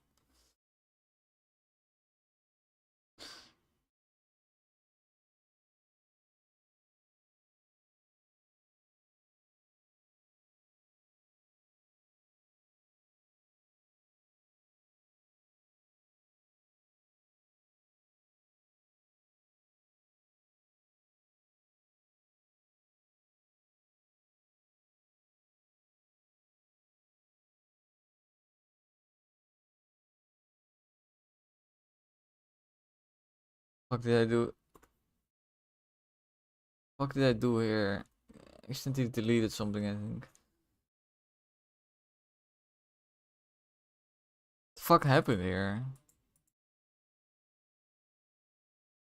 What did I do? What did I do here? I accidentally deleted something, I think. The fuck happened here?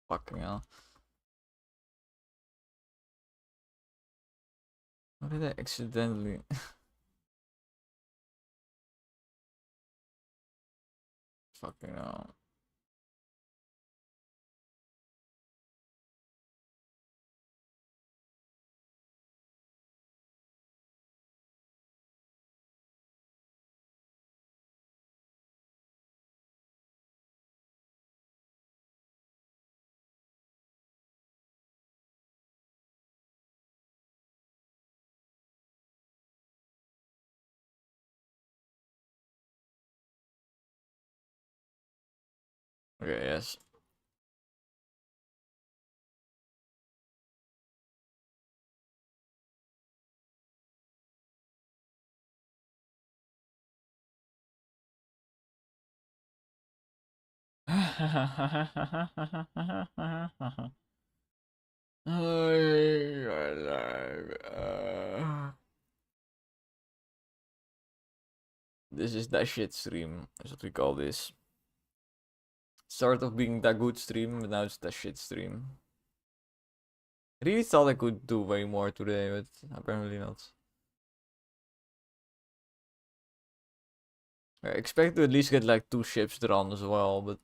Fucking hell. What did I accidentally? Fucking hell. Okay, yes. This is that shit stream, is what we call this. Start of being that good stream, but now it's that shit stream. I really thought I could do way more today, but apparently not. I expect to at least get like 2 ships drawn as well, but...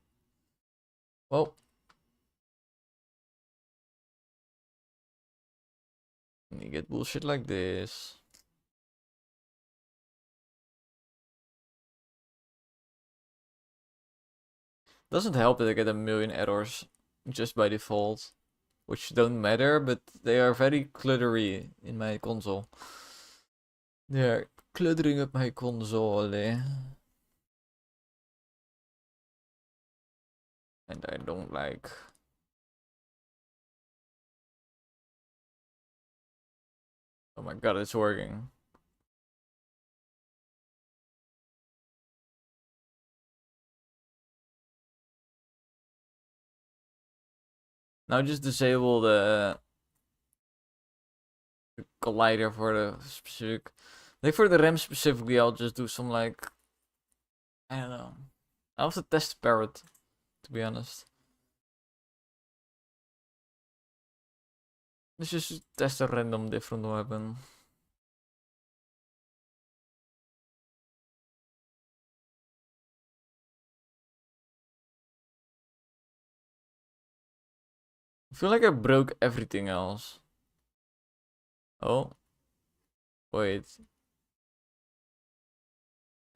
Well... You get bullshit like this. Doesn't help that I get a million errors just by default. Which don't matter, but they are very cluttery in my console. They are cluttering up my console. And I don't like. Oh my god, it's working. Now just disable the collider for the specific. Like for the RAM specifically, I'll just do some like, I don't know. I also test parrot, to be honest. Let's just test a random different weapon. I feel like I broke everything else. Oh. Wait.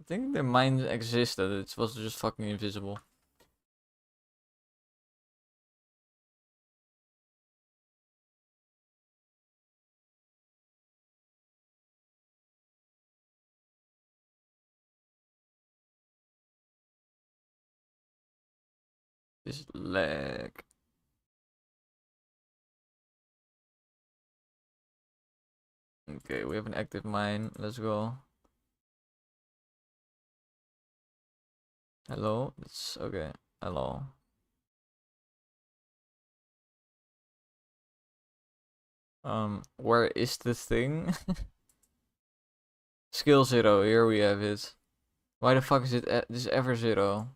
I think the mine existed, it was just fucking invisible. This lag. Okay, we have an active mine. Let's go. Hello? It's okay. Hello. Where is the thing? Skill 0, here we have it. Why the fuck is it this ever 0?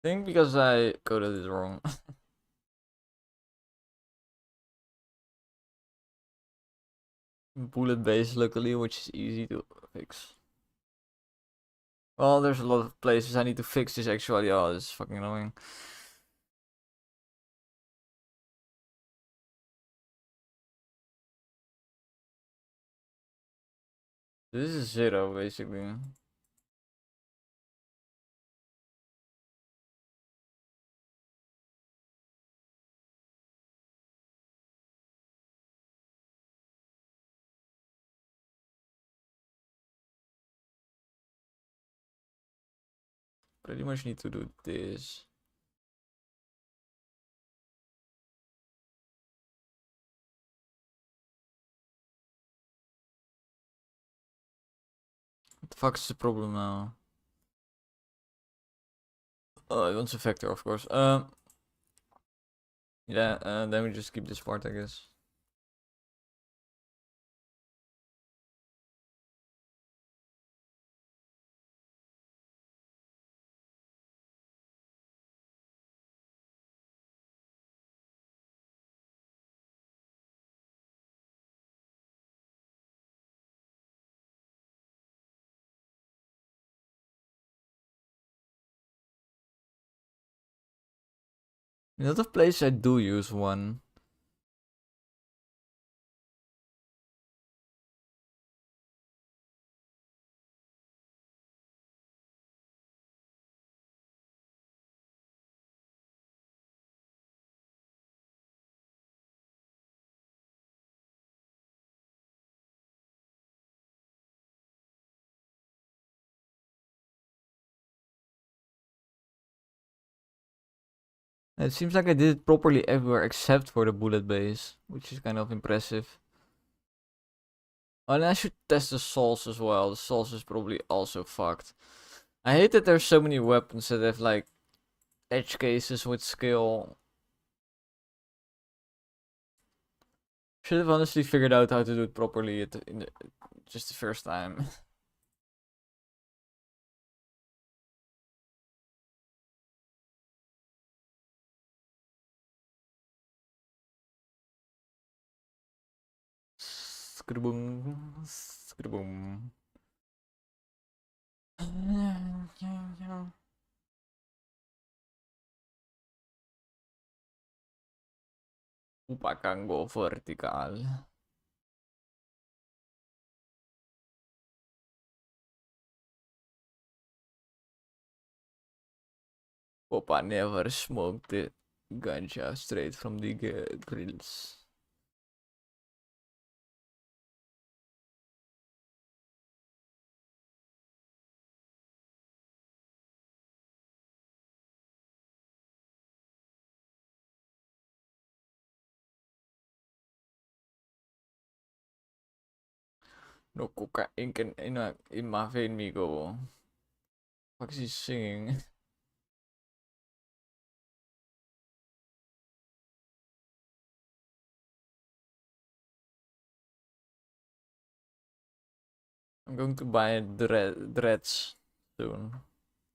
I think because I coded it wrong. Bullet based luckily, which is easy to fix. Well, there's a lot of places I need to fix this actually. Oh, this is fucking annoying. This is 0 basically. Pretty much need to do this. What the fuck is the problem now? Oh, it wants a vector, of course. Yeah, then we just keep this part, I guess. In a lot of places I do use one. It seems like I did it properly everywhere except for the bullet base, which is kind of impressive. Oh, and I should test the souls as well. The souls is probably also fucked. I hate that there's so many weapons that have like edge cases with skill. Should have honestly figured out how to do it properly just the first time. Scriboom, scriboom. Upakang go vertical. Papa never smoked it. Ganja straight from the grills. No cocaine in my vein, Migo. Fuck is he singing? I'm going to buy dreads soon.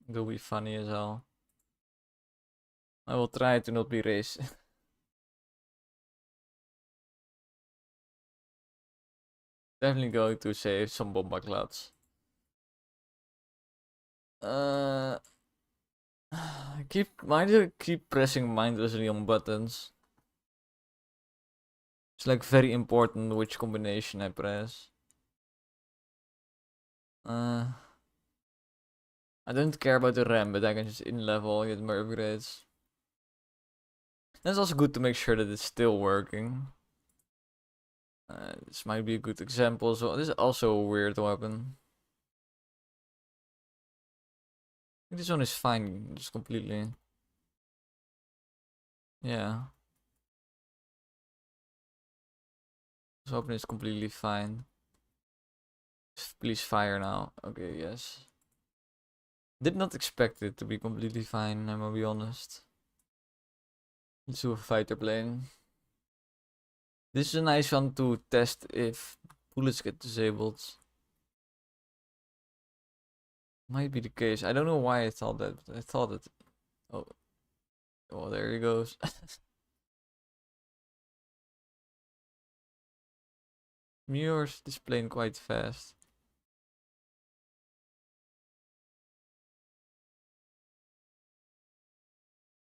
It will be funny as hell. I will try to not be racist. Definitely going to save some bomba clouds. Why do I keep pressing mindlessly on buttons? It's like very important which combination I press. I don't care about the RAM, but I can just in level get more upgrades. That's also good to make sure that it's still working. This might be a good example. So this is also a weird weapon. This one is fine, just completely. Yeah. This weapon is completely fine. Please fire now. Okay, yes. Did not expect it to be completely fine, I'm gonna be honest. Let's do a fighter plane. This is a nice one to test if bullets get disabled. Might be the case. I don't know why I thought that, but I thought that. Oh, oh, there he goes. Mirrors displaying quite fast.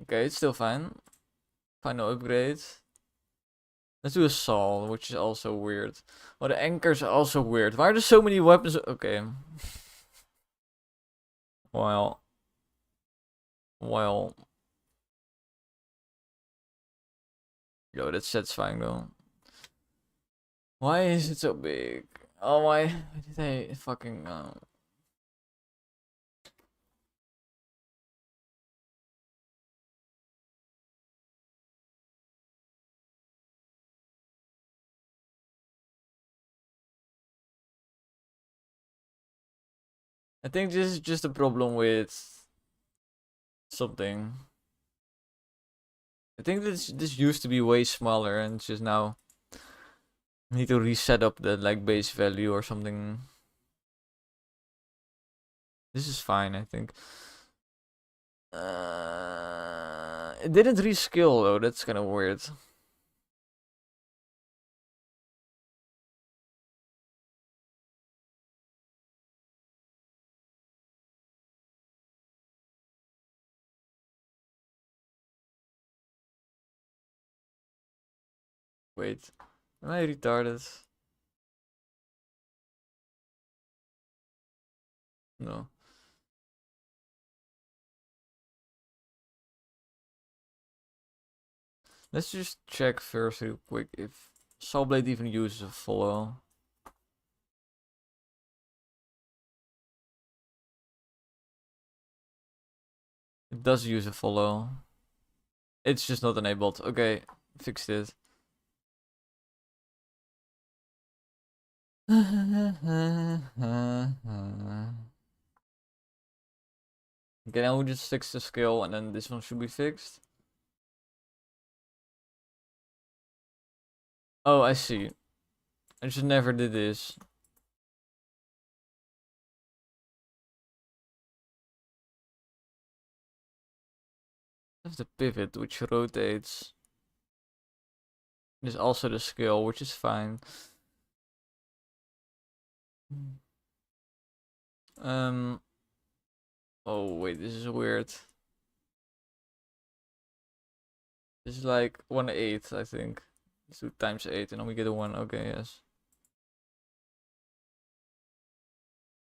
Okay, it's still fine. Final upgrade. Let's do a saw, which is also weird. Oh, the anchors are also weird. Why are there so many weapons? Okay. Well. Well. Yo, that's satisfying though. Why is it so big? Oh, why did I fucking I think this is just a problem with something. I think this used to be way smaller and it's just now need to reset up the like base value or something. This is fine, I think. It didn't rescale though, that's kind of weird. Wait, am I retarded? No. Let's just check first real quick if Sawblade even uses a follow. It does use a follow. It's just not enabled. Okay, fixed it. Okay, now we just fix the skill and then this one should be fixed. Oh, I see. I just never did this. That's the pivot, which rotates. There's also the skill, which is fine. Oh wait, this is weird. This is like 1/8, I think. Let's do times 8 and then we get a 1. Okay, yes.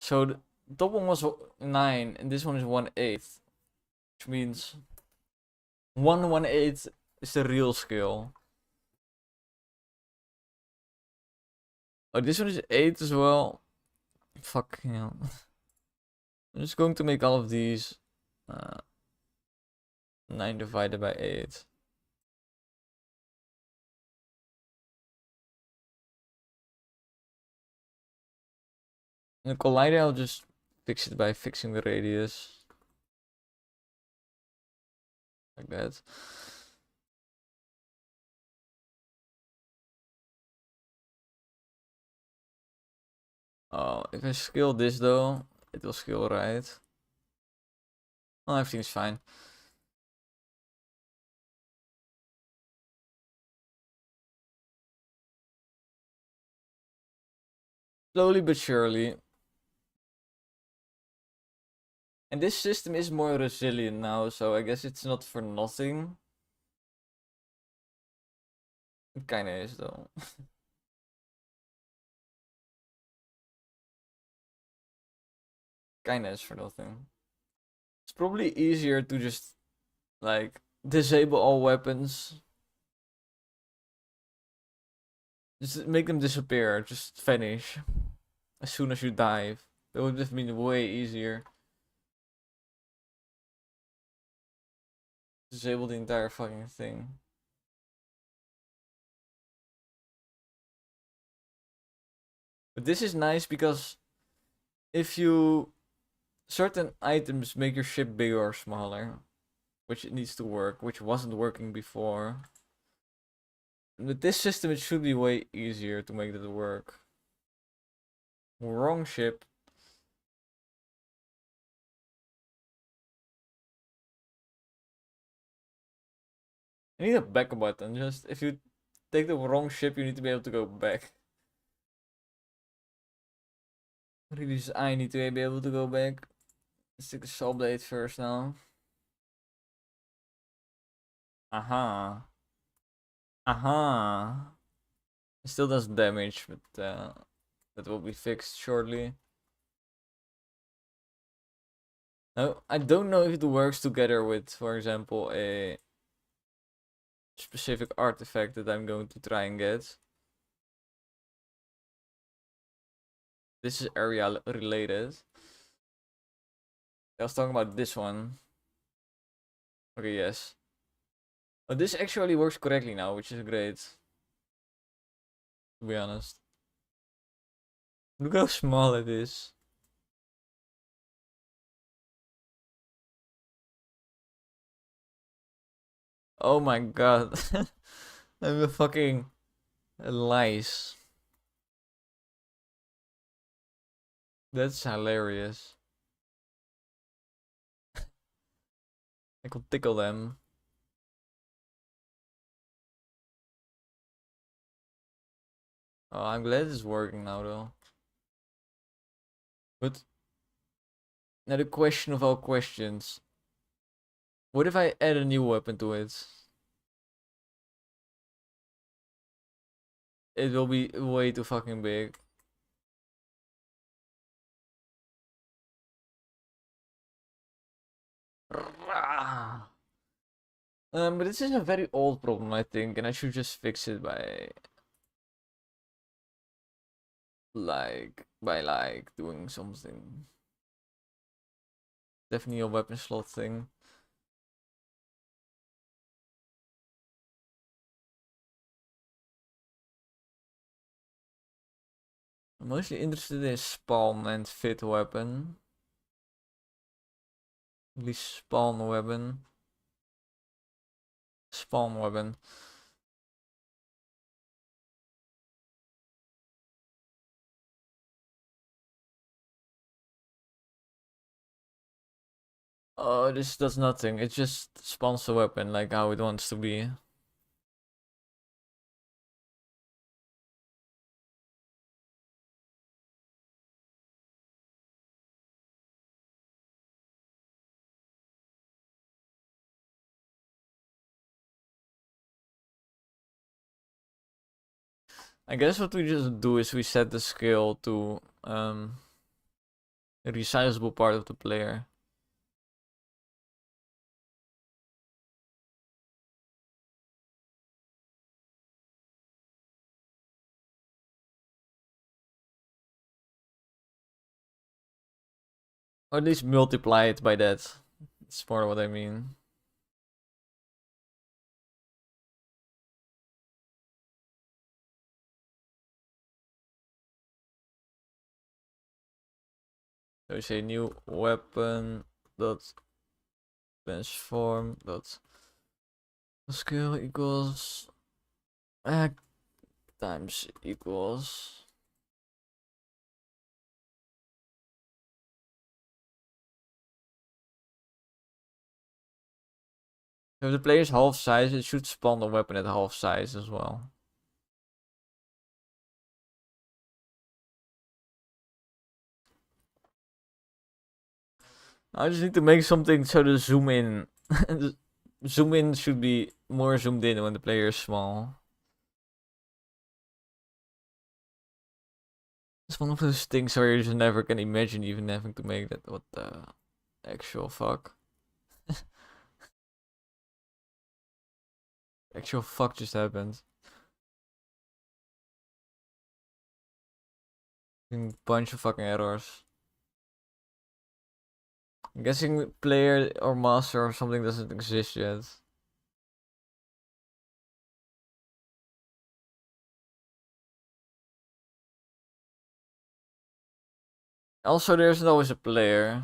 So the top one was 9 and this one is 1/8. Which means 1/8 is the real skill. Oh, this one is 8 as well. Fuck, yeah. I'm just going to make all of these 9 divided by 8. And the collider, I'll just fix it by fixing the radius. Like that. Oh, if I scale this though, it will scale right. Well, everything's fine. Slowly but surely. And this system is more resilient now, so I guess it's not for nothing. It kinda is though. Kinda is for nothing. It's probably easier to just like disable all weapons. Just make them disappear, just vanish as soon as you dive. That would have been way easier. Disable the entire fucking thing. But this is nice because if you certain items make your ship bigger or smaller, which it needs to work, which wasn't working before. With this system, it should be way easier to make that work. Wrong ship. You need a back button. Just if you take the wrong ship, you need to be able to go back. Release I need to be able to go back. Let's take the saw blade first now. Aha. Aha. It still does damage, but that will be fixed shortly. Now, I don't know if it works together with, for example, a specific artifact that I'm going to try and get. This is area related. I was talking about this one. Okay, yes. Oh, this actually works correctly now, which is great. To be honest. Look how small it is. Oh my god. I'm a fucking lice. That's hilarious. I could tickle them. Oh, I'm glad it's working now though. But now the question of all questions. What if I add a new weapon to it? It will be way too fucking big. But this is a very old problem, I think, and I should just fix it by doing something. Definitely a weapon slot thing. I'm mostly interested in spawn and fit weapon. At least spawn weapon. Spawn weapon. Oh, this does nothing. It just spawns the weapon like how it wants to be. I guess what we just do is we set the skill to a resizable part of the player. Or at least multiply it by that. That's more what I mean. So we say new weapon dot transform dot skill equals times equals. If the player is half size, it should spawn the weapon at half size as well. I just need to make something so the zoom in. The zoom in should be more zoomed in when the player is small. It's one of those things where you just never can imagine even having to make that. What the actual fuck? Actual fuck just happened. A bunch of fucking errors. I'm guessing player or master or something doesn't exist yet. Also, there's always a player.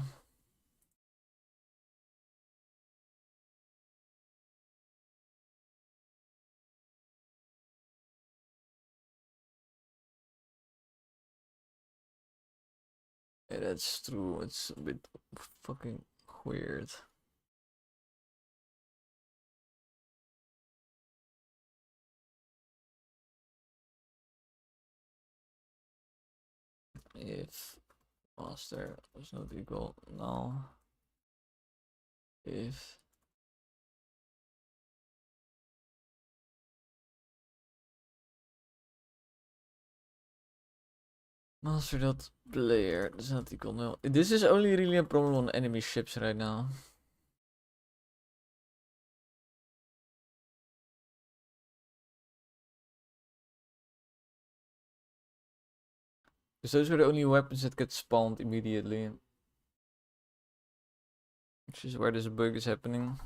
Yeah, that's true. It's a bit fucking weird. If master is not equal null. If master dot player does not equal null. This is only really a problem on enemy ships right now. Because those are the only weapons that get spawned immediately. Which is where this bug is happening.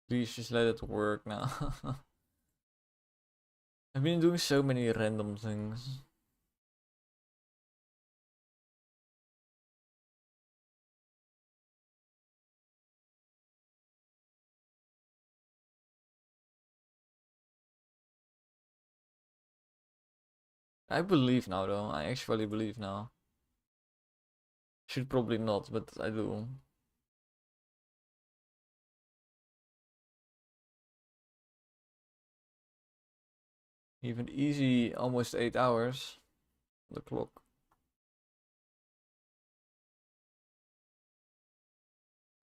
Please just let it work now. I've been doing so many random things. I believe now though. I actually believe now. Should probably not, but I do. Even easy almost 8 hours. The clock.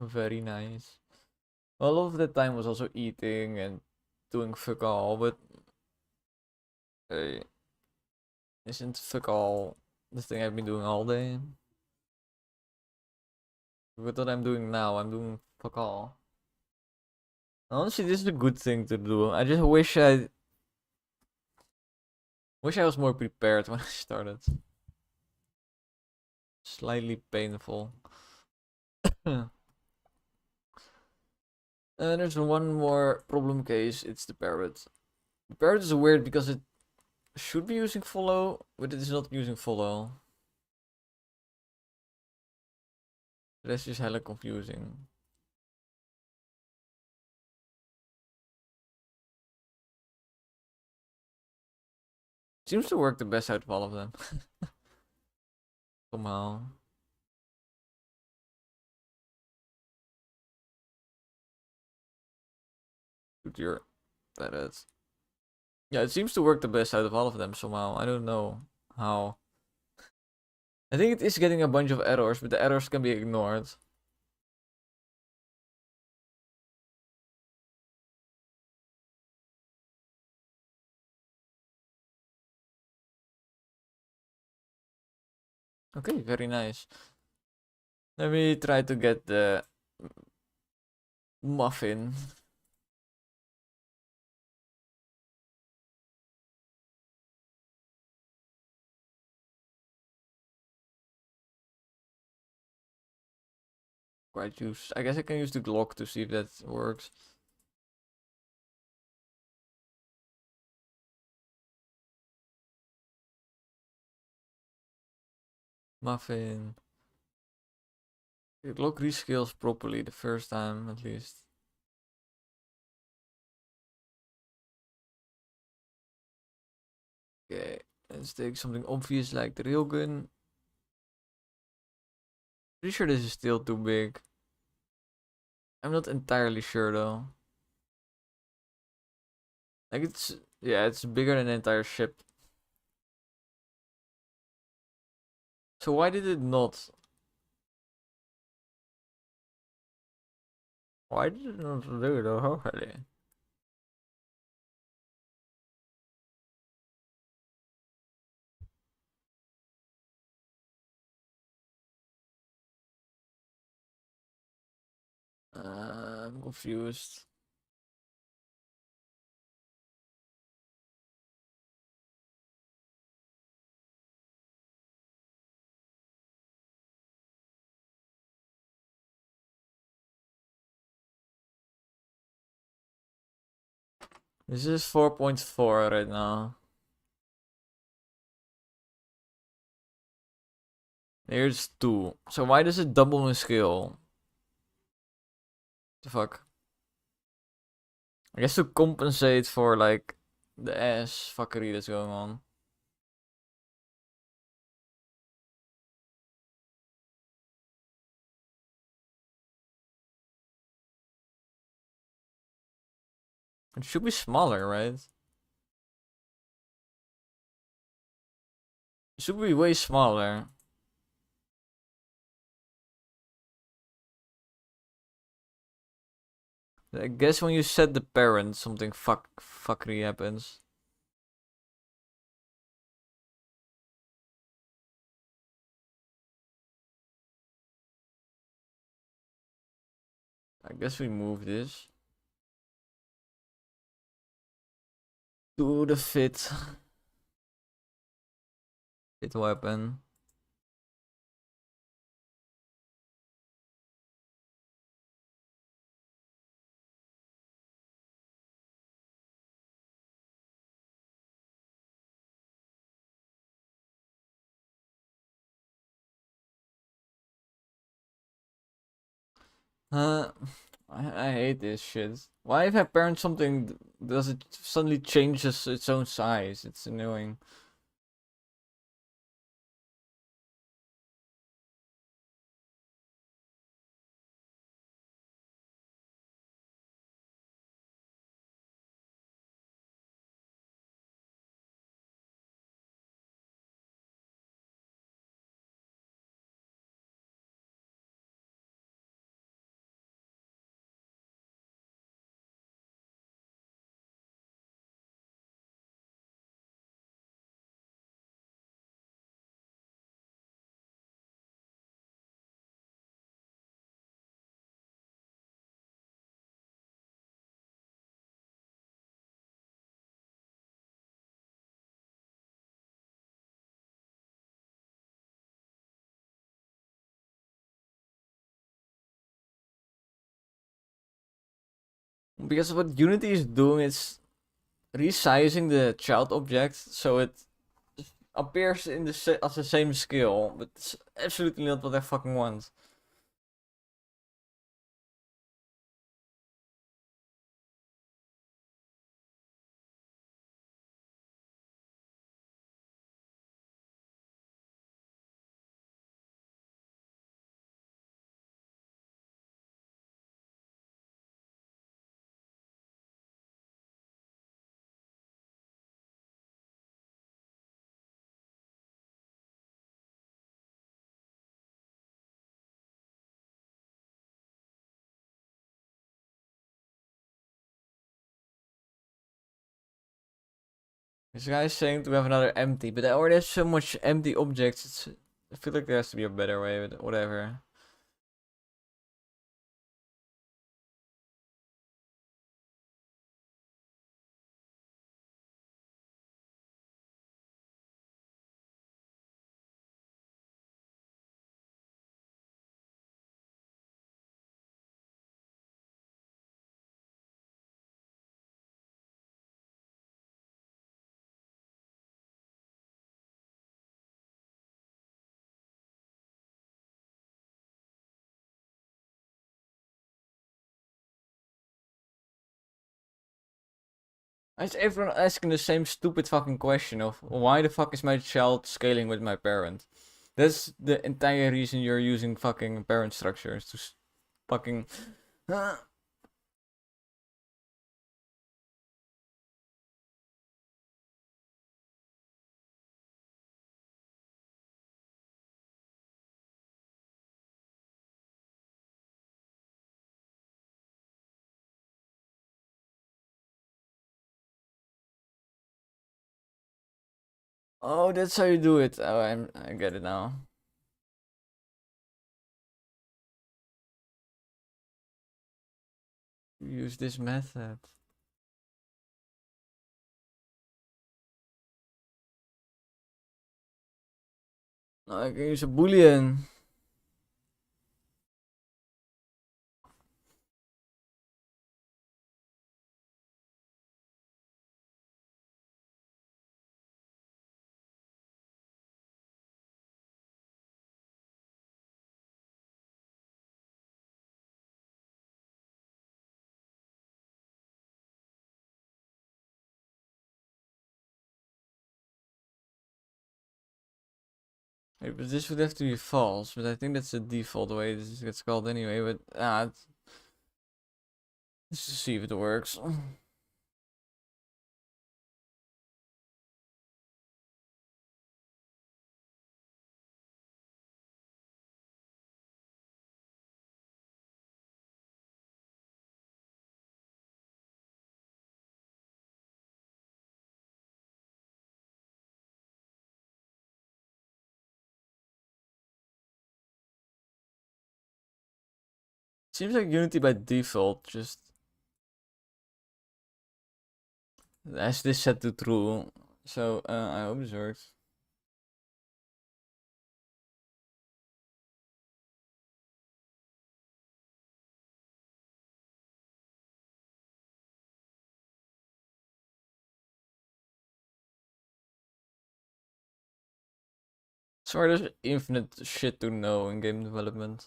Very nice. A lot of the time was also eating and doing fuck all, but hey, isn't fuck all the thing I've been doing all day? With what I'm doing now, I'm doing fuck all. Honestly, this is a good thing to do. I just wish I was more prepared when I started. Slightly painful. Huh. There's one more problem case. It's the parrot. The parrot is weird because it should be using follow, but it is not using follow. That's just hella confusing. Seems to work the best out of all of them. Somehow. Shoot your parrot. Yeah, it seems to work the best out of all of them somehow. I don't know how. I think it is getting a bunch of errors, but the errors can be ignored. Okay, very nice. Let me try to get the muffin. Quite use. I guess I can use the Glock to see if that works. Muffin. The Glock rescales properly the first time at least. Okay, let's take something obvious like the railgun. Pretty sure this is still too big. I'm not entirely sure though. Like it's, yeah, it's bigger than the entire ship. So why did it not? Why did it not do it already? I'm confused. This is 4.4 right now. Here's 2. So why does it double in scale? The fuck? I guess to compensate for like the ass fuckery that's going on. It should be smaller, right? It should be way smaller. I guess when you set the parent, something fuckery happens. I guess we move this to the fit weapon. Uh, I hate this shit. Why if I parent something, does it suddenly changes its own size? It's annoying. Because what Unity is doing is resizing the child object so it appears in the as the same scale, but it's absolutely not what I fucking want. This guy is saying to have another empty, but I already have so much empty objects. I feel like there has to be a better way, but whatever. Why is everyone asking the same stupid fucking question of why the fuck is my child scaling with my parent? That's the entire reason you're using fucking parent structures to fucking. Oh, that's how you do it. Oh, I get it now. Use this method. I can use a boolean. Hey, but this would have to be false, but I think that's the default way this gets called anyway, but let's just see if it works. Seems like Unity by default just has this set to true, so I hope this works. Sorry, there's infinite shit to know in game development.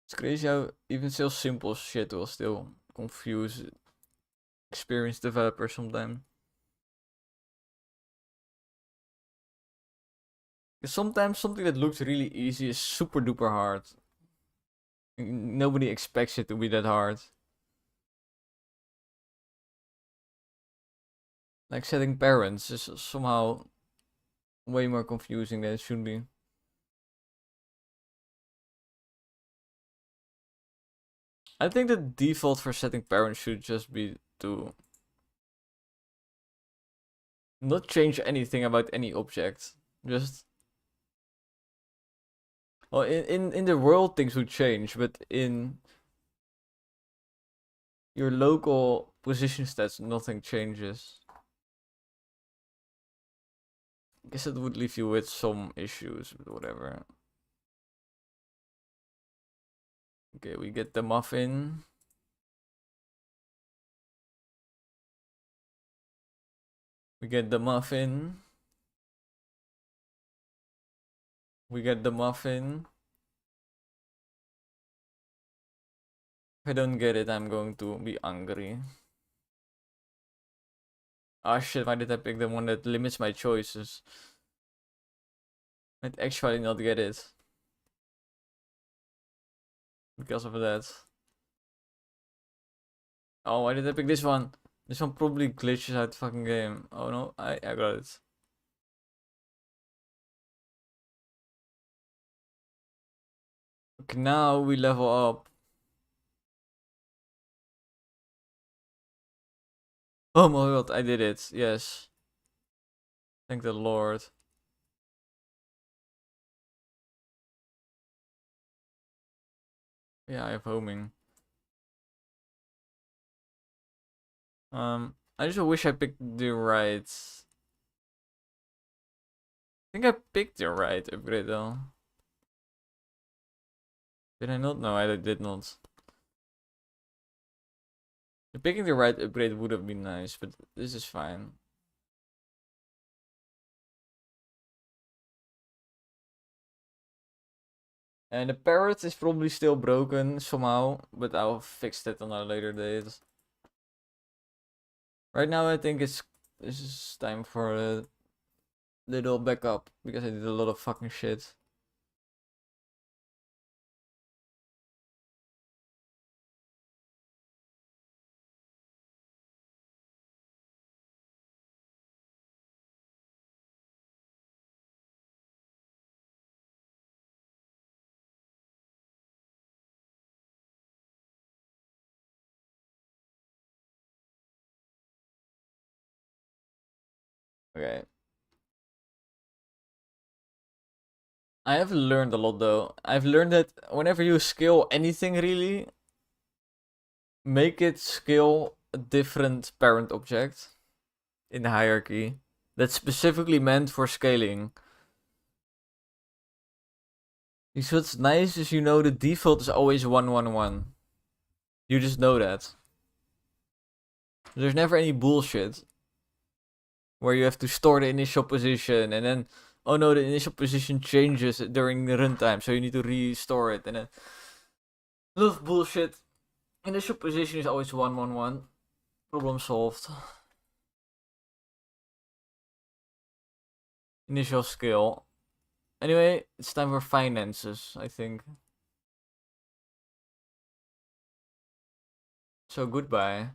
It's crazy how even so simple shit will still confuse experienced developers sometimes. Sometimes something that looks really easy is super duper hard. Nobody expects it to be that hard. Like setting parents is somehow way more confusing than it should be. I think the default for setting parents should just be to not change anything about any object. Just well, in the world things would change, but in your local position stats nothing changes. I guess it would leave you with some issues, but whatever. Okay, we get the muffin. We get the muffin. We get the muffin. If I don't get it, I'm going to be angry. Ah shit, why did I pick the one that limits my choices? I'd actually not get it. Because of that. Oh, why did I pick this one? This one probably glitches out the fucking game. Oh no, I got it. Okay, now we level up. Oh my god, I did it. Yes. Thank the Lord. Yeah, I have homing. I just wish I picked the right. I think I picked the right upgrade though. Did I not? No, I did not. Picking the right upgrade would have been nice, but this is fine. And the parrot is probably still broken somehow, but I'll fix that on a later date. Right now, I think this is time for a little backup because I did a lot of fucking shit. Okay. I have learned a lot though. I've learned that whenever you scale anything really, make it scale a different parent object in the hierarchy that's specifically meant for scaling. Because what's nice is the default is always 111. You just know that. There's never any bullshit where you have to store the initial position and then, oh no, the initial position changes during the runtime, so you need to restore it. And then, a lot of bullshit. Initial position is always 111. Problem solved. Initial skill. Anyway, it's time for finances, I think. So goodbye.